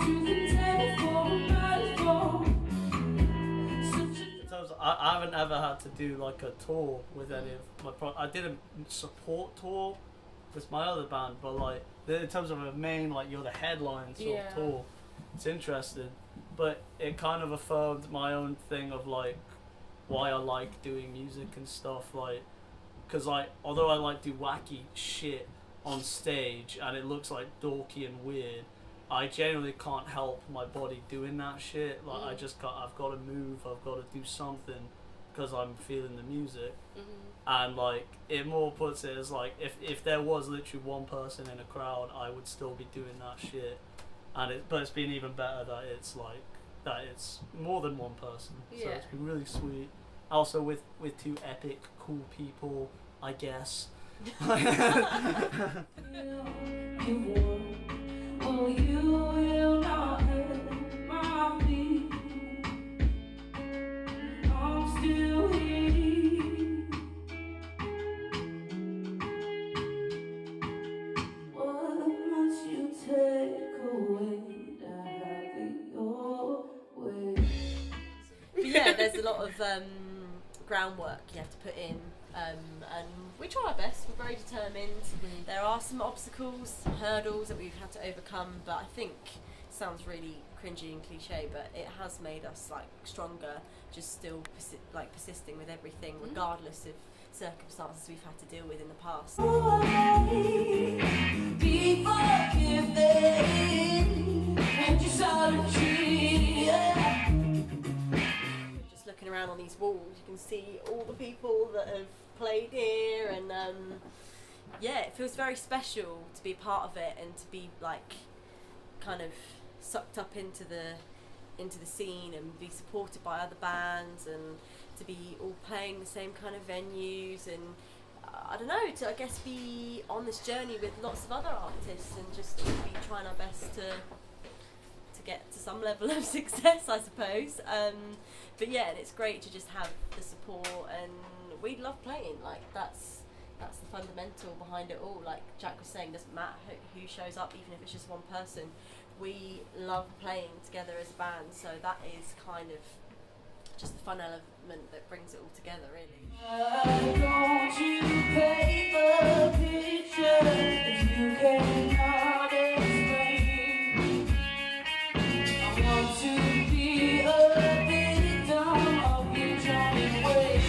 To contend it for a metaphor. In terms of, I haven't ever had to do like a tour with any of my I did a support tour with my other band, but like in terms of a main, like you're the headline sort of tour, it's interesting, but it kind of affirmed my own thing of like why I like doing music and stuff, like because like although I like do wacky shit on stage and it looks like dorky and weird, I genuinely can't help my body doing that shit. Like I've got to move, I've got to do something because I'm feeling the music. And like it more puts it as like if there was literally one person in a crowd, I would still be doing that shit. But it's been even better that it's like that it's more than one person. So it's been really sweet. Also with two epic cool people, I guess. Oh, you will not hurt my feet. I'm still here. What must you take away to have it your way? But yeah, there's a lot of groundwork you have to put in, and we try our best. We're very determined. There are some obstacles, hurdles that we've had to overcome, but I think it sounds really cringy and cliche, but it has made us like stronger. Just still persisting with everything, regardless of circumstances we've had to deal with in the past. Be forgiven and your solitude. Just looking around on these walls, you can see all the people that have played here, and yeah, it feels very special to be a part of it and to be like kind of sucked up into the scene and be supported by other bands and to be all playing the same kind of venues, and I don't know, to I guess be on this journey with lots of other artists and just to be trying our best to get to some level of success, I suppose. But yeah, and it's great to just have the support, and we love playing. Like that's the fundamental behind it all. Like Jack was saying, doesn't matter who shows up, even if it's just one person. We love playing together as a band, so that is kind of just the fun element that brings it all together, really. Don't you paint the picture if you cannot explain? I want to be a victim of your charming ways.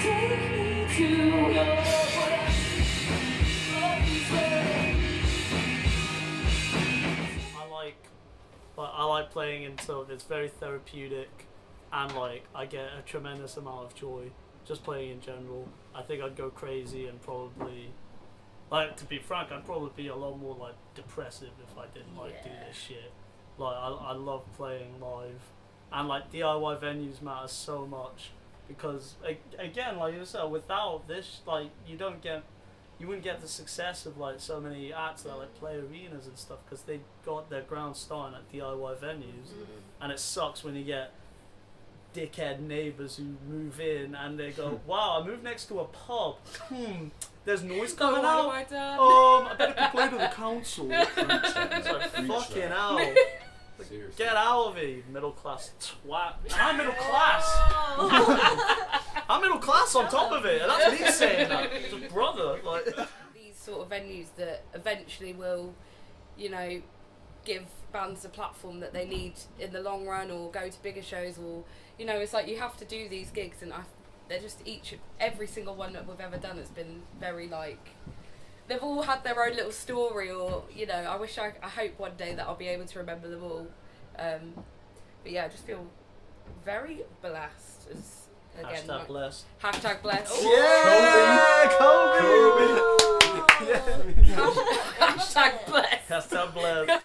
Take me to your way. I like playing in sort of, it's very therapeutic, and like I get a tremendous amount of joy just playing in general. I think I'd go crazy and probably, like, to be frank, I'd probably be a lot more like depressive if I didn't like do this shit. Like I love playing live, and like DIY venues matter so much because again, like you said, without this, like you wouldn't get the success of like so many acts that like play arenas and stuff, because they got their ground starting at DIY venues, and it sucks when you get dickhead neighbours who move in and they go, wow, I moved next to a pub, there's noise coming out, I better complain to the council. It's like, fucking hell. Seriously. Get out of here, middle class twat. I'm middle class. I'm middle class on top of it. And that's me saying that. Just brother, like. These sort of venues that eventually will, you know, give bands a platform that they need in the long run, or go to bigger shows, or, you know, it's like you have to do these gigs, and they're just every single one that we've ever done has been very like, they've all had their own little story, or, you know, I hope one day that I'll be able to remember them all. But yeah, I just feel very blessed. As, again, Hashtag blessed. Hashtag blessed. Yeah, Kobe. Yeah. Hashtag blessed. Hashtag blessed.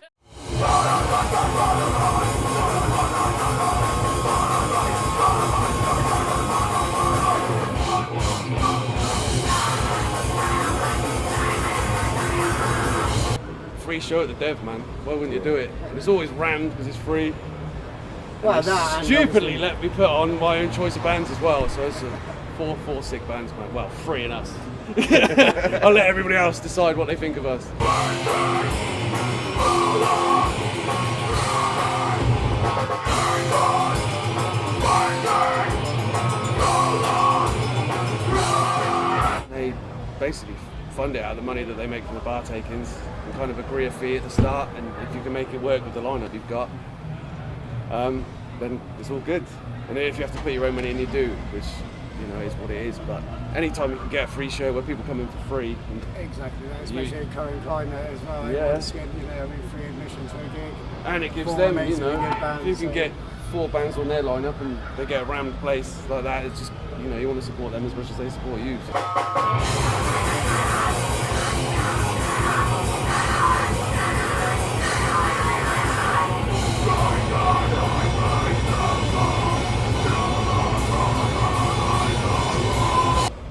Free show at the Dev, man. Why wouldn't you do it? And it's always rammed because it's free. Well, and that stupidly let me put on my own choice of bands as well. So it's four sick bands, man. Well, 3 in us. I'll let everybody else decide what they think of us. They basically fund it out of the money that they make from the bar takings and kind of agree a fee at the start, and if you can make it work with the lineup you've got, then it's all good. And if you have to put your own money in, you do, which, you know, is what it is. But anytime you can get a free show where people come in for free, and exactly that, especially in current climate as well. Yeah. Everyone's getting, you know, free admission to a gig. And it gives Four them, amazing you know, good bands, if you can so- get 4 bands on their lineup and they get a rammed place like that, it's just, you know, you want to support them as much as they support you.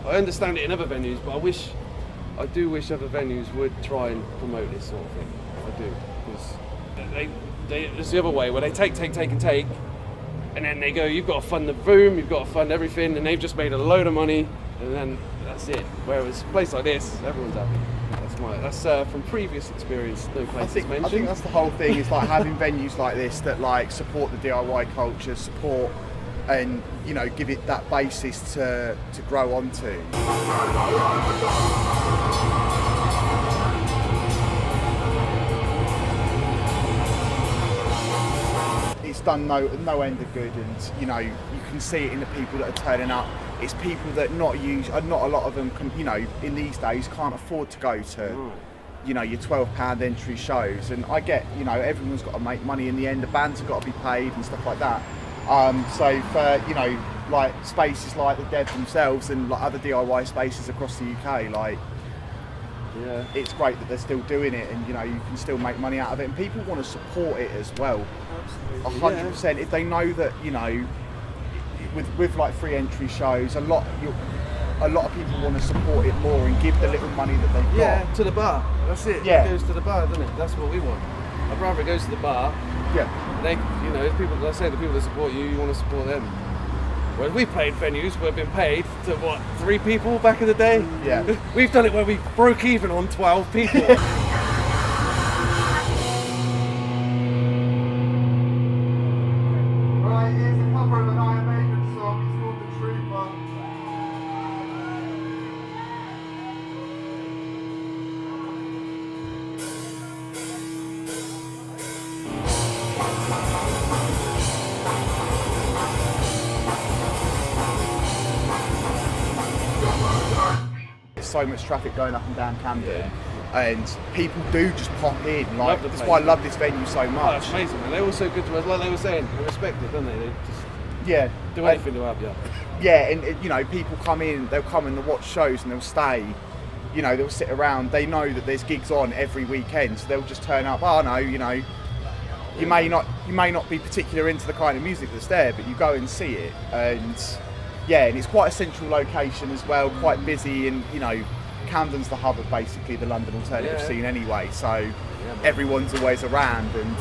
I understand it in other venues, but I do wish other venues would try and promote this sort of thing. I do, because it's the other way where they take, and then they go, you've got to fund the room, you've got to fund everything, and they've just made a load of money, and then that's it. Whereas a place like this, everyone's happy. That's from previous experience. No places mentioned. I think that's the whole thing. Is like having venues like this that like support the DIY culture, support, and, you know, give it that basis to grow onto. It's done no end of good, and, you know, you can see it in the people that are turning up. It's people that not a lot of them can, you know, in these days can't afford to go to, you know, your £12 entry shows. And I get, you know, everyone's got to make money in the end. The bands have got to be paid and stuff like that. So for, you know, like spaces like the Dev themselves and like other DIY spaces across the UK, like, yeah, it's great that they're still doing it, and, you know, you can still make money out of it, and people want to support it as well. 100%. If they know that, you know, with like free entry shows, a lot of people want to support it more and give the little money that they've got. Yeah, to the bar. That's it. Yeah. It goes to the bar, doesn't it? That's what we want. I'd rather it goes to the bar. Yeah. They, you know, people, like I say, the people that support you, you want to support them. Whereas we played venues where we've been paid to, what, 3 people back in the day? Yeah. We've done it where we broke even on 12 people. Right, here's a cover of an Iron Maiden song. It's called The Trooper. There's so much traffic going up and down Camden, and people do just pop in. Like, that's why I love this venue so much. Oh, that's amazing, man. They're all so good to us. Like they were saying, they respect it, don't they? They just do anything to help you. Yeah, and you know, people come in, they'll come and they'll watch shows and they'll stay. You know, they'll sit around. They know that there's gigs on every weekend, so they'll just turn up. Oh no, you know, you may not be particular into the kind of music that's there, but you go and see it, and yeah, and it's quite a central location as well, quite busy, and, you know, Camden's the hub of basically the London alternative scene anyway, so everyone's always around, and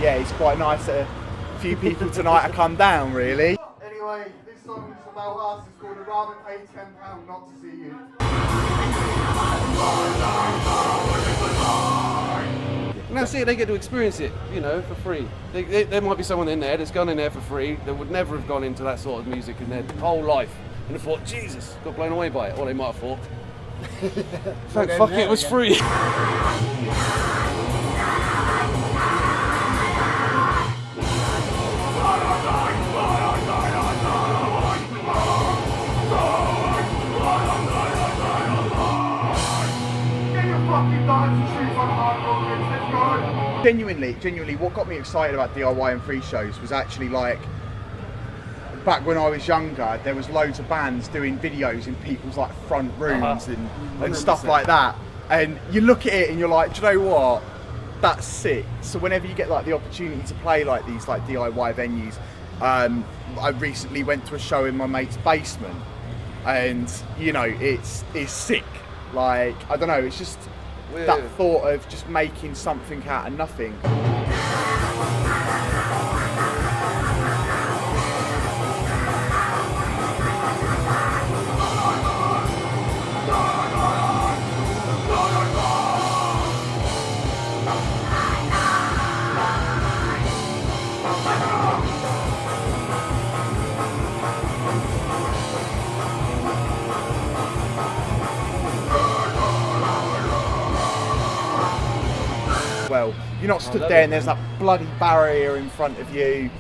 yeah, it's quite nice that a few people tonight have come down, really. Anyway, this song is about us. It's called I'd Rather Pay £10 Not to See You. No, that's it. They get to experience it, you know, for free. There might be someone in there that's gone in there for free that would never have gone into that sort of music in their whole life and have thought, Jesus, got blown away by it. Or they might have thought, thank fuck it was free. Genuinely, what got me excited about DIY and free shows was actually like, back when I was younger, there was loads of bands doing videos in people's like front rooms and stuff like that. And you look at it and you're like, do you know what? That's sick. So whenever you get like the opportunity to play like these like DIY venues, I recently went to a show in my mate's basement, and you know, it's sick. Like, I don't know, it's just that thought of just making something out of nothing. Well, you're not stood there and there's that bloody barrier in front of you.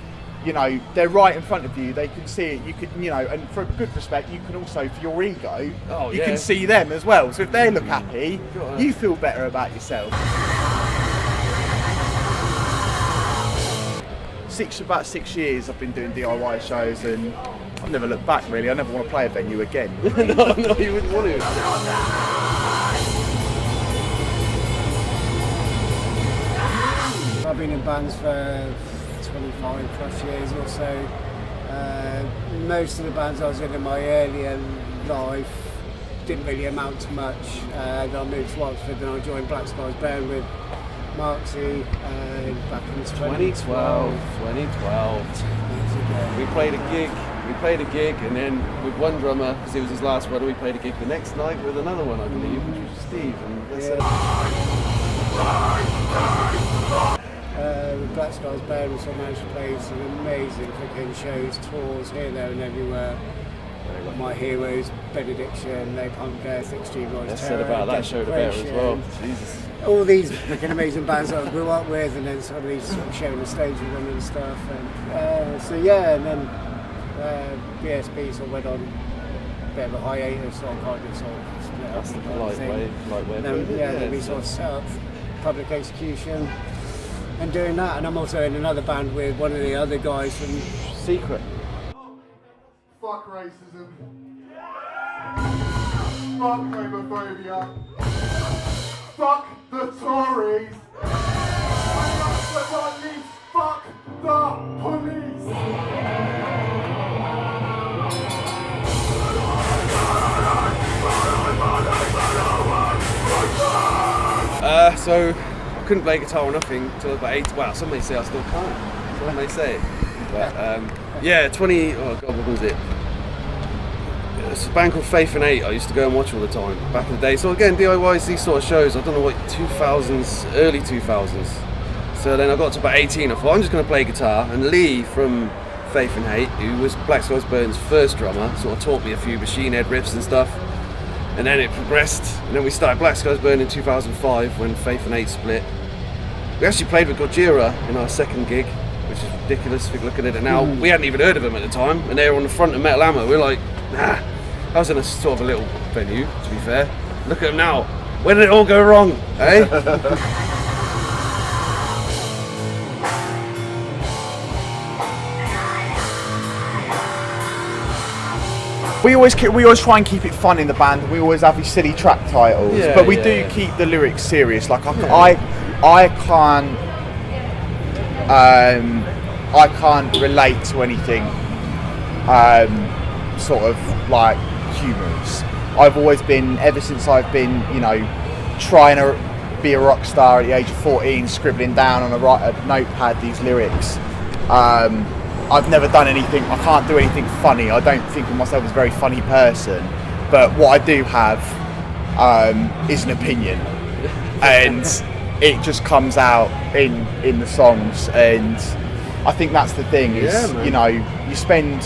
You know, they're right in front of you. They can see it. You could, you know, and for good respect, you can also, for your ego, you can see them as well. So if they look happy, you feel better about yourself. About 6 years I've been doing DIY shows, and I've never looked back really. I never want to play a venue again. No, you wouldn't want to. I've been in bands for 25 plus years or so. Most of the bands I was in my earlier life didn't really amount to much. Then I moved to Oxford and I joined Black Skies Band with Marksy back in 2012. We played a gig, and then with one drummer, because it was his last one, we played a gig the next night with another one, I believe, which was Steve. And that's with Black Skies Band, so I managed to play some amazing fucking shows, tours here, there and everywhere. My heroes, Benediction, No Punk Death, Extreme Noise, said about that show the better as well. Jesus. All these fucking amazing bands that I grew up with, and then some of these sort of sharing the stage with them and stuff. And so yeah, and then BSB sort of went on a bit of a hiatus, so I kind of sort of split up. That's the light way. Then we sort of set up Public Execution and doing that. And I'm also in another band with one of the other guys from Secret. Fuck racism. Fuck homophobia. Fuck the Tories. But at least fuck the police. So I couldn't play guitar or nothing until about 8. Well, some may say I still can't. Some may say. But 20. Oh God, what was it? It's a band called Faith and 8. I used to go and watch all the time back in the day. So again, DIYs, these sort of shows. I don't know what 2000s, early 2000s. So then I got to about 18. I thought I'm just going to play guitar. And Lee from Faith and 8, who was Black Skies Burn's first drummer, sort of taught me a few Machine Head riffs and stuff. And then it progressed. And then we started Black Skies Burn in 2005 when Faith and 8 split. We actually played with Gojira in our second gig, which is ridiculous if you're looking at it now. We hadn't even heard of them at the time, and they were on the front of Metal Hammer. We were like, nah. I was in a sort of a little venue, to be fair. Look at them now. Where did it all go wrong, eh? We always try and keep it fun in the band. We always have these silly track titles, but we do keep the lyrics serious. Like I can't relate to anything sort of like humorous. I've always been, ever since I've been, you know, trying to be a rock star at the age of 14, scribbling down on a notepad these lyrics. I've never done anything, I can't do anything funny. I don't think of myself as a very funny person, but what I do have is an opinion. And it just comes out in the songs, and I think that's the thing is, you know, you spend.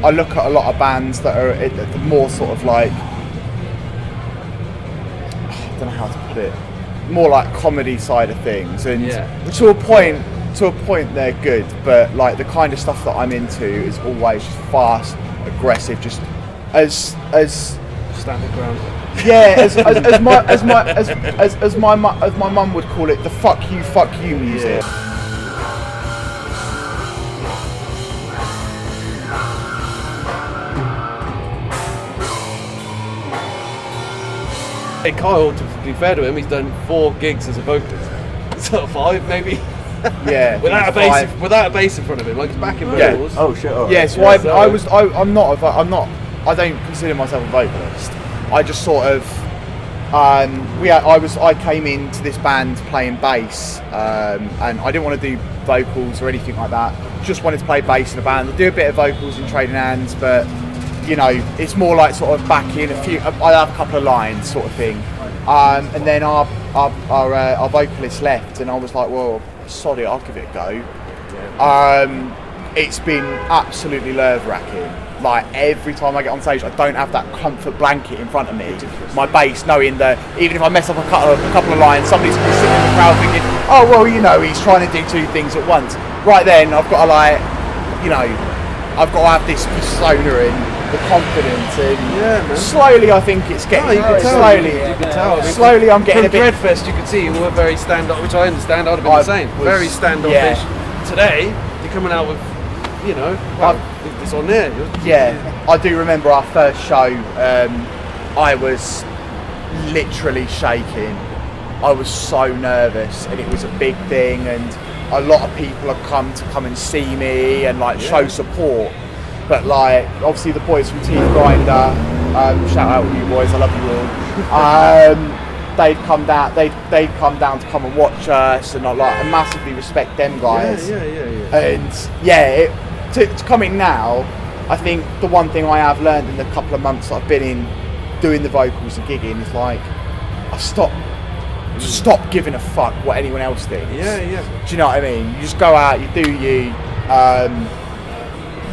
I look at a lot of bands that are the more sort of like, I don't know how to put it, more like comedy side of things, and to a point they're good, but like the kind of stuff that I'm into is always just fast, aggressive, just as standard ground. Yeah, as my mum would call it, the fuck you music. Hey, Kyle, to be fair to him, he's done 4 gigs as a vocalist. Sort of 5 maybe. Yeah. without a bass in front of him, like he's back in vocals. Oh shit. Yeah, so I don't consider myself a vocalist. I just sort of I came into this band playing bass, and I didn't want to do vocals or anything like that. Just wanted to play bass in a band. I do a bit of vocals in Trading Hands, but you know, it's more like sort of backing a few. I have a couple of lines, sort of thing. And then our vocalist left, and I was like, well, sorry, I'll give it a go. It's been absolutely nerve-wracking. Like every time I get on stage, I don't have that comfort blanket in front of me. My bass, knowing that even if I mess up a couple of lines, somebody's going to sit in the crowd thinking, oh well, you know, he's trying to do 2 things at once. Right then, I've got to like, you know, I've got to have this persona and the confidence, and slowly I think it's getting. Slowly I'm getting a bit. From Dreadfest, you could see you were very stand-up, which I understand. I'd have been the same. Very stand-up-ish. Today, you're coming out with, you know, it's on there. I do remember our first show. I was literally shaking. I was so nervous, and it was a big thing, and a lot of people have come and see me and like show support. But like, obviously the boys from Teeth Grinder, shout out to you boys, I love you all. They'd come down to come and watch us, and I massively respect them guys. And to come in now, I think the one thing I have learned in the couple of months that I've been in doing the vocals and gigging is like, I've stopped giving a fuck what anyone else thinks. Do you know what I mean? You just go out, you do you.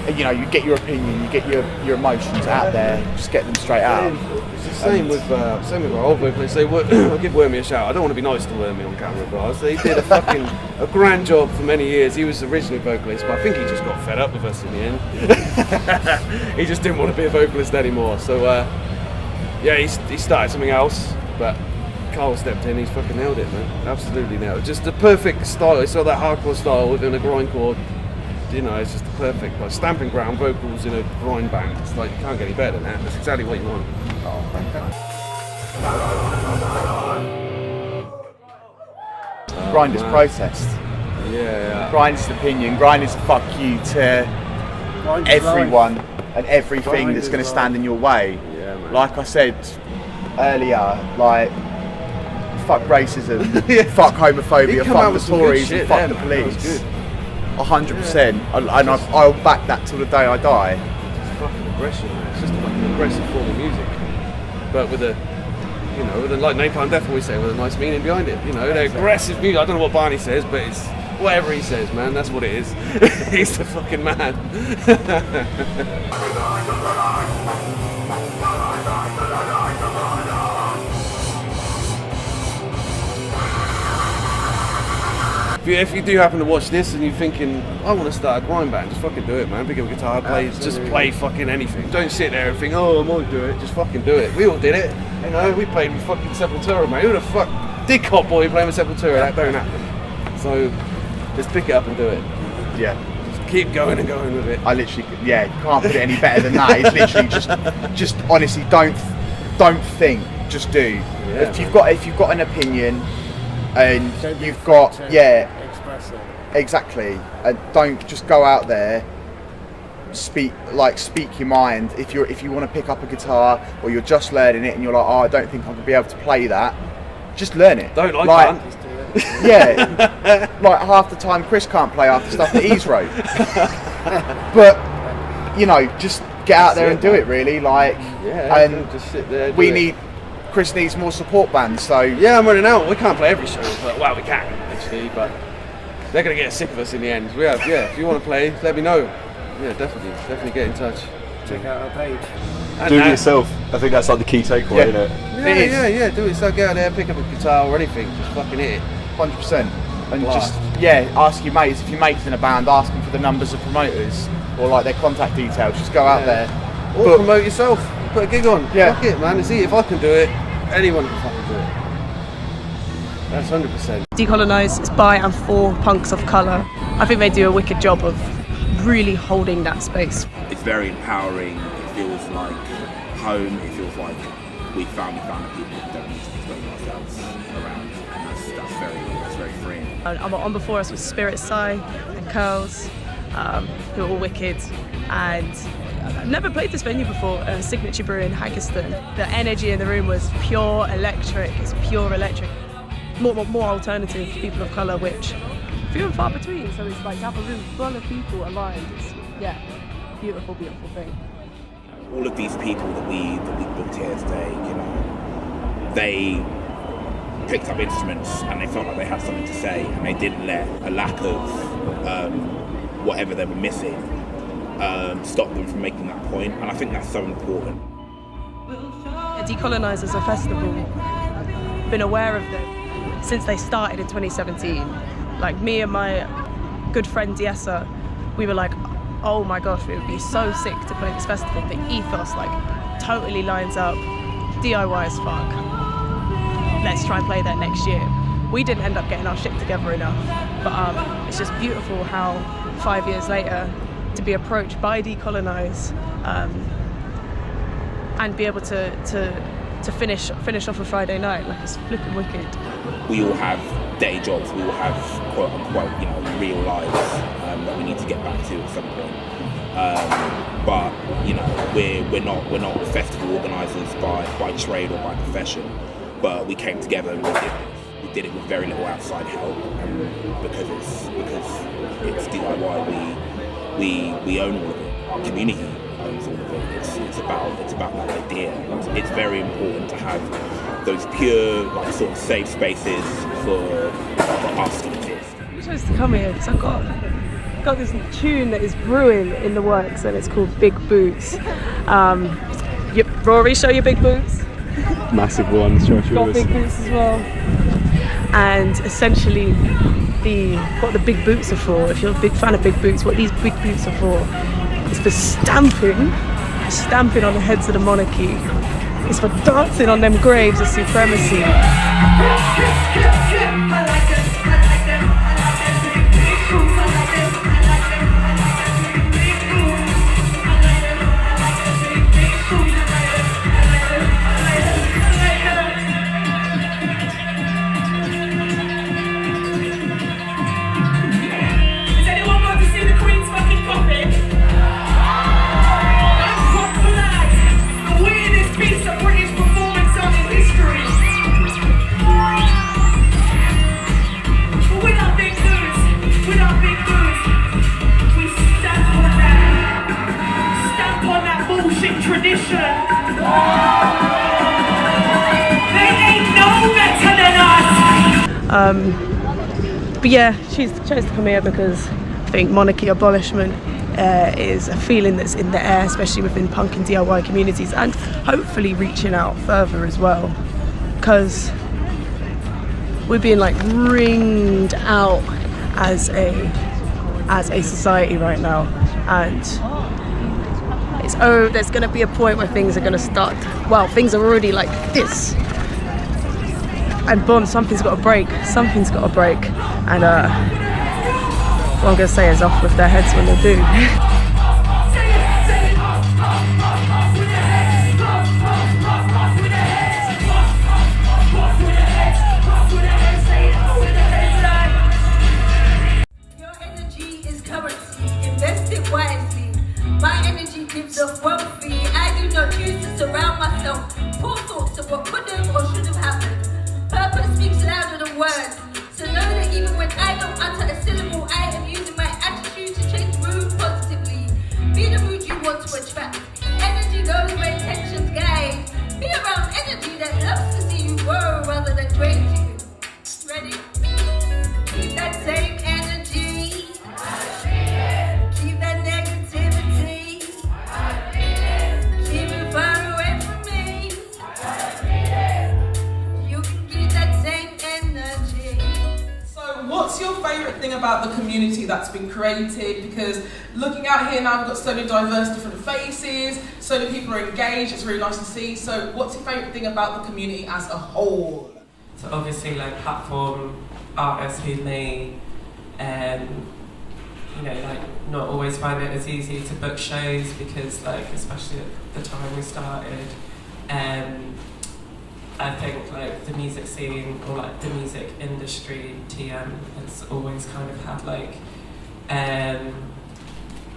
You know, you get your opinion, you get your emotions out there, just get them straight out. It's the same with our old vocalists. I'll give Wormy a shout. I don't want to be nice to Wormy on camera, but he did a grand job for many years. He was originally a vocalist, but I think he just got fed up with us in the end. He just didn't want to be a vocalist anymore. So he started something else, but Carl stepped in, he's fucking nailed it, man. Absolutely nailed it. Just the perfect style. He saw that hardcore style within a grindcore. You know, it's just the perfect, like, stamping ground vocals in a grind band. It's like, you can't get any better than that. That's exactly what you want. Grind is protest. Grind is opinion. Grind is fuck you to everyone and everything that's going to stand in your way. Like I said earlier, like, fuck racism, fuck homophobia, fuck the Tories, and fuck the police. 100%, and I'll back that till the day I die. It's fucking aggression, man. It's just a fucking aggressive form of music, but with a, you know, with a, like Napalm Death always say, with a nice meaning behind it. You know, they're aggressive music. I don't know what Barney says, but it's whatever he says, man. That's what it is. He's the fucking man. If you do happen to watch this and you're thinking, I want to start a grind band, just fucking do it, man. Pick up a guitar, just play fucking anything. Don't sit there and think, oh, I might do it. Just fucking do it. We all did it. You know, we played with fucking Sepultura, mate. Who the fuck? Dick Hot Boy playing with Sepultura, that don't happen. So, just pick it up and do it. Yeah. Just keep going and going with it. I literally, can't put it any better than that. It's literally just honestly, don't think, just do. If you've got an opinion, and you've got express it. Exactly, and don't just go out there, speak your mind. If you want to pick up a guitar or you're just learning it and you're like, oh, I don't think I'm gonna be able to play that, just learn it. Don't like just do it. Like half the time Chris can't play half the stuff that he's wrote. But you know, just get out there and do it, really. Like, and just sit there. we need Chris needs more support bands, so... Yeah, I'm running out. We can't play every show, but, well, we can, actually, but they're going to get sick of us in the end. We have, yeah, if you want to play, let me know. Yeah, definitely get in touch. Check out our page. And do it yourself. I think that's like the key takeaway, isn't it? Yeah, do it. So get out there, pick up a guitar or anything, just fucking hit it. 100%. And Blast. just, ask your mates, if your mate's in a band, ask them for the numbers of promoters or like their contact details. Just go out there. Or promote yourself. Put a gig on. Yeah. Fuck it, man. See, if I can do it, anyone can fucking do it. That's 100%. Decolonise is by and for punks of colour. I think they do a wicked job of really holding that space. It's very empowering. It feels like home. It feels like we found the people who don't need to explain ourselves around, and that's very freeing. On before us was Spirit Sai and Currls, who are all wicked, and I've never played this venue before. Signature Brew Haggerstone. The energy in the room was pure electric. It's pure electric. More alternative people of colour, which few and far between. So it's like to have a room full of people aligned. It's beautiful thing. All of these people that we booked here today, you know, they picked up instruments and they felt like they had something to say, and they didn't let a lack of whatever they were missing stop them from making that point, and I think that's so important. Decolonise as a festival, been aware of them since they started in 2017. Like me and my good friend Diessa, we were like, oh my gosh, it would be so sick to play this festival. The ethos like totally lines up, DIY as fuck. Let's try and play there next year. We didn't end up getting our shit together enough, but it's just beautiful how 5 years later to be approached by Decolonise and be able to finish off a Friday night. Like, it's flipping wicked. We all have day jobs, we all have quote unquote, you know, real lives that we need to get back to at some point. But you know, we're not festival organisers by trade or by profession. But we came together and we did it with very little outside help, and because it's DIY, we own all of it. Community owns all of it. It's about that idea. It's very important to have those pure, like, sort of safe spaces for us to exist. I chose to come here because I've got this tune that is brewing in the works, and it's called Big Boots. Rory, show your big boots. Massive ones, got big boots as well. And essentially, what the big boots are for, if you're a big fan of big boots, what these big boots are for is for stamping on the heads of the monarchy. It's for dancing on them graves of supremacy. Tradition. They ain't no better than us. But yeah, chose to come here because I think monarchy abolishment is a feeling that's in the air, especially within punk and DIY communities, and hopefully reaching out further as well, because we're being like ringed out as a society right now, and there's going to be a point where things are going to start. Well, things are already like this, and boom, something's got to break. And what I'm going to say is off with their heads when they do. Your energy is currency. Invest it wisely. My energy gives us wealthy. I do not choose to surround myself. Poor thoughts of what could have or should have happened. Purpose speaks louder than words. So know that even when I don't utter a syllable, I am using my attitude to change the mood positively. about the community that's been created, because looking out here now, we've got so many diverse different faces, so many people are engaged, it's really nice to see. So what's your favourite thing about the community as a whole? So obviously like platform artists who may not always find it as easy to book shows, because like especially at the time we started, I think like the music scene or like the music industry, TM, has always kind of had like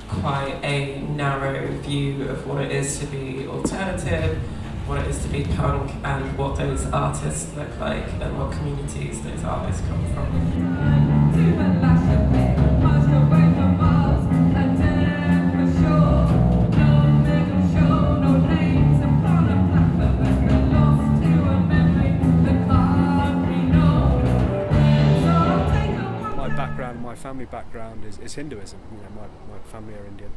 quite a narrow view of what it is to be alternative, what it is to be punk, and what those artists look like and what communities those artists come from. My family background is Hinduism. You know, my family are Indian,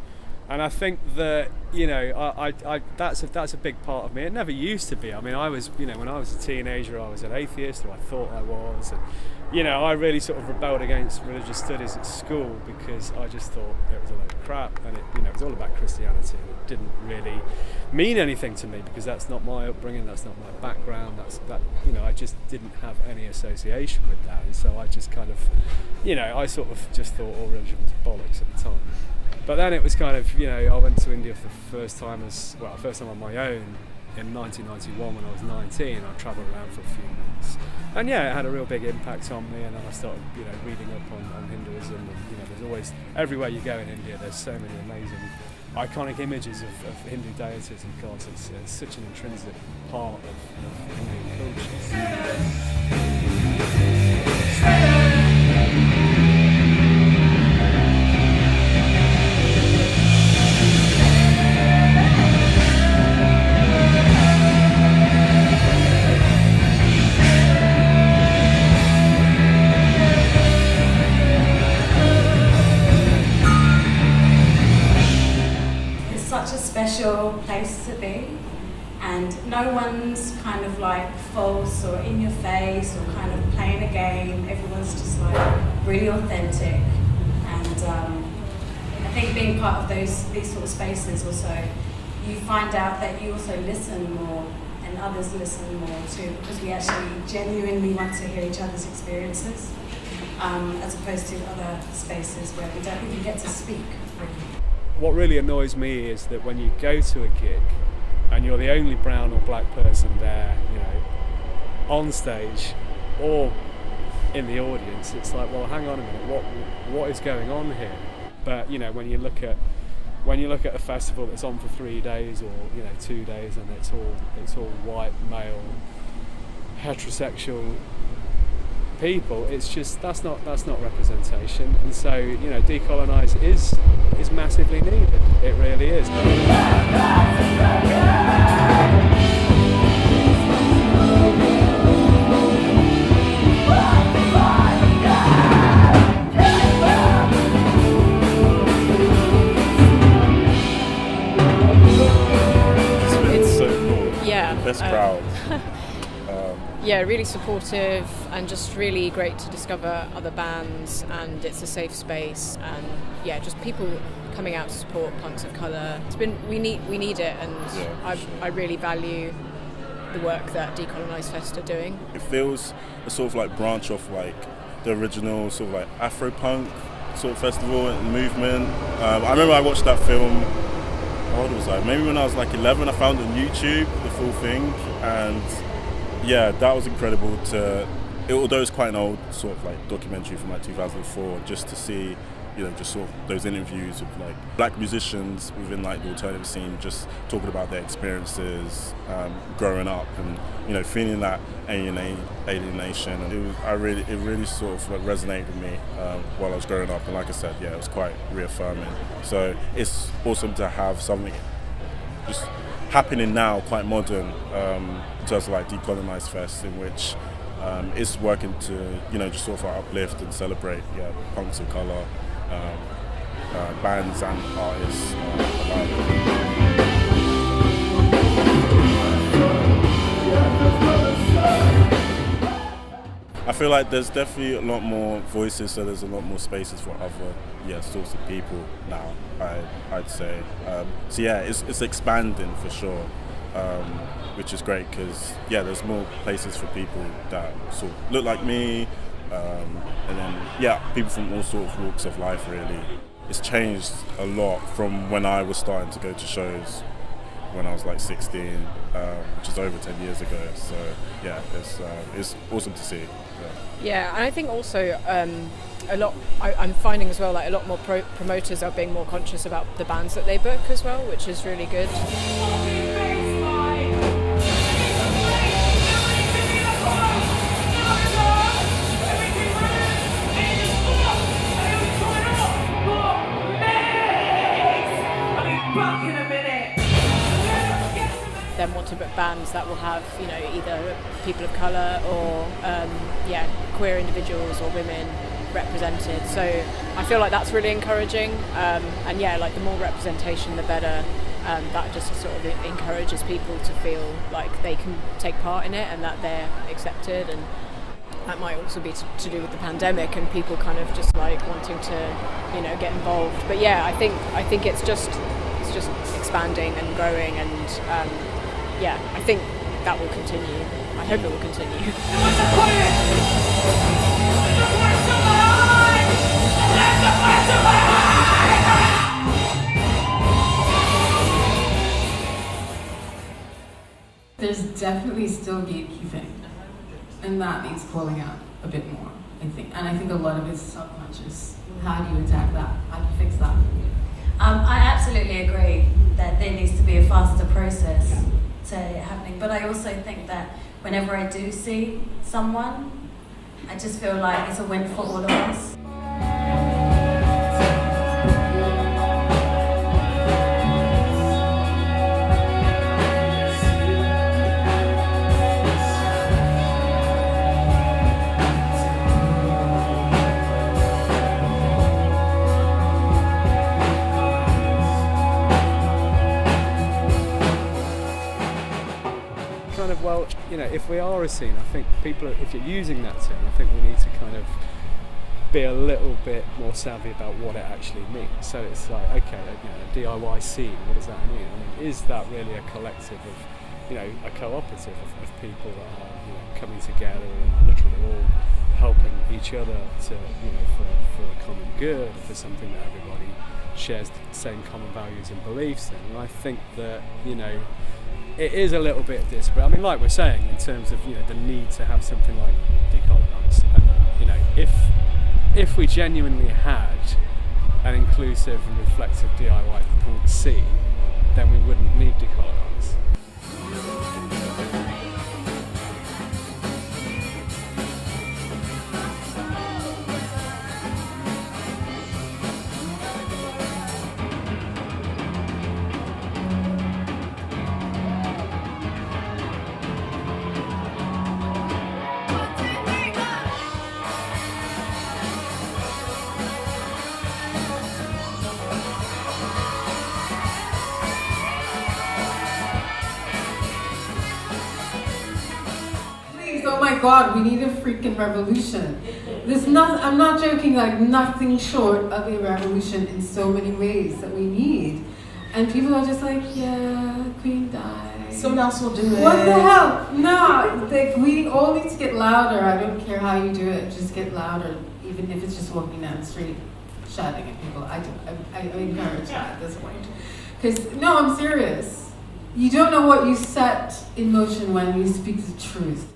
and I think that I that's a big part of me. It never used to be. I mean, I was when I was a teenager, I was an atheist, or I thought I was, and I really sort of rebelled against religious studies at school because I just thought it was a load of crap, and it was all about Christianity, and it didn't really mean anything to me because that's not my upbringing, that's not my background, I just didn't have any association with that, and so I just kind of I sort of just thought all religion was bollocks at the time. But then it was kind of I went to India for the first time on my own in 1991 when I was 19. I travelled around for a few months, and it had a real big impact on me, and then I started reading up on Hinduism, and there's always, everywhere you go in India there's so many amazing iconic images of Hindu deities and gods. It's such an intrinsic part of Hindu culture. Such a special place to be, and no one's kind of like false or in your face or kind of playing a game. Everyone's just like really authentic, and I think being part of these sort of spaces also, you find out that you also listen more and others listen more too, because we actually genuinely want to hear each other's experiences, as opposed to other spaces where we don't even get to speak really. What really annoys me is that when you go to a gig and you're the only brown or black person there, on stage or in the audience, it's like, well, hang on a minute, what is going on here? But when you look at a festival that's on for 3 days or 2 days, and it's all white, male, heterosexual people, it's just that's not representation, and so Decolonise is massively needed. It really is. It's so cool. Yeah. Best crowd. Really supportive and just really great to discover other bands, and it's a safe space, and just people coming out to support punks of colour. We need it, and I really value the work that Decolonise Fest are doing. It feels a sort of like branch off like the original sort of like Afro-punk sort of festival and movement. I remember I watched that film, how old was I? Maybe when I was like 11. I found it on YouTube, the full thing, and that was incredible although it's quite an old sort of like documentary from like 2004, just to see, just sort of those interviews with like black musicians within like the alternative scene, just talking about their experiences growing up, and feeling that alienation, and it really sort of like resonated with me while I was growing up, and like I said, it was quite reaffirming. So it's awesome to have something just happening now, quite modern, in terms of like Decolonise Fest, in which it's working to just sort of like uplift and celebrate punks of colour, bands and artists alike. I feel like there's definitely a lot more voices, so there's a lot more spaces for other sorts of people now, I'd say. So yeah, it's expanding for sure, which is great because there's more places for people that sort of look like me, and then people from all sorts of walks of life really. It's changed a lot from when I was starting to go to shows when I was like 16, which is over 10 years ago. So yeah, it's awesome to see. Yeah, and I think also a lot. I'm finding as well, like a lot more promoters are being more conscious about the bands that they book as well, which is really good. Then want to book bands that will have, you know, either people of colour or queer individuals or women represented. So I feel like that's really encouraging, and like the more representation the better. That just sort of encourages people to feel like they can take part in it and that they're accepted, and that might also be to do with the pandemic and people kind of just like wanting to, you know, get involved. But yeah, I think it's just expanding and growing, and I think that will continue. I hope it will continue. There's definitely still gatekeeping, and that needs calling out a bit more, I think. And I think a lot of it's subconscious. How do you attack that? How do you fix that? I absolutely agree that there needs to be a faster process to it happening. But I also think that whenever I do see someone, I just feel like it's a win for all of us. Well, you know, if we are a scene, I think if you're using that term, I think we need to kind of be a little bit more savvy about what it actually means. So it's like, okay, you know, a DIY scene, what does that mean? I mean, is that really a collective of, you know, a cooperative of people that are, you know, coming together and literally all helping each other to, you know, for a common good, or for something that everybody shares the same common values and beliefs in? And I think that, you know, it is a little bit disparate. I mean, like we're saying, in terms of, you know, the need to have something like Decolonise, and, you know, if we genuinely had an inclusive and reflective DIY punk scene, then we wouldn't need Decolonise. God, we need a freaking revolution. I'm not joking, like nothing short of a revolution in so many ways that we need. And people are just like, yeah, Queen died. Someone else will do it. What the hell? No, like, we all need to get louder. I don't care how you do it, just get louder. Even if it's just walking down the street, shouting at people. I encourage that at this point. Because, no, I'm serious. You don't know what you set in motion when you speak the truth.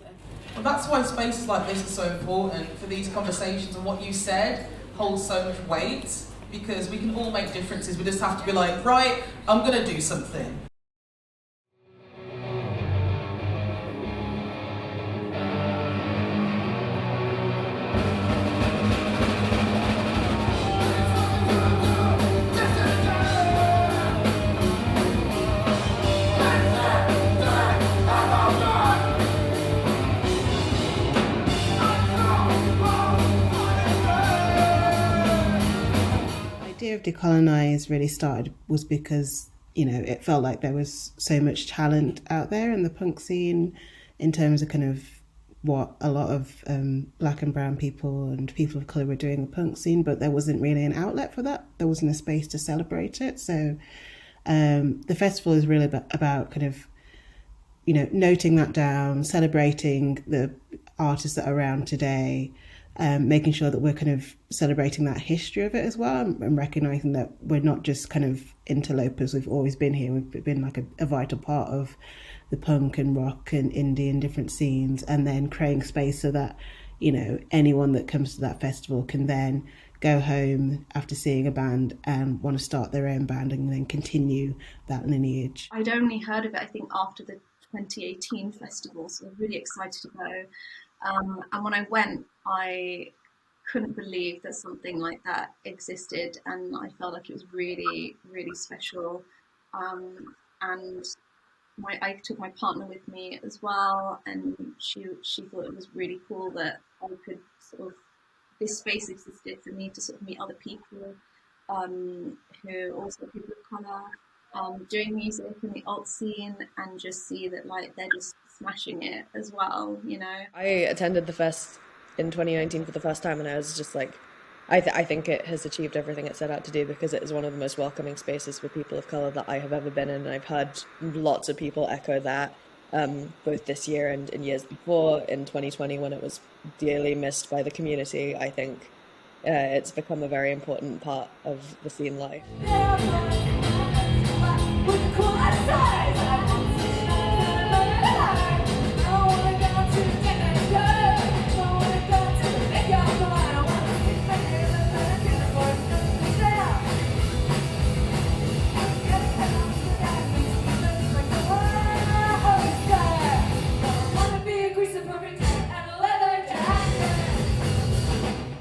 Well, that's why spaces like this are so important, for these conversations, and what you said holds so much weight, because we can all make differences. We just have to be like, right, I'm going to do something. Of Decolonise really started was because, you know, it felt like there was so much talent out there in the punk scene in terms of kind of what a lot of black and brown people and people of colour were doing in the punk scene, but there wasn't really an outlet for that. There wasn't a space to celebrate it. So the festival is really about kind of, noting that down, celebrating the artists that are around today, making sure that we're kind of celebrating that history of it as well, and recognising that we're not just kind of interlopers. We've always been here. We've been like a vital part of the punk and rock and indie and different scenes, and then creating space so that, anyone that comes to that festival can then go home after seeing a band and want to start their own band and then continue that lineage. I'd only heard of it, I think, after the 2018 festival, so I was really excited to go. And when I went, I couldn't believe that something like that existed, and I felt like it was really, really special. And I took my partner with me as well, and she thought it was really cool that I could this space existed for me to sort of meet other people who also people of colour, doing music in the alt scene, and just see that they're just smashing it as well, I attended the fest in 2019 for the first time, and I was just like, I think it has achieved everything it set out to do, because it is one of the most welcoming spaces for people of colour that I have ever been in, and I've heard lots of people echo that, both this year and in years before. In 2020, when it was dearly missed by the community, I think it's become a very important part of the scene life.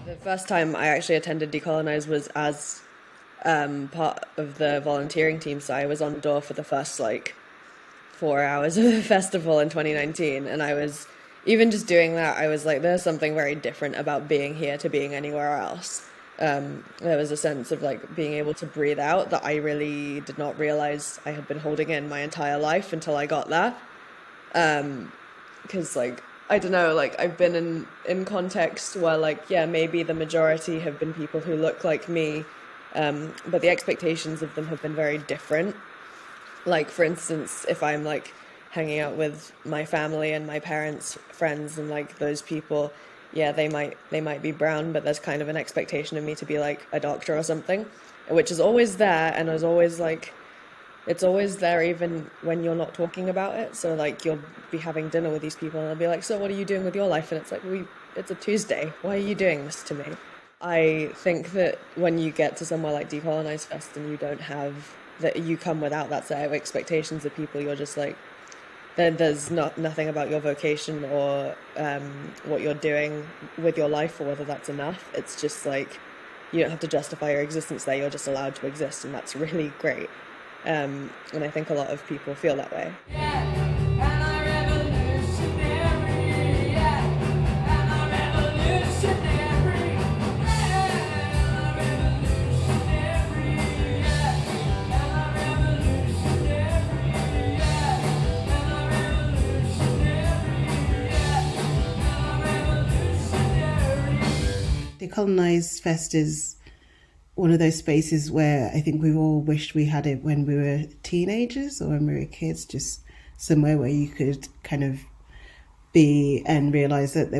The first time I actually attended Decolonise was as part of the volunteering team, so I was on the door for the first 4 hours of the festival in 2019, and I was, even just doing that, I was like, there's something very different about being here to being anywhere else. There was a sense of being able to breathe out that I really did not realise I had been holding in my entire life until I got there. Because I don't know, I've been in context where maybe the majority have been people who look like me, but the expectations of them have been very different. For instance, if I'm hanging out with my family and my parents' friends and those people, they might be brown, but there's kind of an expectation of me to be a doctor or something, which is always there, and is always it's always there even when you're not talking about it. So you'll be having dinner with these people and they'll be like, so what are you doing with your life? And it's it's a Tuesday. Why are you doing this to me? I think that when you get to somewhere like Decolonise Fest and you don't have that, you come without that set of expectations of people, you're just there's nothing about your vocation or what you're doing with your life or whether that's enough. It's just you don't have to justify your existence there, you're just allowed to exist, and that's really great. And I think a lot of people feel that way. Decolonise Fest is one of those spaces where I think we've all wished we had it when we were teenagers or when we were kids, just somewhere where you could kind of be and realise that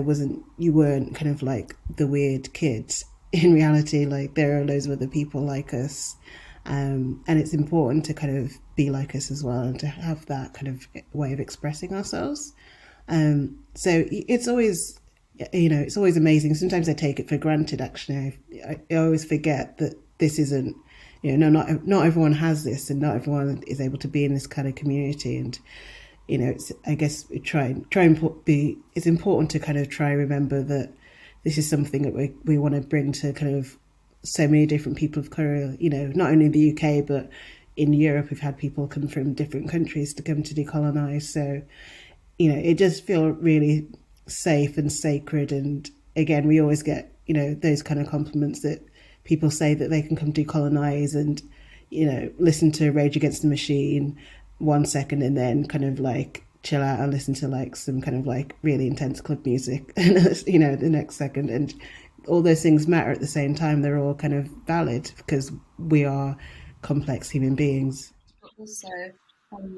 you weren't kind of the weird kids. In reality, there are loads of other people like us, and it's important to kind of be like us as well and to have that kind of way of expressing ourselves. So it's always, it's always amazing. Sometimes I take it for granted, actually. I always forget that this isn't, not everyone has this, and not everyone is able to be in this kind of community. And, it's, I guess, it's important to kind of try and remember that this is something that we want to bring to kind of so many different people of colour, not only in the UK, but in Europe. We've had people come from different countries to come to Decolonise. So, it does feel really safe and sacred. And again, we always get those kind of compliments that people say that they can come decolonize and listen to Rage Against the Machine 1 second and then kind of chill out and listen to like some kind of like really intense club music, you know, the next second. And all those things matter at the same time. They're all kind of valid because we are complex human beings. Also,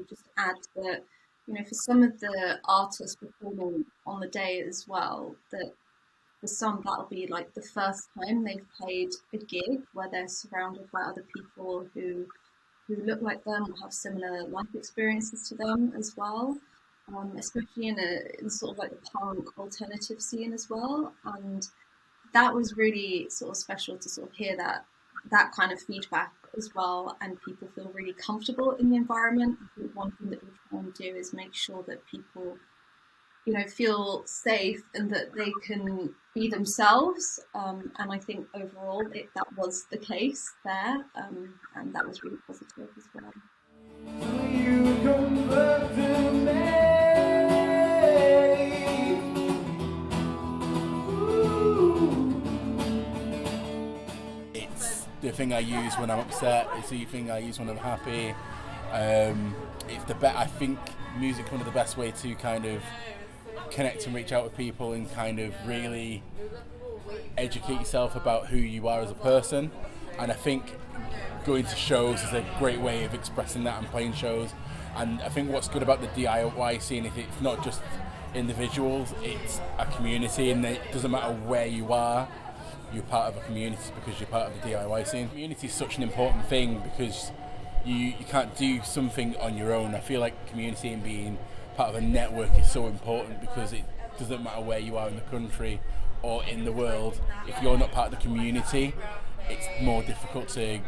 just add that, you know, for some of the artists performing on the day as well, that for some that'll be like the first time they've played a gig where they're surrounded by other people who look like them or have similar life experiences to them as well, especially in sort of like the punk alternative scene as well. And that was really sort of special to sort of hear that kind of feedback as well, and people feel really comfortable in the environment. I think one thing that we try and do is make sure that people, you know, feel safe and that they can be themselves. And I think overall that was the case there, and that was really positive as well. You come back to me. It's the thing I use when I'm upset. It's the thing I use when I'm happy. It's I think music's one of the best way to kind of connect and reach out with people and kind of really educate yourself about who you are as a person. And I think going to shows is a great way of expressing that and playing shows. And I think what's good about the DIY scene is it's not just individuals, it's a community, and it doesn't matter where you are, you're part of a community because you're part of the DIY scene. Community is such an important thing because you can't do something on your own. I feel like community and being part of a network is so important because it doesn't matter where you are in the country or in the world. If you're not part of the community, it's more difficult to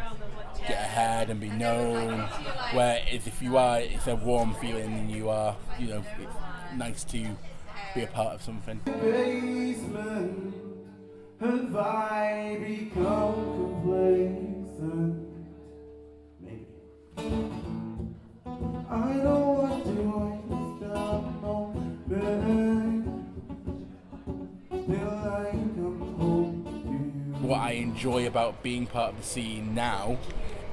get ahead and be known. Whereas if you are, it's a warm feeling and you are, you know, it's nice to be a part of something. Basement, and I become complacent. Maybe. I don't want to wait this time on till I come home to you. What I enjoy about being part of the scene now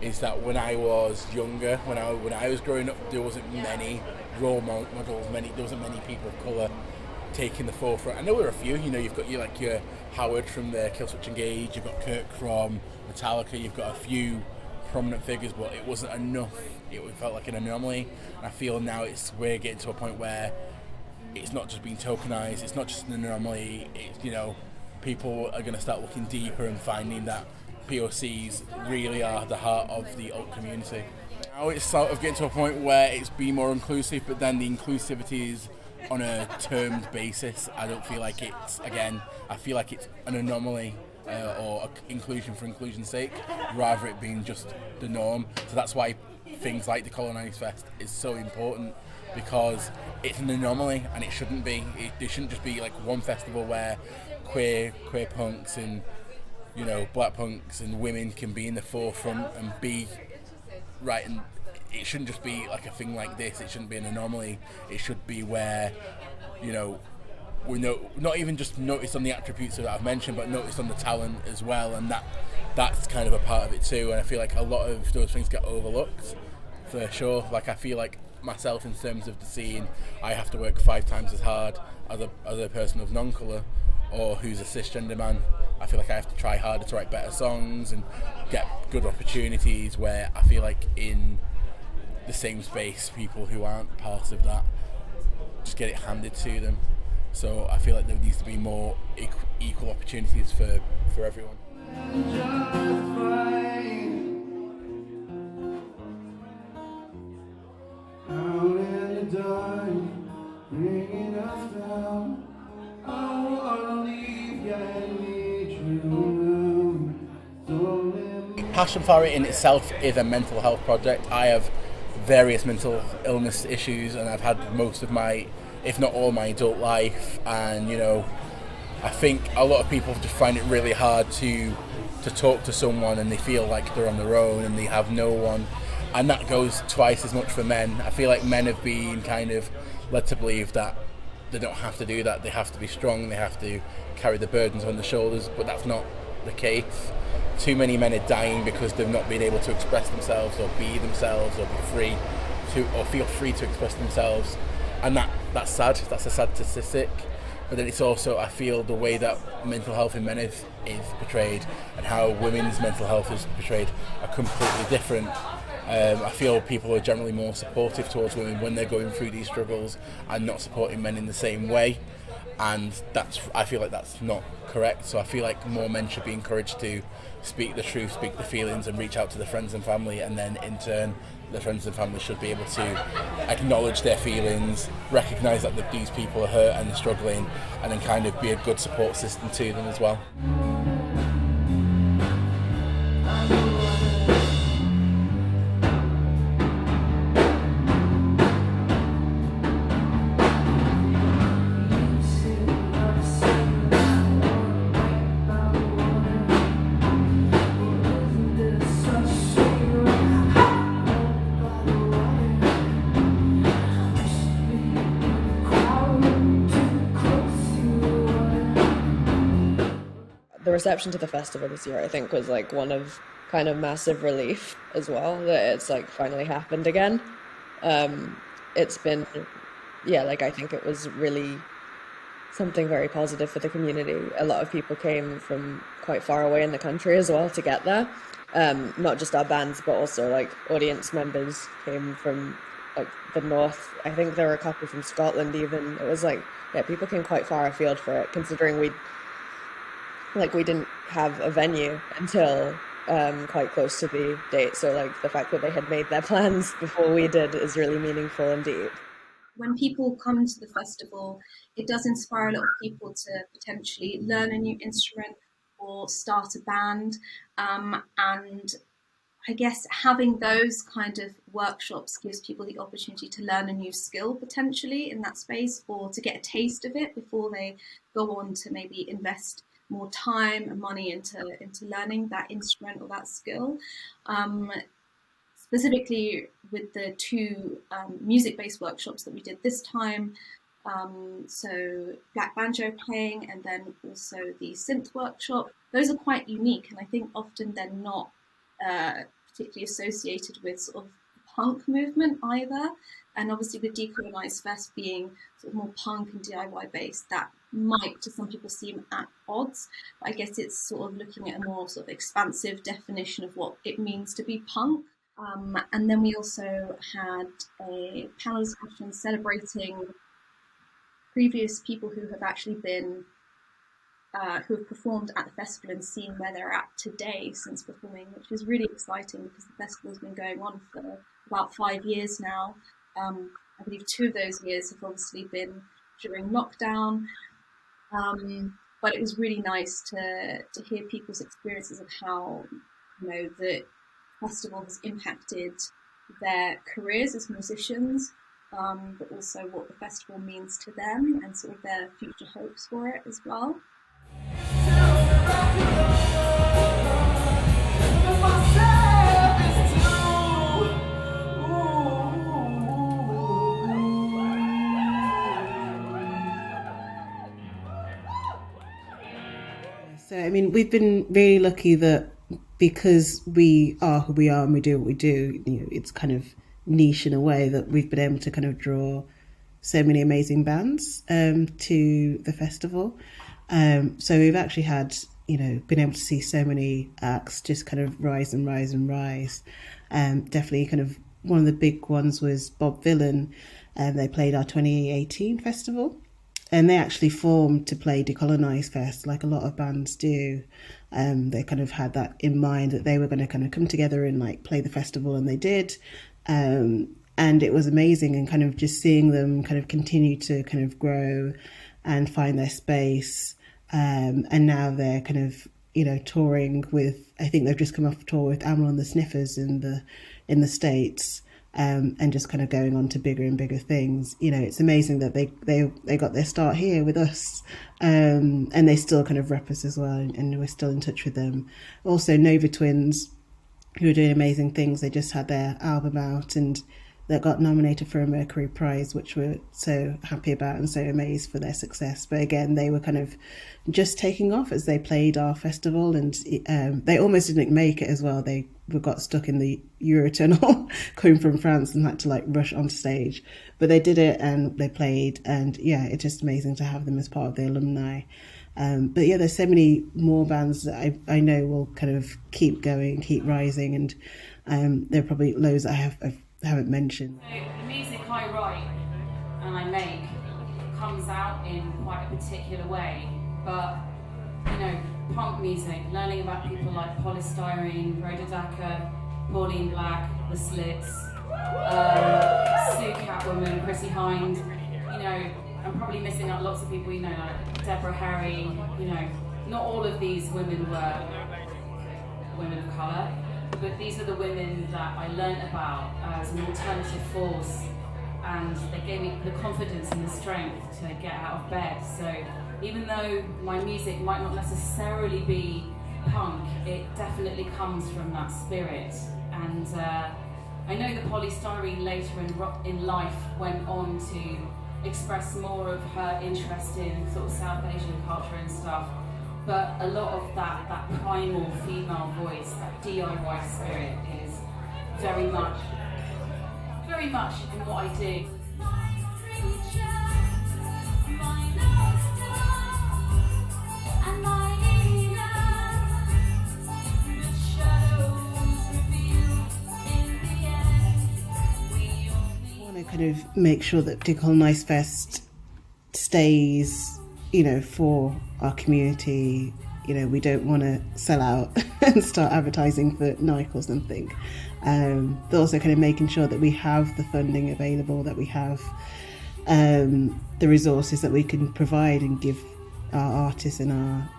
is that when I was younger, when I was growing up, there wasn't many role models, there wasn't many people of colour taking the forefront. I know there were a few, you know, you've got your Howard from the Killswitch Engage, you've got Kirk from Metallica, you've got a few prominent figures, but it wasn't enough. It felt like an anomaly, and I feel now we're getting to a point where it's not just being tokenized, it's not just an anomaly, it's, you know, people are going to start looking deeper and finding that POCs really are the heart of the alt community. Now it's sort of getting to a point where it's being more inclusive, but then the inclusivity is on a termed basis. I don't feel like I feel like it's an anomaly or inclusion for inclusion's sake, rather it being just the norm. So that's why things like Decolonise Fest is so important, because it's an anomaly and it shouldn't be. There shouldn't just be like one festival where queer punks and, you know, black punks and women can be in the forefront and be right, and it shouldn't just be like a thing like this. It shouldn't be an anomaly. It should be where, you know, we know, not even just noticed on the attributes that I've mentioned, but noticed on the talent as well, and that's kind of a part of it too. And I feel like a lot of those things get overlooked for sure. Like I feel like myself, in terms of the scene, I have to work 5 times as hard as a person of non-colour or who's a cisgender man. I feel like I have to try harder to write better songs and get good opportunities, where I feel like in the same space, people who aren't part of that just get it handed to them. So I feel like there needs to be more equal opportunities for everyone. Passion for it in itself is a mental health project. I have various mental illness issues, and I've had most of my, if not all my adult life, and you know, I think a lot of people just find it really hard to talk to someone, and they feel like they're on their own and they have no one, and that goes twice as much for men. I feel like men have been kind of led to believe that they don't have to do that, they have to be strong, they have to carry the burdens on their shoulders, but that's not the case. Too many men are dying because they've not been able to express themselves or be themselves or be free to, or feel free to express themselves. and that's sad. That's a sad statistic. But then it's also, I feel, the way that mental health in men is portrayed and how women's mental health is portrayed are completely different. I feel people are generally more supportive towards women when they're going through these struggles and not supporting men in the same way. And I feel like that's not correct. So I feel like more men should be encouraged to speak the truth, speak the feelings, and reach out to their friends and family, and then in turn their friends and family should be able to acknowledge their feelings, recognise that these people are hurt and struggling, and then kind of be a good support system to them as well. The reception to the festival this year, I think, was like one of kind of massive relief as well, that it's like finally happened again. It's been, I think it was really something very positive for the community. A lot of people came from quite far away in the country as well to get there. Not just our bands, but also like audience members came from like the north. I think there were a couple from Scotland even. It was like, people came quite far afield for it, considering we didn't have a venue until quite close to the date. So like the fact that they had made their plans before we did is really meaningful and deep. When people come to the festival, it does inspire a lot of people to potentially learn a new instrument or start a band. And I guess having those kind of workshops gives people the opportunity to learn a new skill potentially in that space, or to get a taste of it before they go on to maybe invest more time and money into learning that instrument or that skill. Specifically with the two music-based workshops that we did this time, so black banjo playing and then also the synth workshop, those are quite unique, and I think often they're not particularly associated with sort of the punk movement either. And obviously with Decolonise Fest being sort of more punk and DIY based, that might to some people seem at odds. But I guess it's sort of looking at a more sort of expansive definition of what it means to be punk. And then we also had a panel discussion celebrating previous people who have actually been, who have performed at the festival and seeing where they're at today since performing, which is really exciting because the festival's been going on for about 5 years now. I believe 2 of those years have obviously been during lockdown, but it was really nice to hear people's experiences of how, the festival has impacted their careers as musicians, but also what the festival means to them and sort of their future hopes for it as well. So, I mean, we've been really lucky that because we are who we are and we do what we do, it's kind of niche in a way that we've been able to kind of draw so many amazing bands to the festival. So we've actually had, been able to see so many acts just kind of rise and rise and rise. Definitely kind of one of the big ones was Bob Villain. They played our 2018 festival. And they actually formed to play Decolonise Fest, like a lot of bands do. They kind of had that in mind, that they were going to kind of come together and like play the festival, and they did. And it was amazing, and kind of just seeing them kind of continue to kind of grow and find their space. And now they're kind of, touring with, I think they've just come off tour with Aman and the Sniffers in the States. And just kind of going on to bigger and bigger things. It's amazing that they got their start here with us, and they still kind of rep us as well, and we're still in touch with them. Also, Nova Twins, who are doing amazing things. They just had their album out, and that got nominated for a Mercury Prize, which we're so happy about and so amazed for their success. But again, they were kind of just taking off as they played our festival, and they almost didn't make it as well. They got stuck in the Eurotunnel coming from France and had to like rush onto stage. But they did it and they played, and yeah, it's just amazing to have them as part of the alumni. But yeah, there's so many more bands that I know will kind of keep going, keep rising, and there are probably loads that I haven't mentioned. So the music I write and I make comes out in quite a particular way, but you know, punk music, learning about people like Polystyrene, Rhoda Pauline Black, The Slits, Sue Catwoman, Chrissy Hind, you know, I'm probably missing out lots of people, you know, like Deborah Harry, you know, not all of these women were women of colour, but these are the women that I learnt about as an alternative force, and they gave me the confidence and the strength to get out of bed. So even though my music might not necessarily be punk, it definitely comes from that spirit. And I know that Polystyrene later in life went on to express more of her interest in sort of South Asian culture and stuff. But a lot of that primal female voice, that DIY spirit, is very much in what I do. I want to kind of make sure that Decolonise Fest stays, you know, for our community. You know, we don't want to sell out and start advertising for Nike or something. But also kind of making sure that we have the funding available, that we have the resources that we can provide and give our artists and our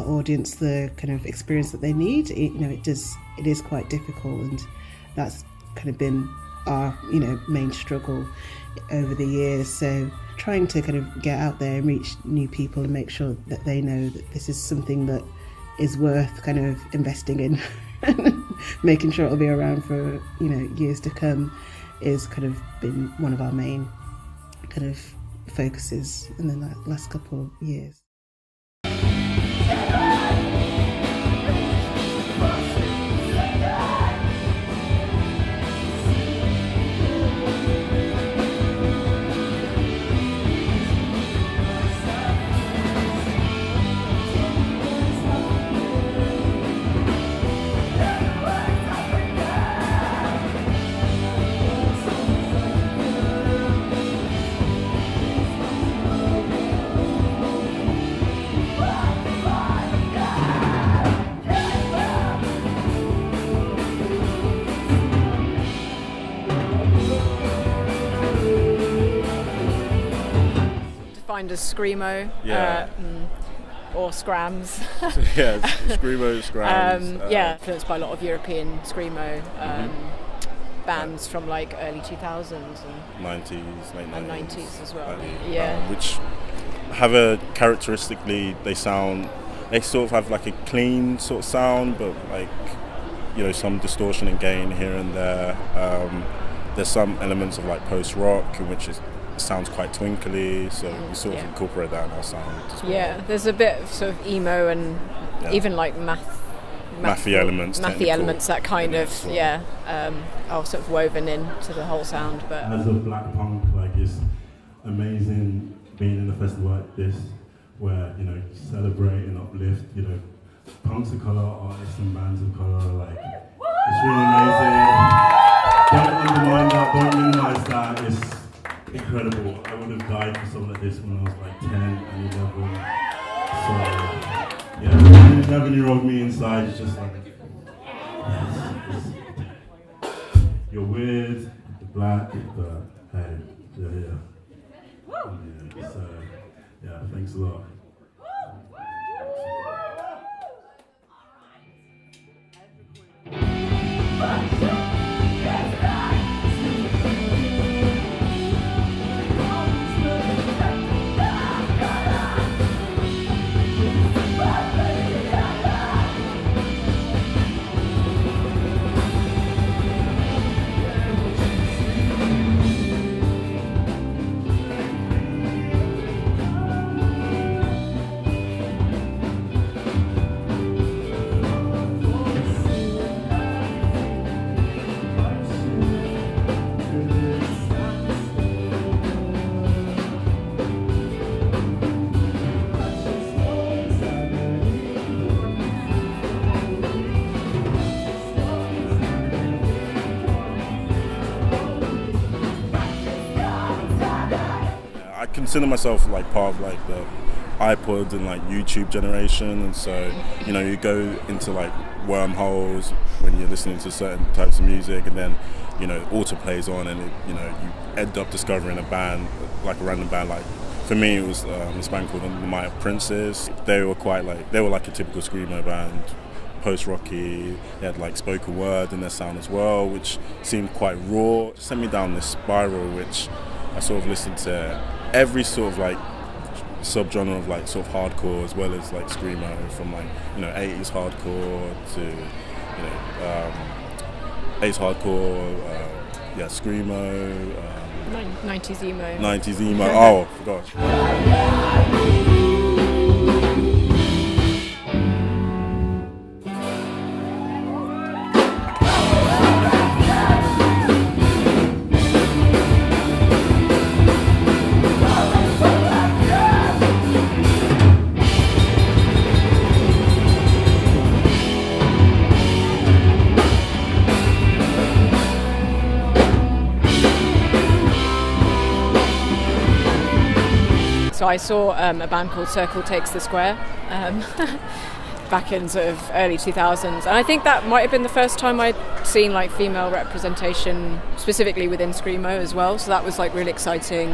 audience the kind of experience that they need. You know, it is quite difficult, and that's kind of been our, you know, main struggle over the years. So trying to kind of get out there and reach new people and make sure that they know that this is something that is worth kind of investing in, making sure it'll be around for, you know, years to come, is kind of been one of our main kind of focuses in the last couple of years. Defined as screamo, or scrams. Yeah, screamo, scrams. Yeah, influenced by a lot of European screamo bands from like early 2000s and 90s, late 90s as well. Which have a characteristically, they sort of have like a clean sort of sound, but like, you know, some distortion and gain here and there. There's some elements of like post-rock, which sounds quite twinkly, so we sort of incorporate that in our sound as well. Yeah, there's a bit of sort of emo and even like mathy elements that kind of are sort of woven into the whole sound. But as a black punk, like, it's amazing being in a festival like this, where, you know, celebrate and uplift, you know, punks of colour, artists and bands of colour. Like, it's really amazing. Don't undermine that, don't minimise that. It's incredible. I would have died for something like this when I was like 10 and 11. So, yeah, 11-year-old me inside is just like, you're weird, you're black, but hey, so, yeah, thanks a lot. consider myself like part of like the iPod and like YouTube generation, and so you know, you go into like wormholes when you're listening to certain types of music, and then you know, autoplays on, and you know, you end up discovering a band, like a random band. Like for me, it was this band called the Mighty Princes. They were like a typical screamo band, post-rocky. They had like spoken word in their sound as well, which seemed quite raw. It sent me down this spiral, which I sort of listened to every sort of like subgenre of like sort of hardcore as well as like screamo, from like, you know, 80s hardcore to, you know, 80s hardcore, screamo, 90s emo. 90s emo. Oh gosh. So I saw a band called Circle Takes the Square back in sort of early 2000s, and I think that might have been the first time I'd seen like female representation specifically within screamo as well, so that was like really exciting.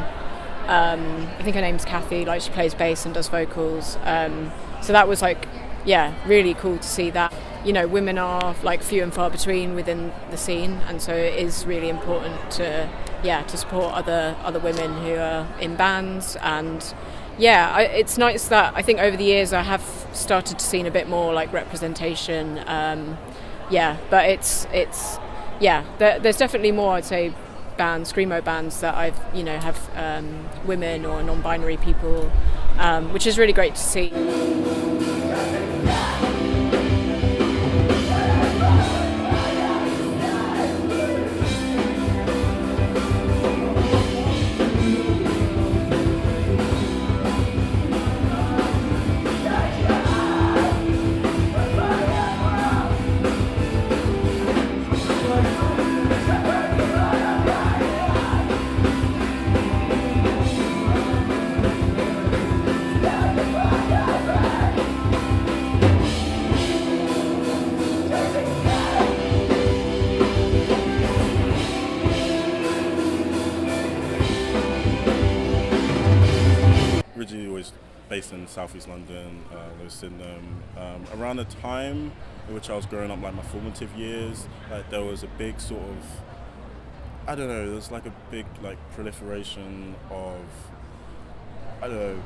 I think her name's Kathy, like she plays bass and does vocals, so that was like, yeah, really cool to see that. You know, women are like few and far between within the scene, and so it is really important to support other women who are in bands. And it's nice that I think over the years I have started to see a bit more like representation. But there's definitely more, I'd say, screamo bands that have women or non-binary people, which is really great to see. Based in Southeast London, around the time in which I was growing up, like my formative years, like there was a big sort of, I don't know, there's like a big like proliferation of, I don't know,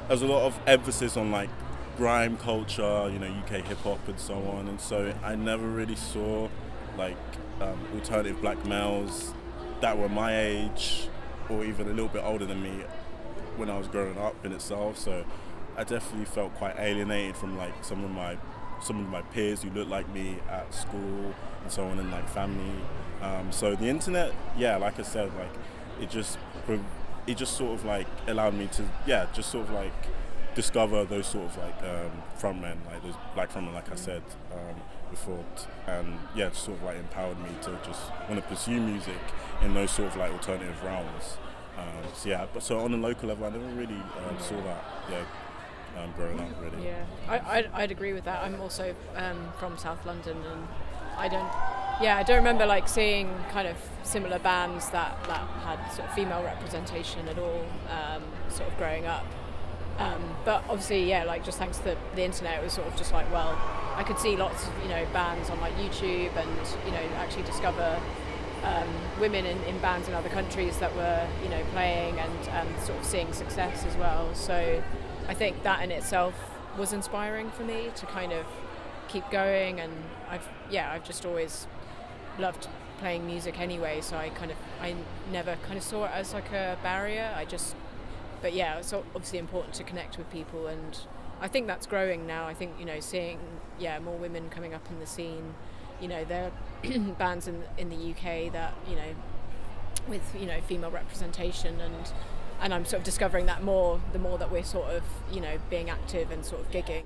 there's a lot of emphasis on like grime culture, you know, UK hip hop and so on, and so I never really saw like alternative black males that were my age or even a little bit older than me when I was growing up in itself. So I definitely felt quite alienated from like some of my peers who looked like me at school and so on, and like family. So the internet, like I said, like it just sort of like allowed me to just sort of like discover those sort of like frontmen, like those black frontmen, like I said before, and just sort of like empowered me to just want to pursue music in those sort of like alternative realms. So on a local level, I never really saw that. Growing up, really. Yeah, I'd agree with that. I'm also from South London, and I don't remember like seeing kind of similar bands that had sort of female representation at all, sort of growing up. But obviously, like just thanks to the internet, it was sort of just like, well, I could see lots of bands on like YouTube, and actually discover women in bands in other countries that were playing and sort of seeing success as well. So I think that in itself was inspiring for me to kind of keep going, and I've just always loved playing music anyway, so I never kind of saw it as like a barrier. But it's obviously important to connect with people, and I think that's growing now. I think seeing more women coming up in the scene. There are bands in the UK that with female representation, and I'm sort of discovering that more the more that we're sort of being active and sort of gigging.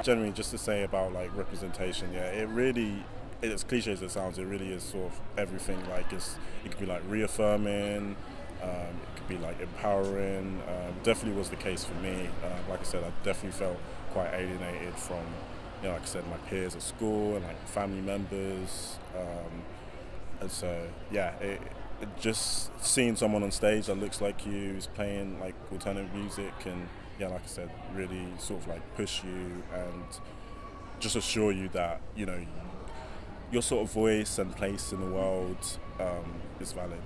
generally, just to say about like representation, yeah, it really, as cliche as it sounds, it really is sort of everything. Like it could be like reaffirming, it could be like empowering. Definitely was the case for me. Like I said, I definitely felt quite alienated from, you know, like I said, my peers at school and like family members. And so, yeah, it just seeing someone on stage that looks like you, who's playing like alternative music, and yeah, like I said, really sort of like push you and just assure you that, you know, your sort of voice and place in the world is valid.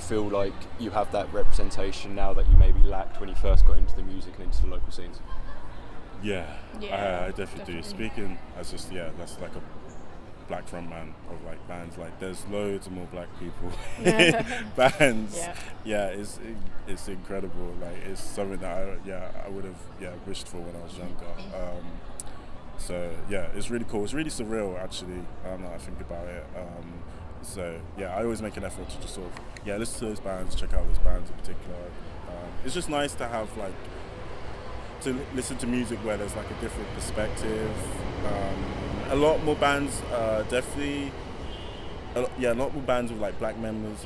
Feel like you have that representation now that you maybe lacked when you first got into the music and into the local scenes? Yeah, I definitely do. Speaking as just, that's like a black frontman of like bands, like there's loads of more black people in bands. It's incredible. Like it's something that I would have wished for when I was younger. So yeah, it's really cool. It's really surreal actually. Now that I think about it. So yeah, I always make an effort to just sort of listen to those bands, check out those bands in particular. It's just nice to have like to listen to music where there's like a different perspective. A lot more bands definitely. A lot more bands with like black members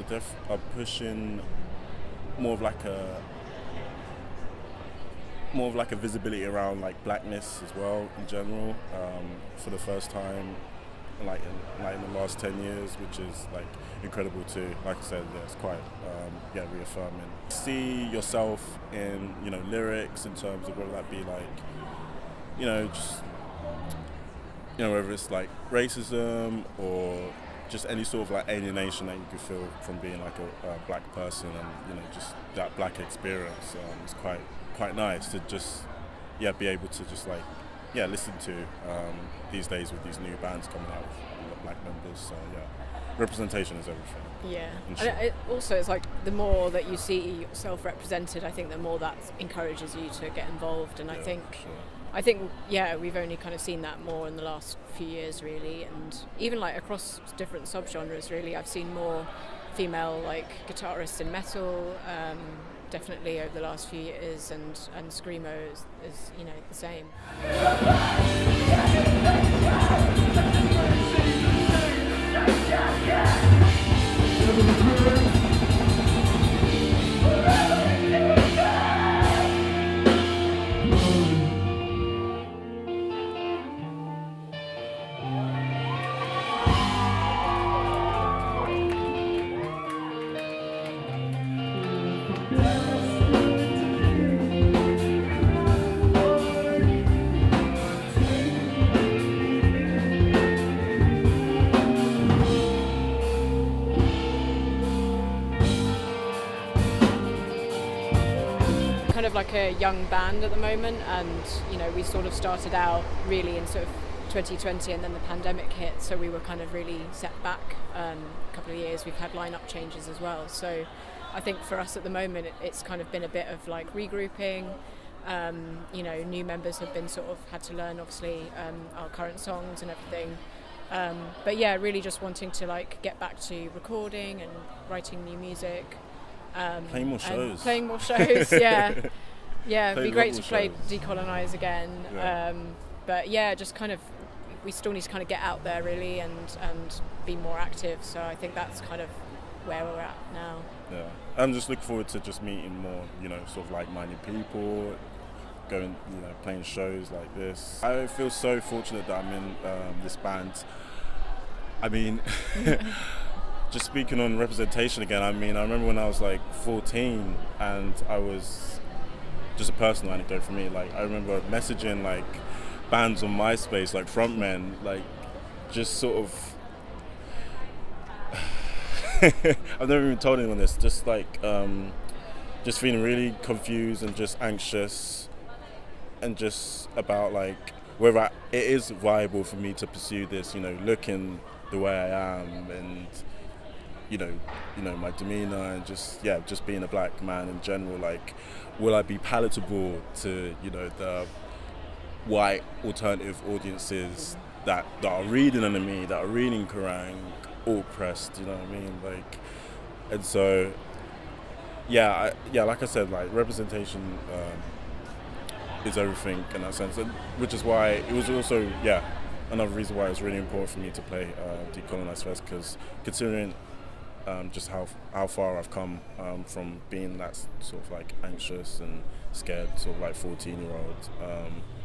are pushing more of like a visibility around like blackness as well in general for the first time. Like in the last 10 years, which is like incredible too. Like I said, it's quite reaffirming. See yourself in, you know, lyrics in terms of whether that be like, you know, just, you know, whether it's like racism or just any sort of like alienation that you could feel from being like a black person, and you know, just that black experience. It's quite nice to just be able to just like listen to these days with these new bands coming out with black members. So representation is everything. Yeah, and also it's like the more that you see yourself represented, I think the more that encourages you to get involved. And I think we've only kind of seen that more in the last few years really, and even like across different subgenres really. I've seen more female like guitarists in metal, definitely over the last few years, and screamo is you know the same. Like a young band at the moment, and you know we sort of started out really in sort of 2020, and then the pandemic hit, so we were kind of really set back a couple of years. We've had lineup changes as well, so I think for us at the moment it's kind of been a bit of like regrouping. You know, new members have been sort of had to learn obviously our current songs and everything, but yeah, really just wanting to like get back to recording and writing new music. Playing more shows. Yeah, it'd be great to play Decolonise again. But yeah, just kind of, we still need to kind of get out there really and be more active. So I think that's kind of where we're at now. Yeah, I'm just looking forward to just meeting more, you know, sort of like-minded people, going, you know, playing shows like this. I feel so fortunate that I'm in this band. I mean, just speaking on representation again, I mean, I remember when I was like 14 and I was, just a personal anecdote for me, like I remember messaging like bands on MySpace, like frontmen, like just sort of, I've never even told anyone this, just like, just feeling really confused and just anxious and just about like whether it is viable for me to pursue this, you know, looking the way I am, and you know my demeanor, and just being a black man in general. Like, will I be palatable to the white alternative audiences that are reading Enemy, that are reading Kerrang, all pressed, you know what I mean? Like, and so like I said, like, representation is everything in that sense, and which is why it was also another reason why it was really important for me to play Decolonise first, because considering just how far I've come from being that sort of like anxious and scared sort of like 14-year-old,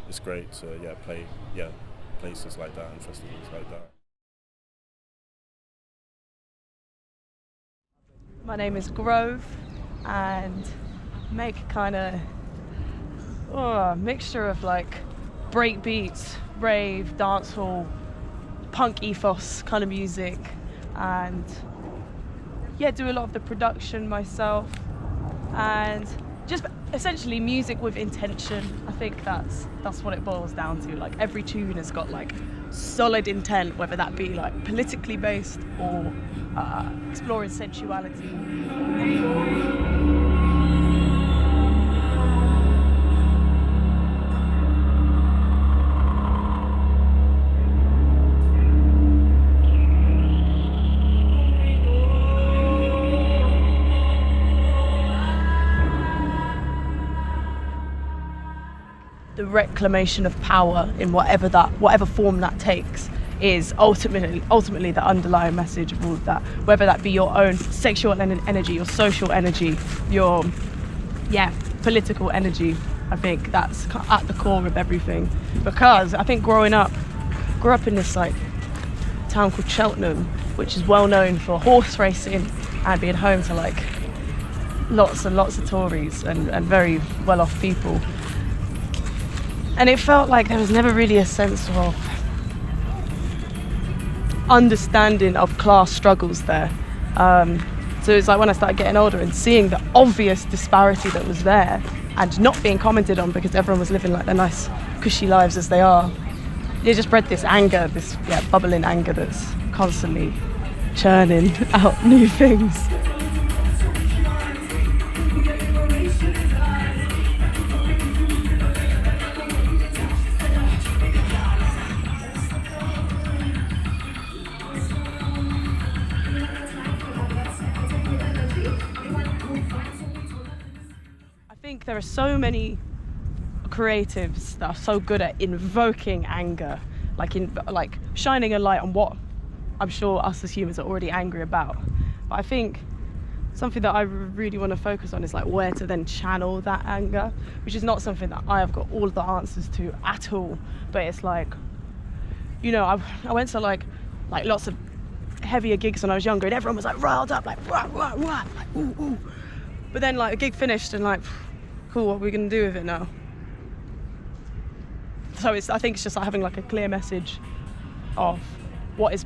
it's great to play places like that and festivals like that. My name is Grove, and make kind of a mixture of like breakbeats, rave, dancehall, punk ethos kind of music, and do a lot of the production myself, and just essentially music with intention. I think that's what it boils down to. Like, every tune has got like solid intent, whether that be like politically based or exploring sensuality. The reclamation of power in whatever form that takes is ultimately the underlying message of all of that, whether that be your own sexual energy, your social energy, your political energy. I think that's at the core of everything, because I think grew up in this like town called Cheltenham, which is well known for horse racing and being home to like lots and lots of Tories and very well off people. And it felt like there was never really a sense of understanding of class struggles there. So it's like when I started getting older and seeing the obvious disparity that was there and not being commented on because everyone was living like their nice cushy lives as they are, it just bred this anger, this bubbling anger that's constantly churning out new things. There are so many creatives that are so good at invoking anger, like shining a light on what I'm sure us as humans are already angry about. But I think something that I really want to focus on is like where to then channel that anger, which is not something that I have got all the answers to at all. But it's like, I went to like lots of heavier gigs when I was younger, and everyone was like riled up, like rah rah rah, like ooh ooh. But then like a gig finished and like, cool, what are we going to do with it now? So I think it's just like having like a clear message of what is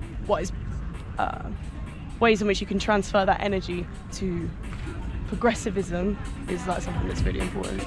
ways in which you can transfer that energy to progressivism is like something that's really important.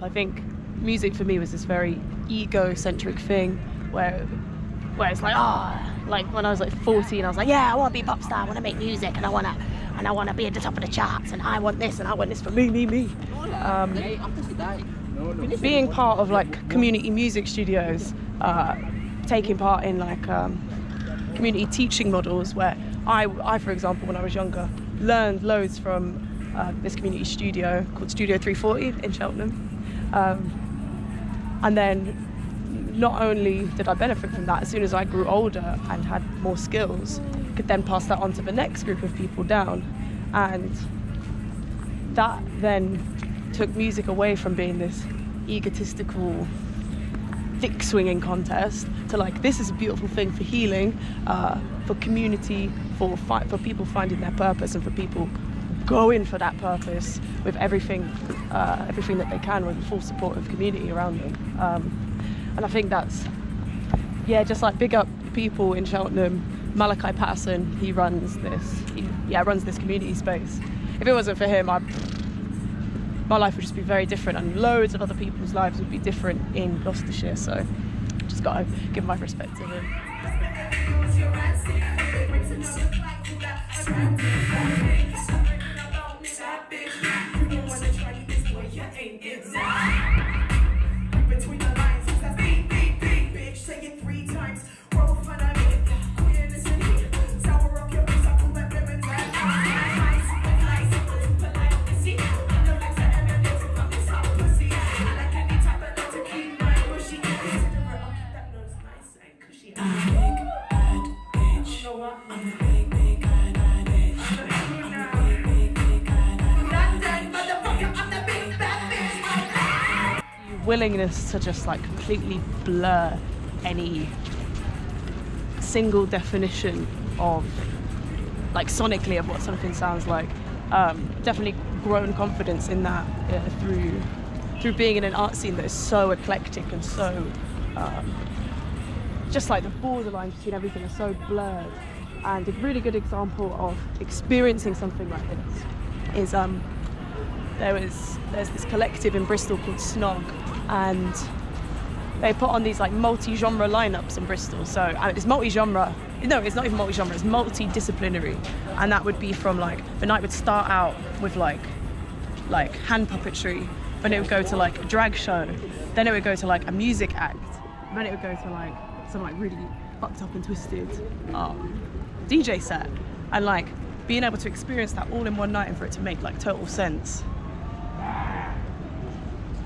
I think music for me was this very egocentric thing where it's like, like when I was like 14, I was like, I want to be a pop star, I want to make music, and I want to be at the top of the charts, and I want this, and I want this for me. Being part of like community music studios, taking part in like community teaching models, where I, for example, when I was younger, learned loads from this community studio called Studio 340 in Cheltenham. And then not only did I benefit from that, as soon as I grew older and had more skills, I could then pass that on to the next group of people down. And that then took music away from being this egotistical, thick swinging contest to like, this is a beautiful thing for healing, for community, for people finding their purpose, and for people going for that purpose with everything that they can, with the full support of community around them. And I think that's, just like big up people in Cheltenham. Malachi Patterson, he runs this community space. If it wasn't for him, my life would just be very different, and loads of other people's lives would be different in Gloucestershire. So just got to give my respect to him. Willingness to just like completely blur any single definition of like sonically of what something sounds like. Definitely grown confidence in that through being in an art scene that is so eclectic and so just like the borderlines between everything are so blurred. And a really good example of experiencing something like this is there's this collective in Bristol called Snog, and they put on these like multi-genre lineups in Bristol. So it's multi-genre. No, it's not even multi-genre. It's multidisciplinary, and that would be from like the night would start out with like hand puppetry, then it would go to like a drag show, then it would go to like a music act, then it would go to like some like really fucked up and twisted DJ set, and like being able to experience that all in one night and for it to make like total sense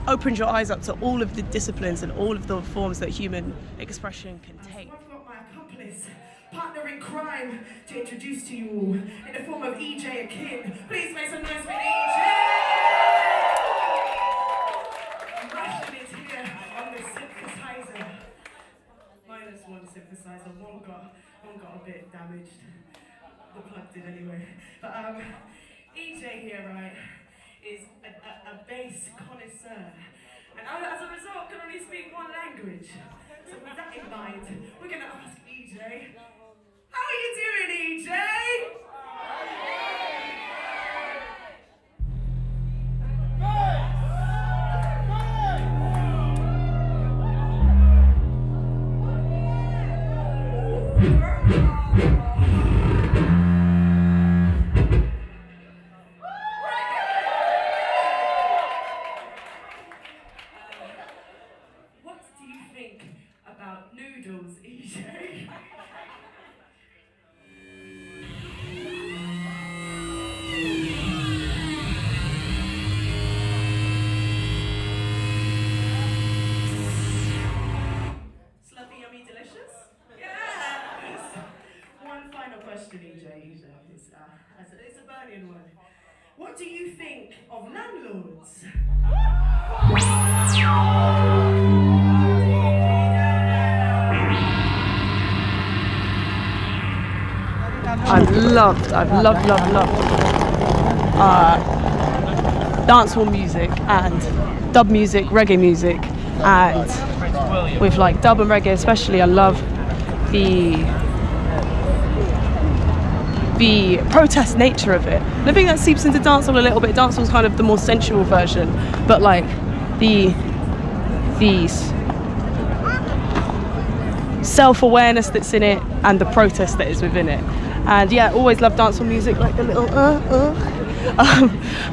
opens your eyes up to all of the disciplines and all of the forms that human expression can take. I've got my accomplice, partner in crime, to introduce to you all in the form of EJ Akin. Please make some noise for EJ! Russian is here on the synthesizer. Minus one synthesizer, one got a bit damaged. The plug did anyway. But EJ here, right, is a bass connoisseur, and as a result can only speak one language. So with that in mind, we're going to ask EJ, how are you doing, EJ? It's a burning one. What do you think of landlords? I've loved dancehall music and dub music, reggae music, and with like dub and reggae especially, I love the protest nature of it. And I think that seeps into dancehall a little bit. Dancehall's kind of the more sensual version, but like the self-awareness that's in it and the protest that is within it. And yeah, always love dancehall music, like the little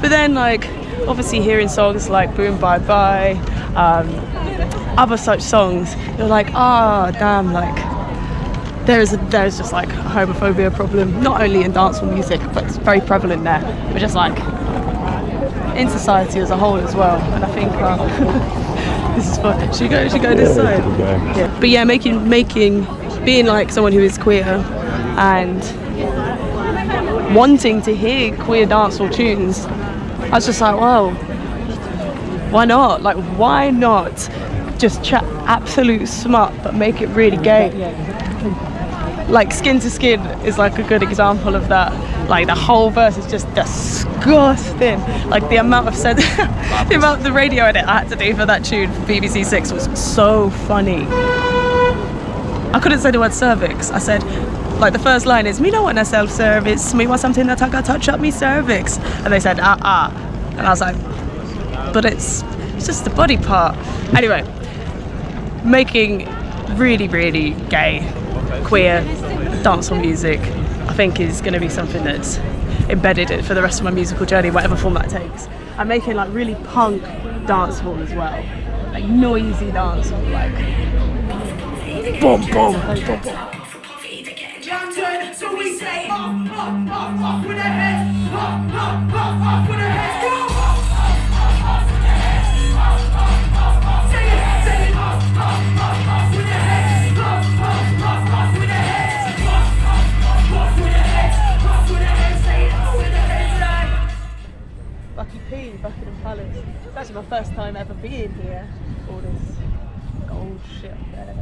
but then like obviously hearing songs like Boom Bye Bye, other such songs, you're like, damn, like there's just like a homophobia problem, not only in dancehall music, but it's very prevalent there, but just like in society as a whole as well. And I think This is fun. Should we go this side? Yeah. But yeah, being like someone who is queer and wanting to hear queer dancehall tunes, I was just like, wow, why not? Like, why not just chat absolute smut but make it really gay? Like Skin to Skin is like a good example of that. Like the whole verse is just disgusting. Like the amount of the radio edit I had to do for that tune for BBC Six was so funny. I couldn't say the word cervix. I said, like the first line is, me no want a self-service, me want something that I can touch up me cervix. And they said, and I was like, but it's just the body part. Anyway, making really, really gay, queer dancehall music, I think is going to be something that's embedded for the rest of my musical journey, whatever form that takes. I'm making like really punk dancehall as well, like noisy dancehall, like boom, boom, boom, boom, boom. So we say up with a head, up with a head, go! Say it, up with a head, up with a head, up with a head, say it with a head, Bucky P, Buckingham Palace. It's actually my first time ever being here. All this gold shit there.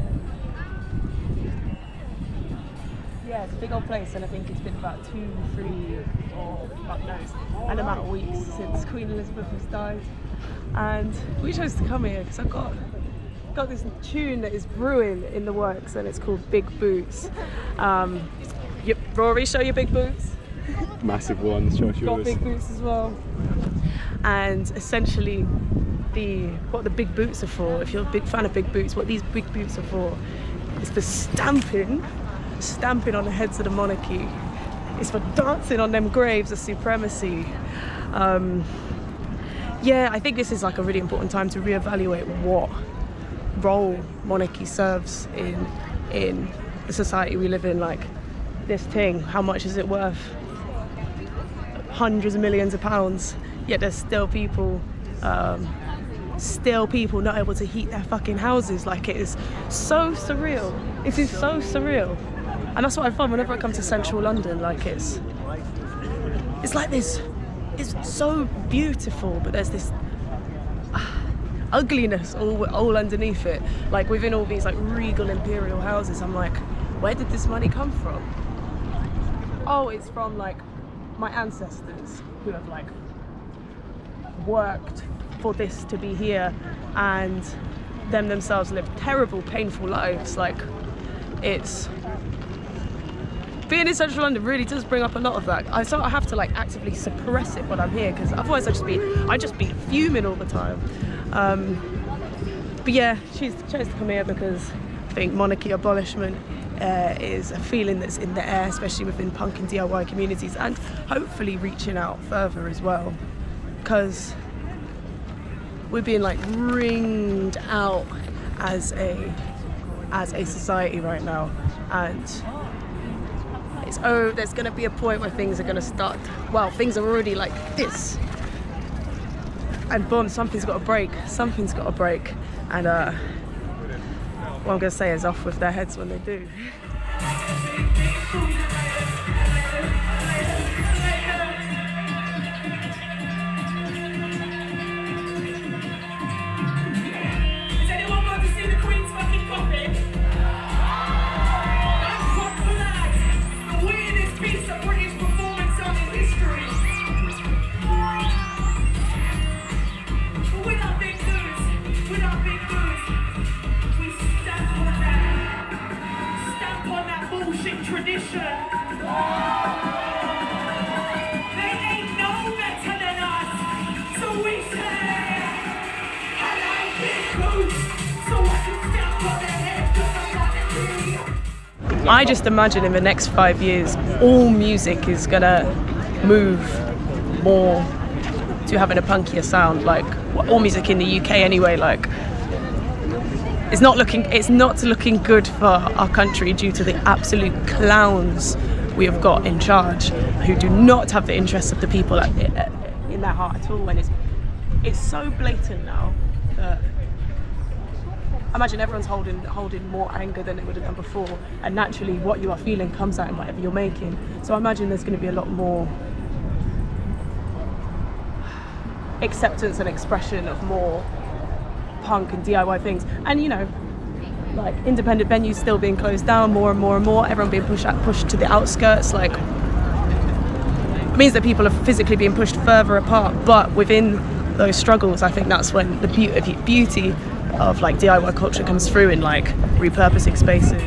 Yeah, it's a big old place, and I think it's been about 2, 3, or fuck knows, an amount of weeks since Queen Elizabeth has died. And we chose to come here because I've got this tune that is brewing in the works, and it's called Big Boots. Rory, show your big boots. Massive ones, show us Got yours. big boots as well. And essentially, what the big boots are for, if you're a big fan of big boots, what these big boots are for is for stamping on the heads of the monarchy. It's for dancing on them graves of supremacy. Yeah, I think this is like a really important time to reevaluate what role monarchy serves in the society we live in. Like this thing, how much is it worth? Hundreds of millions of pounds, yet there's still people not able to heat their fucking houses. Like, it is so surreal. It is so surreal. And that's what I find whenever I come to central London. Like, it's like this, it's so beautiful, but there's this ugliness all underneath it. Like, within all these like regal imperial houses, I'm like, where did this money come from? Oh, it's from like my ancestors who have like worked for this to be here, and them themselves lived terrible, painful lives. Like, it's being in central London really does bring up a lot of that. So I have to like actively suppress it when I'm here, because otherwise I just be fuming all the time. But yeah, chose to come here because I think monarchy abolishment is a feeling that's in the air, especially within punk and DIY communities, and hopefully reaching out further as well, because we're being like ringed out as a society right now, and there's going to be a point where things are going to start. Well, things are already like this, and boom, something's got to break. And what I'm going to say is off with their heads when they do. Tradition. They ain't no better than us, so we say, I like big boots, so I can step on their head, 'cause I'm not. I just imagine in the next 5 years, all music is gonna move more to having a punkier sound. Like all music in the UK anyway. Like, it's not looking good for our country due to the absolute clowns we have got in charge, who do not have the interests of the people in their heart at all. And it's so blatant now that imagine everyone's holding more anger than it would have done before, and naturally what you are feeling comes out in whatever you're making. So I imagine there's going to be a lot more acceptance and expression of more punk and DIY things. And you know, like independent venues still being closed down more and more and more, everyone being pushed to the outskirts, like it means that people are physically being pushed further apart. But within those struggles, I think that's when the beauty of like DIY culture comes through in like repurposing spaces.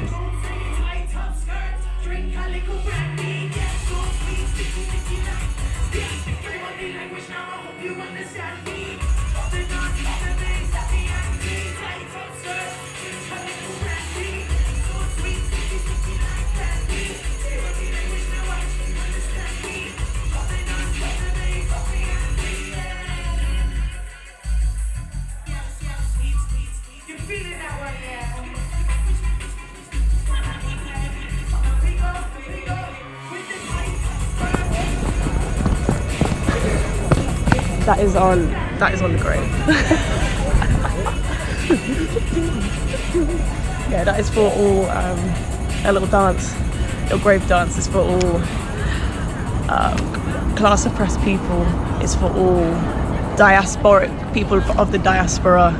That is on the grave. Yeah, that is for all a little dance, little grave dance is for all class oppressed people, it's for all diasporic people of the diaspora,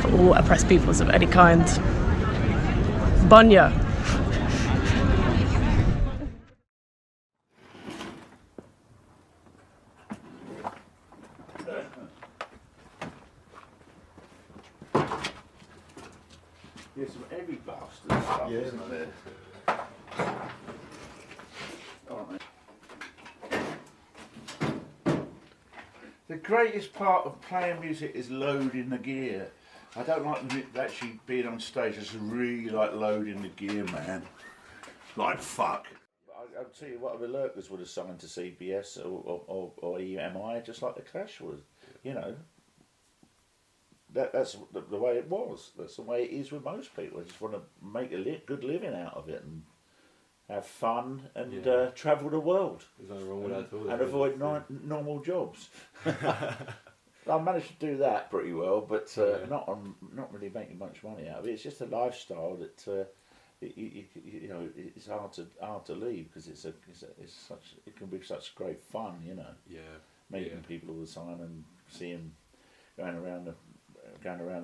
for all oppressed peoples of any kind. Bunya. There's some heavy bastard stuff, isn't there? The greatest part of playing music is loading the gear. I don't like actually being on stage. I just really like loading the gear, man. Like fuck. I'll tell you what, the Lurkers would have signed to CBS or EMI just like the Clash would. You know. That's the way it was. That's the way it is with most people. They just want to make a good living out of it and have fun and travel the world. There's nothing wrong with that at all. And avoid normal jobs. I managed to do that pretty well, but not really making much money out of it. It's just a lifestyle that you know it's hard to leave because it can be such great fun, you know. Yeah. Meeting people all the time and seeing going around the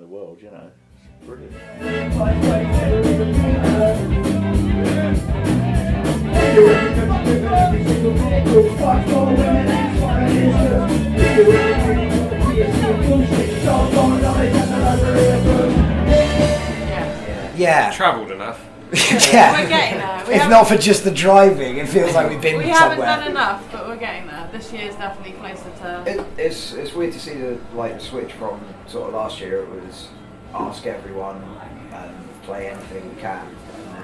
world, you know. It's brilliant. Yeah. Travelled enough. Yeah. We're getting there. If not for just the driving, it feels like we've been we somewhere. haven't done enough, but we're getting there. This year's definitely closer to... It's weird to see the switch from sort of last year. It was ask everyone and play anything we can. And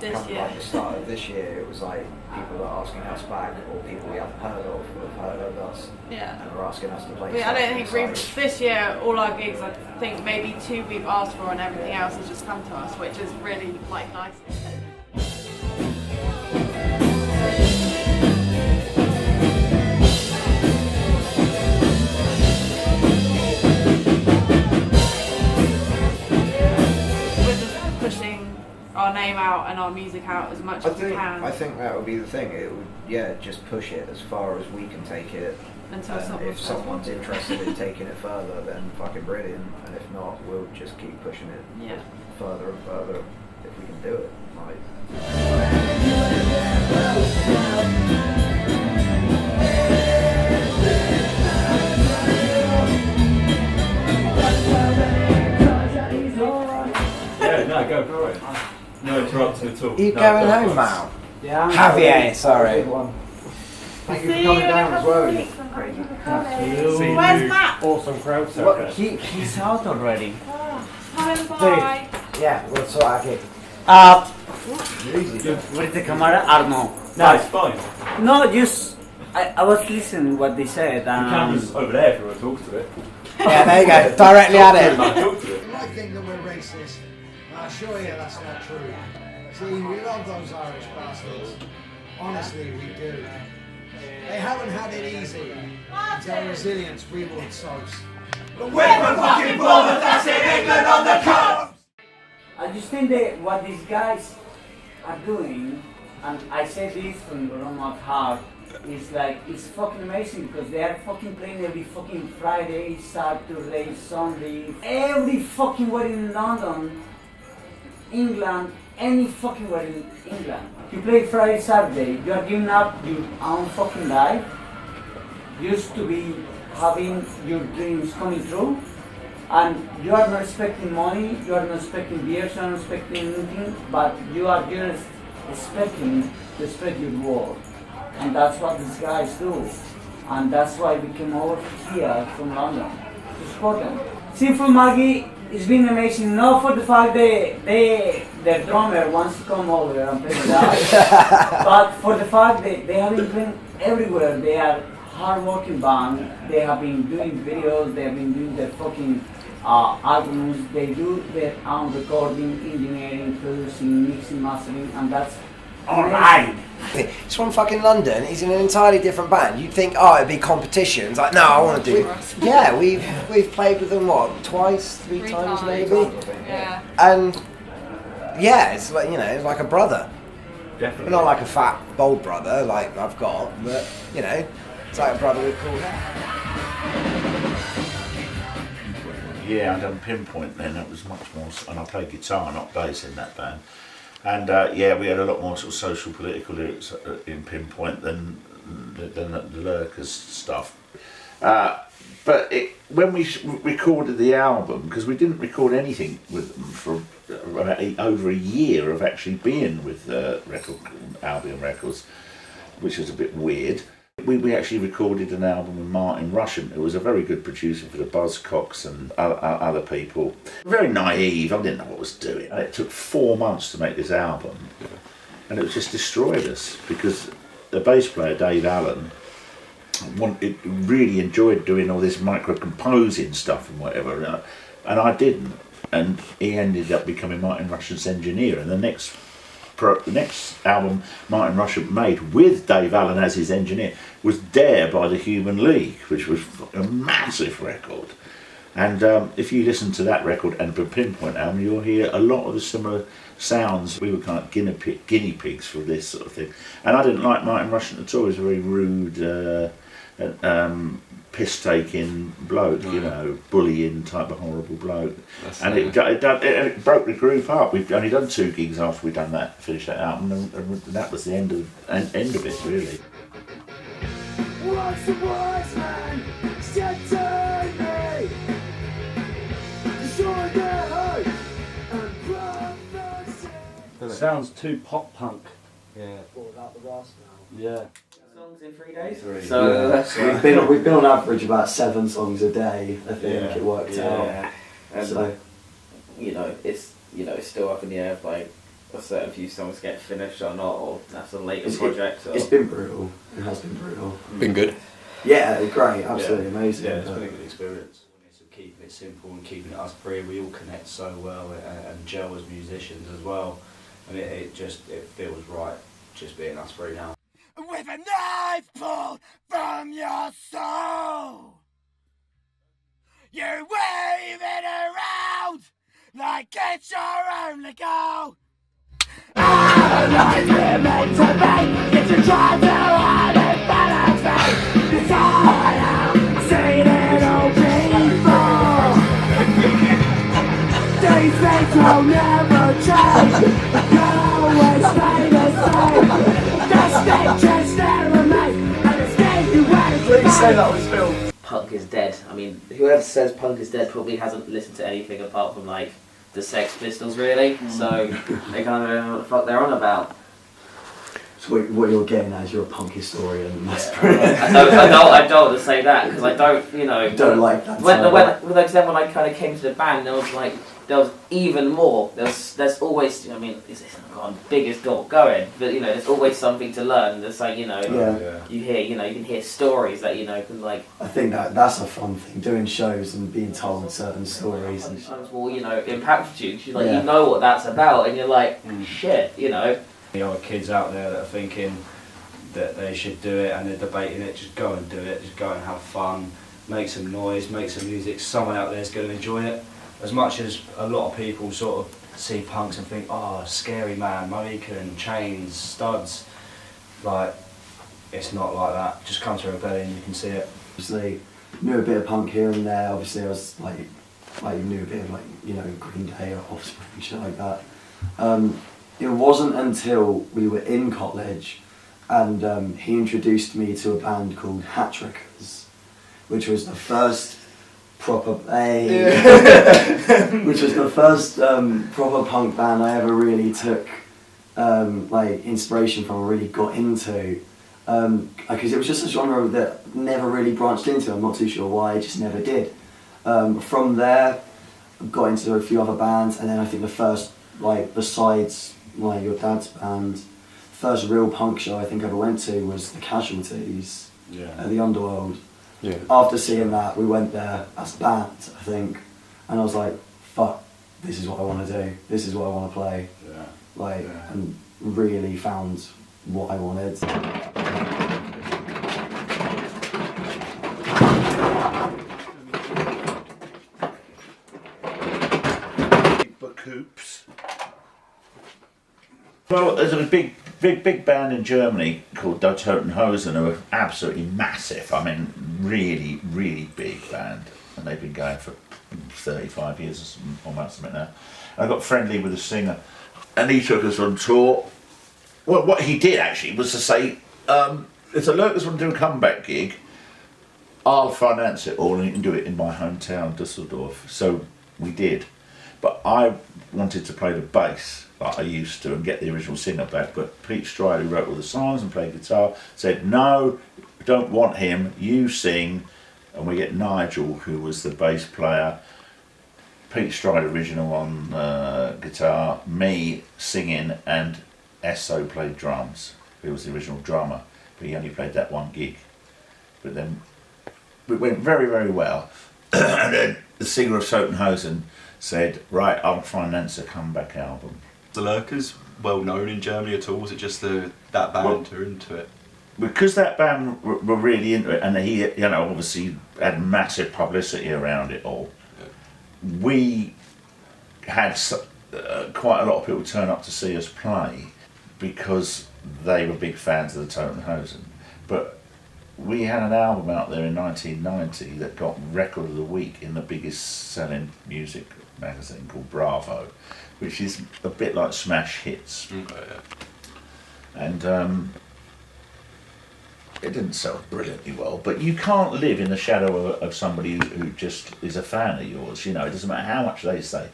then This year. like the start of this year, it was like people are asking us back, or people we haven't heard of who have heard of us, Yeah. and are asking us to play. I don't think stuff. this year all our gigs, I think maybe 2 we've asked for and everything else has just come to us, which is really like nice. Our name out and our music out as much as we can. I think that would be the thing. It would, just push it as far as we can take it. Until if someone's interested in taking it further, then fucking brilliant. And if not, we'll just keep pushing it further and further if we can do it. Yeah, no, go for it. No interrupting at all. Are you going home now? Yeah. Javier, sorry. Thank you for coming down as well. You crazy. Where's Matt? Awesome crowd circus. He's out already. Bye. Yeah, we'll sort out it. Where is the camera? Arno. No, it's fine. No, just I was listening what they said. The camera's over there if you want to talk to it. Yeah, there you go. Directly at it. Talk to it. You might think that we're racist. I assure you that's not true. See, we love those Irish bastards. Honestly, we do. They haven't had it easy. It's our resilience we want source. We're fucking bothered, that's in England on the coast! I just think that what these guys are doing, and I say this from my heart, is like, it's fucking amazing because they are fucking playing every fucking Friday, Saturday, Sunday, every fucking wedding in London, England, any fucking wedding in England. You play Friday, Saturday, you are giving up your own fucking life, used to be having your dreams coming true, and you are not expecting money, you are not expecting beers, you are not expecting anything, but you are just expecting to spread your word. And that's what these guys do. And that's why we came over here from London to support them. Sinful Maggie, it's been amazing, not for the fact that their drummer wants to come over and play with us, but for the fact that they have been playing everywhere. They are hard-working band, they have been doing videos, they have been doing their fucking albums, they do their own recording, engineering, producing, mixing, mastering, and that's alright. He's from fucking London, he's in an entirely different band. You'd think, oh, it'd be competitions. Like, no, I want to do... Yeah, we've played with them, what, twice, three times maybe? Yeah. And, yeah, it's like, you know, it's like a brother. Definitely. Not like a fat, bold brother, like I've got, but, you know, it's like a brother with cool hair. Yeah, I done Pinpoint then, it was much more, and I played guitar, not bass in that band. And yeah, we had a lot more sort of social, political lyrics in Pinpoint than the Lurkers stuff. But when we recorded the album, because we didn't record anything with them for over a year of actually being with Albion Records, which was a bit weird. We actually recorded an album with Martin Russian, who was a very good producer for the Buzzcocks and other people. Very naive, I didn't know what I was doing. And it took 4 months to make this album, and it just destroyed us, because the bass player, Dave Allen, really enjoyed doing all this micro-composing stuff and whatever, and I didn't. And he ended up becoming Martin Russian's engineer, and the next album Martin Russian made with Dave Allen as his engineer was Dare by the Human League, which was a massive record. And if you listen to that record and the Pinpoint album, you'll hear a lot of the similar sounds. We were kind of guinea pigs for this sort of thing. And I didn't like Martin Russian at all. He was a very rude, piss-taking bloke, you know, bullying type of horrible bloke. And it broke the group up. We've only done 2 gigs after we'd done that, finished that album, and that was the end of it, really. What's the wise man said to me? Destroy their hope and prophecy. Sounds too pop punk. Yeah. What about the Rust now? Yeah. Songs in 3 days. So we've been on average about 7 songs a day. I think it worked out. And so you know, it's still up in the air if like a certain few songs get finished or not, or that's a later project. It's been brutal. It has been brutal. Been good. Yeah, great, absolutely amazing. Yeah, it's been a good experience. So keeping it simple and keeping it us three, we all connect so well and gel as musicians as well. And it feels right just being us three now. With a knife pulled from your soul, you're waving around like it's your only goal. Our lives we're meant to make, it's a try to hide and balance. It's all I am, seen it all before. These things will never change, you'll always stay the same. Please say that was filmed. Punk is dead. I mean, whoever says punk is dead probably hasn't listened to anything apart from like the Sex Pistols, really. So they kind of don't know what the fuck they're on about. So what you're getting at is you're a punk historian. And that's I don't want to say that because I don't, you know. Don't like that. When I kind of came to the band, there was even more. There's always, I mean, it's not the biggest dog going, but you know, there's always something to learn. There's like, you know, you hear, you can hear stories that, you know, can like. I think that's a fun thing, doing shows and being told certain stories. And sometimes will, you know, impact you. You like, you know what that's about, and you're like, shit, you know. The other kids out there that are thinking that they should do it and they're debating it, just go and do it, just go and have fun. make some noise, make some music. Someone out there is going to enjoy it. As much as a lot of people sort of see punks and think, oh, scary man, Mohican, chains, studs. Like, it's not like that. Just come to Rebellion, you can see it. Obviously, knew a bit of punk here and there. Obviously, I was like knew a bit of Green Day or Offspring, shit like that. It wasn't until we were in college and he introduced me to a band called Hattrickers, which was the first proper which was the first proper punk band I ever really took inspiration from, really got into, because it was just a genre that never really branched into. I'm not too sure why, I just never did. From there, I got into a few other bands, and then I think the first, besides your dad's band, first real punk show I think I ever went to was the Casualties at the Underworld. Yeah. After seeing that, we went there as a band, I think, and I was like, fuck, this is what I want to do, this is what I want to play. And really found what I wanted. Coops. Well, there's a big band in Germany called Die Toten Hosen who are absolutely massive. I mean, really, really big band, and they've been going for 35 years or something now. And I got friendly with the singer, and he took us on tour. Well, what he did actually was to say, if the Lurkers want to do a comeback gig, I'll finance it all, and you can do it in my hometown, Dusseldorf. So we did. But I wanted to play the bass like I used to and get the original singer back, but Pete Strider, who wrote all the songs and played guitar, said, no, we don't want him, you sing. And we get Nigel, who was the bass player, Pete Strider original on guitar, me singing, and Esso played drums, who was the original drummer, but he only played that one gig. But then it went very, very well. And then the singer of Sotenhosen said, right, I'll finance a comeback album. The Lurkers well known in Germany at all? Was it just that band who were into it? Because that band were really into it, and he, obviously had massive publicity around it all. Yeah. We had quite a lot of people turn up to see us play because they were big fans of the Totenhosen. But we had an album out there in 1990 that got Record of the Week in the biggest selling music magazine called Bravo, which is a bit like Smash Hits. And it didn't sell brilliantly well, but you can't live in the shadow of somebody who just is a fan of yours. It doesn't matter how much they say.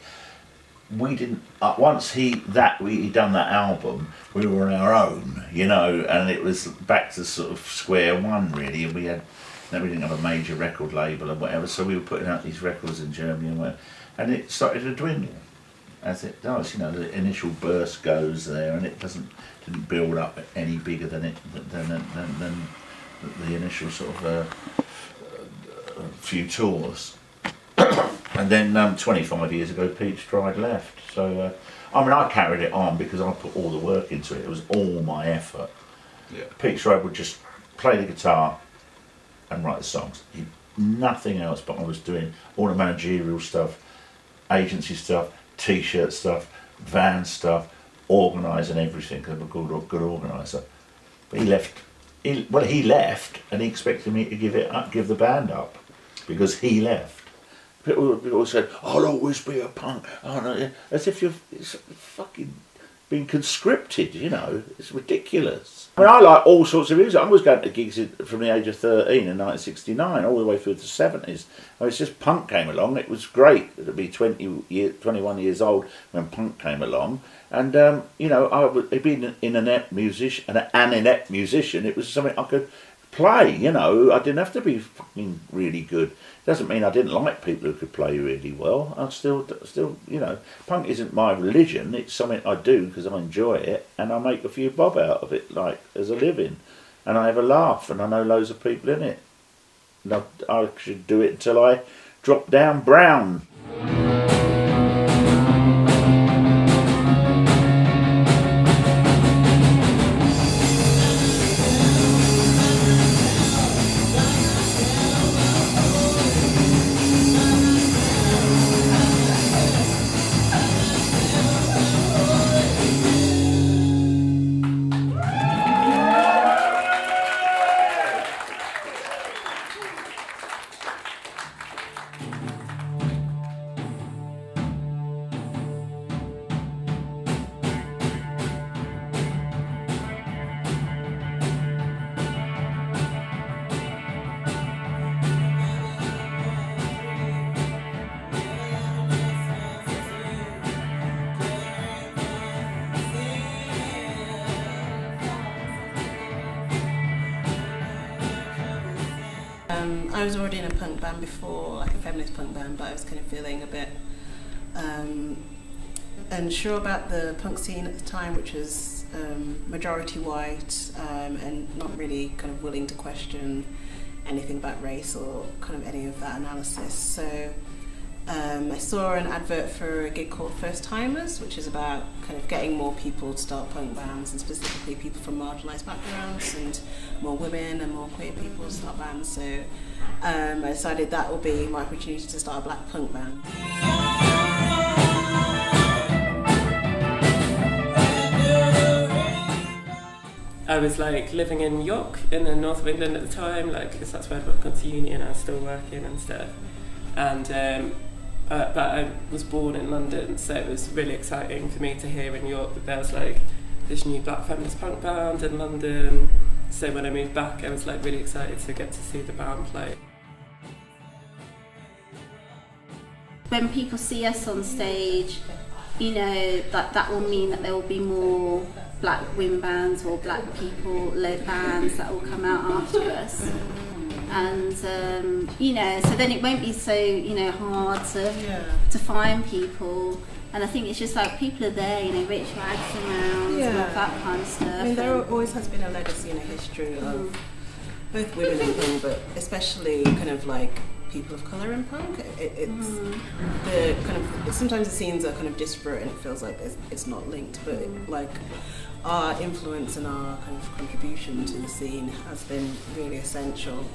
We didn't. Once he'd done that album, we were on our own, and it was back to sort of square one really. And we didn't have a major record label and whatever, so we were putting out these records in Germany and it started to dwindle, as it does. The initial burst goes there, and it didn't build up any bigger than the initial sort of few tours. And then 25 years ago, Pete Stride left. So, I carried it on because I put all the work into it. It was all my effort. Yeah. Pete Stride would just play the guitar and write the songs. Nothing else, but I was doing all the managerial stuff, agency stuff, t-shirt stuff, van stuff, organising everything, because I'm a good organiser. But he left. He left, and he expected me to give the band up, because he left. People said, I'll always be a punk. Oh, no, as if it's fucking been conscripted, It's ridiculous. I like all sorts of music. I was going to gigs from the age of 13 in 1969, all the way through the 70s. It's just punk came along. It was great to be 21 years old when punk came along. And, being an inept musician, it was something I could play, I didn't have to be fucking really good. Doesn't mean I didn't like people who could play really well. I still, punk isn't my religion. It's something I do because I enjoy it, and I make a few bob out of it, as a living, and I have a laugh, and I know loads of people in it. And I should do it until I drop down brown. I was already in a punk band before, like a feminist punk band, but I was kind of feeling a bit unsure about the punk scene at the time, which was majority white and not really kind of willing to question anything about race or kind of any of that analysis. So I saw an advert for a gig called First Timers, which is about kind of getting more people to start punk bands, and specifically people from marginalised backgrounds and more women and more queer people to start bands. So I decided that will be my opportunity to start a black punk band. I was like living in York in the north of England at the time, like because that's where I'd gone to uni and I was still working and stuff. And but I was born in London, so it was really exciting for me to hear in York that there was like this new black feminist punk band in London. So when I moved back, I was like really excited to get to see the band play. When people see us on stage, you know, that will mean that there will be more black women bands or black people led bands that will come out after us. And you know, so then it won't be so, you know, hard to find people. And I think it's just like people are there, you know, Rich Rags around and all that kind of stuff. I mean, there always has been a legacy and a history of both women in punk, but especially kind of like people of colour in punk. It's the kind of, sometimes the scenes are kind of disparate and it feels like it's not linked, but like our influence and our kind of contribution to the scene has been really essential.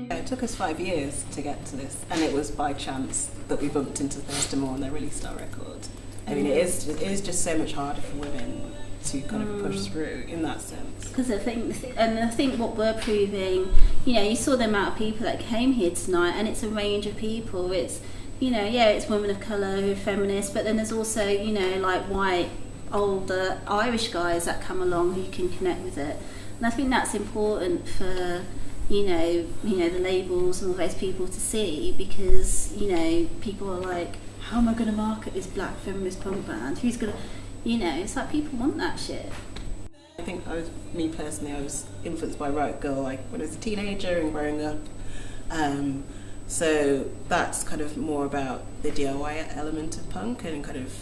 It took us 5 years to get to this, and it was by chance that we bumped into Thurston Moore and their released our record. I mean, it is just so much harder for women to kind of push through in that sense. Because I think what we're proving, you know, you saw the amount of people that came here tonight, and it's a range of people. It's, you know, yeah, it's women of colour, feminists, but then there's also, you know, like white, older Irish guys that come along who can connect with it. And I think that's important for, you know, the labels and all those people to see, because, you know, people are like, how am I going to market this black feminist punk band? Who's going to, you know, it's like people want that shit. I think I was influenced by Riot Girl, like when I was a teenager and growing up. So that's kind of more about the DIY element of punk, and kind of,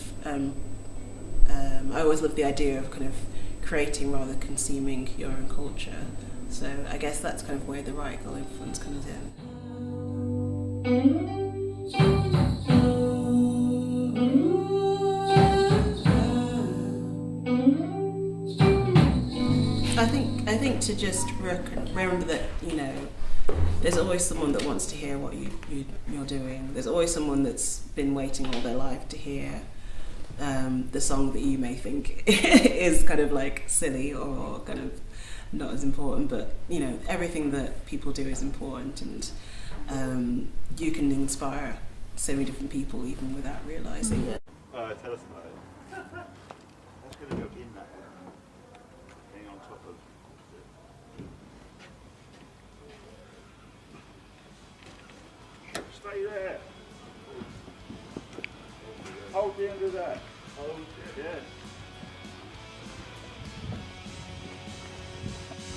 I always loved the idea of kind of creating rather than consuming your own culture. So I guess that's kind of where the Riot Girl influence comes in. I think to just remember that, you know, there's always someone that wants to hear what you're doing. There's always someone that's been waiting all their life to hear the song that you may think is kind of like silly or kind of not as important, but, you know, everything that people do is important, and you can inspire so many different people even without realising it. Tell us about it. That's going to go in that one. Being on top of it. Stay there. Hold the end of that. Hold it, yeah.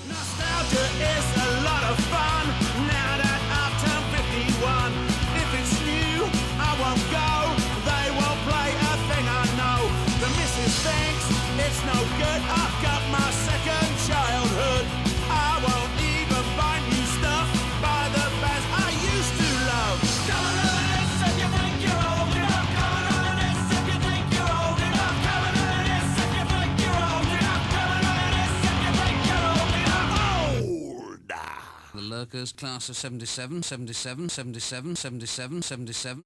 Nostalgia is a lot of fun. Now that I've turned 51, if it's new, I won't go. They won't play a thing I know. The missus thinks it's no good. I've got my second childhood. I won't even buy new stuff by the bands I used to love. Come on, this if you think you're old enough. Come on, this if you think you're old enough. Come on, this if you think you're old enough. Come on, this if you think you're old enough. The Lurkers, class of 77, 77, 77, 77, 77.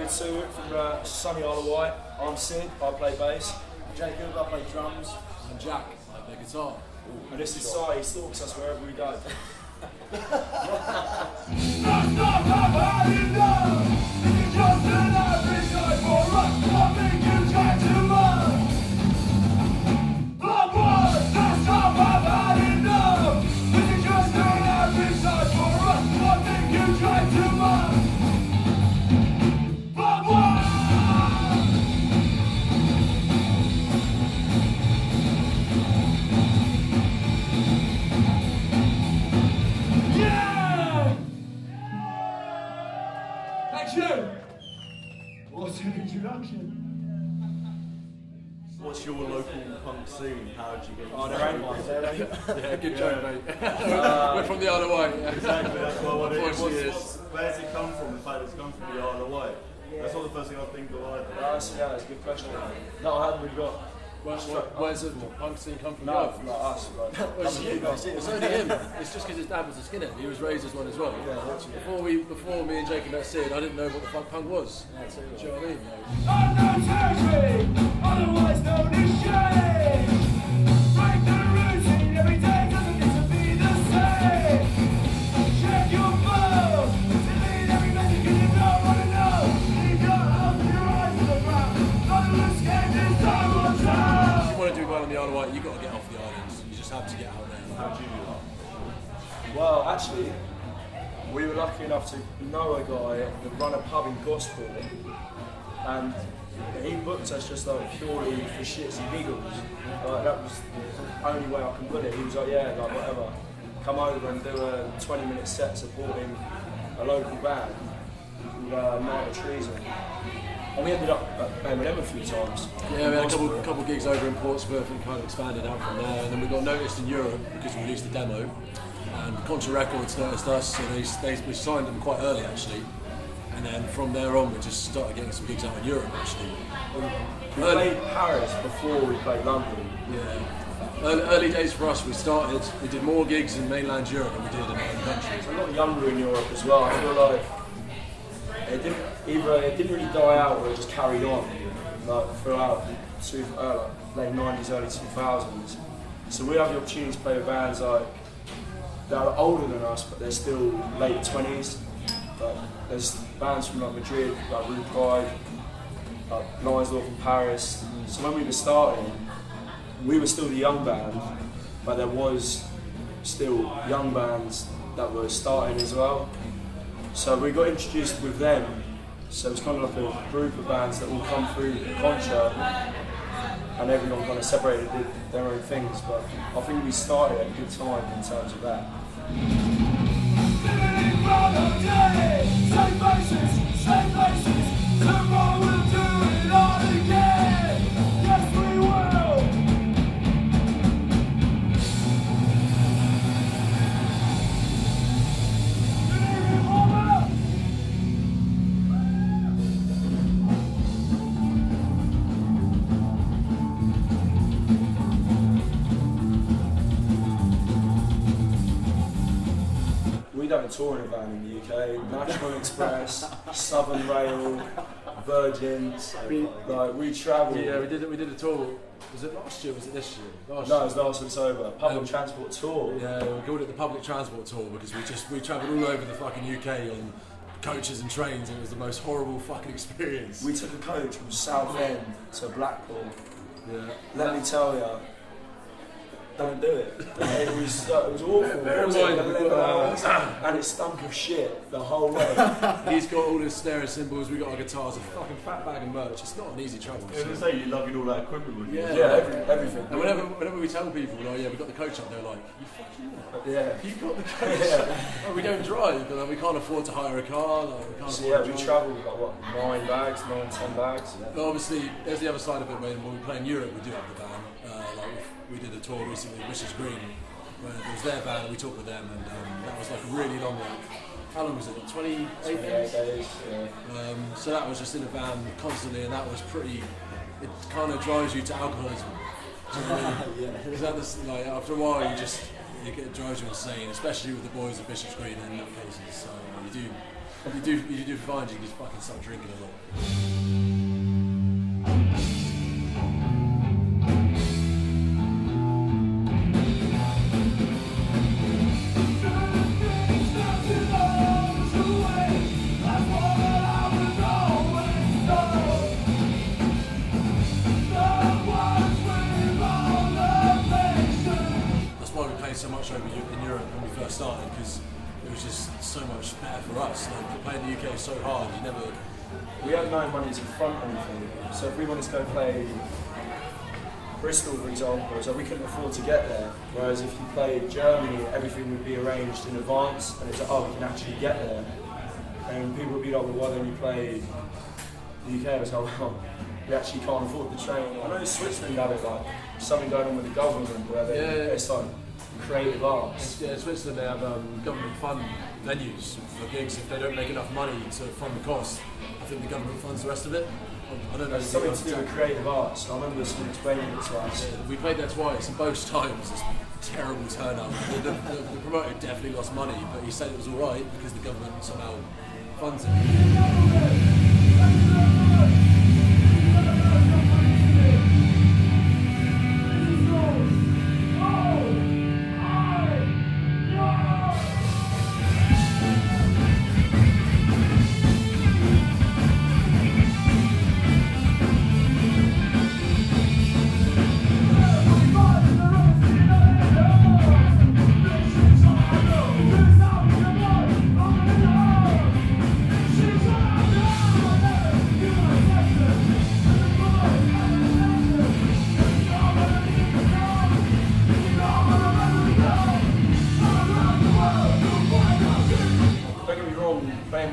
episode 2 from sunny Isle of Wight. I'm Sid, I play bass. Jacob, I play drums. And Jack, I play guitar. And this is Sai, he stalks us wherever we go. What's your local punk scene? How did you get? Oh, there ain't one. Yeah, good joke, mate. We're from the Isle of Wight. Exactly, that's what I wanted. Where's it come from? The fact it's come from the Isle of Wight. That's not the first thing I think of either. That's a good question. No, I haven't really got. Where's the punk scene come from? No, from like us. It's only him. It's just because his dad was a skinhead. He was raised as one as well. Yeah, before me and Jacob met Sid, I didn't know what the fuck punk was. Do you know what I mean? Unknown territory, otherwise known as shame. Break the routine, every day doesn't get to be the same. Check your phone, delete every message you don't want to know. Leave your house with your eyes to the ground. Not to escape this time or time. If you want to do well on the Isle of Wight, you've got to get off the islands. You just have to get out there. How do you do that? Well, actually, we were lucky enough to know a guy that run a pub in Gosport, and he booked us just like purely for shits and giggles. Like, that was the only way I can put it. He was like, yeah, like whatever, come over and do a 20-minute set supporting a local band called Night of Treason. And we ended up playing with them a few times. Yeah, we had a couple gigs over in Portsmouth and kind of expanded out from there. And then we got noticed in Europe because we released a demo. And Contra Records noticed us, so we signed them quite early actually. And then from there on, we just started getting some gigs out in Europe actually. We played Paris before we played London. Yeah. Early days for us, we did more gigs in mainland Europe than we did in our own country. It's a lot younger in Europe as well. I feel like it didn't really die out, or it just carried on like throughout late 90s, early 2000s. So we have the opportunity to play with bands like that are older than us, but they're still late 20s. Like, there's bands from like Madrid, like Rue Pride, like Gnaisdorf in Paris. So when we were starting, we were still the young band, but there was still young bands that were starting as well. So we got introduced with them. So it's kind of like a group of bands that all come through Contra, and everyone kind of separated, did their own things. But I think we started at a good time in terms of that. Same places, tomorrow we'll do it all again. Yes, we will. We don't tour in a van in the UK. National Express, Southern Rail, Virgin. Like we travel. Yeah, we did a tour. Was it last year? Was it this year? No, it was last October. Public transport tour. Yeah, we called it the public transport tour because we travelled all over the fucking UK on coaches and trains, and it was the most horrible fucking experience. We took a coach from Southend to Blackpool. Yeah. Let me tell you, don't do it. It was awful. It was like 11 hours, and it stunk of shit the whole way. He's got all his snare cymbals, we got our guitars, a fucking fat bag of merch. It's not an easy travel. I was going to say, you're lugging all that equipment with you. Yeah, everything. And whenever we tell people, oh yeah, we got the coach up, they're like, you fucking what? Yeah. You got the coach? Yeah. We don't drive, but we can't afford to hire a car. Like, we can't afford we travel with like, what, 10 bags. But obviously, there's the other side of it. When we play in Europe, we do have the van. We did a tour recently, Mrs. Green, where it was their band, we talked with them, and that was like a really long week. How long was it? 28 days? Yeah. So that was just in a van constantly, and that was pretty. It kind of drives you to alcoholism. Because like, after a while, it drives you insane, especially with the boys at Bishop's Green in nutcases. So you do If you do find you just fucking start drinking a lot. So much over in Europe when we first started, because it was just so much better for us. Like, playing the UK is so hard, we had no money to front anything, so if we wanted to go play Bristol, for example, so we couldn't afford to get there, whereas if you played Germany, everything would be arranged in advance, and it's like, oh, we can actually get there. And people would be like, well, why don't you play the UK? I was like, well, we actually can't afford the train. I know Switzerland have it, like, something going on with the government, where it's like creative arts. Yeah, in Switzerland they have government fund venues for gigs. If they don't make enough money to fund the cost, I think the government funds the rest of it. I don't know. It's something to do with creative arts. I remember someone explaining it to us. Yeah, we played there twice, and both times it's terrible turnout. The promoter definitely lost money, but he said it was alright because the government somehow funds it.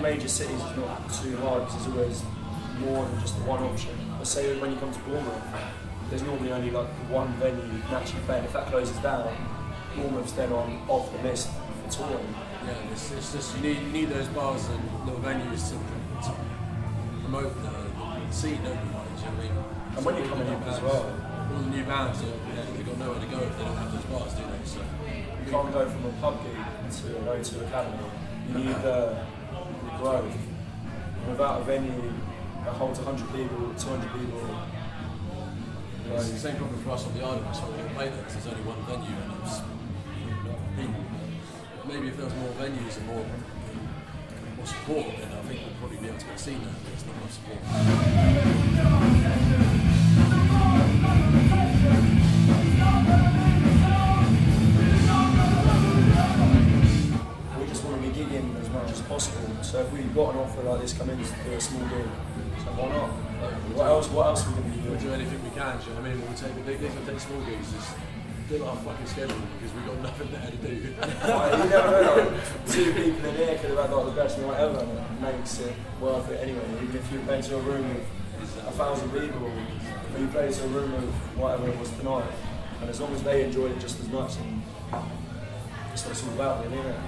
Major cities is not too hard because there's always more than just the one option. But say when you come to Bournemouth, there's normally only like one venue you can actually play, and if that closes down, Bournemouth's then off the list for touring. Yeah, it's just you need those bars and little venues to promote the scene, don't you? Like, do you know what I mean? And when you're coming up as well, all the new bands, they've got nowhere to go if they don't have those bars, do they? So you can't go from a pub gig to an O2 Academy. You need growth. Without a venue that holds 100 people, 200 people. It's the same problem for us on the island, so we don't play there because there's only one venue and it's not people. Maybe if there was more venues and more support, then I think we'd probably be able to get seen there, but there's not much support. We just want to be gigging as much as possible. So if we've got an offer like this, come in to do a small gig, so why not? What else are we going to be doing? We'll do anything we can, do you know what I mean? We'll take the big gigs, we'll take small gigs, just fill our fucking schedule because we've got nothing there to do. You never know, like, 2 people in here could have had like the best night ever, and it makes it worth it anyway. Even if you play to a room of 1,000 people, or you play to a room of whatever it was tonight, and as long as they enjoyed it just as much, and that's what it's all about, really, isn't it?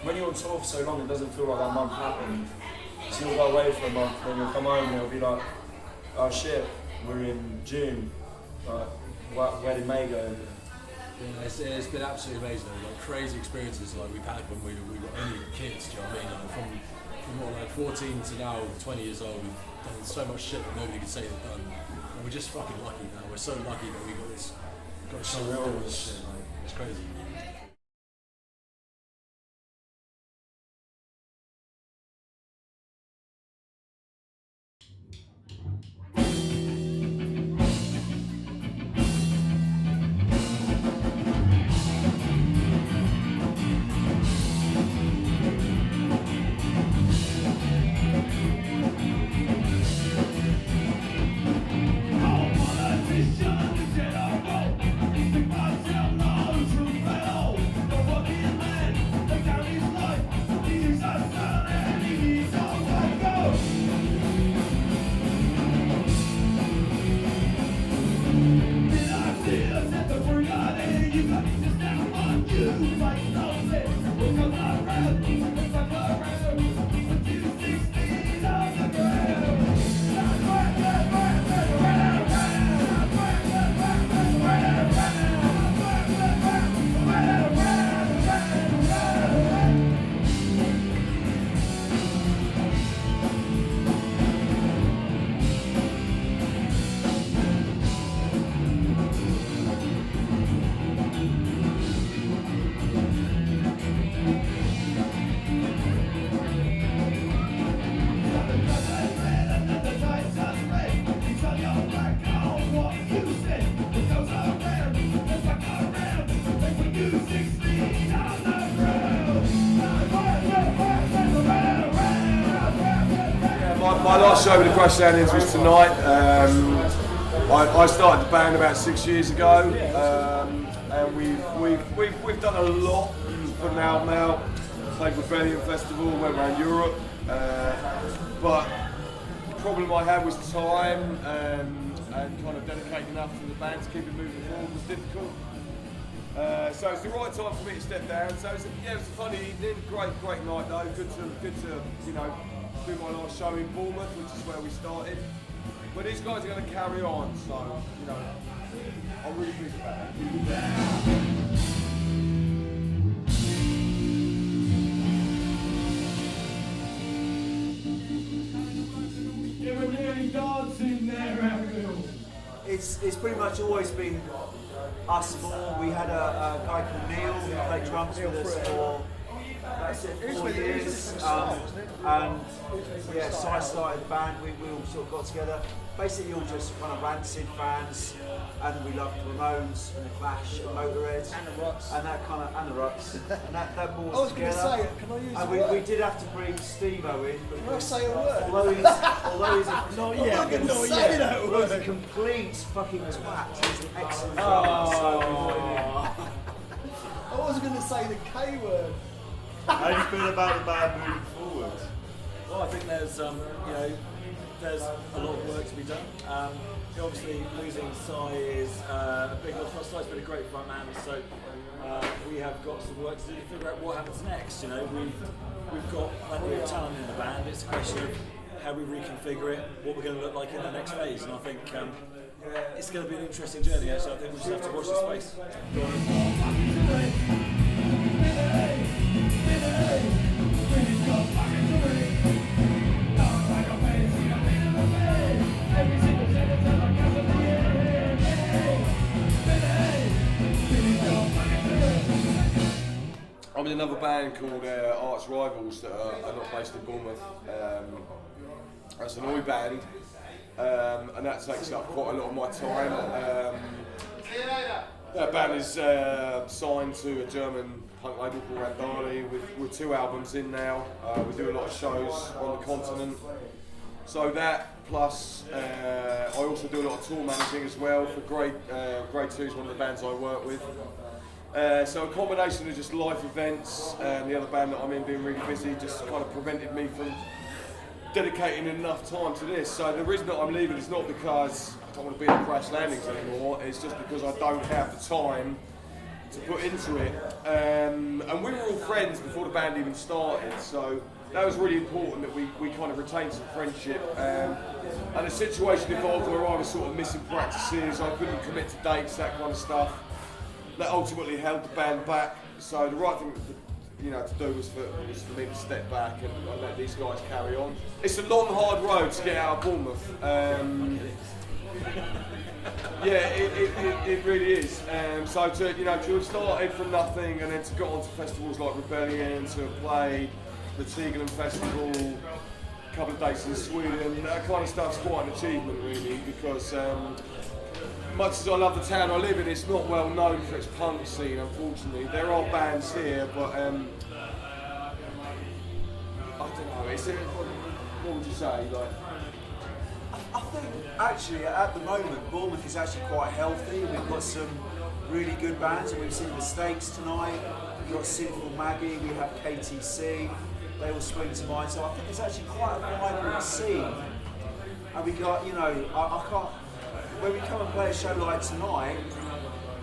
When you're on tour for so long, it doesn't feel like that month happened. So you'll go away for a month, then you'll come home and it'll be like, oh shit, we're in June. Like, where did May go? Yeah, it's been absolutely amazing. Like crazy experiences like we've had when we were only kids. Do you know what I mean? Like from what, like 14 to now 20 years old, we've done so much shit that nobody could say they've done. And we're just fucking lucky now. We're so lucky that we got this shit. Like, it's crazy. Politicians, get a vote. Think myself, My last show with the Crash Landings was tonight. I started the band about 6 years ago, and we've done a lot. Put an album out, played Rebellion Festival, went around Europe. But the problem I had was time and kind of dedicating enough to the band to keep it moving forward was difficult. So it's the right time for me to step down. So it was a funny evening, great night though. Good to do my last show in Bournemouth, which is where we started. But these guys are going to carry on, so I'm really pleased about that. It's pretty much always been us four. We had a guy called Neil who played drums with us for about 4 years. And yeah, so I started the band, we all sort of got together. Basically all just kind of Rancid fans, and we loved Ramones and the Clash and Motorhead and the Ruts and that kind of and the Ruts and that brought us together. I was going to say, can I use and we did have to bring Steve-O in. Can I say a word? Although he's a complete fucking twat. He's an excellent drummer. I wasn't going to say the K word. How do you feel about the band moving forward? Well, I think there's there's a lot of work to be done. Obviously, losing Si is a big loss for us. Si's been a great front man, so we have got some work to do to figure out what happens next. We've got plenty of talent in the band. It's a question of how we reconfigure it, what we're going to look like in the next phase, and I think it's going to be an interesting journey. So I think we just have to watch this space. I'm in another band called Arch Rivals that are not based in Bournemouth. That's an oi band, and that takes up quite a lot of my time. That band is signed to a German punk label called Randali with 2 albums in now. We do a lot of shows on the continent. So that, plus I also do a lot of tour managing as well for Grade 2 is one of the bands I work with. So a combination of just life events and the other band that I'm in being really busy just kind of prevented me from dedicating enough time to this. So the reason that I'm leaving is not because I don't want to be at Crash Landings anymore, it's just because I don't have the time to put into it. And we were all friends before the band even started, so that was really important that we kind of retained some friendship. And the situation evolved where I was sort of missing practices, I couldn't commit to dates, that kind of stuff. That ultimately held the band back. So the right thing to do was for me to step back and let these guys carry on. It's a long, hard road to get out of Bournemouth. Yeah, it really is. So to have started from nothing and then to go on to festivals like Rebellion, to have played the Tegeland Festival, a couple of dates in Sweden, that kind of stuff's quite an achievement really, because much as I love the town I live in, it's not well known for its punk scene, unfortunately. There are bands here, but I don't know, what would you say? I think actually at the moment Bournemouth is actually quite healthy. We've got some really good bands, and we've seen the Stakes tonight. We've got Sinful, Maggie, we have KTC, they all spring to mind. So I think it's actually quite a vibrant scene. And we got, I can't, when we come and play a show like tonight,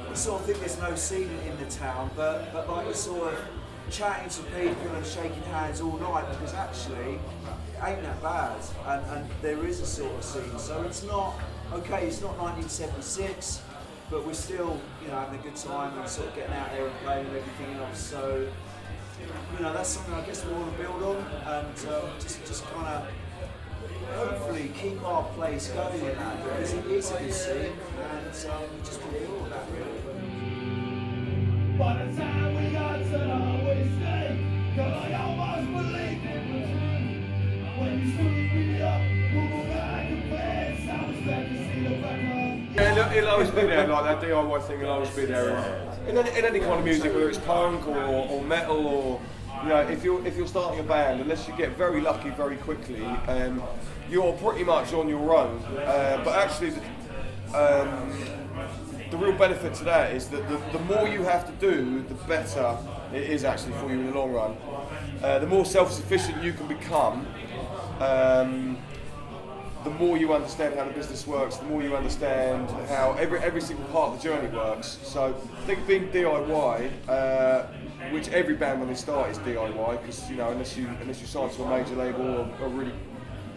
we sort of think there's no scene in the town, but like we're sort of chatting to people and shaking hands all night, because actually it ain't that bad, and there is a sort of scene. So it's not, okay, it's not 1976, but we're still, having a good time and sort of getting out there and playing and everything else. So, that's something I guess we want to build on, and just kind of hopefully keep our place going in that, because it is a good scene, and we just want to build on that really. By the time we got to the highway state, girl, I almost believed it was true. When you squeezed me up, moving back and fast, I was glad to see the back. Yeah, it'll always be there, like that DIY thing will always be there. In any kind of music, whether it's punk or metal or you know, if you're starting a band, unless you get very lucky very quickly, you're pretty much on your own. But actually, the real benefit to that is that the more you have to do, the better it is actually for you in the long run. The more self-sufficient you can become, the more you understand how the business works, the more you understand how every single part of the journey works. So I think being DIY, which every band when they start is DIY, because you know unless you sign to a major label or a really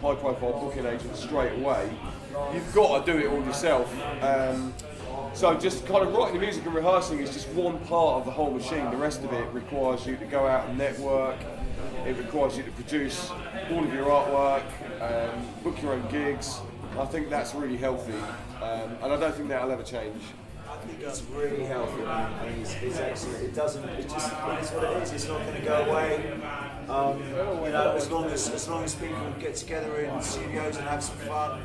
high-profile booking agent straight away, you've got to do it all yourself. So just kind of writing the music and rehearsing is just one part of the whole machine. The rest of it requires you to go out and network. It requires you to produce all of your artwork, book your own gigs. I think that's really healthy, and I don't think that'll ever change. I think it's really healthy, man. I mean, it's excellent. It doesn't. It just it's what it is. It's not going to go away. You know, as long as people get together in studios and have some fun.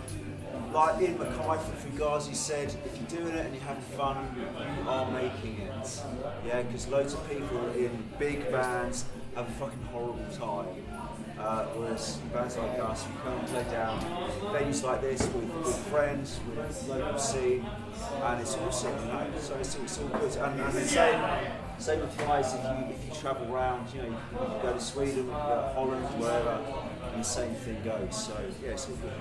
Like Ian Mackay from Fugazi said, if you're doing it and you're having fun, you are making it. Yeah, because loads of people in big bands have a fucking horrible time. Whereas bands like us, we come and play down venues like this with friends, with local scene, and it's awesome, you know. So it's all good. And the same applies if you travel around. You know, you can go to Sweden, you can go to Holland, wherever, and the same thing goes. So yeah, it's all good.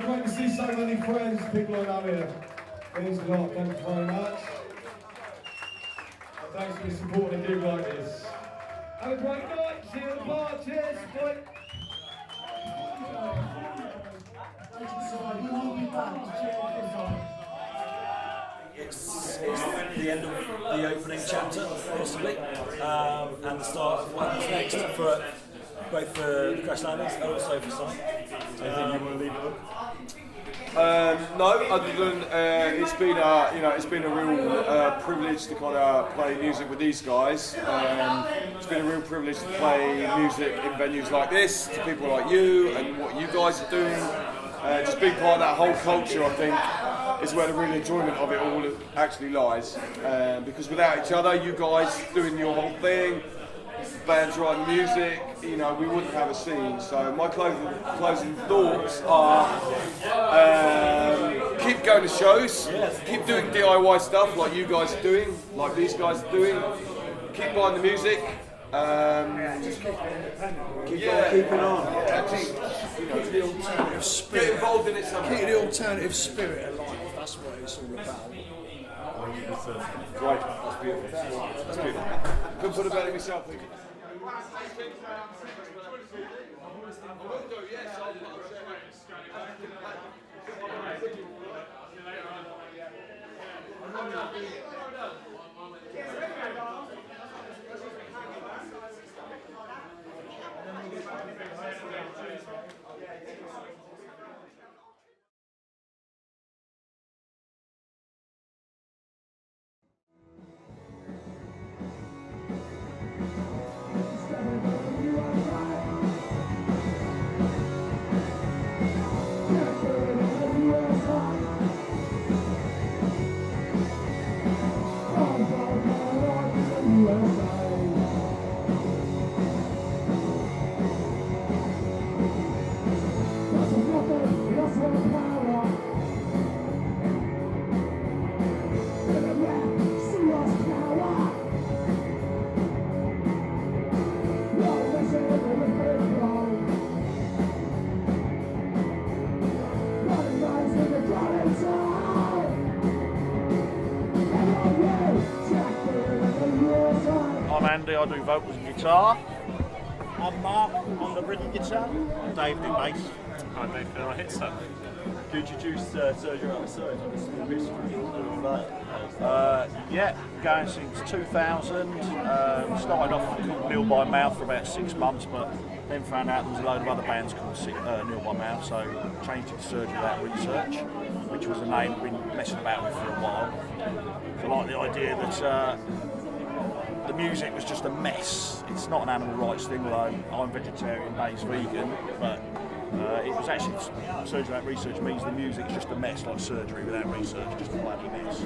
Great to see so many friends, people I know here. Means a lot, thank you very much. And thanks for supporting a gig like this. Have a great night, see you at the bar, cheers, bye. It's the end of the opening chapter, possibly, and the start of what happens next for both for the Crash Landings and also for Sign. Anything you want to leave it with? No, other than it's been a real privilege to kind of play music with these guys. It's been a real privilege to play music in venues like this to people like you and what you guys are doing. Just being part of that whole culture, I think, is where the real enjoyment of it all actually lies. Because without each other, you guys doing your whole thing, bands writing music, you know, we wouldn't have a scene. So my closing thoughts are keep going to shows, keep doing DIY stuff like you guys are doing, like these guys are doing, keep buying the music. Just keeping on. Keep the alternative spirit. Get involved in it somehow. Keep the alternative spirit alive. That's what it's all about. Right, that's beautiful. That's beautiful. Couldn't put it better myself. I'm Andy, I do vocals and guitar. I'm Mark on the rhythm guitar. I'm Dave, do bass. I'm Dave, I hit stuff. you introduce Surgery Out of Surge on a small history of that? Yeah, going since 2000. Started off called Nil by Mouth for about 6 months, but then found out there was a load of other bands called Nil by Mouth, so changed it to Surgery Without Research, which was a name I've been messing about with for a while. So I like the idea that the music was just a mess. It's not an animal rights thing, although I'm vegetarian, Dave's vegan, but it was actually, Surgery Without Research means the music is just a mess, like surgery without research, just a bloody mess.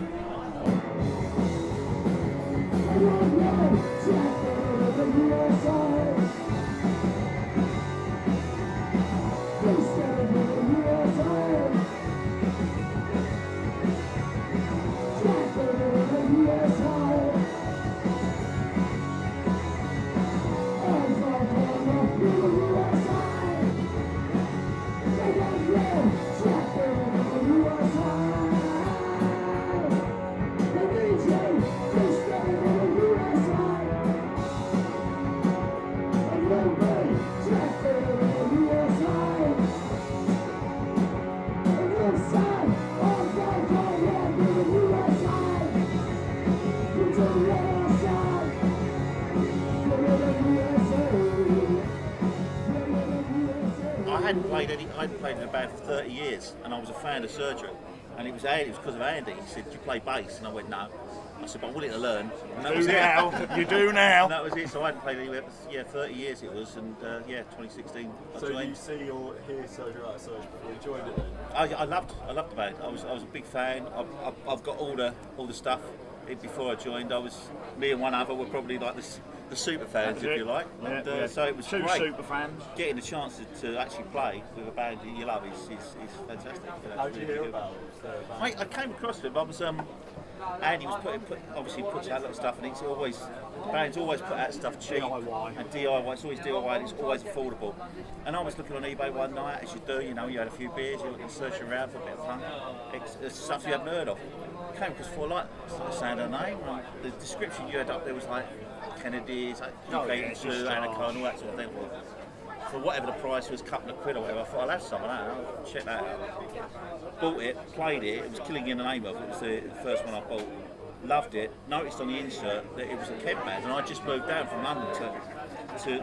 I hadn't played in a band for 30 years, and I was a fan of Surgery. And it was because of Andy. He said, "Do you play bass?" And I went, "No." I said, "But I'm willing to learn." And that was it. You do now. And that was it. So I hadn't played anywhere. 30 years it was, and 2016. So you see or hear Surgery Out of Surge before you joined it then? I loved the band. I was a big fan. I've got all the stuff. Before I joined, me and one other were probably like the super fans, if you like. And, so it was two great. Super fans. Getting the chance to actually play with a band that you love is fantastic. How did you hear about it? I came across it. I was Andy was obviously puts out a lot of stuff, and bands always put out stuff cheap DIY. and DIY. It's always DIY, and it's always affordable. And I was looking on eBay one night, as you do. You had a few beers, you're looking, searching around for a bit of fun. It's stuff you hadn't heard of. Came across for like the sound of the name. The description you had up there was like Kennedy's, like UK2, Anaconda, all that sort of thing. For whatever the price was, a couple of quid or whatever, I thought I'll have some of that. I'll check that out. Bought it, played it. It was Killing in the Name of. It was the first one I bought. Loved it. Noticed on the insert that it was a Kent band, and I just moved down from London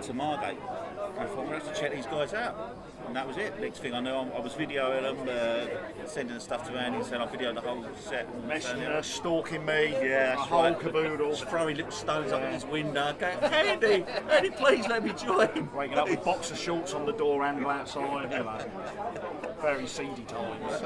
to Margate. And I thought, I'm going to have to check these guys out. And that was it. Next thing I knew, I was videoing them, sending the stuff to Andy, saying I videoed the whole set. Messing her, stalking me, yeah, a whole caboodle. Just throwing little stones up in his window, going, Andy, please let me join. Waking up with boxer shorts on the door handle outside, very seedy times.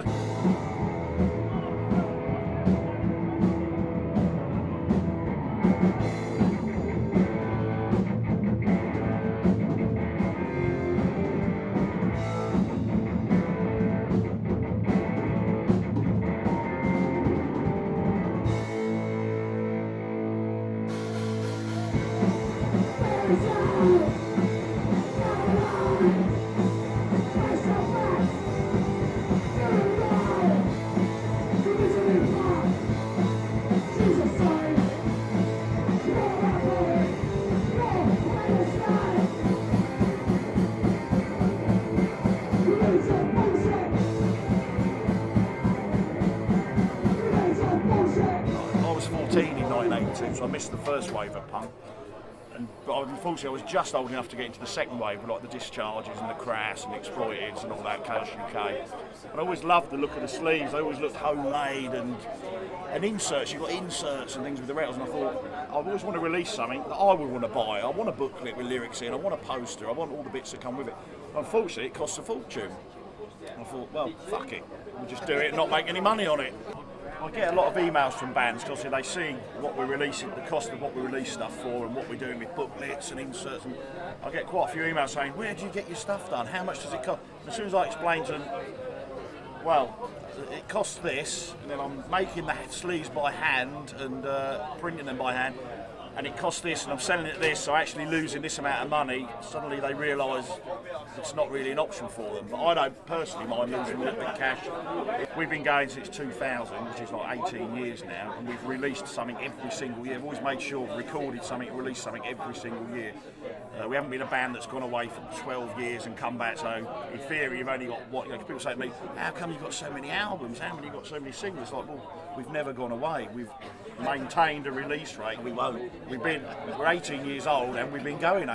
So I missed the first wave of punk, but unfortunately I was just old enough to get into the second wave with like the Discharges and the Crass and the Exploiteds and all that, Chaos UK. And I always loved the look of the sleeves. They always looked homemade, and inserts, you've got inserts and things with the rattles, and I thought I always want to release something that I would want to buy. I want a booklet with lyrics in, I want a poster, I want all the bits that come with it. Unfortunately it costs a fortune. I thought, well, fuck it, we'll just do it and not make any money on it. I get a lot of emails from bands because they see what we're releasing, the cost of what we release stuff for, and what we're doing with booklets and inserts. And I get quite a few emails saying, "Where do you get your stuff done? How much does it cost?" And as soon as I explain to them, well, it costs this, and then I'm making the sleeves by hand and printing them by hand, and it costs this, and I'm selling it this, so actually losing this amount of money, suddenly they realise it's not really an option for them. But I don't personally mind losing a little bit of cash. We've been going since 2000, which is like 18 years now, and we've released something every single year. We've always made sure we've recorded something, released something every single year. We haven't been a band that's gone away for 12 years and come back, so in theory you've only got what, people say to me, how come you've got so many albums, how come you've got so many singles? Like, well, we've never gone away, we've maintained a release rate, we won't. We're 18 years old and we've been going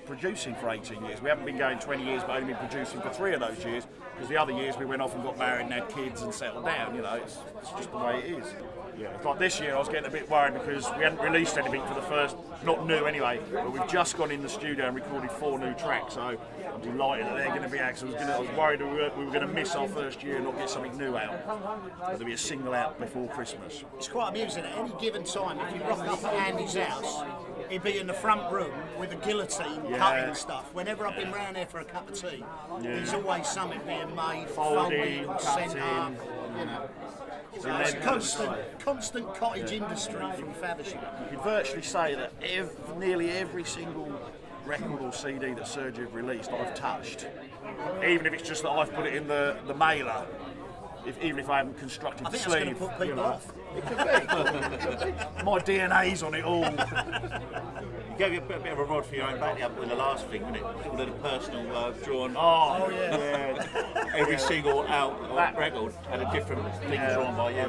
producing for 18 years. We haven't been going 20 years but only been producing for 3 of those years, because the other years we went off and got married and had kids and settled down, it's just the way it is. Yeah, it's like this year I was getting a bit worried because we hadn't released anything for the first, not new anyway, but we've just gone in the studio and recorded 4 new tracks, so I'm delighted that they're going to be out. I was worried we were going to miss our first year and not get something new out. There'll be a single out before Christmas. It's quite amusing. At any given time, if you rock up at Andy's house, he'd be in the front room with a guillotine cutting stuff. Whenever I've been round there for a cup of tea, there's always something being made, folded, or sent up, So it's constant cottage industry from Faversham. You could virtually say that nearly every single record or CD that Serge have released I've touched. Even if it's just that I've put it in the mailer. Even if I haven't constructed the sleeve. I think that's going to put people off. It could be. My DNA's on it all. You gave you a bit of a rod for your own back with the last thing, wasn't it? All of the personal drawn. Oh yeah. Every single that record had a different thing drawn by you.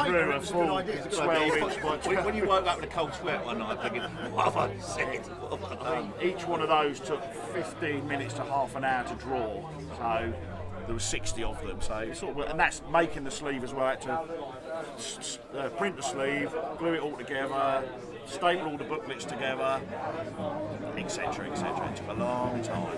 I drew a full 12-inch by 12. When you woke up with a cold sweat one night, thinking, what have I said? Each one of those took 15 minutes to half an hour to draw. So there were 60 of them, and that's making the sleeve as well. I had to print the sleeve, glue it all together, staple all the booklets together, etc. It took a long time.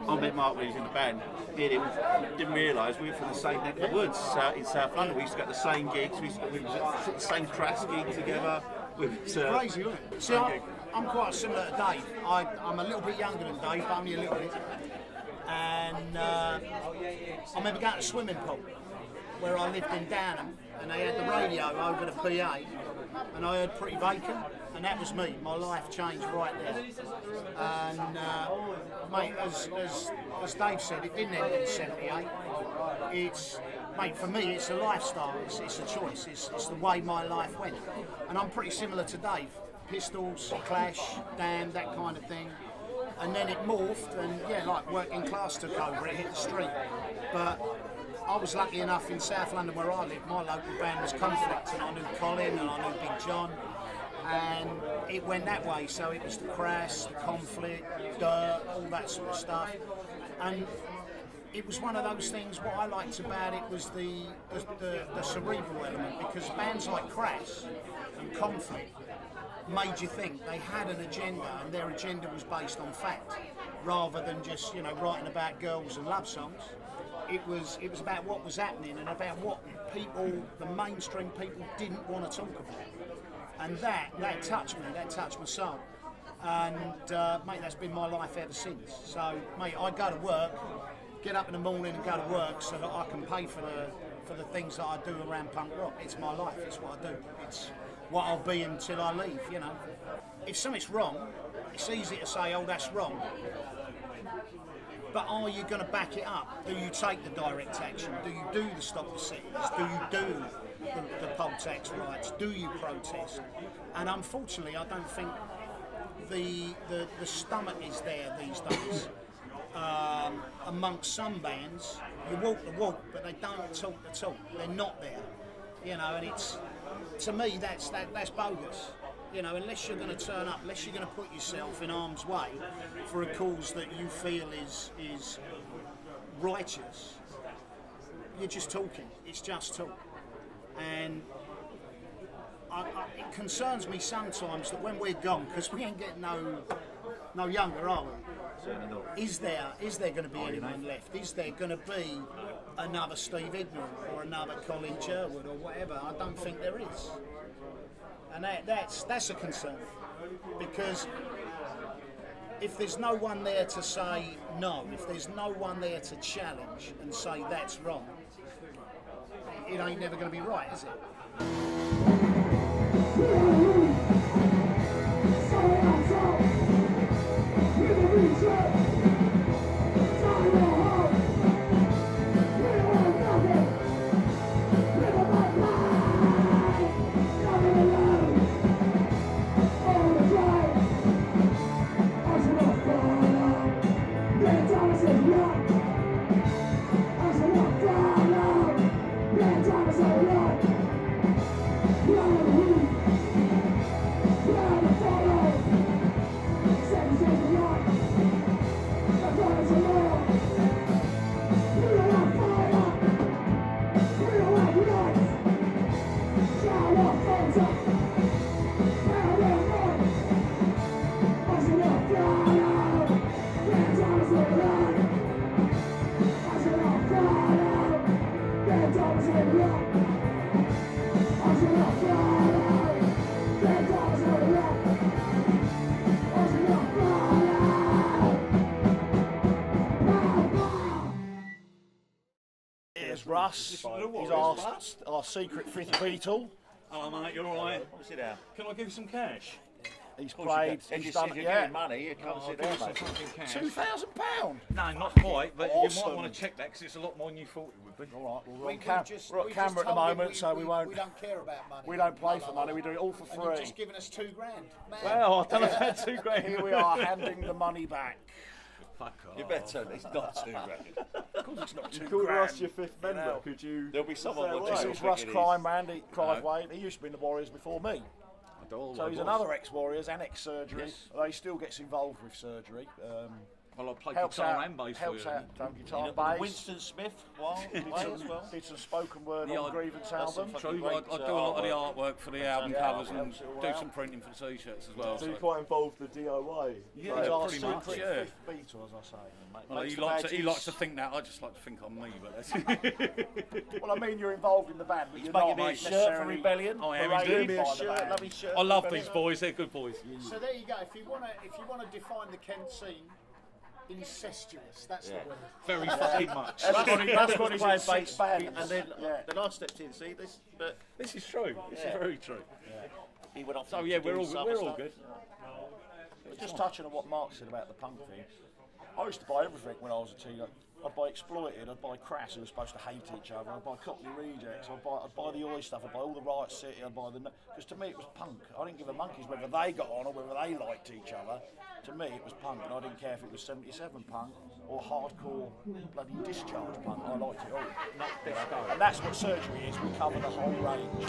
I met Mark when he was in the band. Didn't realise we were from the same neck of the woods in South London. We used to get the same gigs. We was at the same crass gig together. It's crazy, isn't it? See, I'm quite similar to Dave. I'm a little bit younger than Dave, but only a little bit. And I remember going to the swimming pool where I lived in Downham, and they had the radio over the PA, and I heard Pretty Vacant, and that was me. My life changed right there. And mate, as Dave said, it didn't end in '78. Mate, for me, it's a lifestyle. It's a choice. It's the way my life went, and I'm pretty similar to Dave. Pistols, Clash, Damned, that kind of thing. And then it morphed, and like working class took over. It hit the street, but I was lucky enough in South London where I lived, my local band was Conflict, and I knew Colin and I knew Big John, and it went that way. So it was the Crass, the Conflict, Dirt, all that sort of stuff. And it was one of those things, what I liked about it was the cerebral element, because bands like Crass and Conflict made you think. They had an agenda, and their agenda was based on fact, rather than just writing about girls and love songs. It was about what was happening and about what the mainstream people didn't want to talk about. And that touched me, that touched my soul. And mate, that's been my life ever since. So mate, I go to work, get up in the morning and go to work so that I can pay for the things that I do around punk rock. It's my life, it's what I do. It's what I'll be until I leave, If something's wrong, it's easy to say, oh, that's wrong. But are you going to back it up? Do you take the direct action? Do you do the stop the cities? Do you do the poll tax rights? Do you protest? And unfortunately, I don't think the stomach is there these days. Amongst some bands, you walk the walk, but they don't talk the talk. They're not there, and it's, to me, that's bogus. Unless you're going to turn up, unless you're going to put yourself in harm's way for a cause that you feel is righteous, you're just talking. It's just talk. And it concerns me sometimes that when we're gone, because we ain't getting no younger, are we? Certainly not. Is there going to be anyone left? Is there going to be another Steve Ignorant or another Colin Sherwood or whatever? I don't think there is, and that's a concern, because if there's no one there to say no, if there's no one there to challenge and say that's wrong, it ain't never going to be right, is it? Here's Russ. He's our secret fifth Beatle. Hello, mate. You're all right. Sit down. Can I give you some cash? He's played. If He's you're done. giving money, you can't sit down, mate. £2,000. No, not quite, but you Awesome. might want to check that because it's a lot more than you thought it would be. All right, well, we're on camera at the moment, so we won't. We don't care about money. We don't play for money. We do it all for And free. you've just given us $2 grand. Man. Well, I don't know about £2 Here we are handing the money back. Fuck off. You better. It's not $2 grand. Of course, it's not You £2 called grand. Russ your fifth member. know. Could you? There'll be someone say will why? This do is it. Russ It is. Clive Wade. He used to be in the Warriors before me. So he's another ex-Warriors and ex-surgery. Yes. Although he still gets involved with surgery. Well, I played helps guitar out, and bass helps for you. out, done guitar You and know, bass. Winston Smith, did some spoken word Yeah, on I- Grievance that's album. some True, I do a lot of the artwork for the album Yeah, covers and helps it all do out. some printing for the t-shirts as well. So you're So. quite involved with the DIY. Yeah, He's our pretty much, secret yeah. fifth Beatle, as I say. Well, Makes he the likes badges. to think that. I just like to think I'm me, but that's Well, I mean, you're involved in the band, but you're not making me a shirt for necessarily Rebellion. I am paraded indeed. by the band. Lovely shirt. I love these boys. They're good boys. So there you go. If you want to define the Kent scene, incestuous. That's the word. Very fucking much. That's what he's playing in six bands. And then, Yeah. then I stepped in. See this, but This is true. This is very true. he went off. So to yeah, do we're all some we're other all stuff. good. Just touching on what Mark said about the punk thing. I used to buy everything when I was a teenager. I'd buy Exploited, I'd buy Crass, who were supposed to hate each other, I'd buy Cockney Rejects, I'd buy the Oi stuff, I'd buy all the Riot City, I'd buy the... Because to me it was punk. I didn't give a monkeys whether they got on or whether they liked each other. To me it was punk, and I didn't care if it was 77 punk or hardcore bloody Discharge punk. I liked it all. And that's what surgery is, we cover the whole range.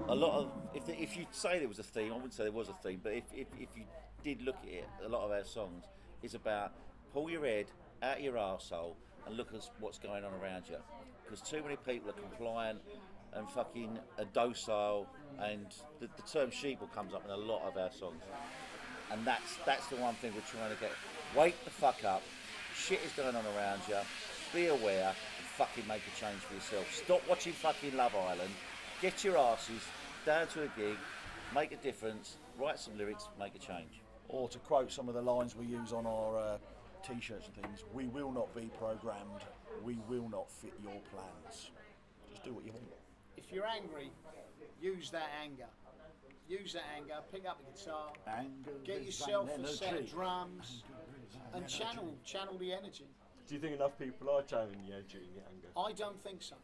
a lot of, if you say there was a theme, I wouldn't say there was a theme, but if you did look at it, a lot of our songs is about pull your head out of your arsehole and look at what's going on around you. Because too many people are compliant and fucking docile, and the term sheeple comes up in a lot of our songs. And that's the one thing we're trying to get. Wake the fuck up, shit is going on around you, be aware and fucking make a change for yourself. Stop watching fucking Love Island, get your asses down to a gig, make a difference, write some lyrics, make a change. Or to quote some of the lines we use on our t-shirts and things, we will not be programmed, we will not fit your plans. Just do what you want. If you're angry, use that anger. Use that anger, pick up the guitar, get yourself a set of drums, and channel the energy. Do you think enough people are channeling the energy and the anger? I don't think so.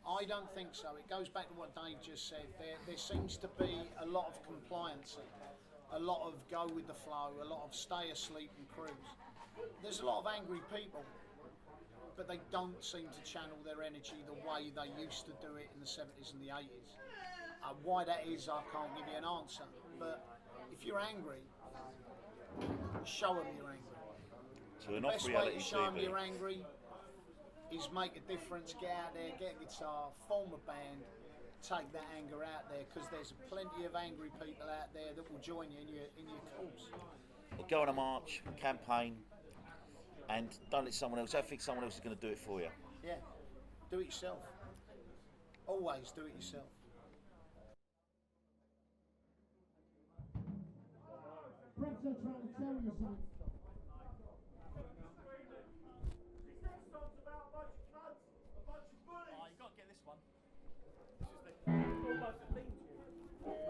I don't think so. It goes back to what Dave just said. There seems to be a lot of compliance, a lot of go with the flow, a lot of stay asleep and cruise. There's a lot of angry people, but they don't seem to channel their energy the way they used to do it in the 70s and the 80s. Why that is, I can't give you an answer. But if you're angry, show them you're angry. So the best way to show them you're angry is make a difference, get out there, get a guitar, form a band, take that anger out there, because there's plenty of angry people out there that will join you in your cause. Well, go on a march, campaign, and don't let someone else, don't think someone else is going to do it for you. Yeah, do it yourself. Always do it yourself. Friends are trying to tell you something.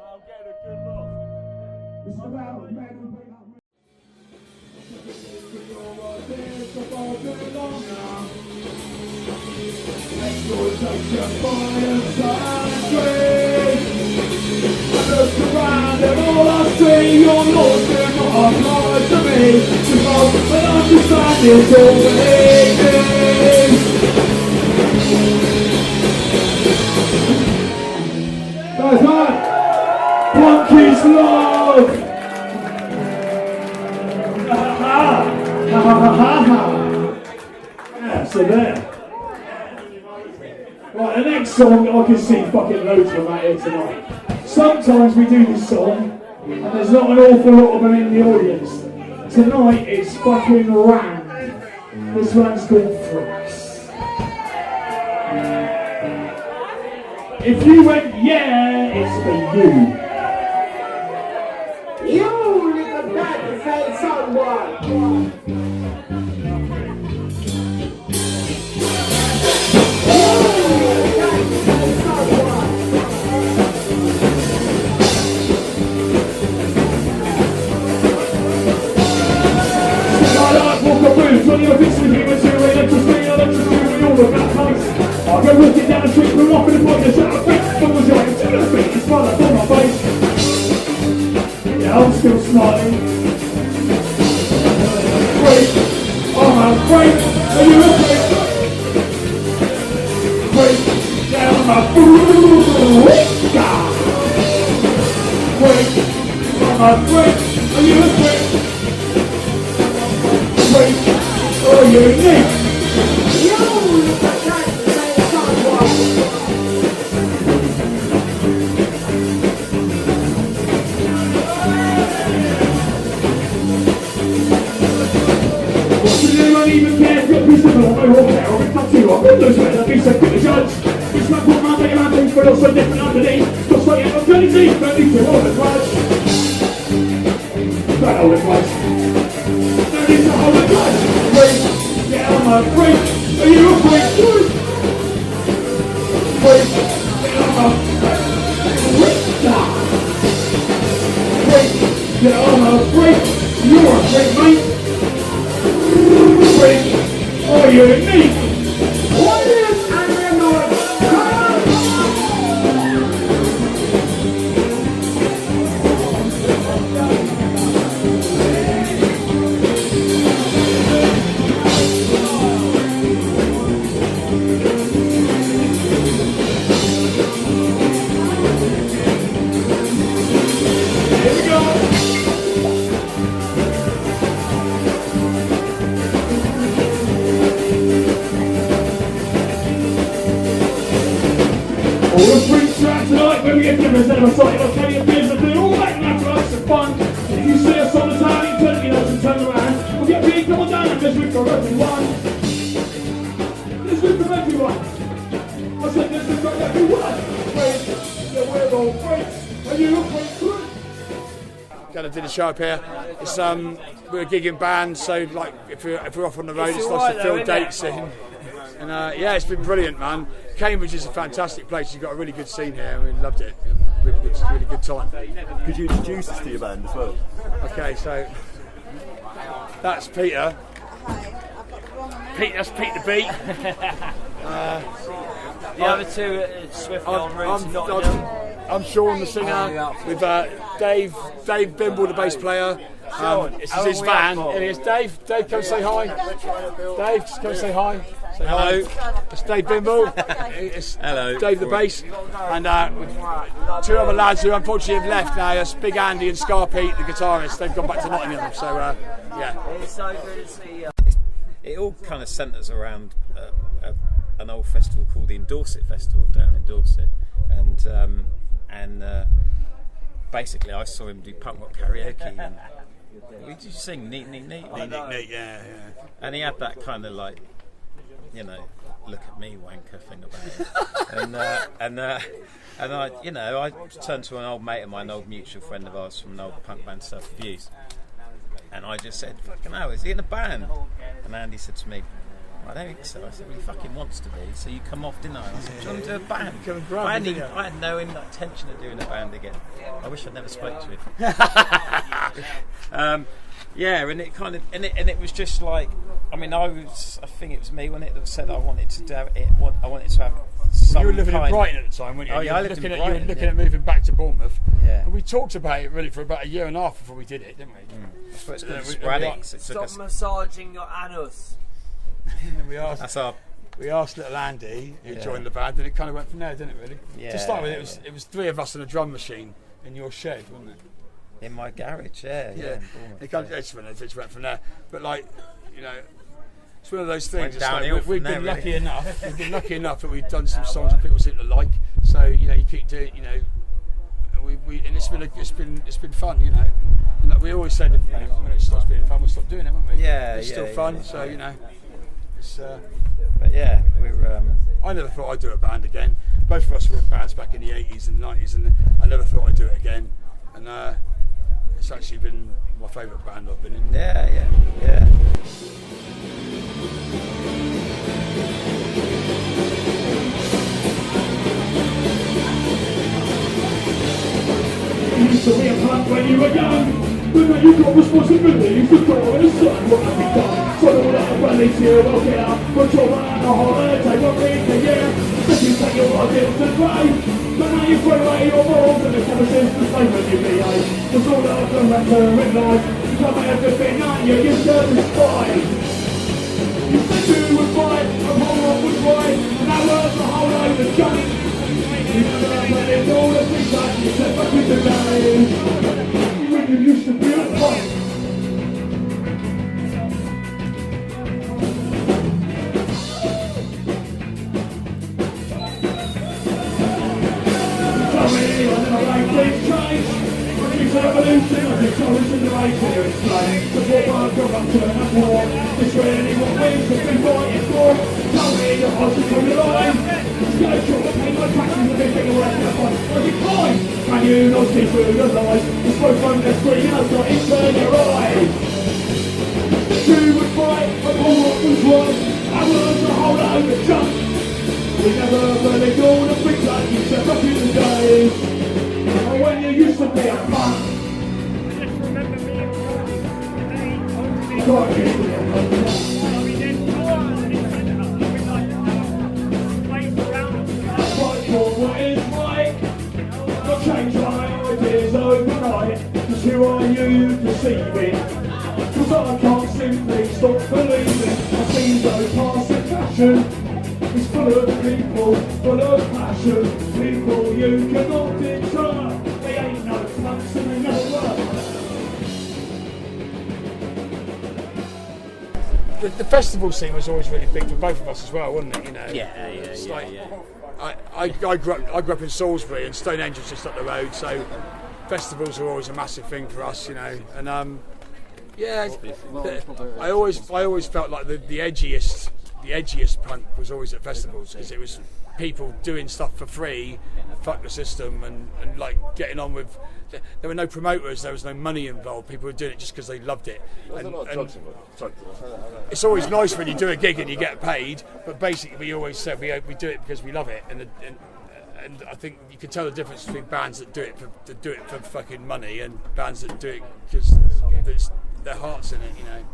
I'll get a good look. It's about man. Exploitation by a side I look around and all I see, your laws do not apply to me. Because an understanding is all Guys, man! Punky's love! Yeah, so there. Right, the next song, I can see fucking loads of them out here tonight. Sometimes we do this song, and there's not an awful lot of them in the audience. Tonight, it's fucking rammed. This one's called Freaks. If you went, yeah, it's for you. You little bad say someone. When you're fixing with humans who are electricity, we all look that place. I go walking down the street, we're off in the pocket, shut up, bitch, but was going to the feet, it's right up on my face. Yeah, I'm still smiling. Freak, I'm a freak, are you a freak? Freak, yeah, I'm a freak. Freak, I'm a freak, are you a freak? Freak. Oh, you're unique! You look at that and say someone! What do you not even care? You're a piece of law, no care, I'll be cut to you, I'll be those men, I'll be so quick to judge. It's not what man, man thinks, but also different underneath. Just like you're not getting deep, don't need to hold it grudge. Don't hold it grudge. Don't need to hold it grudge. Yeah, I'm a freak. Are you a freak? Freak. Yeah, I'm a freak. Freak. Yeah, I'm a freak. You're a freak, mate. Freak. Oh, you're unique. What is animal? the freaks are out tonight when we get different instead of a sight. I'll tell you beers and all that night for us some fun. If you see us on the town, you turn your nose and turn around. We'll get big, come on down and just root for everyone. Let's root for everyone. I said let's root for everyone. Freaks, yeah, we're all freaks. Are you a freak too? Kind of did a show up here. It's we're a gigging band, so like if we're off on the road, it's nice to fill dates in. And yeah, it's been brilliant, man. Cambridge is a fantastic place. You've got a really good scene here, and we loved it. Really good time. Could you introduce us to your band as well? Okay, so that's Peter. That's Pete the Beat. The other two are swiftly on route to Nottingham. I'm Sean, the singer, with Dave Bimble, the bass player. This is his van. Here he is. Dave, come say hi. Dave, just come say hi. Say hello. It's Dave Bimble. It's hello. Dave the bass. And two other lads who unfortunately have left now. It's Big Andy and Scar Pete, the guitarist. They've gone back to Nottingham. So yeah. It's so good to see you. It all kind of centres around an old festival called the Dorset Festival down in Dorset, and basically I saw him do punk rock karaoke. And did you sing Neat? Yeah. And he had that kind of like, you know, look at me wanker thing about it. and I turned to an old mate of mine, an old mutual friend of ours from an old punk band, Self Abuse. And I just said, fucking hell, is he in a band? And Andy said to me, I don't think so. I said, well, he fucking wants to be, so you come off, didn't I? And I said, do you want to do a band? I had no intention of doing a band again. I wish I'd never spoke to him. Yeah, and it kind of, and it was just like, I mean, I think it was me when it said I wanted to do it. I wanted to have some. You were living in Brighton at the time, weren't you? Oh yeah, I lived in Brighton. You were looking at moving back to Bournemouth. Yeah. And we talked about it really for about a year and a half before we did it, didn't we? That's what it's called, Sporadics. Stop massaging your anus. we asked little Andy, who joined the band, and it kind of went from there, didn't it? Really? Yeah. To start with, it was three of us and a drum machine in your shed, wasn't it? In my garage, yeah. It kind of just went from there. But like, you know, it's one of those things. Went downhill we've been lucky enough. We've been lucky enough that we've done some songs that people seem to like. So you know, you keep doing. You know, and it's been fun. You know, and like we always said, you know, when it stops being fun, we'll stop doing it, won't we? Yeah, it's still fun. So you know, it's. But yeah, we're. I never thought I'd do a band again. Both of us were in bands back in the 80s and 90s, and I never thought I'd do it again. And it's actually been my favourite band I've been in. Yeah. You used to be a punk when you were young, but now you've got responsibilities to go in the sun. What have you done? So all that rallies here, well get up, put your man on a holiday, what week a year. If you take your ideals to play, but now you throw away your balls and the chemicals to play when you behave. Cause all that can matter in life, you come out everything night, you're satisfied. You said you was right, and whole lot was right, and that was the whole load of junk. You never let all the things that you said back in the day, when you used to be a punk. Evolution of the colors in the right here is flying. The war corruption and war. It's really what wins has been fighting for. Tell me your hearts are coming alive. Scourge your pain like passions of everything away from the fight. What's it fine? Can you not see through the lies? The smoke from the screen has got into your eyes. You would fight and all what was right. I was a whole load of junk. We never really do the things that you said back in the days. When you used to be a punk. Fight for what is right. Not change my ideas overnight. Cause who are you deceiving? Cause I can't simply stop believing. I see no passing fashion. It's full of people, full of passion. People you cannot deter. They ain't no punks and they never were. The festival scene was always really big for both of us as well, wasn't it? You know. Yeah. I grew up in Salisbury, and Stonehenge's just up the road, so festivals are always a massive thing for us, you know. And I always felt like the edgiest punk was always at festivals, because it was people doing stuff for free, fuck the system, and like getting on with. There were no promoters, there was no money involved. People were doing it just because they loved it. And it's always nice when you do a gig and you get paid, but basically we always said we do it because we love it. And I think you can tell the difference between bands that do it for fucking money and bands that do it because there's their heart's in it, you know.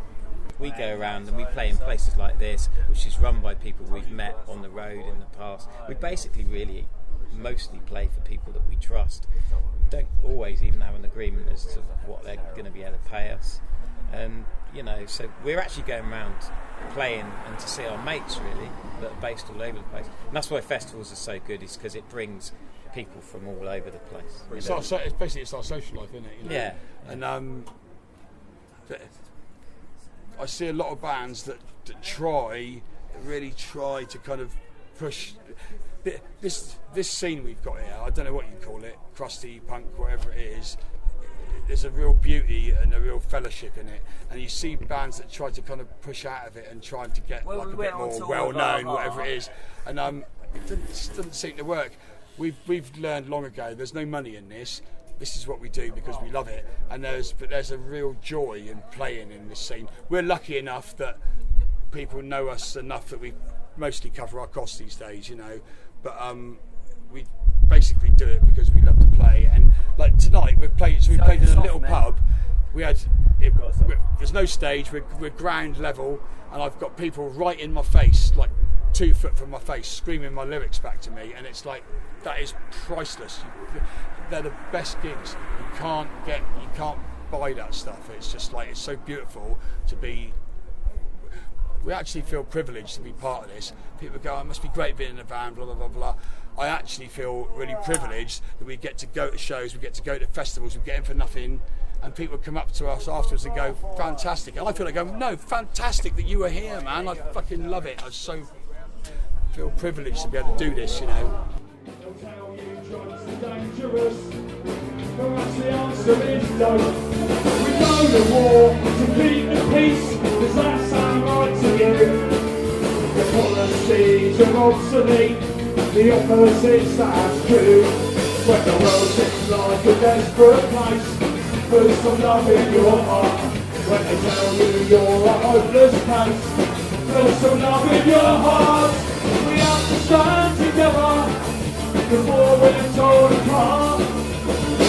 We go around and we play in places like this, which is run by people we've met on the road in the past. We basically really mostly play for people that we trust. Don't always even have an agreement as to what they're going to be able to pay us. And, you know, so we're actually going around playing and to see our mates, really, that are based all over the place. And that's why festivals are so good, is because it brings people from all over the place. It's our social life, isn't it? You know? Yeah. And I see a lot of bands that really try to kind of push this scene we've got here. I don't know what you call it, crusty punk, whatever it is. There's a real beauty and a real fellowship in it, and you see bands that try to kind of push out of it and try to get like a bit more well-known, whatever it is, and it doesn't seem to work. We've learned long ago there's no money in this. This is what we do because we love it, and there's a real joy in playing in this scene. We're lucky enough that people know us enough that we mostly cover our costs these days, you know. But we basically do it because we love to play. And like tonight, we played in a little pub. There's no stage. We're ground level, and I've got people right in my face, like 2 foot from my face, screaming my lyrics back to me, and it's like that is priceless. They're the best gigs. You can't buy that stuff. It's just like, it's so beautiful to be. We actually feel privileged to be part of this. People go, "Oh, it must be great being in a band," blah blah blah blah. I actually feel really privileged that we get to go to shows, we get to go to festivals, we get in for nothing, and people come up to us afterwards and go, "Fantastic!" And I feel like going, "No, fantastic that you were here, man. I fucking love it. I feel privileged to be able to do this, you know." Dangerous, perhaps the answer is no. We go to war to keep the peace. Does that sound right to you? The policies are obsolete, the opposite sounds true. When the world seems like a desperate place, put some love in your heart. When they tell you you're a hopeless case, put some love in your heart. We have to stand together before we're torn apart.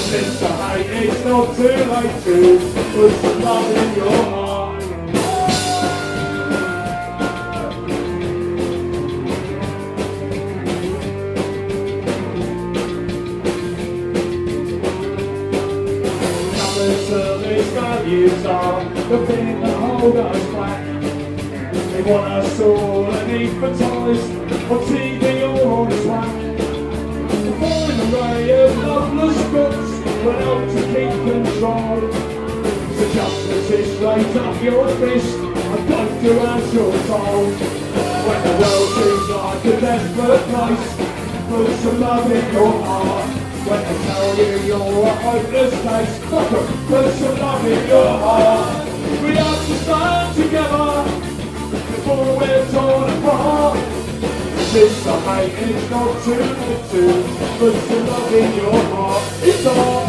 Since the hate, it's not too late to put some love in your heart. These values are the thing that hold us back. They want us all anathematized on TV or on Slack. An array of loveless books will help to keep control. So justice is raised up your fist and don't do as you're told. When the world seems like a desperate place, put some love in your heart. When they tell you you're a hopeless case, put some love in your heart. We have to stand together before we're torn apart. Since the hate is not too late to put some love in your heart. It's on.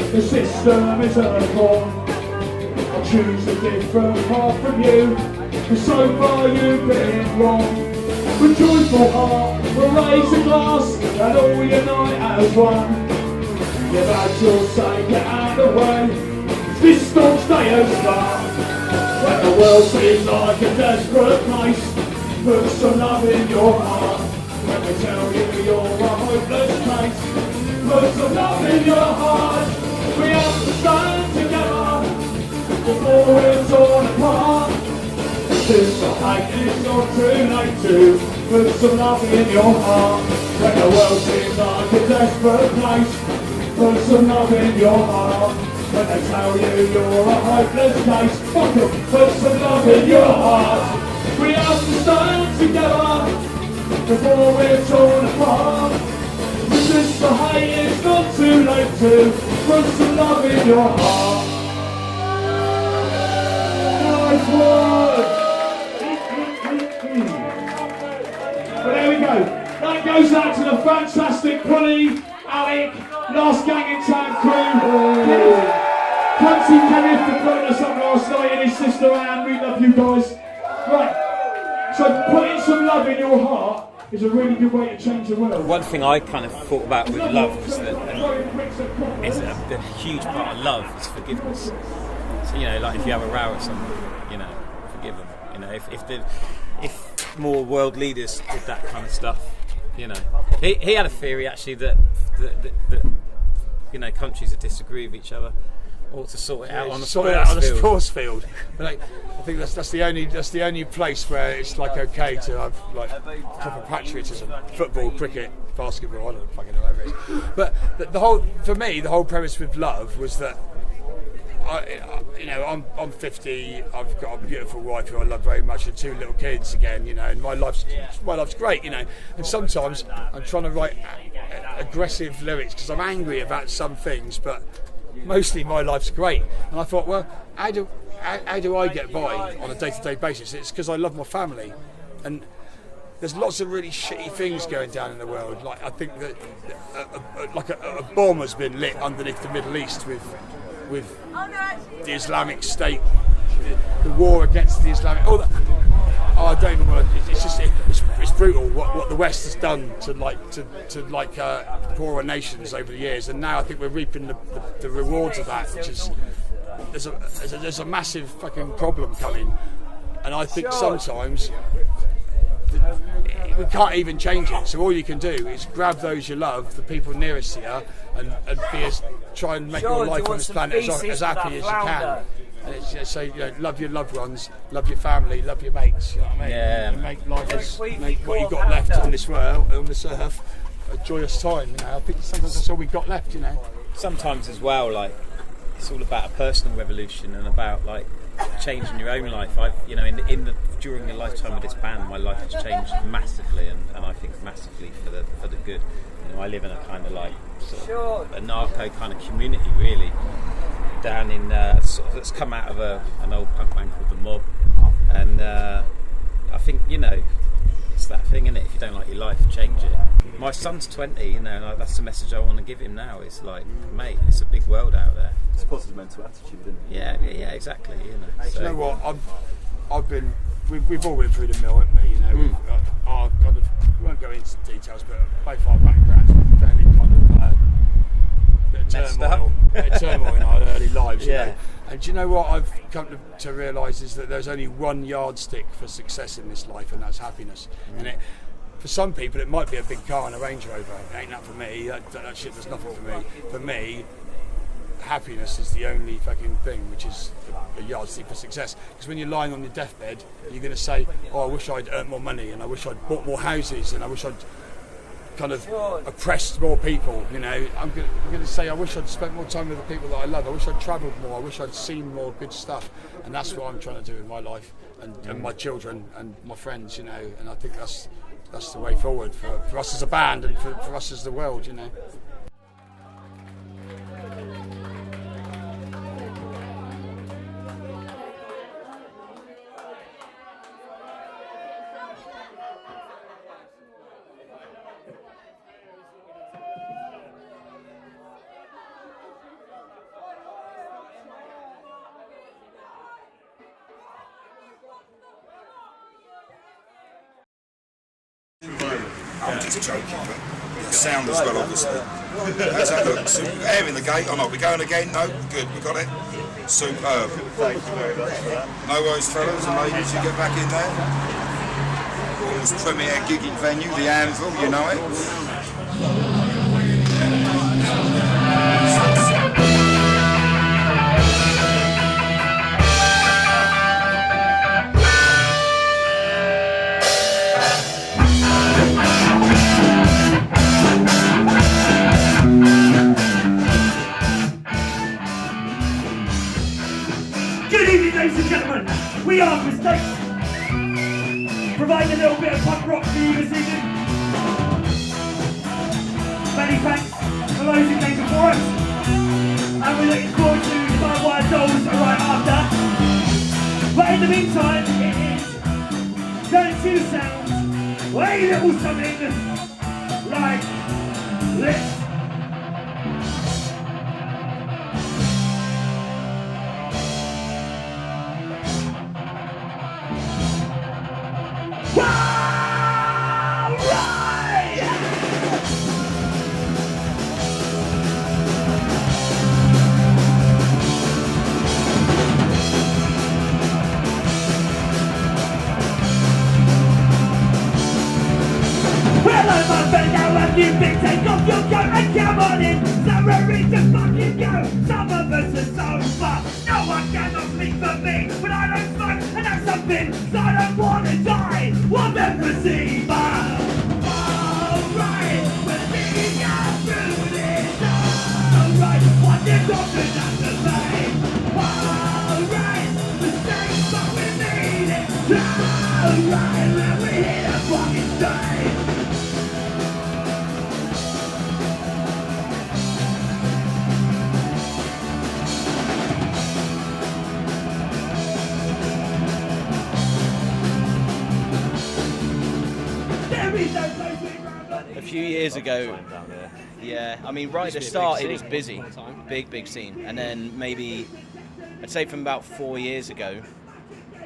The system is a con. I choose a different path from you, cause so far you've been wrong. With joyful heart, we'll raise a glass and all unite as one. You've had your say, get out of the way. This storm's day has start. When the world seems like a desperate place, put some love in your heart. When they tell you you're a hopeless case, put some love in your heart. We have to stand together before we're torn apart. This the hate is not too late to put some love in your heart. When the world seems like a desperate place, put some love in your heart. When they tell you you're a hopeless case, fuck it, put some love in your heart. We have to stand together before we're torn apart. Resist the hate, it's not too late to put some love in your heart. Nice work! But there we go. That goes out to the fantastic Polly, Alec, last gang in town crew. Cunty Kenneth for putting us up last night, and his sister Anne. We love you guys. Right. So putting some love in your heart is a really good way to change the world. One thing I kind of thought about with love was that the huge part of love is forgiveness. So, you know, like if you have a row with someone, you know, forgive them. You know, if more world leaders did that kind of stuff, you know. He had a theory actually that you know, countries that disagree with each other ought to sort it out on the sports field. Like, I think that's the only place where it's like okay to have like proper patriotism. Football, cricket, basketball, I don't fucking know whatever it is. But the whole premise with love was that I'm 50. I've got a beautiful wife who I love very much, and 2 little kids again. You know, and my life's great. You know, and sometimes I'm trying to write aggressive lyrics because I'm angry about some things, but mostly my life's great. And I thought, well, how do I get by on a day-to-day basis? It's because I love my family, and there's lots of really shitty things going down in the world. Like I think that a bomb has been lit underneath the Middle East with the Islamic State, the war against the Islamic. I don't even want to. It's brutal what the West has done to poorer nations over the years, and now I think we're reaping the rewards of that. Which is there's a massive fucking problem coming, and I think sometimes we can't even change it. So all you can do is grab those you love, the people nearest to you, and try and make your life on this planet as happy as you can. And it's, so, you know, love your loved ones, love your family, love your mates. You know what I mean? Yeah. And make life make what you've got left on this world, on this earth, a joyous time. You know, I think sometimes that's all we've got left. You know. Sometimes as well, like it's all about a personal revolution and about like changing your own life. During the lifetime of this band, my life has changed massively, and I think massively for the good. You know, I live in a kind of like sort of a narco kind of community, really, down in that's come out of an old punk band called The Mob, and I think, you know, it's that thing, isn't it? If you don't like your life, change it. My son's 20, you know, and that's the message I want to give him now. It's like, mate, it's a big world out there. It's a positive mental attitude, isn't it? Yeah, exactly. You know, so. You know what? We've all been through the mill, haven't we? You know, we won't go into details, but both our backgrounds were fairly kind of bit of turmoil in our early lives. You know? And do you know what I've come to realise is that there's only one yardstick for success in this life, and that's happiness. And for some people, it might be a big car and a Range Rover. It ain't that for me. That shit does nothing for me. For me, happiness is the only fucking thing which is a yardstick for success. Because when you're lying on your deathbed, you're going to say, oh, I wish I'd earned more money, and I wish I'd bought more houses, and I wish I'd kind of oppressed more people. You know, I'm going to say, I wish I'd spent more time with the people that I love. I wish I'd travelled more. I wish I'd seen more good stuff. And that's what I'm trying to do in my life, and my children and my friends. You know, and I think that's the way forward for us as a band, and for us as the world. You know. I'm just joking, but Sound as well, obviously. How's that look? So, air in the gate. Oh no, we going again? No? Good, we got it. Superb. Thank you very much for that. No worries, fellas and ladies, you get back in there. Almost premier gigging venue, the Anvil, you know it. Good evening, ladies and gentlemen. We are Mistakes. Providing a little bit of punk rock for you this evening. Many thanks for those who came before us. And we're looking forward to the Barbed Wire Dolls right after. But in the meantime, it is going to sound a little something like this. You big take off your coat and come on in. Some are ready to fucking go. Some of us are so far. No one cannot speak for me. But I don't smoke and that's something. So I don't wanna die. One embassy, but alright. We'll see ya through this. Alright. What is often at the vein? Alright. Mistakes, but we need it. Alright. When we hit a fucking stage. A few years ago, yeah, I mean, right at the start it was busy, big scene, and then maybe, I'd say from about 4 years ago,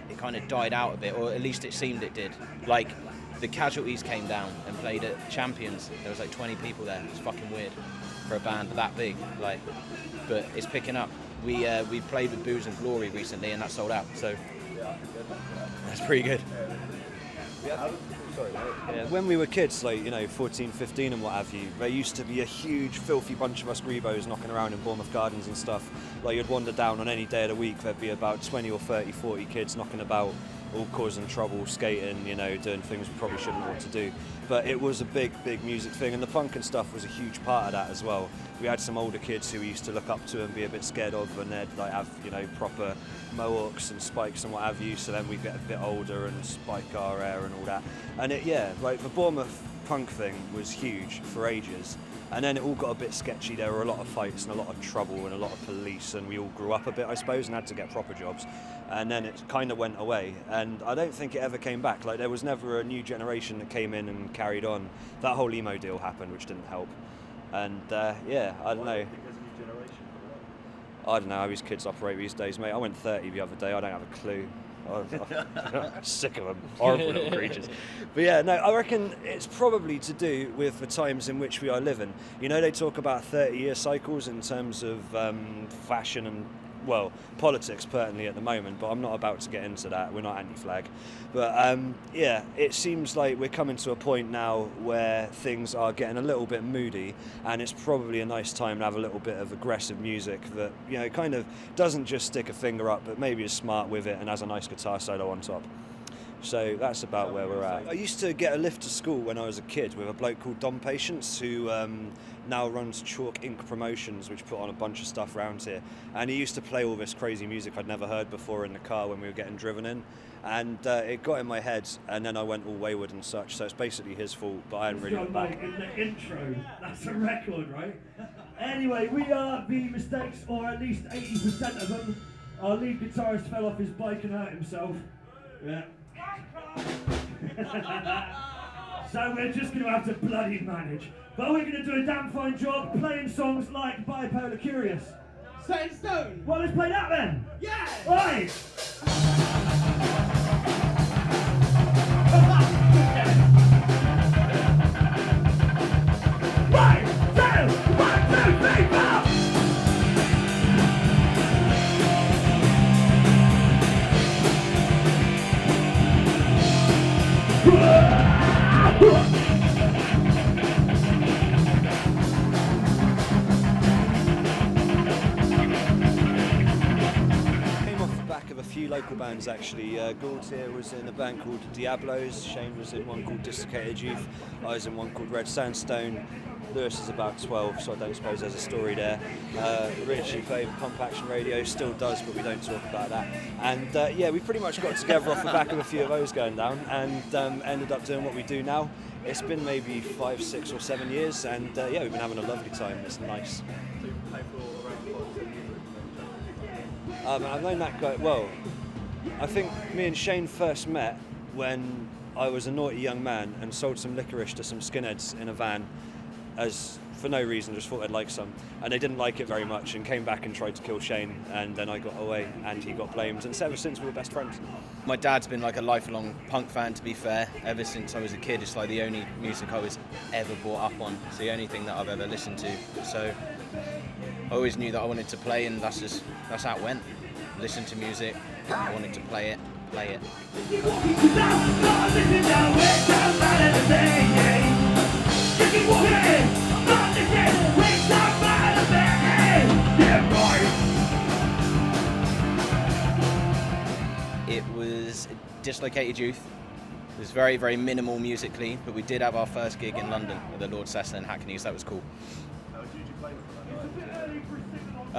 it kind of died out a bit, or at least it seemed it did. Like, the Casualties came down and played at Champions. There was like 20 people there. It was fucking weird for a band that big, like, but it's picking up. We played with Booze and Glory recently, and that sold out, so that's pretty good. Yeah, when we were kids, like, 14, 15 and what have you, there used to be a huge filthy bunch of us grebos knocking around in Bournemouth Gardens and stuff. Like, you'd wander down on any day of the week, there'd be about 20 or 30, 40 kids knocking about, all causing trouble, skating, doing things we probably shouldn't want to do. But it was a big music thing, and the punk and stuff was a huge part of that as well. We had some older kids who we used to look up to and be a bit scared of, and they'd like have, proper mohawks and spikes and what have you, so then we'd get a bit older and spike our hair and all that. And the Bournemouth punk thing was huge for ages. And then it all got a bit sketchy. There were a lot of fights and a lot of trouble and a lot of police, and we all grew up a bit, I suppose, and had to get proper jobs. And then it kind of went away, and I don't think it ever came back. Like, there was never a new generation that came in and carried on. That whole emo deal happened, which didn't help. And I don't know. I don't know how these kids operate these days, mate. I went 30 the other day. I don't have a clue. I'm sick of them, horrible little creatures. But yeah, no, I reckon it's probably to do with the times in which we are living. They talk about 30-year cycles in terms of fashion and, well, politics pertinently at the moment, but I'm not about to get into that. We're not anti-flag. But it seems like we're coming to a point now where things are getting a little bit moody, and it's probably a nice time to have a little bit of aggressive music that, kind of doesn't just stick a finger up, but maybe is smart with it and has a nice guitar solo on top. So that's about where we're at. I used to get a lift to school when I was a kid with a bloke called Dom Patience, who now runs Chalk Inc. Promotions, which put on a bunch of stuff around here. And he used to play all this crazy music I'd never heard before in the car when we were getting driven in. And it got in my head, and then I went all wayward and such, so it's basically his fault, but I hadn't really looked back. In the intro, that's a record, right? Anyway, we are the Mistakes, or at least 80% of them. Our lead guitarist fell off his bike and hurt himself. Yeah. So we're just going to have to bloody manage. But we're going to do a damn fine job playing songs like Bipolar Curious. Set in stone? Well, let's play that then. Yeah! Right! A few local bands actually. Gould here was in a band called Diablos, Shane was in one called Desiccated Youth, I was in one called Red Sandstone. Lewis is about 12, so I don't suppose there's a story there. Richie played Pump Action Radio, still does, but we don't talk about that. And yeah, we pretty much got together off the back of a few of those going down and ended up doing what we do now. It's been maybe 5, 6 or 7 years, and yeah, we've been having a lovely time. It's nice. I've known that guy, well, I think me and Shane first met when I was a naughty young man and sold some licorice to some skinheads in a van as for no reason, just thought I'd like some. And they didn't like it very much and came back and tried to kill Shane, and then I got away and he got blamed, and ever since we were best friends. My dad's been like a lifelong punk fan, to be fair, ever since I was a kid. It's like the only music I was ever brought up on. It's the only thing that I've ever listened to. So I always knew that I wanted to play, and that's how it went. Listen to music, I wanted to play it. It was Dislocated Youth. It was very, very minimal musically, but we did have our first gig in London at the Lord Cecil in Hackney, so that was cool.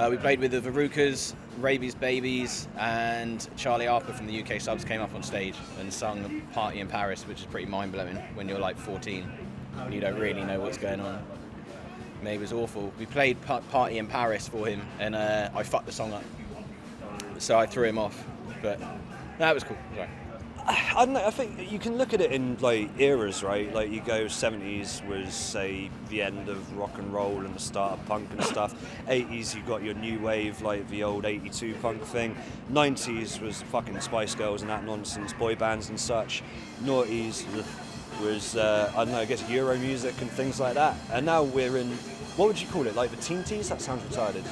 We played with the Verucas, Rabies Babies, and Charlie Harper from the UK Subs came up on stage and sung Party in Paris, which is pretty mind-blowing when you're like 14 and you don't really know what's going on. It was awful. We played Party in Paris for him, and I fucked the song up, so I threw him off, but that was cool. Sorry. I don't know, I think you can look at it in like eras, right? Like you go 70s was say the end of rock and roll and the start of punk and stuff. 80s you got your new wave, like the old 82 punk thing. 90s was fucking Spice Girls and that nonsense, boy bands and such. Noughties was I don't know, I guess Euro music and things like that. And now we're in, what would you call it? Like the teenties? That sounds retarded.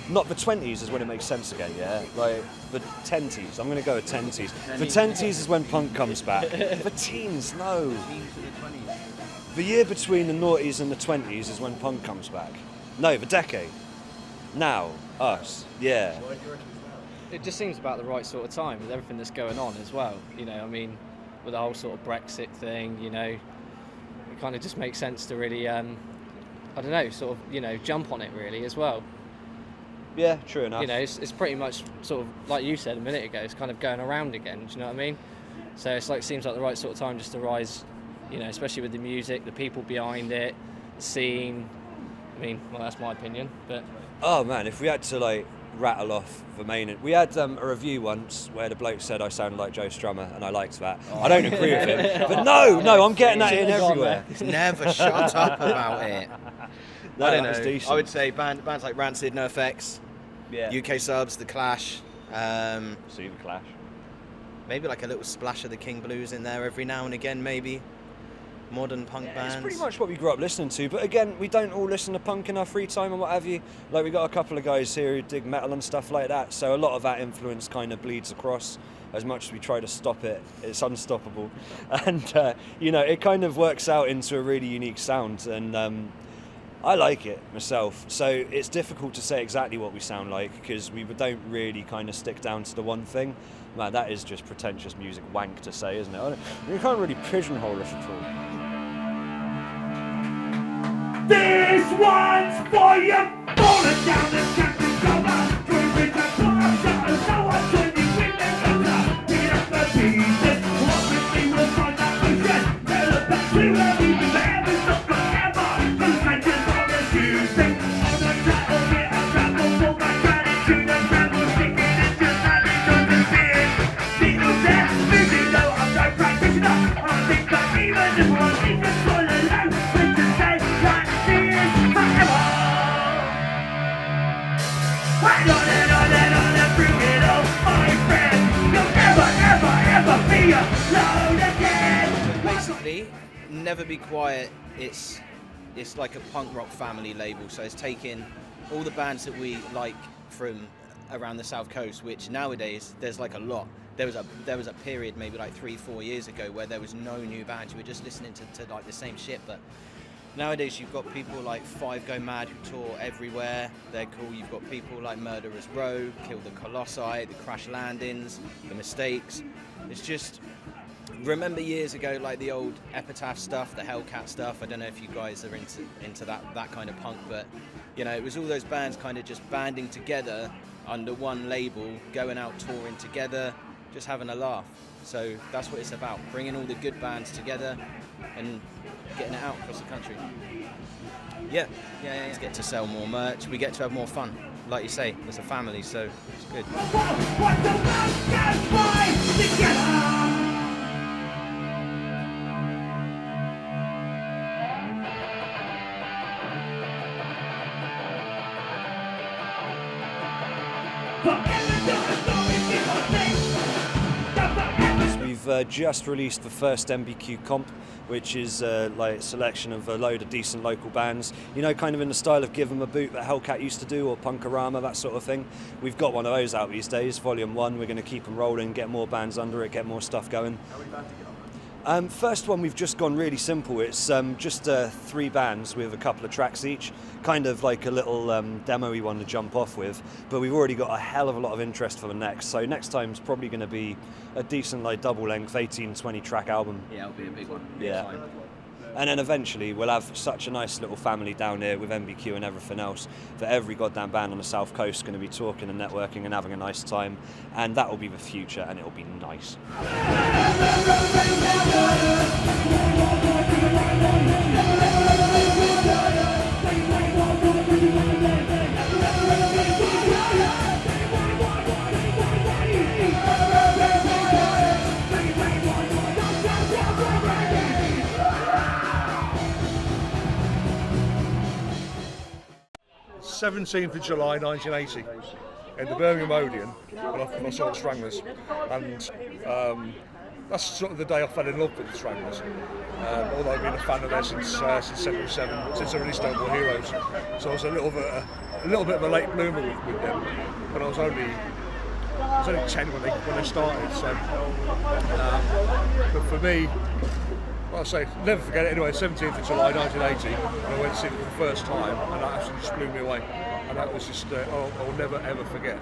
Not the 20s is when it makes sense again, yeah? Like the 10s. I'm going to go with 10s. The 10s is when punk comes back. The teens, no. The year between the noughties and the 20s is when punk comes back. No, the decade. Now, us, yeah. It just seems about the right sort of time with everything that's going on as well. You know, I mean, with the whole sort of Brexit thing, you know, it kind of just makes sense to really, I don't know, sort of, you know, jump on it really as well. Yeah, true enough. You know, it's pretty much sort of like you said a minute ago. It's kind of going around again. Do you know what I mean? So it's like seems like the right sort of time just to rise. You know, especially with the music, the people behind it, the scene. I mean, well, that's my opinion. But oh man, if we had to like rattle off the main, we had a review once where the bloke said I sounded like Joe Strummer, and I liked that. Oh. I don't agree with him, but no, I'm getting that in everywhere. Never shut up about it. No, I don't know. Decent. I would say bands like Rancid, NoFX. Yeah. UK Subs, The Clash. See The Clash. Maybe like a little splash of the King Blues in there every now and again, maybe. Modern punk bands. It's pretty much what we grew up listening to, but again, we don't all listen to punk in our free time and what have you. Like, we got a couple of guys here who dig metal and stuff like that, so a lot of that influence kind of bleeds across. As much as we try to stop it, it's unstoppable. And, you know, it kind of works out into a really unique sound, and I like it myself, so it's difficult to say exactly what we sound like because we don't really kind of stick down to the one thing. Man, that is just pretentious music wank to say, isn't it? You can't really pigeonhole us at all. This one's for you, falling down the captain cover, proving the bar shutters, no one's turning with their guns, picking up the pieces, obviously we'll find that motion, tell us back to where we began, it's not forever, those legends are refusing, on the title get a travel for my gratitude, and travel sticking it just like it doesn't fit, signals there, moving though I'm no practitioner, I think that even if one thing is full of low, let's just say that this forever. Right on and through it all, my friend. You'll never, ever, ever be alone again. Basically, Never Be Quiet, it's like a punk rock family label, so it's taking all the bands that we like from around the South Coast, which nowadays there's like a lot, there was a period maybe like 3-4 years ago where there was no new bands. You were just listening to like the same shit. But nowadays you've got people like Five Go Mad who tour everywhere. They're cool. You've got people like Murderers Row, Kill the Colossi, the Crash Landings, the Mistakes. It's just, remember years ago, like the old Epitaph stuff, the Hellcat stuff. I don't know if you guys are into that kind of punk, but you know, it was all those bands kind of just banding together under one label, going out touring together, just having a laugh. So that's what it's about, bringing all the good bands together and getting it out across the country. Yeah. We get to sell more merch, we get to have more fun. Like you say, it's a family, so it's good. We've just released the first MBQ comp, which is like a selection of a load of decent local bands, you know, kind of in the style of Give 'Em a Boot that Hellcat used to do, or Punkorama, that sort of thing. We've got one of those out these days, Volume 1. We're going to keep them rolling, get more bands under it, get more stuff going. First one, we've just gone really simple. It's just 3 bands with a couple of tracks each, kind of like a little demo-y one to jump off with, but we've already got a hell of a lot of interest for the next. So next time's probably going to be a decent like double-length 18-20 track album. Yeah, it'll be a big one. Yeah. Time. And then eventually we'll have such a nice little family down here with MBQ and everything else that every goddamn band on the South Coast is going to be talking and networking and having a nice time, and that will be the future, and it'll be nice. 17th of July 1980 in the Birmingham Odeon when I saw the Stranglers, and that's sort of the day I fell in love with the Stranglers. Although I've been a fan of theirs since '77, since I released No More Heroes, so I was a little bit of a late bloomer with them. But I was only 10 when they started. So, but for me, well, I say never forget it. Anyway, 17th of July 1980, when I went to see them for the first time, and that absolutely just blew me away. And that was just, I'll never ever forget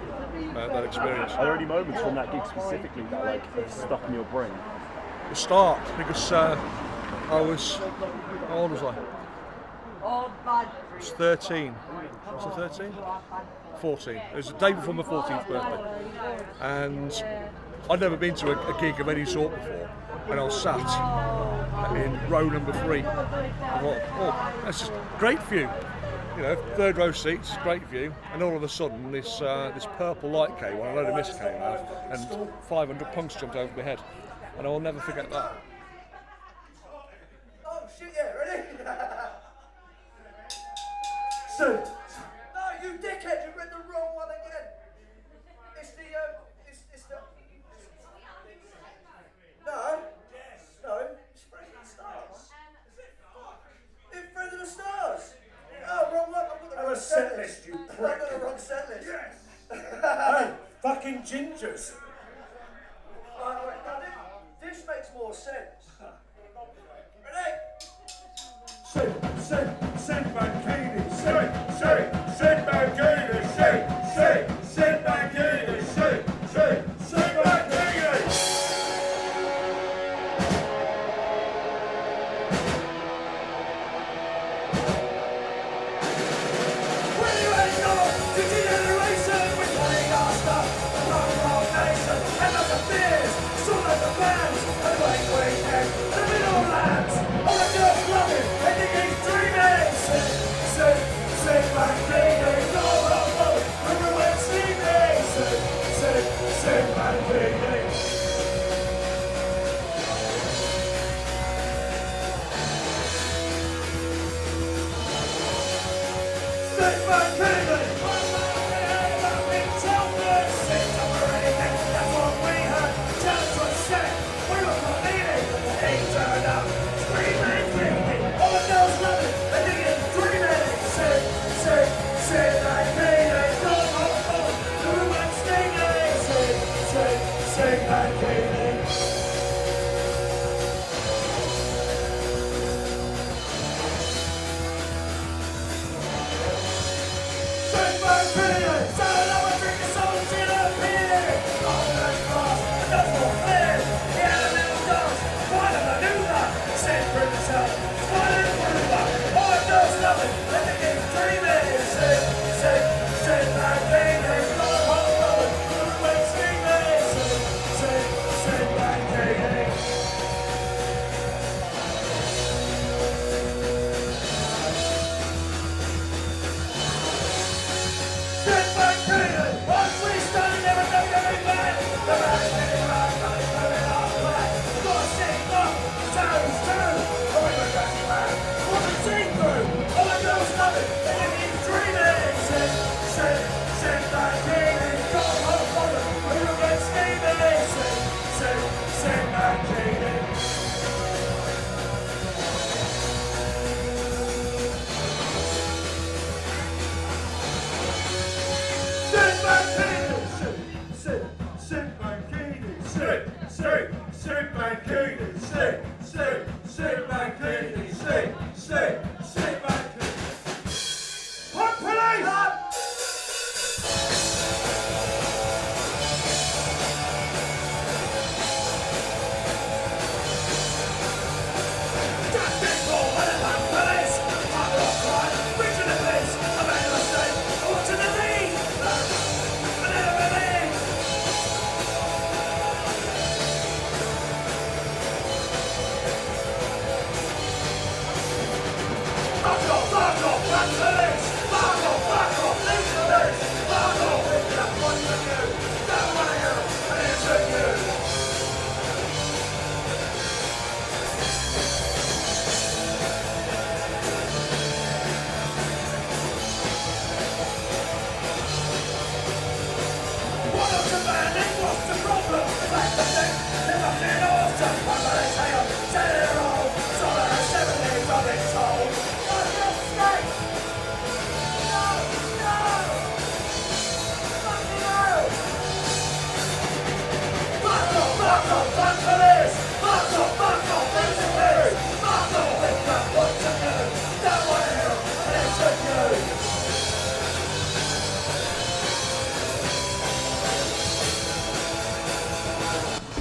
that experience. Are there any moments from that gig specifically that have stuck in your brain? The start, because I was, how old was I? I was 13. Was I 13? 14. It was the day before my 14th birthday. And I'd never been to a gig of any sort before. And I was sat in row number 3. I thought, oh, that's just great view. You know, 3rd row seats, great view. And all of a sudden, this purple light came on, a load of mist came out, and 500 punks jumped over my head. And I will never forget that. Oh shit, yeah, ready? So, no, you dickhead, you read the wrong one again. It's the, no, it's Friend of the Stars. It's Friend of the Stars. Oh, wrong one, I've got the wrong set list, you prick. I've got the wrong set list. Yes. Hey, fucking gingers. Right, now this makes more sense. Ready? Send Mankini, send Mankini, send Mankini, send Mankini. When you ain't know, the generation, we're playing our stuff, the rock and roll nation, and not the fears, so like the bands, and like weekend, the middle lands, all the girls loving, and the king's dreaming. Sing Sit back, please. Sit back, please. Hot police!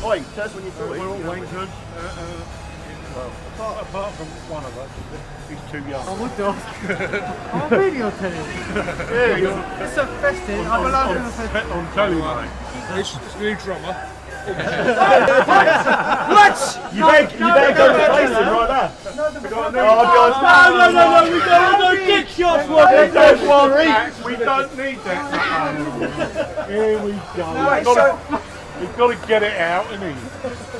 Oi, tell us when you thought We're all wankers. Well, apart from one of us, he's too young. Oh, what the? I'm videotaping. Yeah, it's so festive. I'm allowed in the festival. On telly, mate. This is the new drummer. What? You better go to place him right now. No, we don't no dick shots. Don't worry. We don't need that. Here we go. We've got to get it out, innit?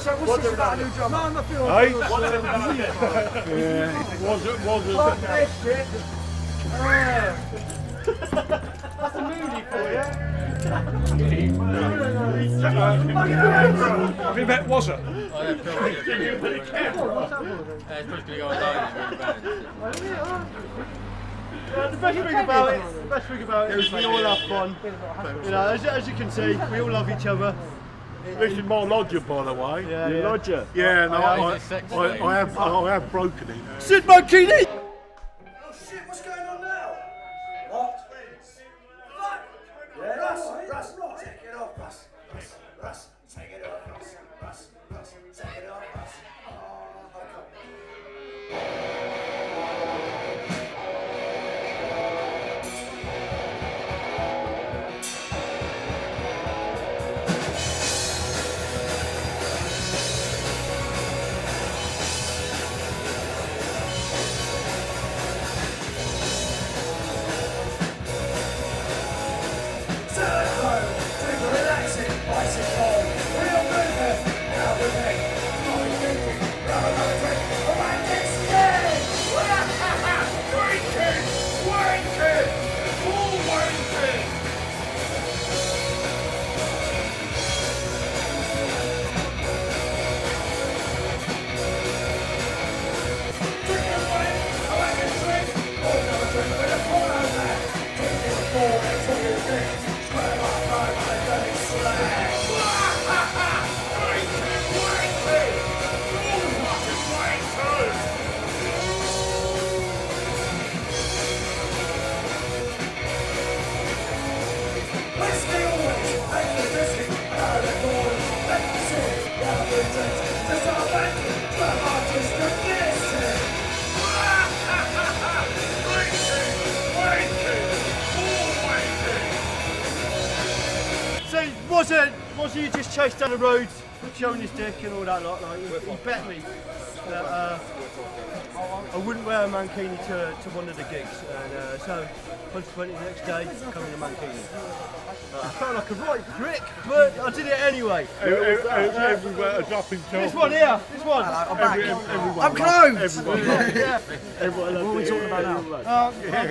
So what's this about a new drummer? No, I'm not feeling Hey? Yeah. Wasn't. Fuck this shit. That's a moody for you. Have you met Was it? Oh, yeah, Phil. It's supposed to go online. The best thing about it is we all have fun. You know, as you can see, we all love each other. This is my lodger, by the way. Yeah, your lodger? Yeah, no, I have broken it. Sid Mancini! Oh shit, what's going on now? What? Fuck! Yeah, Russ, take it off, Russ, take it off, Russ, take it off, Russ. Oh, okay. Wasn't you just chased down the road, showing his dick and all that lot? Like, he bet me that I wouldn't wear a mankini to one of the gigs, and so consequently the next day coming to mankini. I felt like a right prick, but I did it anyway. Everywhere, a drop in This one here, this one. I'm back. I'm cloned. Everyone What are we talking about now?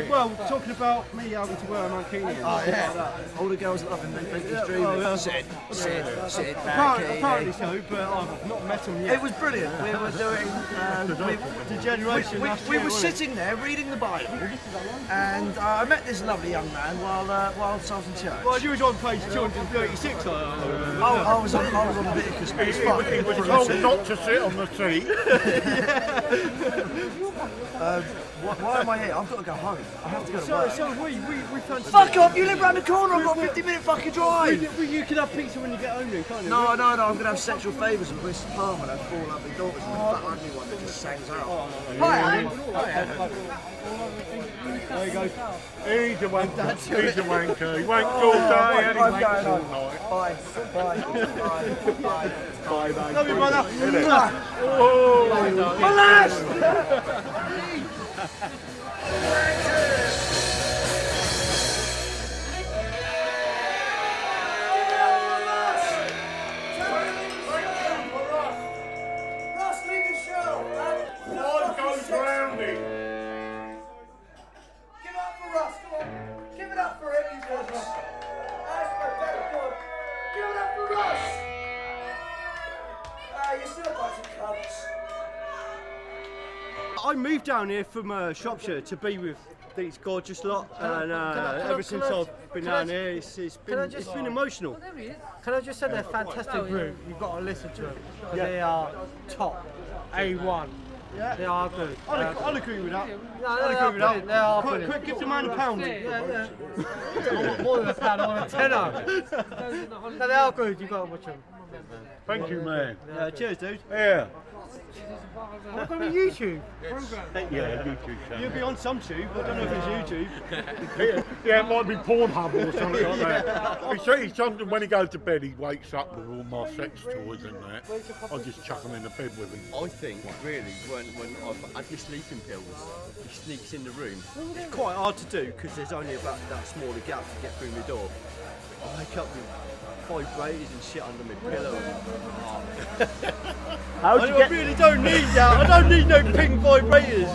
Well, we're talking about me having to wear a mankini and stuff like that. All the girls loving me, think he's dreaming. Sit Apparently so, but I've not met him yet. It was brilliant. We were doing Degeneration. We were sitting there reading the Bible, and I met this lovely young man while I was in church. Well, you was on page 236. I was on Leviticus. He was told not to sit on the seat. Why am I here? I've got to go home. I have to go to work. So we fancy. Fuck off! You live round the corner. I've got a 50-minute fucking drive. You can have pizza when you get home, then, can't you? No. I'm going to have sexual favours with Miss Palmer and her 4 lovely daughters and the fat ugly one that just sangs out. Hi, Alan. There you go. He's a wanker. He's a wanker. He wanked all day and he I'm wanked going all home. night. Bye. Bye, mate. Love you, brother. Oh, my lads! Life goes round it. Give it up for Russ, come on. Give it up for him, he's got Russ. That's my very good. Give it up for Russ. You're still a bunch of cunts. I moved down here from Shropshire to be with these gorgeous lot, and ever since I've been down here, it's been emotional. Can I just say they're a fantastic group? You've got to listen to them. They are top, A1. Yeah. They are good. I'll agree with that. No, they are brilliant. They are brilliant. Quick, give the man a pound. Yeah. I want more than a pound, I want a tenner. No, they are good, you've got to watch them. Thank you, man. Cheers, dude. Yeah. I've got a YouTube Yeah, YouTube channel. You'll be on some tube, I don't know if it's YouTube. Yeah, it might be Pornhub or something like that. He's something, when he goes to bed, he wakes up with all my sex toys and that. I just chuck them in the bed with him. I think, really, when I've had my sleeping pills, he sneaks in the room. It's quite hard to do because there's only about that smaller gap to get through my door. I wake up with vibrators and shit under my pillow. I really don't need that. I don't need no pink vibrators.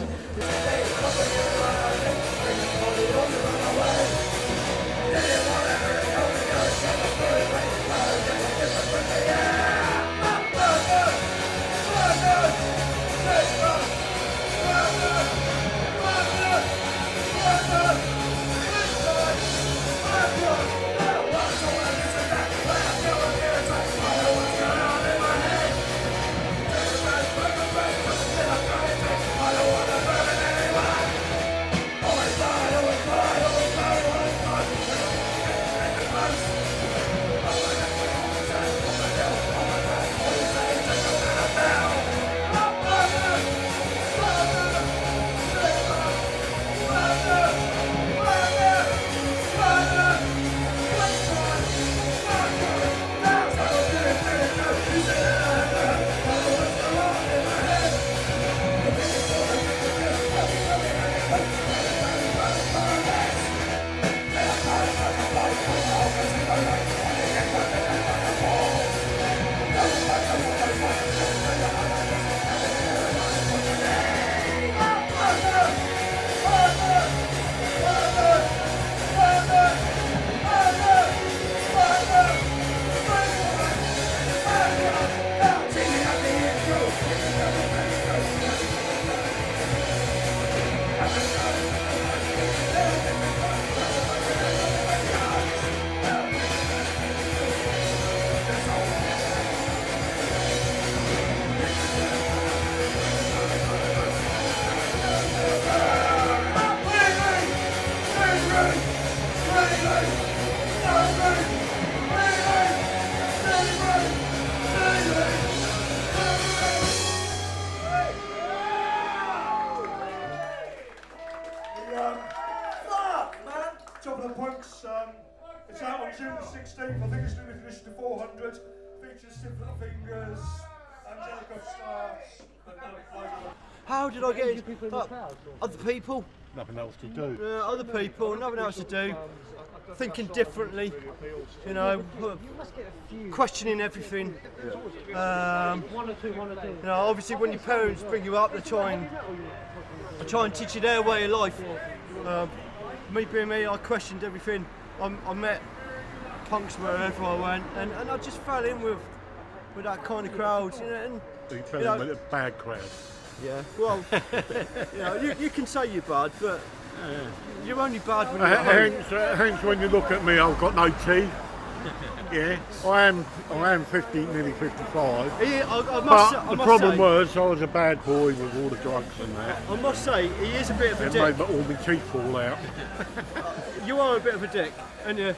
It's out on June the 16th. I think it's limited edition to 400. Features Simple Fingers, Angelica Stars. How did I get into other people? Nothing else to do. Other people, nothing else to do. Thinking differently, you know, questioning everything. You know, obviously when your parents bring you up, they try and teach you their way of life. Me being me, I questioned everything. I met punks wherever I went, and I just fell in with that kind of crowd. You know, and, you fell in with a bad crowd. Yeah, well, you know, you can say you're bad, but You're only bad when you're hence when you look at me, I've got no teeth. Yeah, I am 50, nearly 55. I the problem was I was a bad boy with all the drugs and that. I must say, he is a bit of a It dick. made all my teeth fall out. You are a bit of a dick, aren't you?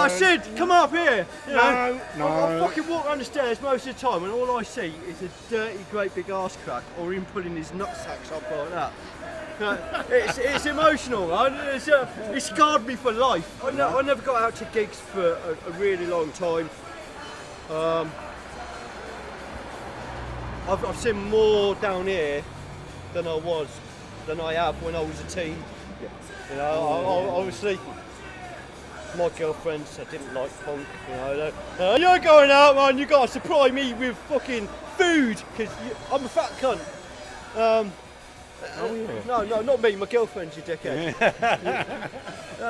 Sid, come up here. You know, No. I fucking walk around the stairs most of the time, and all I see is a dirty, great big arse crack, or him pulling his nutsacks up like that. It's emotional, man. It scarred me for life. I never got out to gigs for a really long time. I've seen more down here than I have when I was a teen. You know, obviously, my girlfriends, I didn't like punk. You know, you're going out, man. You gotta supply me with fucking food because I'm a fat cunt. No, not me, my girlfriend, you dickhead.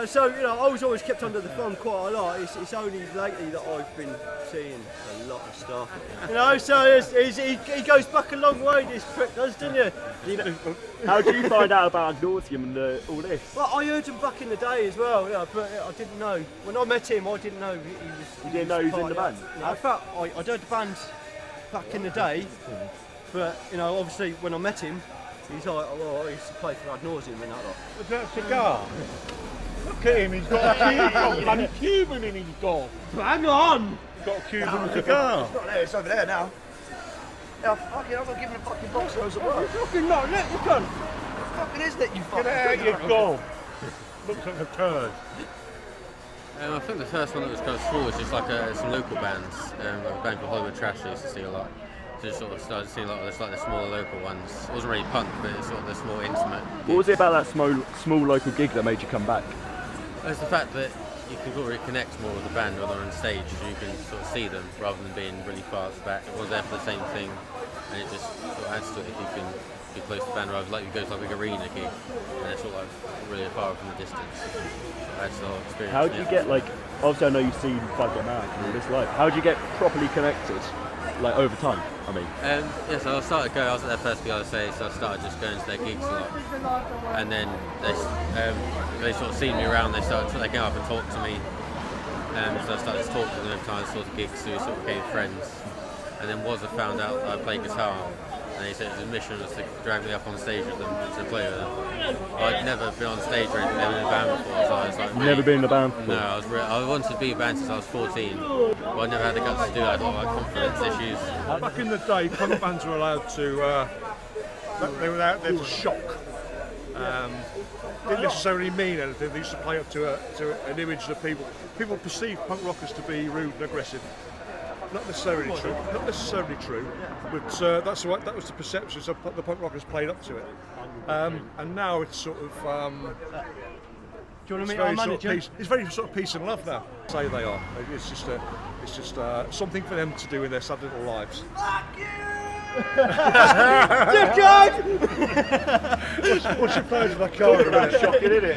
So, you know, I was always kept under the thumb quite a lot. It's only lately that I've been seeing a lot of stuff. You know, so he goes back a long way, this prick does, doesn't he? You know, how did you find out about nauseum and all this? Well, I heard him back in the day as well, yeah, but I didn't know. When I met him, I didn't know he was... You didn't know he was in the band? Yeah, in fact, I'd heard the band back in the day, but, you know, obviously when I met him, he's like, oh, I used to play for Ad Nauseam and that lot. Was that a cigar? Look at him, he's got a Cuban in his gob. Bang on! He's got a Cuban cigar. It's not there, it's over there now. Yeah, fucking, I'm not giving a fucking box loads of work. You're fucking not lit, you cunt! Fucking isn't it, you fucking? Get out your gob. Looks like a turd. I think the first one that was kind of small was just like some local bands. Like a band called Hollywood Trash I used to see a lot. So just sort of started seeing a lot of the smaller local ones. It wasn't really punk, but it's sort of the more intimate. What was it about that small local gig that made you come back? It's the fact that you can sort of connect more with the band when they're on stage. You can sort of see them rather than being really far at the back. Everyone's there for the same thing, and it just sort of adds to it if you can be close to the band. Rather like you go to like a big arena gig, and it's sort of like really far from the distance. So it adds to the whole experience. How do you get like? Obviously, I know you've seen Five Get Mad and all this life. How do you get properly connected? Like over time, I mean. Yeah, so I started going. I was at their first gig, I would say, so I started just going to their gigs a lot. And then they sort of seen me around. They came up and talked to me. So I started to talk to them every time I saw the gigs, so we sort of became friends. And then Wazza found out that I played guitar, and he said his mission was to drag me up on stage with them and to play with them. I'd never been on stage or anything, never been in a band before, so I was like... Never been in a band before? No, I wanted to be in a band since I was 14, but I never had the guts to do it. I thought I had confidence issues. Back in the day, punk bands were allowed to... they were out there to shock. Didn't necessarily mean anything. They used to play up to an image that people perceive punk rockers to be rude and aggressive. Not necessarily true, but that's what that was the perception. So the punk rockers played up to it, and now it's sort of. Do you want to meet our manager? It's very sort of peace and love now. Say they are. It's just something for them to do in their sad little lives. What's your plans for that car? That's shocking, isn't it?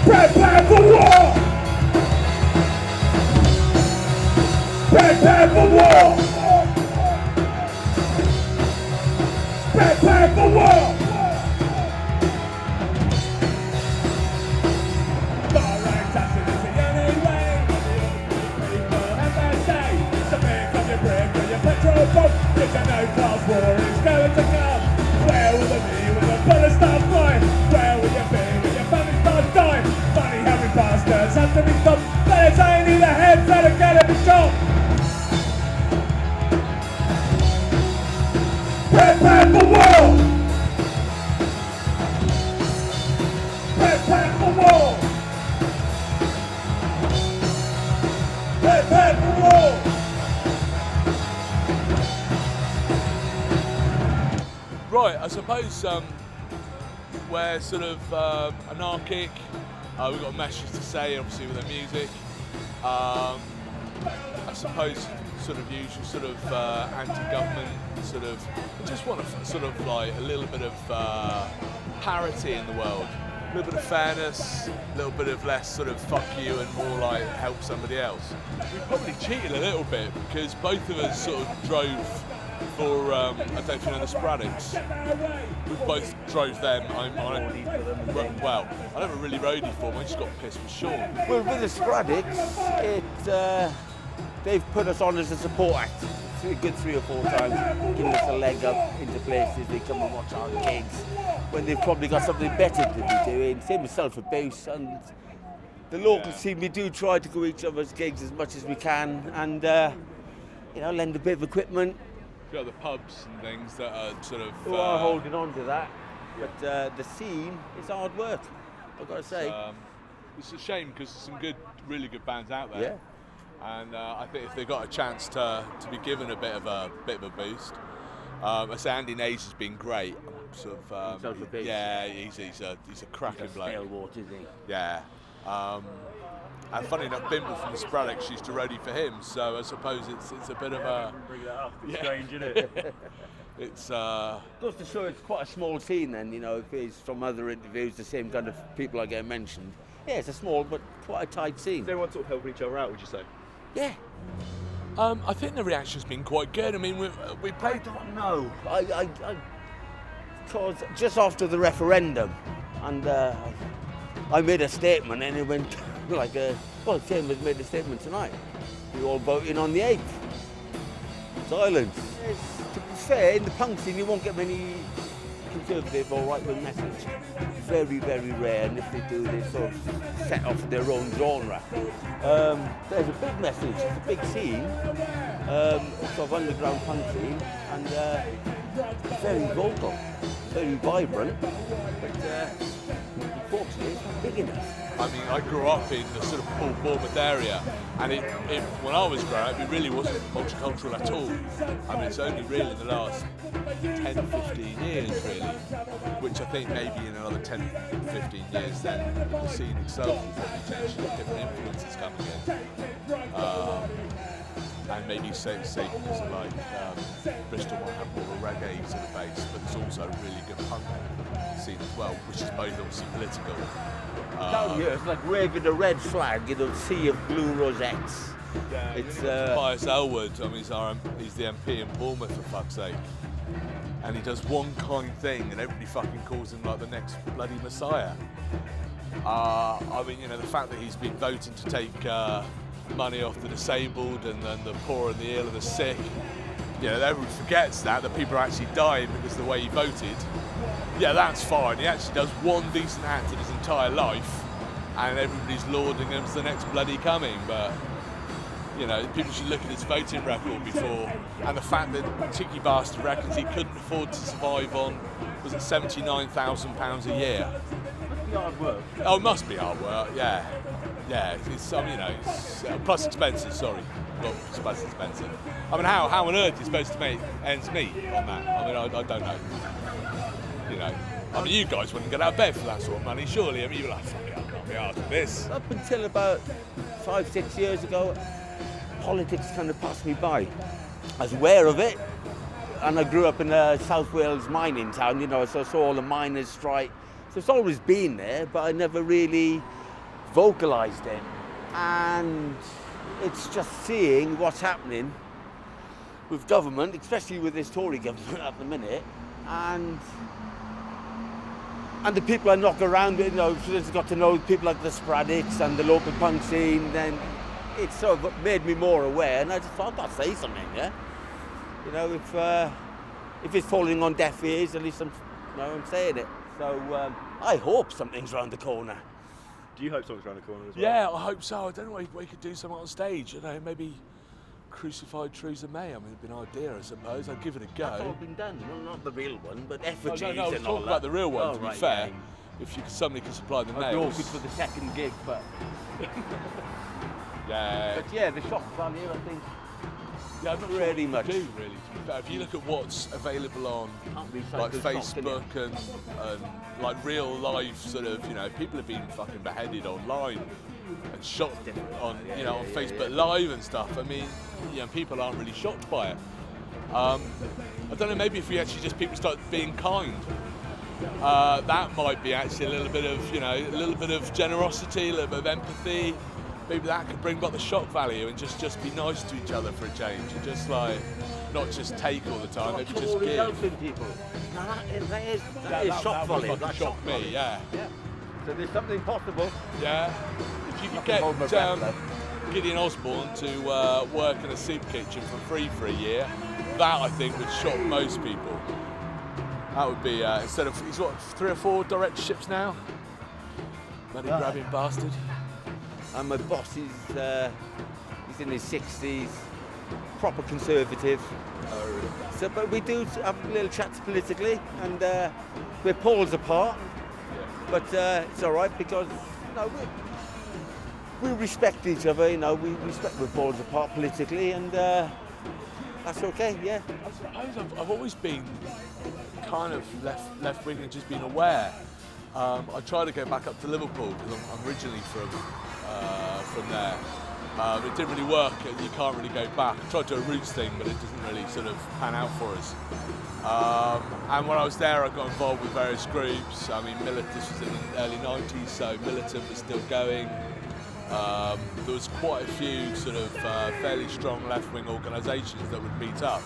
Prepare for war! Prepare for war! Prepare for war! Far right action is the only way. People ever say, something from your brick or your petrol pump. Did you know class war is going to come? Where will it be when the bullets start flying? Where will you be when your family starts dying? Funny how we bastards have to be stopped, but it's only the heads that are gonna be shot. Prepare for war! Prepare for war! Prepare for war! Right, I suppose we're sort of anarchic. We've got a message to say, obviously, with the music. I suppose sort of usual sort of anti-government sort of. I just want sort of like a little bit of parity in the world. A little bit of fairness, a little bit of less sort of fuck you and more like help somebody else. We probably cheated a little bit because both of us sort of drove for, I don't know if you know the Sporadics. We both drove them. Well, I never really roadie for them, I just got pissed with Sean. Well, with the Sporadics, they've put us on as a support act. A good 3 or 4 times, giving us a leg up into places. They come and watch our gigs when they've probably got something better to be doing. Same with self-abuse, and the local team, we do try to go each other's gigs as much as we can, and lend a bit of equipment. You've got the pubs and things that are sort of who are holding on to that, but the scene is hard work. I've got to say, it's a shame because there's some really good bands out there. Yeah. And I think if they got a chance to be given a bit of a boost, I say Isonades has been great. Sort of, yeah, he's a cracking bloke. Stalewart, isn't he? Yeah. And funny enough, Bimble from the Sporadics used to roadie for him, so I suppose it's a bit of a. Bring that up. It's yeah. strange, isn't it? It's. Goes to show it's quite a small scene. Then if it's from other interviews, the same kind of people I get mentioned. Yeah, it's a small but quite a tight scene. Is everyone sort of helping each other out? Would you say? Yeah. I think the reaction's been quite good. I mean, we played. I don't know. Because just after the referendum, and I made a statement, and it went like same as made a statement tonight. We're all voting on the 8th. Silence. To be fair, in the punk scene, you won't get many conservative or right-wing message. Very, very rare, and if they do, they sort of set off their own genre. There's a big message, it's a big scene, sort of underground punk scene, and very vocal, very vibrant, but unfortunately it's not big enough. I mean, I grew up in the sort of Paul Bournemouth area, and when I was growing up, it really wasn't multicultural at all. I mean, it's only really the last 10, 15 years, really, which I think maybe in another 10, 15 years, then the scene itself will probably change, different influences coming in. And maybe say because of like Bristol might have more of a reggae sort of base, but there's also a really good punk scene as well, which is both obviously political. Down here, it's like waving a red flag in a sea of blue rosettes. Yeah, it's Tobias Elwood. I mean, he's the MP in Bournemouth, for fuck's sake. And he does one kind thing, and everybody fucking calls him like the next bloody messiah. I mean, the fact that he's been voting to take money off the disabled and the poor and the ill and the sick. Everyone forgets that people are actually dying because of the way he voted. Yeah, that's fine. He actually does one decent act in his entire life, and everybody's lauding him as the next bloody coming. But people should look at his voting record before, and the fact that Tiki Bastard reckons he couldn't afford to survive on, was it £79,000 a year? Must be hard work. Oh, it must be hard work. Yeah. It's it's plus expenses. Sorry, not plus expensive. I mean, how on earth are you supposed to make ends meet on that? I mean, I don't know. I mean, you guys wouldn't get out of bed for that sort of money, surely. I mean, you're like, fuck it, I can't be arsed with this. Up until about 5-6 years ago, politics kind of passed me by. I was aware of it, and I grew up in a South Wales mining town, so I saw all the miners strike. So it's always been there, but I never really vocalised it. And it's just seeing what's happening with government, especially with this Tory government at the minute, and the people I knock around, got to know people like the Sporadics and the local punk scene, then it sort of made me more aware, and I just thought, I've got to say something, yeah? If it's falling on deaf ears, at least I'm saying it. So I hope something's around the corner. Do you hope something's around the corner as well? Yeah, I hope so. I don't know where you could do something on stage, maybe Crucified Theresa May. I mean, it'd be an idea, I suppose. I'd give it a go. That's all been done. Well, not the real one, but effigies No, I was and all talking about the real one, Oh, to be right, fair. yeah. If somebody could supply the I'd be nails. awkward for the second gig, but... Yeah. But yeah, the shock value, I think, Yeah, I'm not Pretty sure much. what you do, really. To be fair. If you look at what's available on like Facebook and like real life sort of, people have been fucking beheaded online and shot on, on Facebook Live and stuff. I mean, people aren't really shocked by it. I don't know. Maybe if we actually just people start being kind, that might be actually a little bit of generosity, a little bit of empathy. Maybe that could bring back the shock value and just be nice to each other for a change and just like not just take all the time, maybe just give. Helping people. No, that is shock value. That shocked me, yeah. So there's something possible. Yeah. If you could get Gideon Osborne to work in a soup kitchen for free for a year, that I think would shock most people. That would be instead of he's what 3 or 4 directorships now. Money grabbing bastard. And my boss, he's in his 60s, proper conservative. So, but we do have little chats politically, and we're poles apart. But it's all right because we respect each other. We respect we're poles apart politically, and that's okay. Yeah. I suppose I've always been kind of left wing and just been aware. I try to go back up to Liverpool because I'm originally from there. It didn't really work. You can't really go back. I tried to do a roots thing, but it doesn't really sort of pan out for us. And when I was there, I got involved with various groups. I mean, this was in the early 90s, so Militant was still going. There was quite a few sort of fairly strong left-wing organisations that would meet up.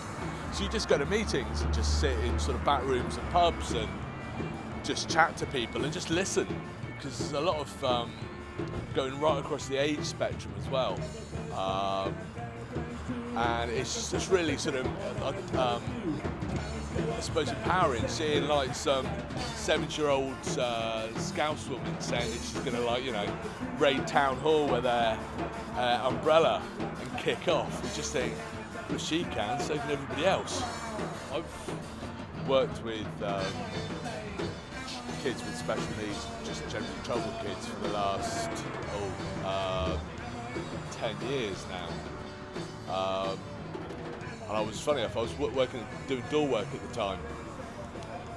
So you just go to meetings and just sit in sort of back rooms and pubs and just chat to people and just listen, because there's a lot of going right across the age spectrum as well, and it's just really sort of I suppose empowering seeing like some 70-year-old Scouse woman saying that she's going to raid town hall with her umbrella and kick off. We just think, well, if she can, so can everybody else. I've worked with kids with special needs, just generally troubled kids for the last 10 years now. And I was, funny enough, I was doing door work at the time.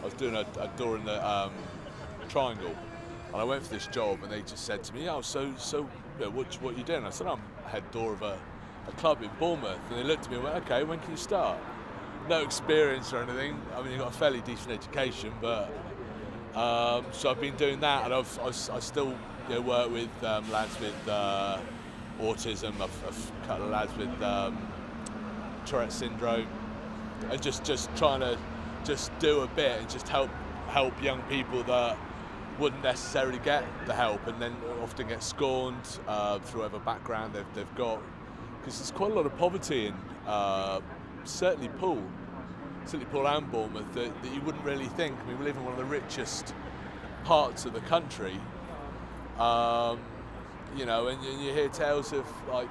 I was doing a door in the Triangle, and I went for this job, and they just said to me, "Oh, so what are you doing?" I said, "I'm head door of a club in Bournemouth." And they looked at me and went, "Okay, when can you start?" No experience or anything. I mean, you've got a fairly decent education, but so I've been doing that, and I still work with lads with autism. I've cut lads with Tourette syndrome, and just trying to just do a bit and just help young people that wouldn't necessarily get the help, and then often get scorned through whatever background they've got, because there's quite a lot of poverty in certainly Poole and Bournemouth that you wouldn't really think. I mean, we live in one of the richest parts of the country, and you hear tales of like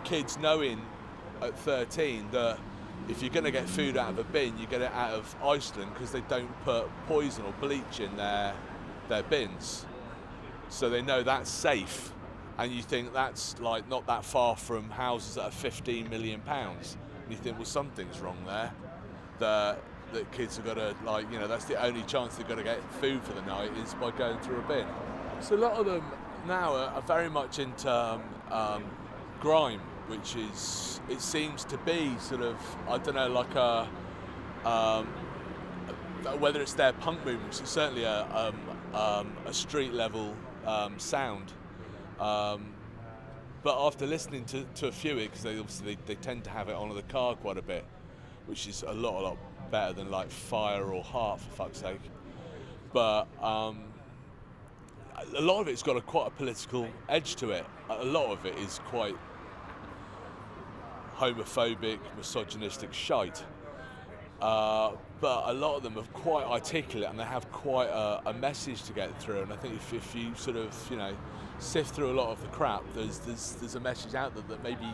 kids knowing at 13 that if you're going to get food out of a bin, you get it out of Iceland, because they don't put poison or bleach in their bins, so they know that's safe. And you think that's like not that far from houses that are £15 million, and you think, well, something's wrong there. That kids have got to, that's the only chance they've got to get food for the night is by going through a bin. So a lot of them now are very much into grime, which is, it seems to be sort of, I don't know, like whether it's their punk movements, it's certainly a street level sound. But after listening to a few, because they tend to have it on in the car quite a bit, which is a lot better than like Fire or Heart, for fuck's sake. But a lot of it's got quite a political edge to it. A lot of it is quite homophobic, misogynistic shite. But a lot of them are quite articulate, and they have quite a message to get through. And I think if you sort of, sift through a lot of the crap, there's a message out there that maybe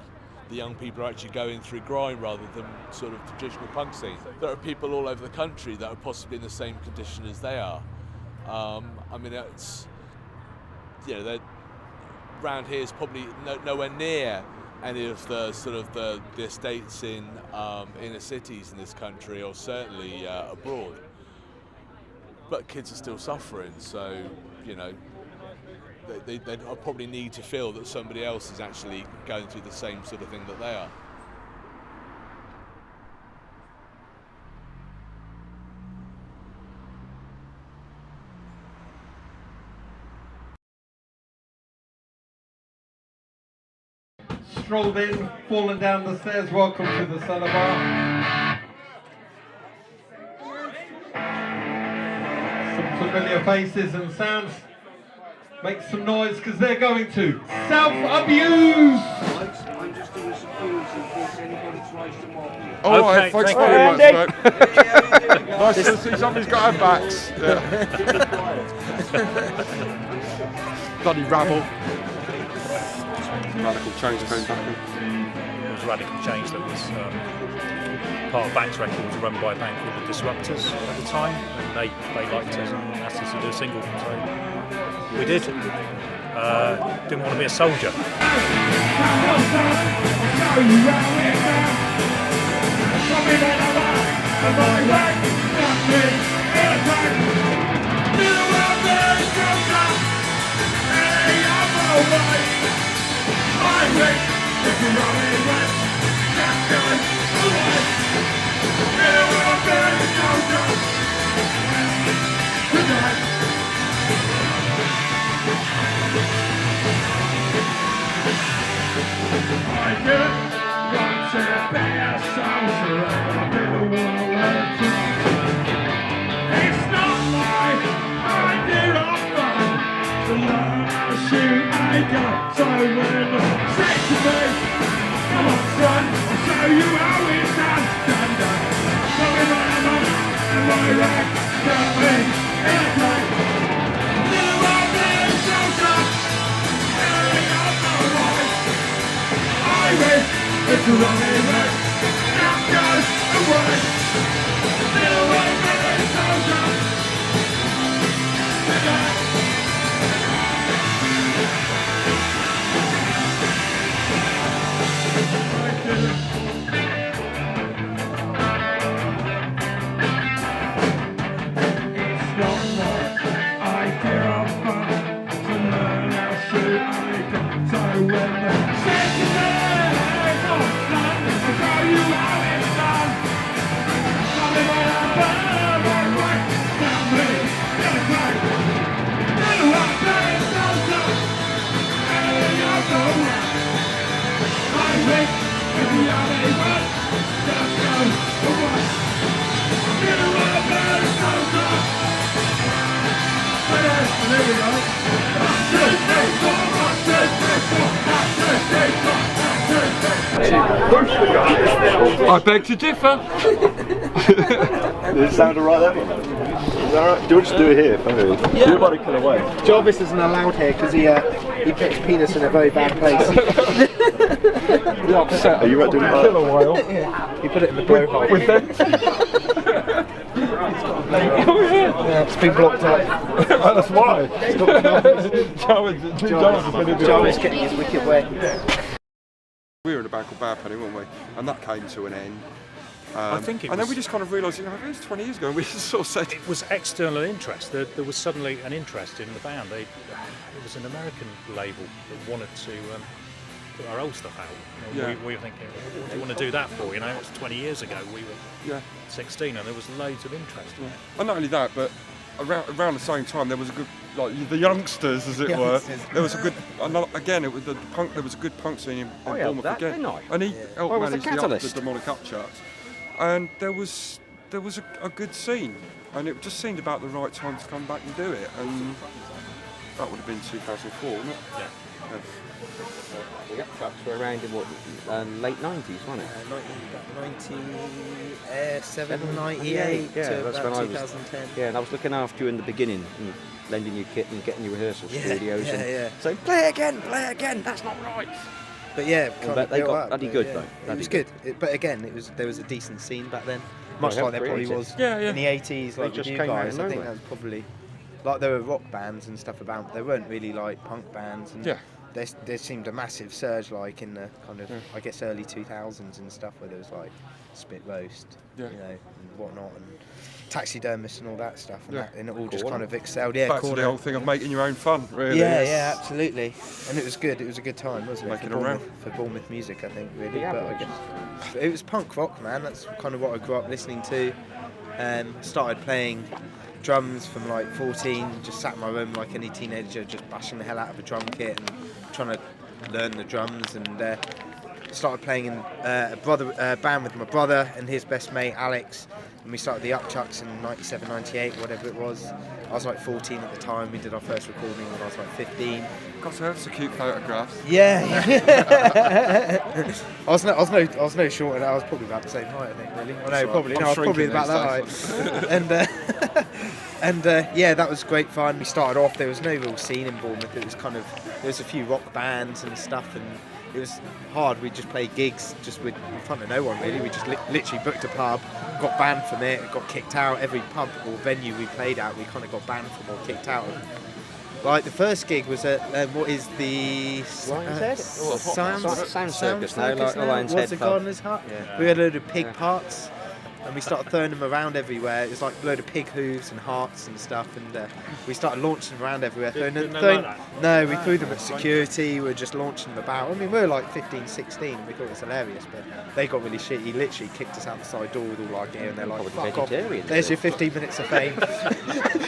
the young people are actually going through grime rather than sort of traditional punk scene. There are people all over the country that are possibly in the same condition as they are. I mean, it's, they're, round here is probably nowhere near any of the sort of the estates in inner cities in this country, or certainly abroad. But kids are still suffering, so you know they probably need to feel that somebody else is actually going through the same sort of thing that they are. Strolled in, fallen down the stairs. Welcome to the cellar bar. Some familiar faces and sounds. Make some noise because they're going to self-abuse. I'm just doing some foods in case anybody tries to mock me. All right, thanks very much, mate. Nice to see somebody's got our backs. Bloody rabble. Radical Change came back in. It was Radical Change that was part of Bank's Records, run by a band called the Disruptors at the time, and they liked us and asked us to do a single, so we did. Didn't want to be a soldier. So when say to me, come on son, I'll show you how it's done, done, done. Tell me where I'm on, and my right, tell me, it's like, little old man, soldier, carrying out the right. I wish it's a running right, now goes away. Little old man, soldier, tonight. I beg to differ. Does it sound alright there? Is that alright? Do you want to do it here? Yeah. Do it by the kill away. Jarvis isn't allowed here because he puts penis in a very bad place. Are you right doing that? Kill a while. Yeah. He put it in the blowhole. With them? Yeah, it's been blocked up. That's why. Jarvis getting his wicked way. We were in a band called Bad Penny, weren't we? And that came to an end. I think and then we just kind of realised, it was 20 years ago, and we just sort of said... It was external interest. There was suddenly an interest in the band. It was an American label that wanted to put our old stuff out. You know, we were thinking, what do you want to do that for? You know, it was 20 years ago. We were 16, and there was loads of interest. Yeah. And not only that, but around the same time, there was a good, like the youngsters, as it were. There was a good, again, it was the punk. There was a good punk scene in Bournemouth again, and he helped manage the Demonic Upcharts. And there was a good scene, and it just seemed about the right time to come back and do it. And that would have been 2004, wouldn't it? Yeah. The Upcharts were around in what, late 90s, wasn't it? 97, 98 yeah, to that's about when 2010. Yeah, and I was looking after you in the beginning, and lending you kit and getting you rehearsal studios. Yeah. So play again, that's not right. But yeah, but they got bloody good though. It was good. But again, there was a decent scene back then. Much like there probably was in the 80s, like with you guys. I think that was probably like there were rock bands and stuff about. There weren't really like punk bands. And there seemed a massive surge like in the kind of I guess early 2000s and stuff where there was like spit roast, you know, and whatnot, and taxidermists and all that stuff, and it all just kind of excelled. Yeah, back to the whole thing of making your own fun, really. Yeah, absolutely. And it was good. It was a good time, wasn't it? Making around For Bournemouth music, I think, really. But I guess it was punk rock, man. That's kind of what I grew up listening to. Started playing drums from like 14. Just sat in my room like any teenager, just bashing the hell out of a drum kit and trying to learn the drums. And started playing in a band with my brother and his best mate Alex. And we started the Upchucks in 97, 98, whatever it was. I was like 14 at the time. We did our first recording when I was like 15. God, so that's a cute photograph. Yeah. I was no shorter than that. I was probably about the same height, I think, really. I was probably about that height. And yeah, that was great fun. We started off, there was no real scene in Bournemouth. It was kind of, there was a few rock bands and stuff, and it was hard. We just played gigs just in front of no one, really. We just literally booked a pub, got banned from it, got kicked out. Every pub or venue we played at, we kind of got banned from or kicked out of. Like the first gig was at what is the Sound Circus now, like Lion's Head What's the Gardener's Hut? Yeah. We had a load of pig parts, and we started throwing them around everywhere. It was like a load of pig hooves and hearts and stuff, and we started launching them around everywhere. No, we threw them at security. We were just launching them about. I mean, we were like 15, 16, and we thought it was hilarious, but they got really shit. He literally kicked us out the side door with all our gear, and they're like, fuck off, there's your 15 minutes of fame.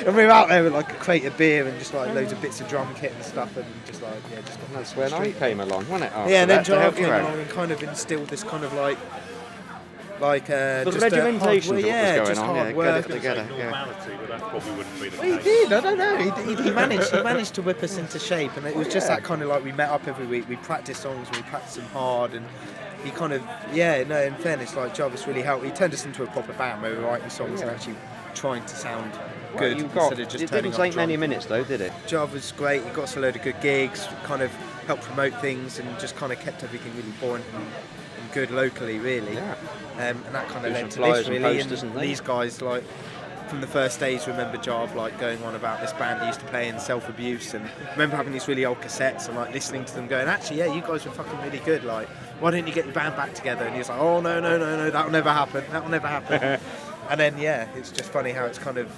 And we were out there with like a crate of beer and just like loads of bits of drum kit and stuff, and just like, yeah, just got. That's when I came along, wasn't it? Yeah, and then John came along and kind of instilled this kind of like the just regimentation of what was going on, hard work. get it together. That probably wouldn't be the Well, case. he did, I don't know. He managed to whip us into shape, and it was just that kind of like we met up every week, we practiced songs, we practiced them hard, and he kind of, in fairness, like Jarvis really helped. He turned us into a proper band where we were writing songs and actually trying to sound good instead of just it turning didn't take many minutes though, did it? Jarvis was great. He got us a load of good gigs, kind of helped promote things, and just kind of kept everything really buoyant and good locally, really. Yeah. And that kind of Do led some to flyers this, and really. posters and These guys, like, from the first days, remember Jarv like going on about this band he used to play in Self-Abuse, and remember having these really old cassettes and like listening to them going, actually, yeah, you guys were fucking really good, like, why don't you get your band back together? And he was like, oh, no, that'll never happen. And then, yeah, it's just funny how it's kind of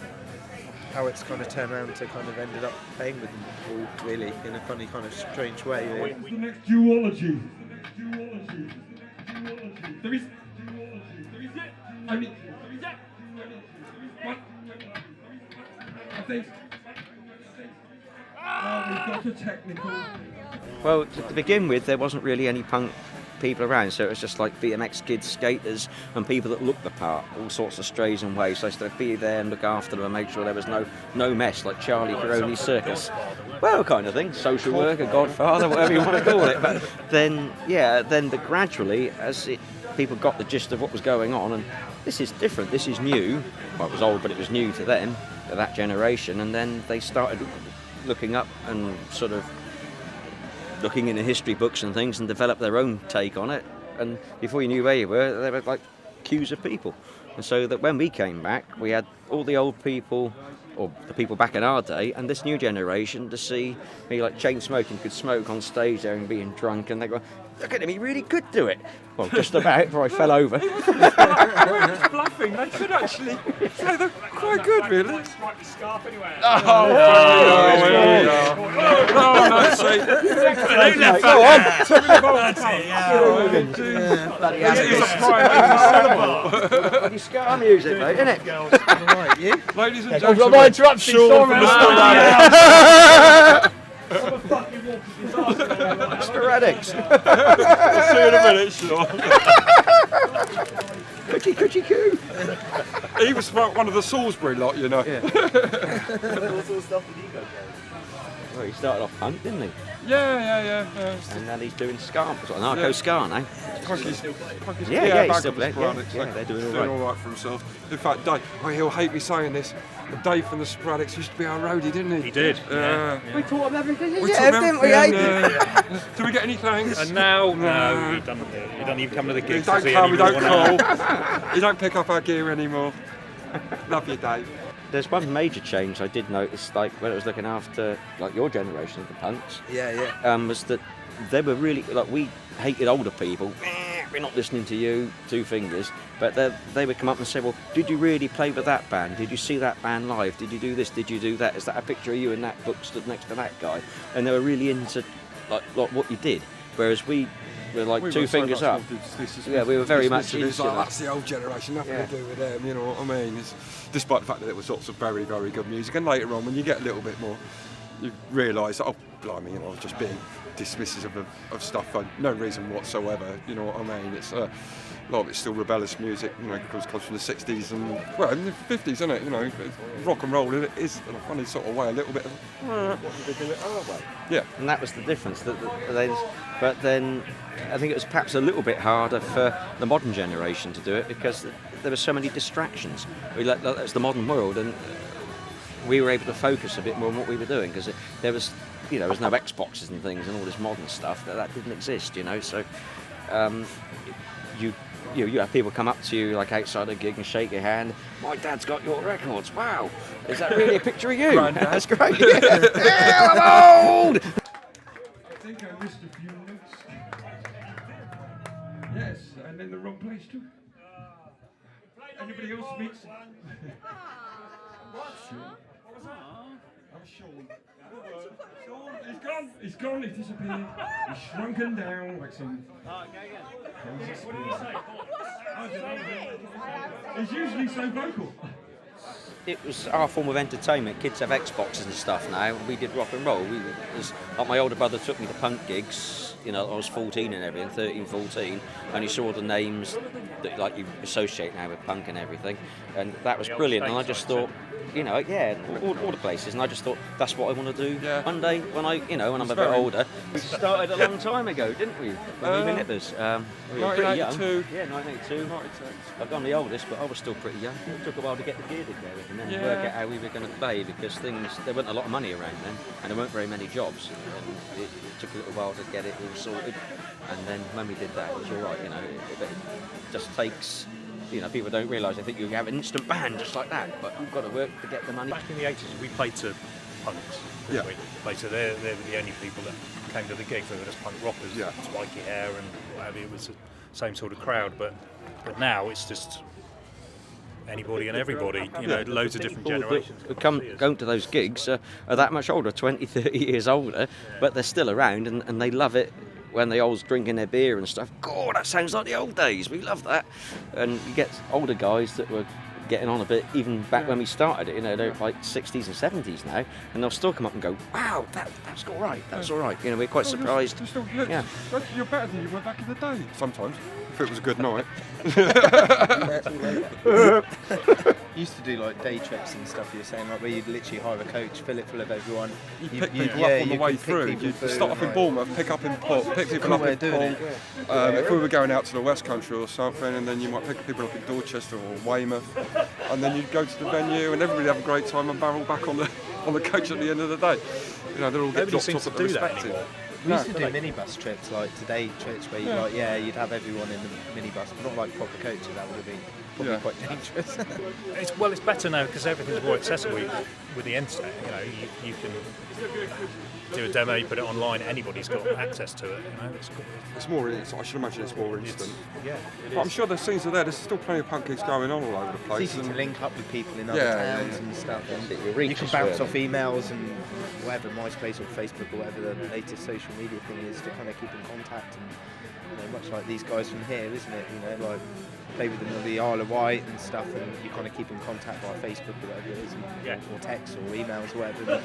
turned around to kind of ended up playing with them all, really, in a funny kind of strange way. Really. The next duology. There is I mean, what? I think. We've got a technical. Well, to begin with, there wasn't really any punk people around, so it was just like BMX kids, skaters, and people that looked the part, all sorts of strays and ways. So I used to be there and look after them and make sure there was no mess, like Charlie Caroni's circus. Well, kind of thing, social worker, godfather, whatever you want to call it. But then gradually, as people got the gist of what was going on, and this is different, this is new. Well, it was old, but it was new to them, to that generation, and then they started looking up and sort of looking into history books and things and developed their own take on it, and before you knew where you were, there were like queues of people. And so that when we came back, we had all the old people, or the people back in our day, and this new generation to see me, like chain smoking, could smoke on stage there and being drunk, and they go, look at him, he really could do it. Well, just about before I fell over. They weren't just bluffing, they could actually. Yeah, they're quite good, really. Bloody scar music, mate, isn't it? Ladies and I've gentlemen, got my interruption, Sean from the Sporadics. I'll see you in a minute, Sean. Coochie coo. He was one of the Salisbury lot, you know. Yeah. Well, he started off punk, didn't he? Yeah. And then he's doing ska, narco ska now. He's he's still there. Yeah, they're doing all right for himself. In fact, Dave, he'll hate me saying this, but Dave from the Sporadics used to be our roadie, didn't he? He did. We taught him everything. Didn't we? Do we get any thanks? And now, no, he doesn't even come to the gigs. He don't come, he don't call. He don't pick up our gear anymore. Love you, Dave. there's one major change I did notice, like when I was looking after like your generation of the punks. Was that they were really like, we hated older people. We're not listening to you, two fingers. But they would come up and say, well, did you really play with that band? Did you see that band live? Did you do this? Did you do that? Is that a picture of you in that book stood next to that guy? And they were really into like what you did. Whereas we were like we two were fingers so up. We were very much into that. That's the old generation, nothing to do with them, you know what I mean? Despite the fact that it was lots of very, very good music. And later on, when you get a little bit more, you realise, oh, blimey, you know, I was just being dismissive of stuff for no reason whatsoever, you know what I mean? It's a lot of it's still rebellious music, you know, because it comes from the 60s and, well, in the 50s, isn't it? You know, rock and roll, it is in a funny sort of way, a little bit of, What did they do it our way? Yeah. And that was the difference. But then I think it was perhaps a little bit harder for the modern generation to do it because there were so many distractions. That's the modern world, and we were able to focus a bit more on what we were doing because there was no Xboxes and things and all this modern stuff that didn't exist, you know. So you have people come up to you like outside a gig and shake your hand. My dad's got your records. Wow, is that really a picture of you? That's great. Yeah, I'm old. I think I missed a few notes. Yes, and in the wrong place too. Anybody else mix? I'm Sean. He's gone, he's disappeared. He's shrunken down like some crazy spirit. He's usually so vocal. It was our form of entertainment. Kids have Xboxes and stuff now. We did rock and roll. Like my older brother took me to punk gigs. You know, I was 14 and everything, 13, 14, and you saw the names that like you associate now with punk and everything, and that was brilliant. And I just thought, you know, yeah, all the places, and I just thought that's what I want to do one day when when I'm a bit older. We started a long time ago, didn't we? When we were nippers. We were pretty young. 1982. Yeah, 1982. I've gone the oldest, but I was still pretty young. It took a while to get the gear together and then work out how we were going to play because there weren't a lot of money around then, and there weren't very many jobs. And it took a little while to get it all sorted, and then when we did that, it was all right. You know, it just takes. You know, people don't realise. They think you have an instant band just like that, but you've got to work to get the money. Back in the 80s, we played to punks. Yeah. So they're the only people that came to the gigs. They were just punk rockers, spiky hair and whatever. It was the same sort of crowd. But now it's just anybody and everybody. You know, loads of different generations. Going to those gigs are that much older, 20, 30 years older, but they're still around and they love it. When they always drinking their beer and stuff, God, that sounds like the old days. We love that. And you get older guys that were getting on a bit, even back when we started it. You know, they're like 60s and 70s now, and they'll still come up and go, "Wow, that's all right. That's all right." You know, we're quite surprised. You're better than you were back in the day. Sometimes, if it was a good night. Used to do like day trips and stuff. You were saying like where you'd literally hire a coach, fill it full of everyone. You pick people up on the way through. You start off in Bournemouth, pick up in Port, pick people up in Port. If we were going out to the West Country or something, and then you might pick people up in Dorchester or Weymouth, and then you'd go to the venue, and everybody have a great time and barrel back on the coach at the end of the day. You know, they're all get dropped off at the respective. We used to do minibus trips, like today trips, where you'd have everyone in the minibus, but not like proper coaches. That would have been probably quite dangerous. It's better now because everything's more accessible with the internet. You know, you can do a demo, you put it online. Anybody's got access to it. You know, it's more. I should imagine it's more instant. But I'm sure the scenes are there. There's still plenty of punk gigs going on all over the place. It's easy to link up with people in other towns and stuff. And you can bounce off emails and whatever, MySpace or Facebook or whatever the latest social media thing is to kind of keep in contact. And you know, much like these guys from here, isn't it? You know, like play with them on the Isle of Wight and stuff, and you kind of keep in contact by Facebook or whatever it is, or text or emails or whatever.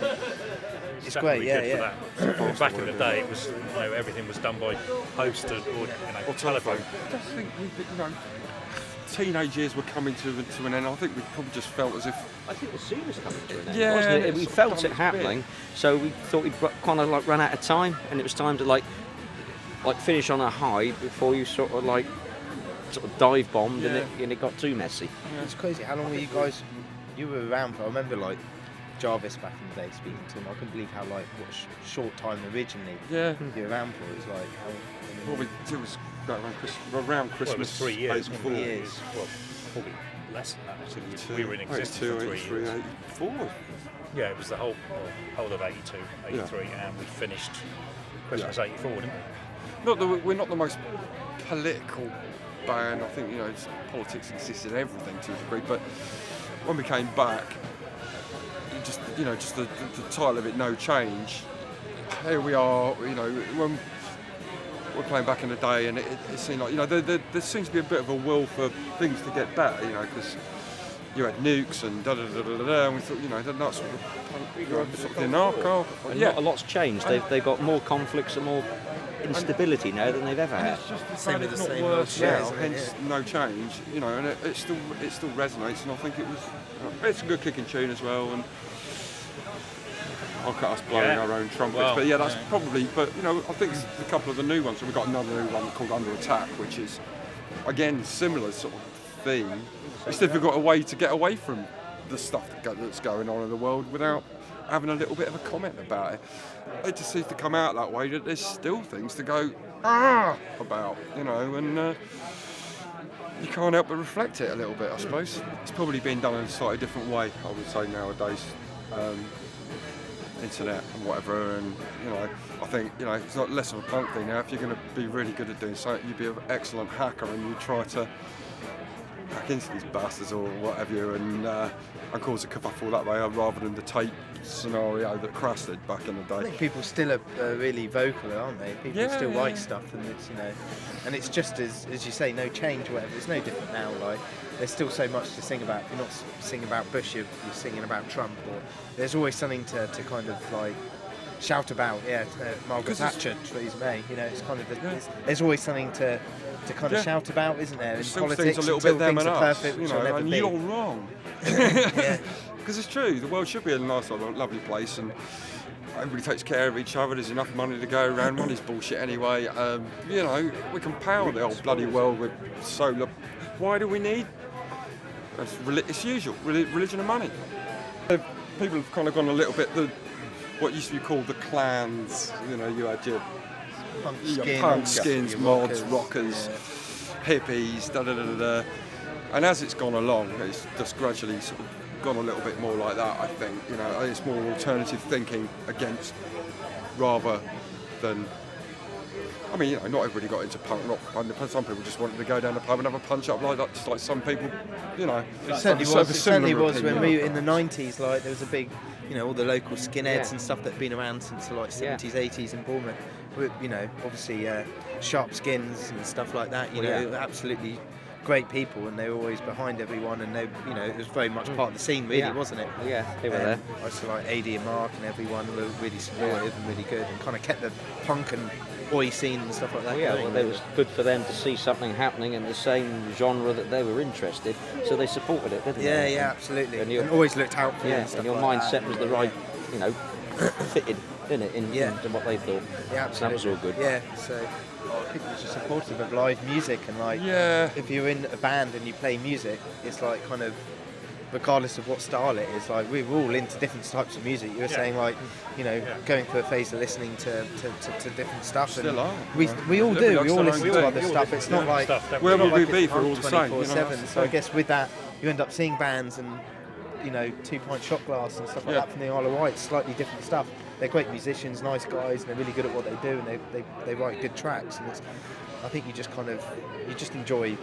It's great, Back in the day, it was everything was done by post or telephone. I just think teenage years were coming to an end. I think we probably just felt as if. I think the scene was coming to an end. Yeah, wasn't it? We felt it happening, so we thought we'd kind of like run out of time, and it was time to like finish on a high before you sort of dive bombed and it got too messy. Yeah. It's crazy. How long were you guys? You were around for. I remember like Jarvis back in the day speaking to him. I couldn't believe how what short time originally. Yeah. You were around for. It was like it was around Christmas. Well, it was 3 years. 3 years. Well, probably less than that. Actually. We were in existence for 3 years. 84. Yeah, it was the whole of 82, 83, and we finished Christmas 84, didn't we? We're not the most political band. I think politics exists in everything to a degree. But when we came back, just the title of it, No Change. Here we are. When we're playing back in the day, and it seemed like there seems to be a bit of a will for things to get better. Because you had nukes and and we thought that's sort of the anarcho. A lot's changed. They've got more conflicts and more instability now than they've ever had. It's just the same as the same worse now, hence No Change. And it still resonates, and I think it's a good kicking tune as well. And I'll cut us blowing our own trumpets, but that's probably. But I think it's a couple of the new ones. So we've got another new one called Under Attack, which is again similar sort of theme. It's if we've got a way to get away from the stuff that's going on in the world without having a little bit of a comment about it. It just seems to come out that way that there's still things to go about, and you can't help but reflect it a little bit, I suppose. It's probably been done in a slightly different way, I would say, nowadays. Internet and whatever, and I think it's not less of a punk thing now. If you're going to be really good at doing something, you'd be an excellent hacker, and you try to hack into these bastards or what have you, and cause a kerfuffle that way, rather than the tape scenario that Crass did back in the day. I think people still are really vocal, aren't they? People still write stuff, and it's and it's just as you say, no change or whatever. It's no different now. Like there's still so much to sing about. If you're not singing about Bush, you're singing about Trump, or there's always something to kind of like shout about. Margaret Thatcher, Theresa May. It's kind of there's always something to kind of shout about, isn't there? In politics, a little bit them and us, perfect, which will never and be. you're wrong. Because it's true, the world should be a nice, lovely place, and everybody takes care of each other. There's enough money to go around. Money's bullshit anyway. We can power the old bloody world with solar. Why do we need? It's usual, religion and money. People have kind of gone a little bit what used to be called the clans. You had your punk skins, mods, rockers, hippies, and as it's gone along, it's just gradually sort of gone a little bit more like that. I think it's more alternative thinking against, rather than. I mean, not everybody got into punk rock. Some people just wanted to go down the pub and have a punch up like that, just like some people. It certainly was when we were in the 90s. Like there was a big, all the local skinheads and stuff that had been around since the 70s, 80s in Bournemouth. Obviously Sharp Skins and stuff like that. Absolutely great people, and they were always behind everyone, and it was very much part of the scene, really, wasn't it? Yeah, they were there. I used to like AD and Mark, and everyone were really supportive and really good, and kind of kept the punk and oi scene and stuff like that going. It was good for them to see something happening in the same genre that they were interested, so they supported it, didn't they? Yeah, absolutely. And always looked out for it. And your mindset was the right, fitted, didn't it, into what they thought. Yeah, absolutely. So that was all good. Yeah, so people are just supportive of live music, and if you're in a band and you play music, it's like kind of regardless of what style it is, like we're all into different types of music. You were saying going through a phase of listening to different stuff. Still are. We all do. We all listen to other stuff. It's not like where would we be for all the same? 24/7. So I guess with that, you end up seeing bands and 2-pint shot glass and stuff like that from the Isle of Wight. Slightly different stuff. They're great musicians, nice guys, and they're really good at what they do, and they write good tracks. And I think you just enjoy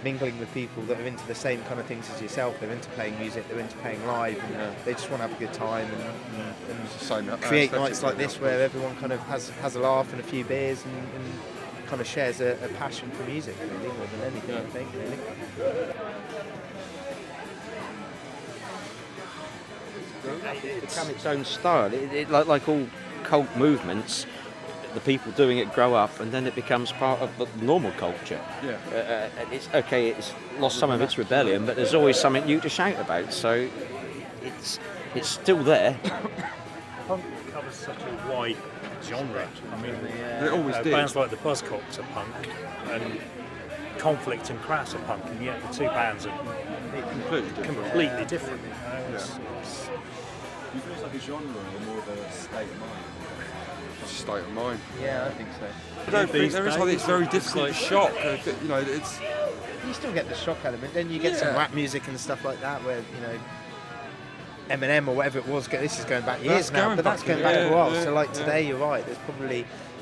mingling with people that are into the same kind of things as yourself. They're into playing music, they're into playing live, and they just want to have a good time and create nights like this where everyone kind of has a laugh and a few beers and kind of shares a passion for music, really, more than anything, I think, really. It's become its own style. It like all cult movements, the people doing it grow up, and then it becomes part of the normal culture. It's lost some of its rebellion, but there's always something new to shout about. So it's still there. Punk covers such a wide genre. I mean, it always did. Bands like the Buzzcocks are punk, and Conflict and Crass are punk, and yet the two bands are completely different. Do you feel it's like a genre or more of a state of mind? State of mind. Yeah, I think so. I don't think there is. I think it's very difficult to shock. you still get the shock element. Then you get some rap music and stuff like that, where Eminem or whatever it was. This is going back years now, but that's going back a while. So like today, you're right.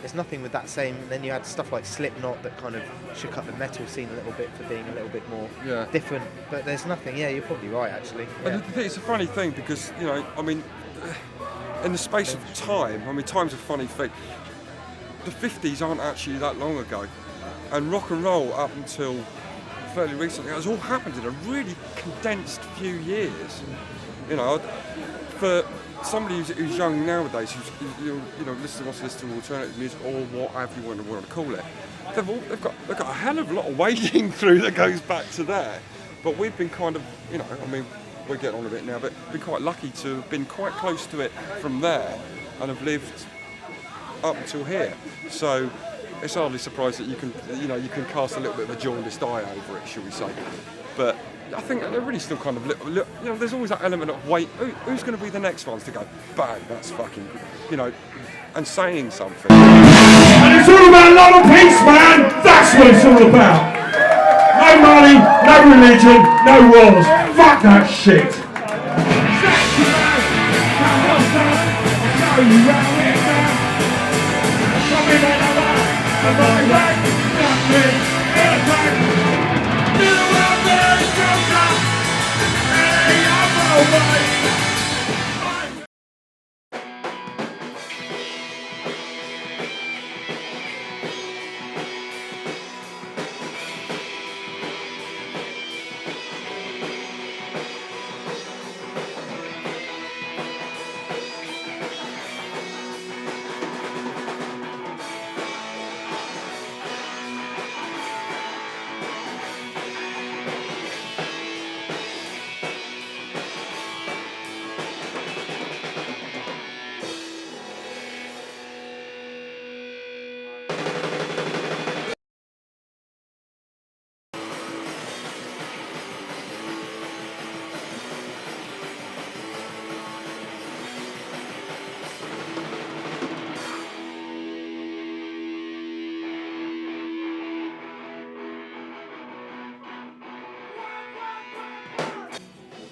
There's nothing with that same. And then you had stuff like Slipknot that kind of shook up the metal scene a little bit for being a little bit more different. But there's nothing. Yeah, you're probably right actually. Yeah. It's a funny thing because in the space of time, time's a funny thing. The 50s aren't actually that long ago, and rock and roll up until fairly recently has all happened in a really condensed few years. For somebody who's young nowadays, wants to listen to alternative music or whatever you want to call it, they've got a hell of a lot of wading through that goes back to there. But we've been kind of, we're getting on a bit now, but been quite lucky to have been quite close to it from there and have lived up until here. So it's hardly surprised that you can cast a little bit of a jaundiced eye over it, shall we say. But I think they're really still kind of, there's always that element of, wait, who's going to be the next ones to go, bang, that's fucking, and saying something. And it's all about love and peace, man! That's what it's all about! No money, no religion, no wars. Fuck that shit!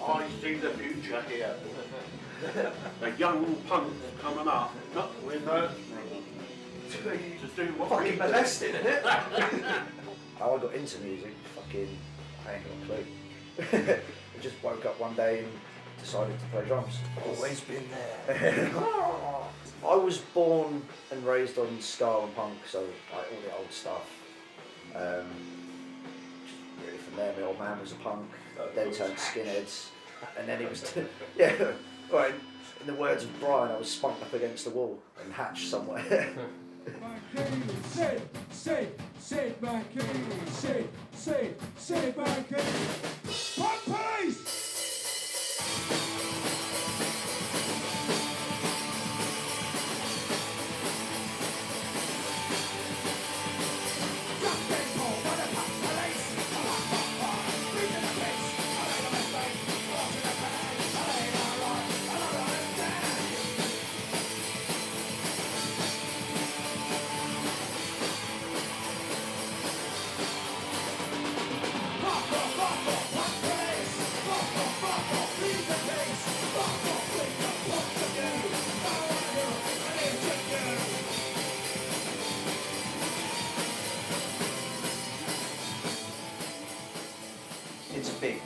I see the future here. The young punk coming up, not with to do what fucking molesting, isn't it? How I got into music, I ain't got a clue. I just woke up one day and decided to play drums. Always been there. I was born and raised on ska and punk, so like all the old stuff. Just really from there, my old man was a punk, then turned skinheads, and then he was, right, in the words of Brian, I was spunked up against the wall and hatched somewhere. Say, Punk Police!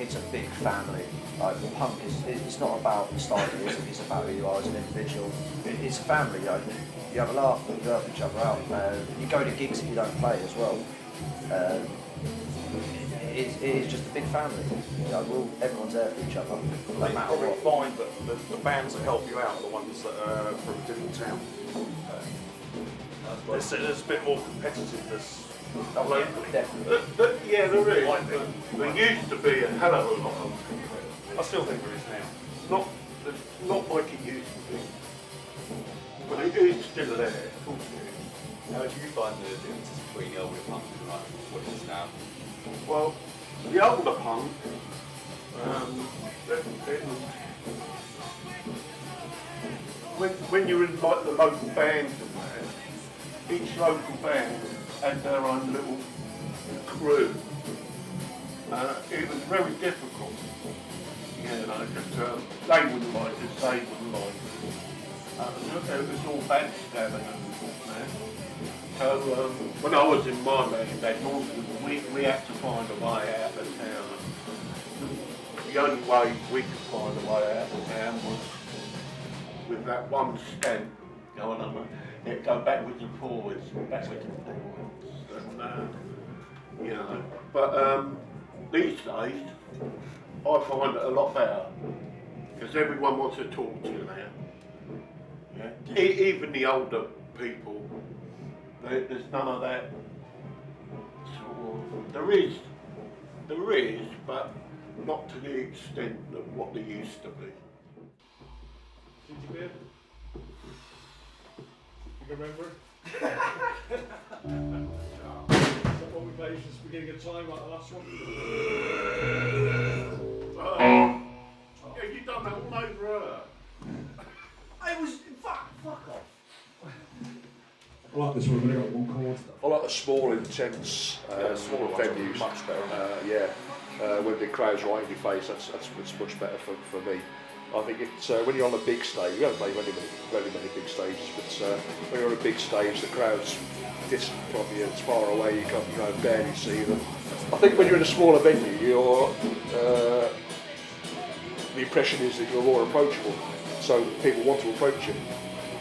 It's a big family. Like punk it's not about the style it is, it's about who you are as an individual. It's a family. You have a laugh, you help each other out. You go to gigs if you don't play as well. It is just a big family. Everyone's there for each other. No matter probably what. find that the bands that help you out are the ones that are from a different town. There's a bit more competitiveness. Locally. Definitely. Yeah, there is. There used to be a hell of a lot of. I still think there is now. Not like it used to be. But it is still there. Of course it is. How do you find the differences between the older punk and like what it is now? Well, the older punk, when you're in like the local bands and that, each local band had their own little crew. It was very difficult. You know, just they wouldn't like it, they wouldn't like it. It was all backstabbing and so when I was in my bed, we had to find a way out of town. The only way we could find a way out of town was with that one stent going on. It'd go backwards and forwards, and, you know. But these days, I find it a lot better because everyone wants to talk to you now. Yeah? Even the older people, there's none of that sort of. There is, but not to the extent of what they used to be. Ginger beer? You can remember it? Is that what we played at the beginning of time, like the last one? Yeah, you done that all over her. It was fuck off. I like this one, we've got one chord stuff. I like the small, intense smaller venues. much better. When the crowd's right in your face, that's much better for me. I think it's when you're on a big stage. We haven't played very many big stages, but when you're on a big stage, the crowd's distant from you, it's far away. You can barely see them. I think when you're in a smaller venue, the impression is that you're more approachable, so people want to approach you.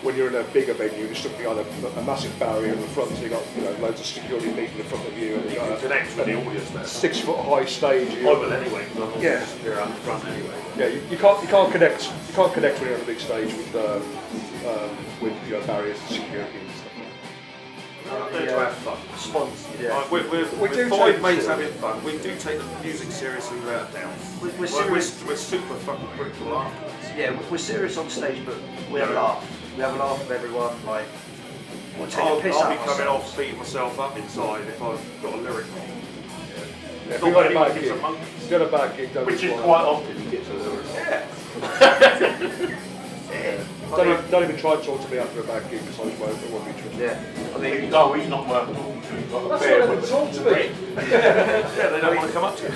When you're in a bigger venue, you're stuck behind a massive barrier in the front, so you've got loads of security people in front of you. And You can connect with the audience there. 6 foot high stage. I will anyway, because I'm Yeah. here on the front anyway. Yeah, you can't connect when you're on a big stage with barriers and security and stuff. We're there to have fun. Sponsors. Yeah. We're We do five take mates it. having fun. We do take the music seriously without a doubt. We're super fucking critical afterwards. Yeah, we're serious on stage, but we have a laugh. We have a laugh with everyone. Like, we'll take I'll a piss be out coming ourselves. off, beating myself up inside if I've got a lyric wrong. Yeah, if Not you've got a anyone bad gives gig, a monkey. if you've got a bad gig, don't Which be is quiet. quite often you get to the Don't even try to talk to me after a bad gig because I won't be true. Yeah. I mean, no, he's not worth talking to. He's got a That's bear why they with talk a to me. red. Yeah, they don't want to come up to you.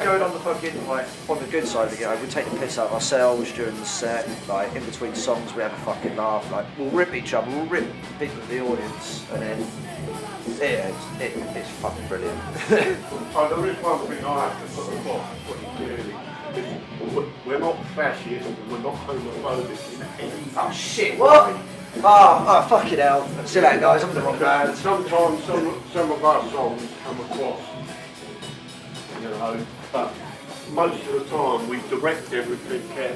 Going on the fucking, like, on the good side of it, we take the piss out of ourselves during the set. Like, in between songs, we have a fucking laugh. Like, we'll rip each other, we'll rip bits of the audience, and then it's fucking brilliant. Oh, there is one thing I have to put across pretty clearly. We're not fascist and we're not homophobic in any Oh shit, what? Oh, fucking hell. See that, guys, I'm in the wrong band. Sometimes some of our songs come across, you know, but most of the time we direct everything at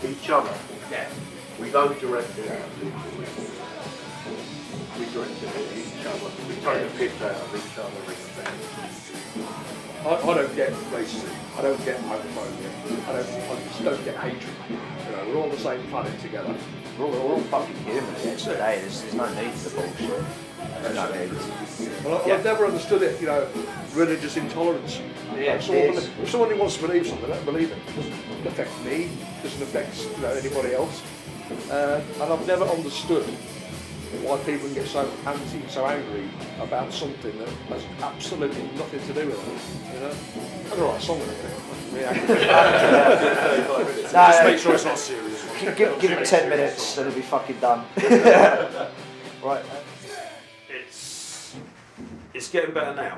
each other. Yeah. We don't direct it at each other. We direct it at each other. We take the piss out of each other in the band. I don't get racism. I don't get homophobia. I just don't get hatred. You know, we're all on the same planet together. We're all fucking human at the end of the day. There's no need for bullshit. There's no need. Well, I've never understood it, religious intolerance. Yeah, If someone wants to believe something, let them believe it. It doesn't affect me, it doesn't affect anybody else. And I've never understood why people can get so anti, so angry about something that has absolutely nothing to do with it. I'm gonna write a song with it. Just make sure it's not serious. Give it 10 minutes and it'll be fucking done. Right. It's getting better now.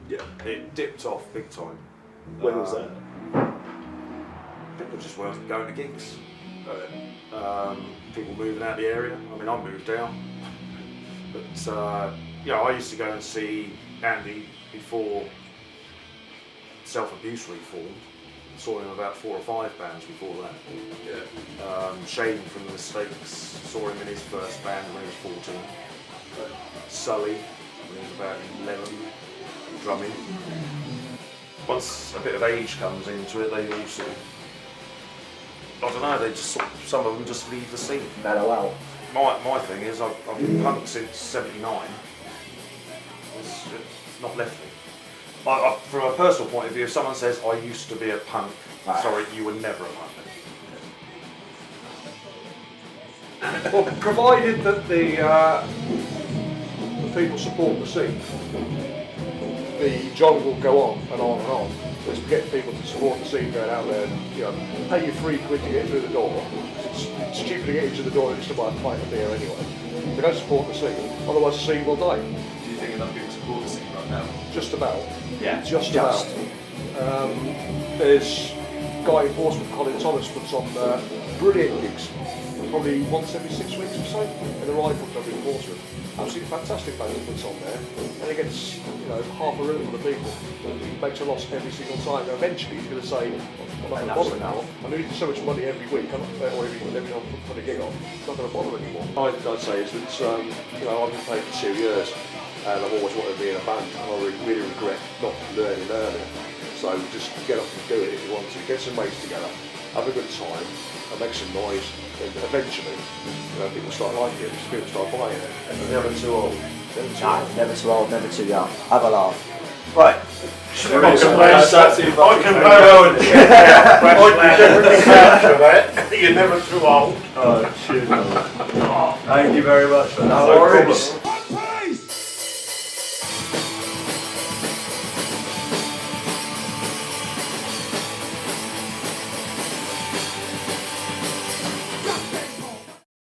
Yeah. It dipped off big time. When was that? People just weren't going to gigs. People moving out of the area. I mean, I moved out. But, I used to go and see Andy before Self-Abuse reformed. Saw him about 4 or 5 bands before that. Yeah. Shane from the Mistakes, saw him in his first band when he was 14. Sully, when he was about 11, drumming. Once a bit of age comes into it, they all sort of, I don't know, they just sort of, some of them just leave the scene. Mellow out. My thing is, I've been punk since '79. It's not left me. From a personal point of view, if someone says, I used to be a punk, sorry, you were never a punk. Well, provided that the people support the scene, the job will go on and on and on. is getting people to support the scene, going out there and, you know, pay you £3 to get through the door. It's cheaper to get into the door than just to buy a pint of beer anyway. So go support the scene, otherwise the scene will die. Do you think enough people support the scene right now? Just about. Yeah. Just about. There's Guy in Portsmouth, Colin Thomas, puts on brilliant gigs, probably once every 6 weeks or so, in the Rifle Club in Portsmouth. Absolutely fantastic band he puts on there, and he gets, you know, half a room full of people. He makes a loss every single time. And eventually he's going to say, I'm not going to bother now. I'm losing so much money every week, or every time I put a gig on. It's not going to bother anymore. I'd say is that, you know, I've been playing for 2 years, and I've always wanted to be in a band, and I really regret not learning earlier. So just get up and do it if you want to. Get some mates together, have a good time, and make some noise. And eventually, you know, people start liking it, people start buying it. And you're never too old. Never too old, never too young. Have a laugh. Right. I can definitely capture that. You're never too old. Oh, cheers. Thank you very much for that. No worries.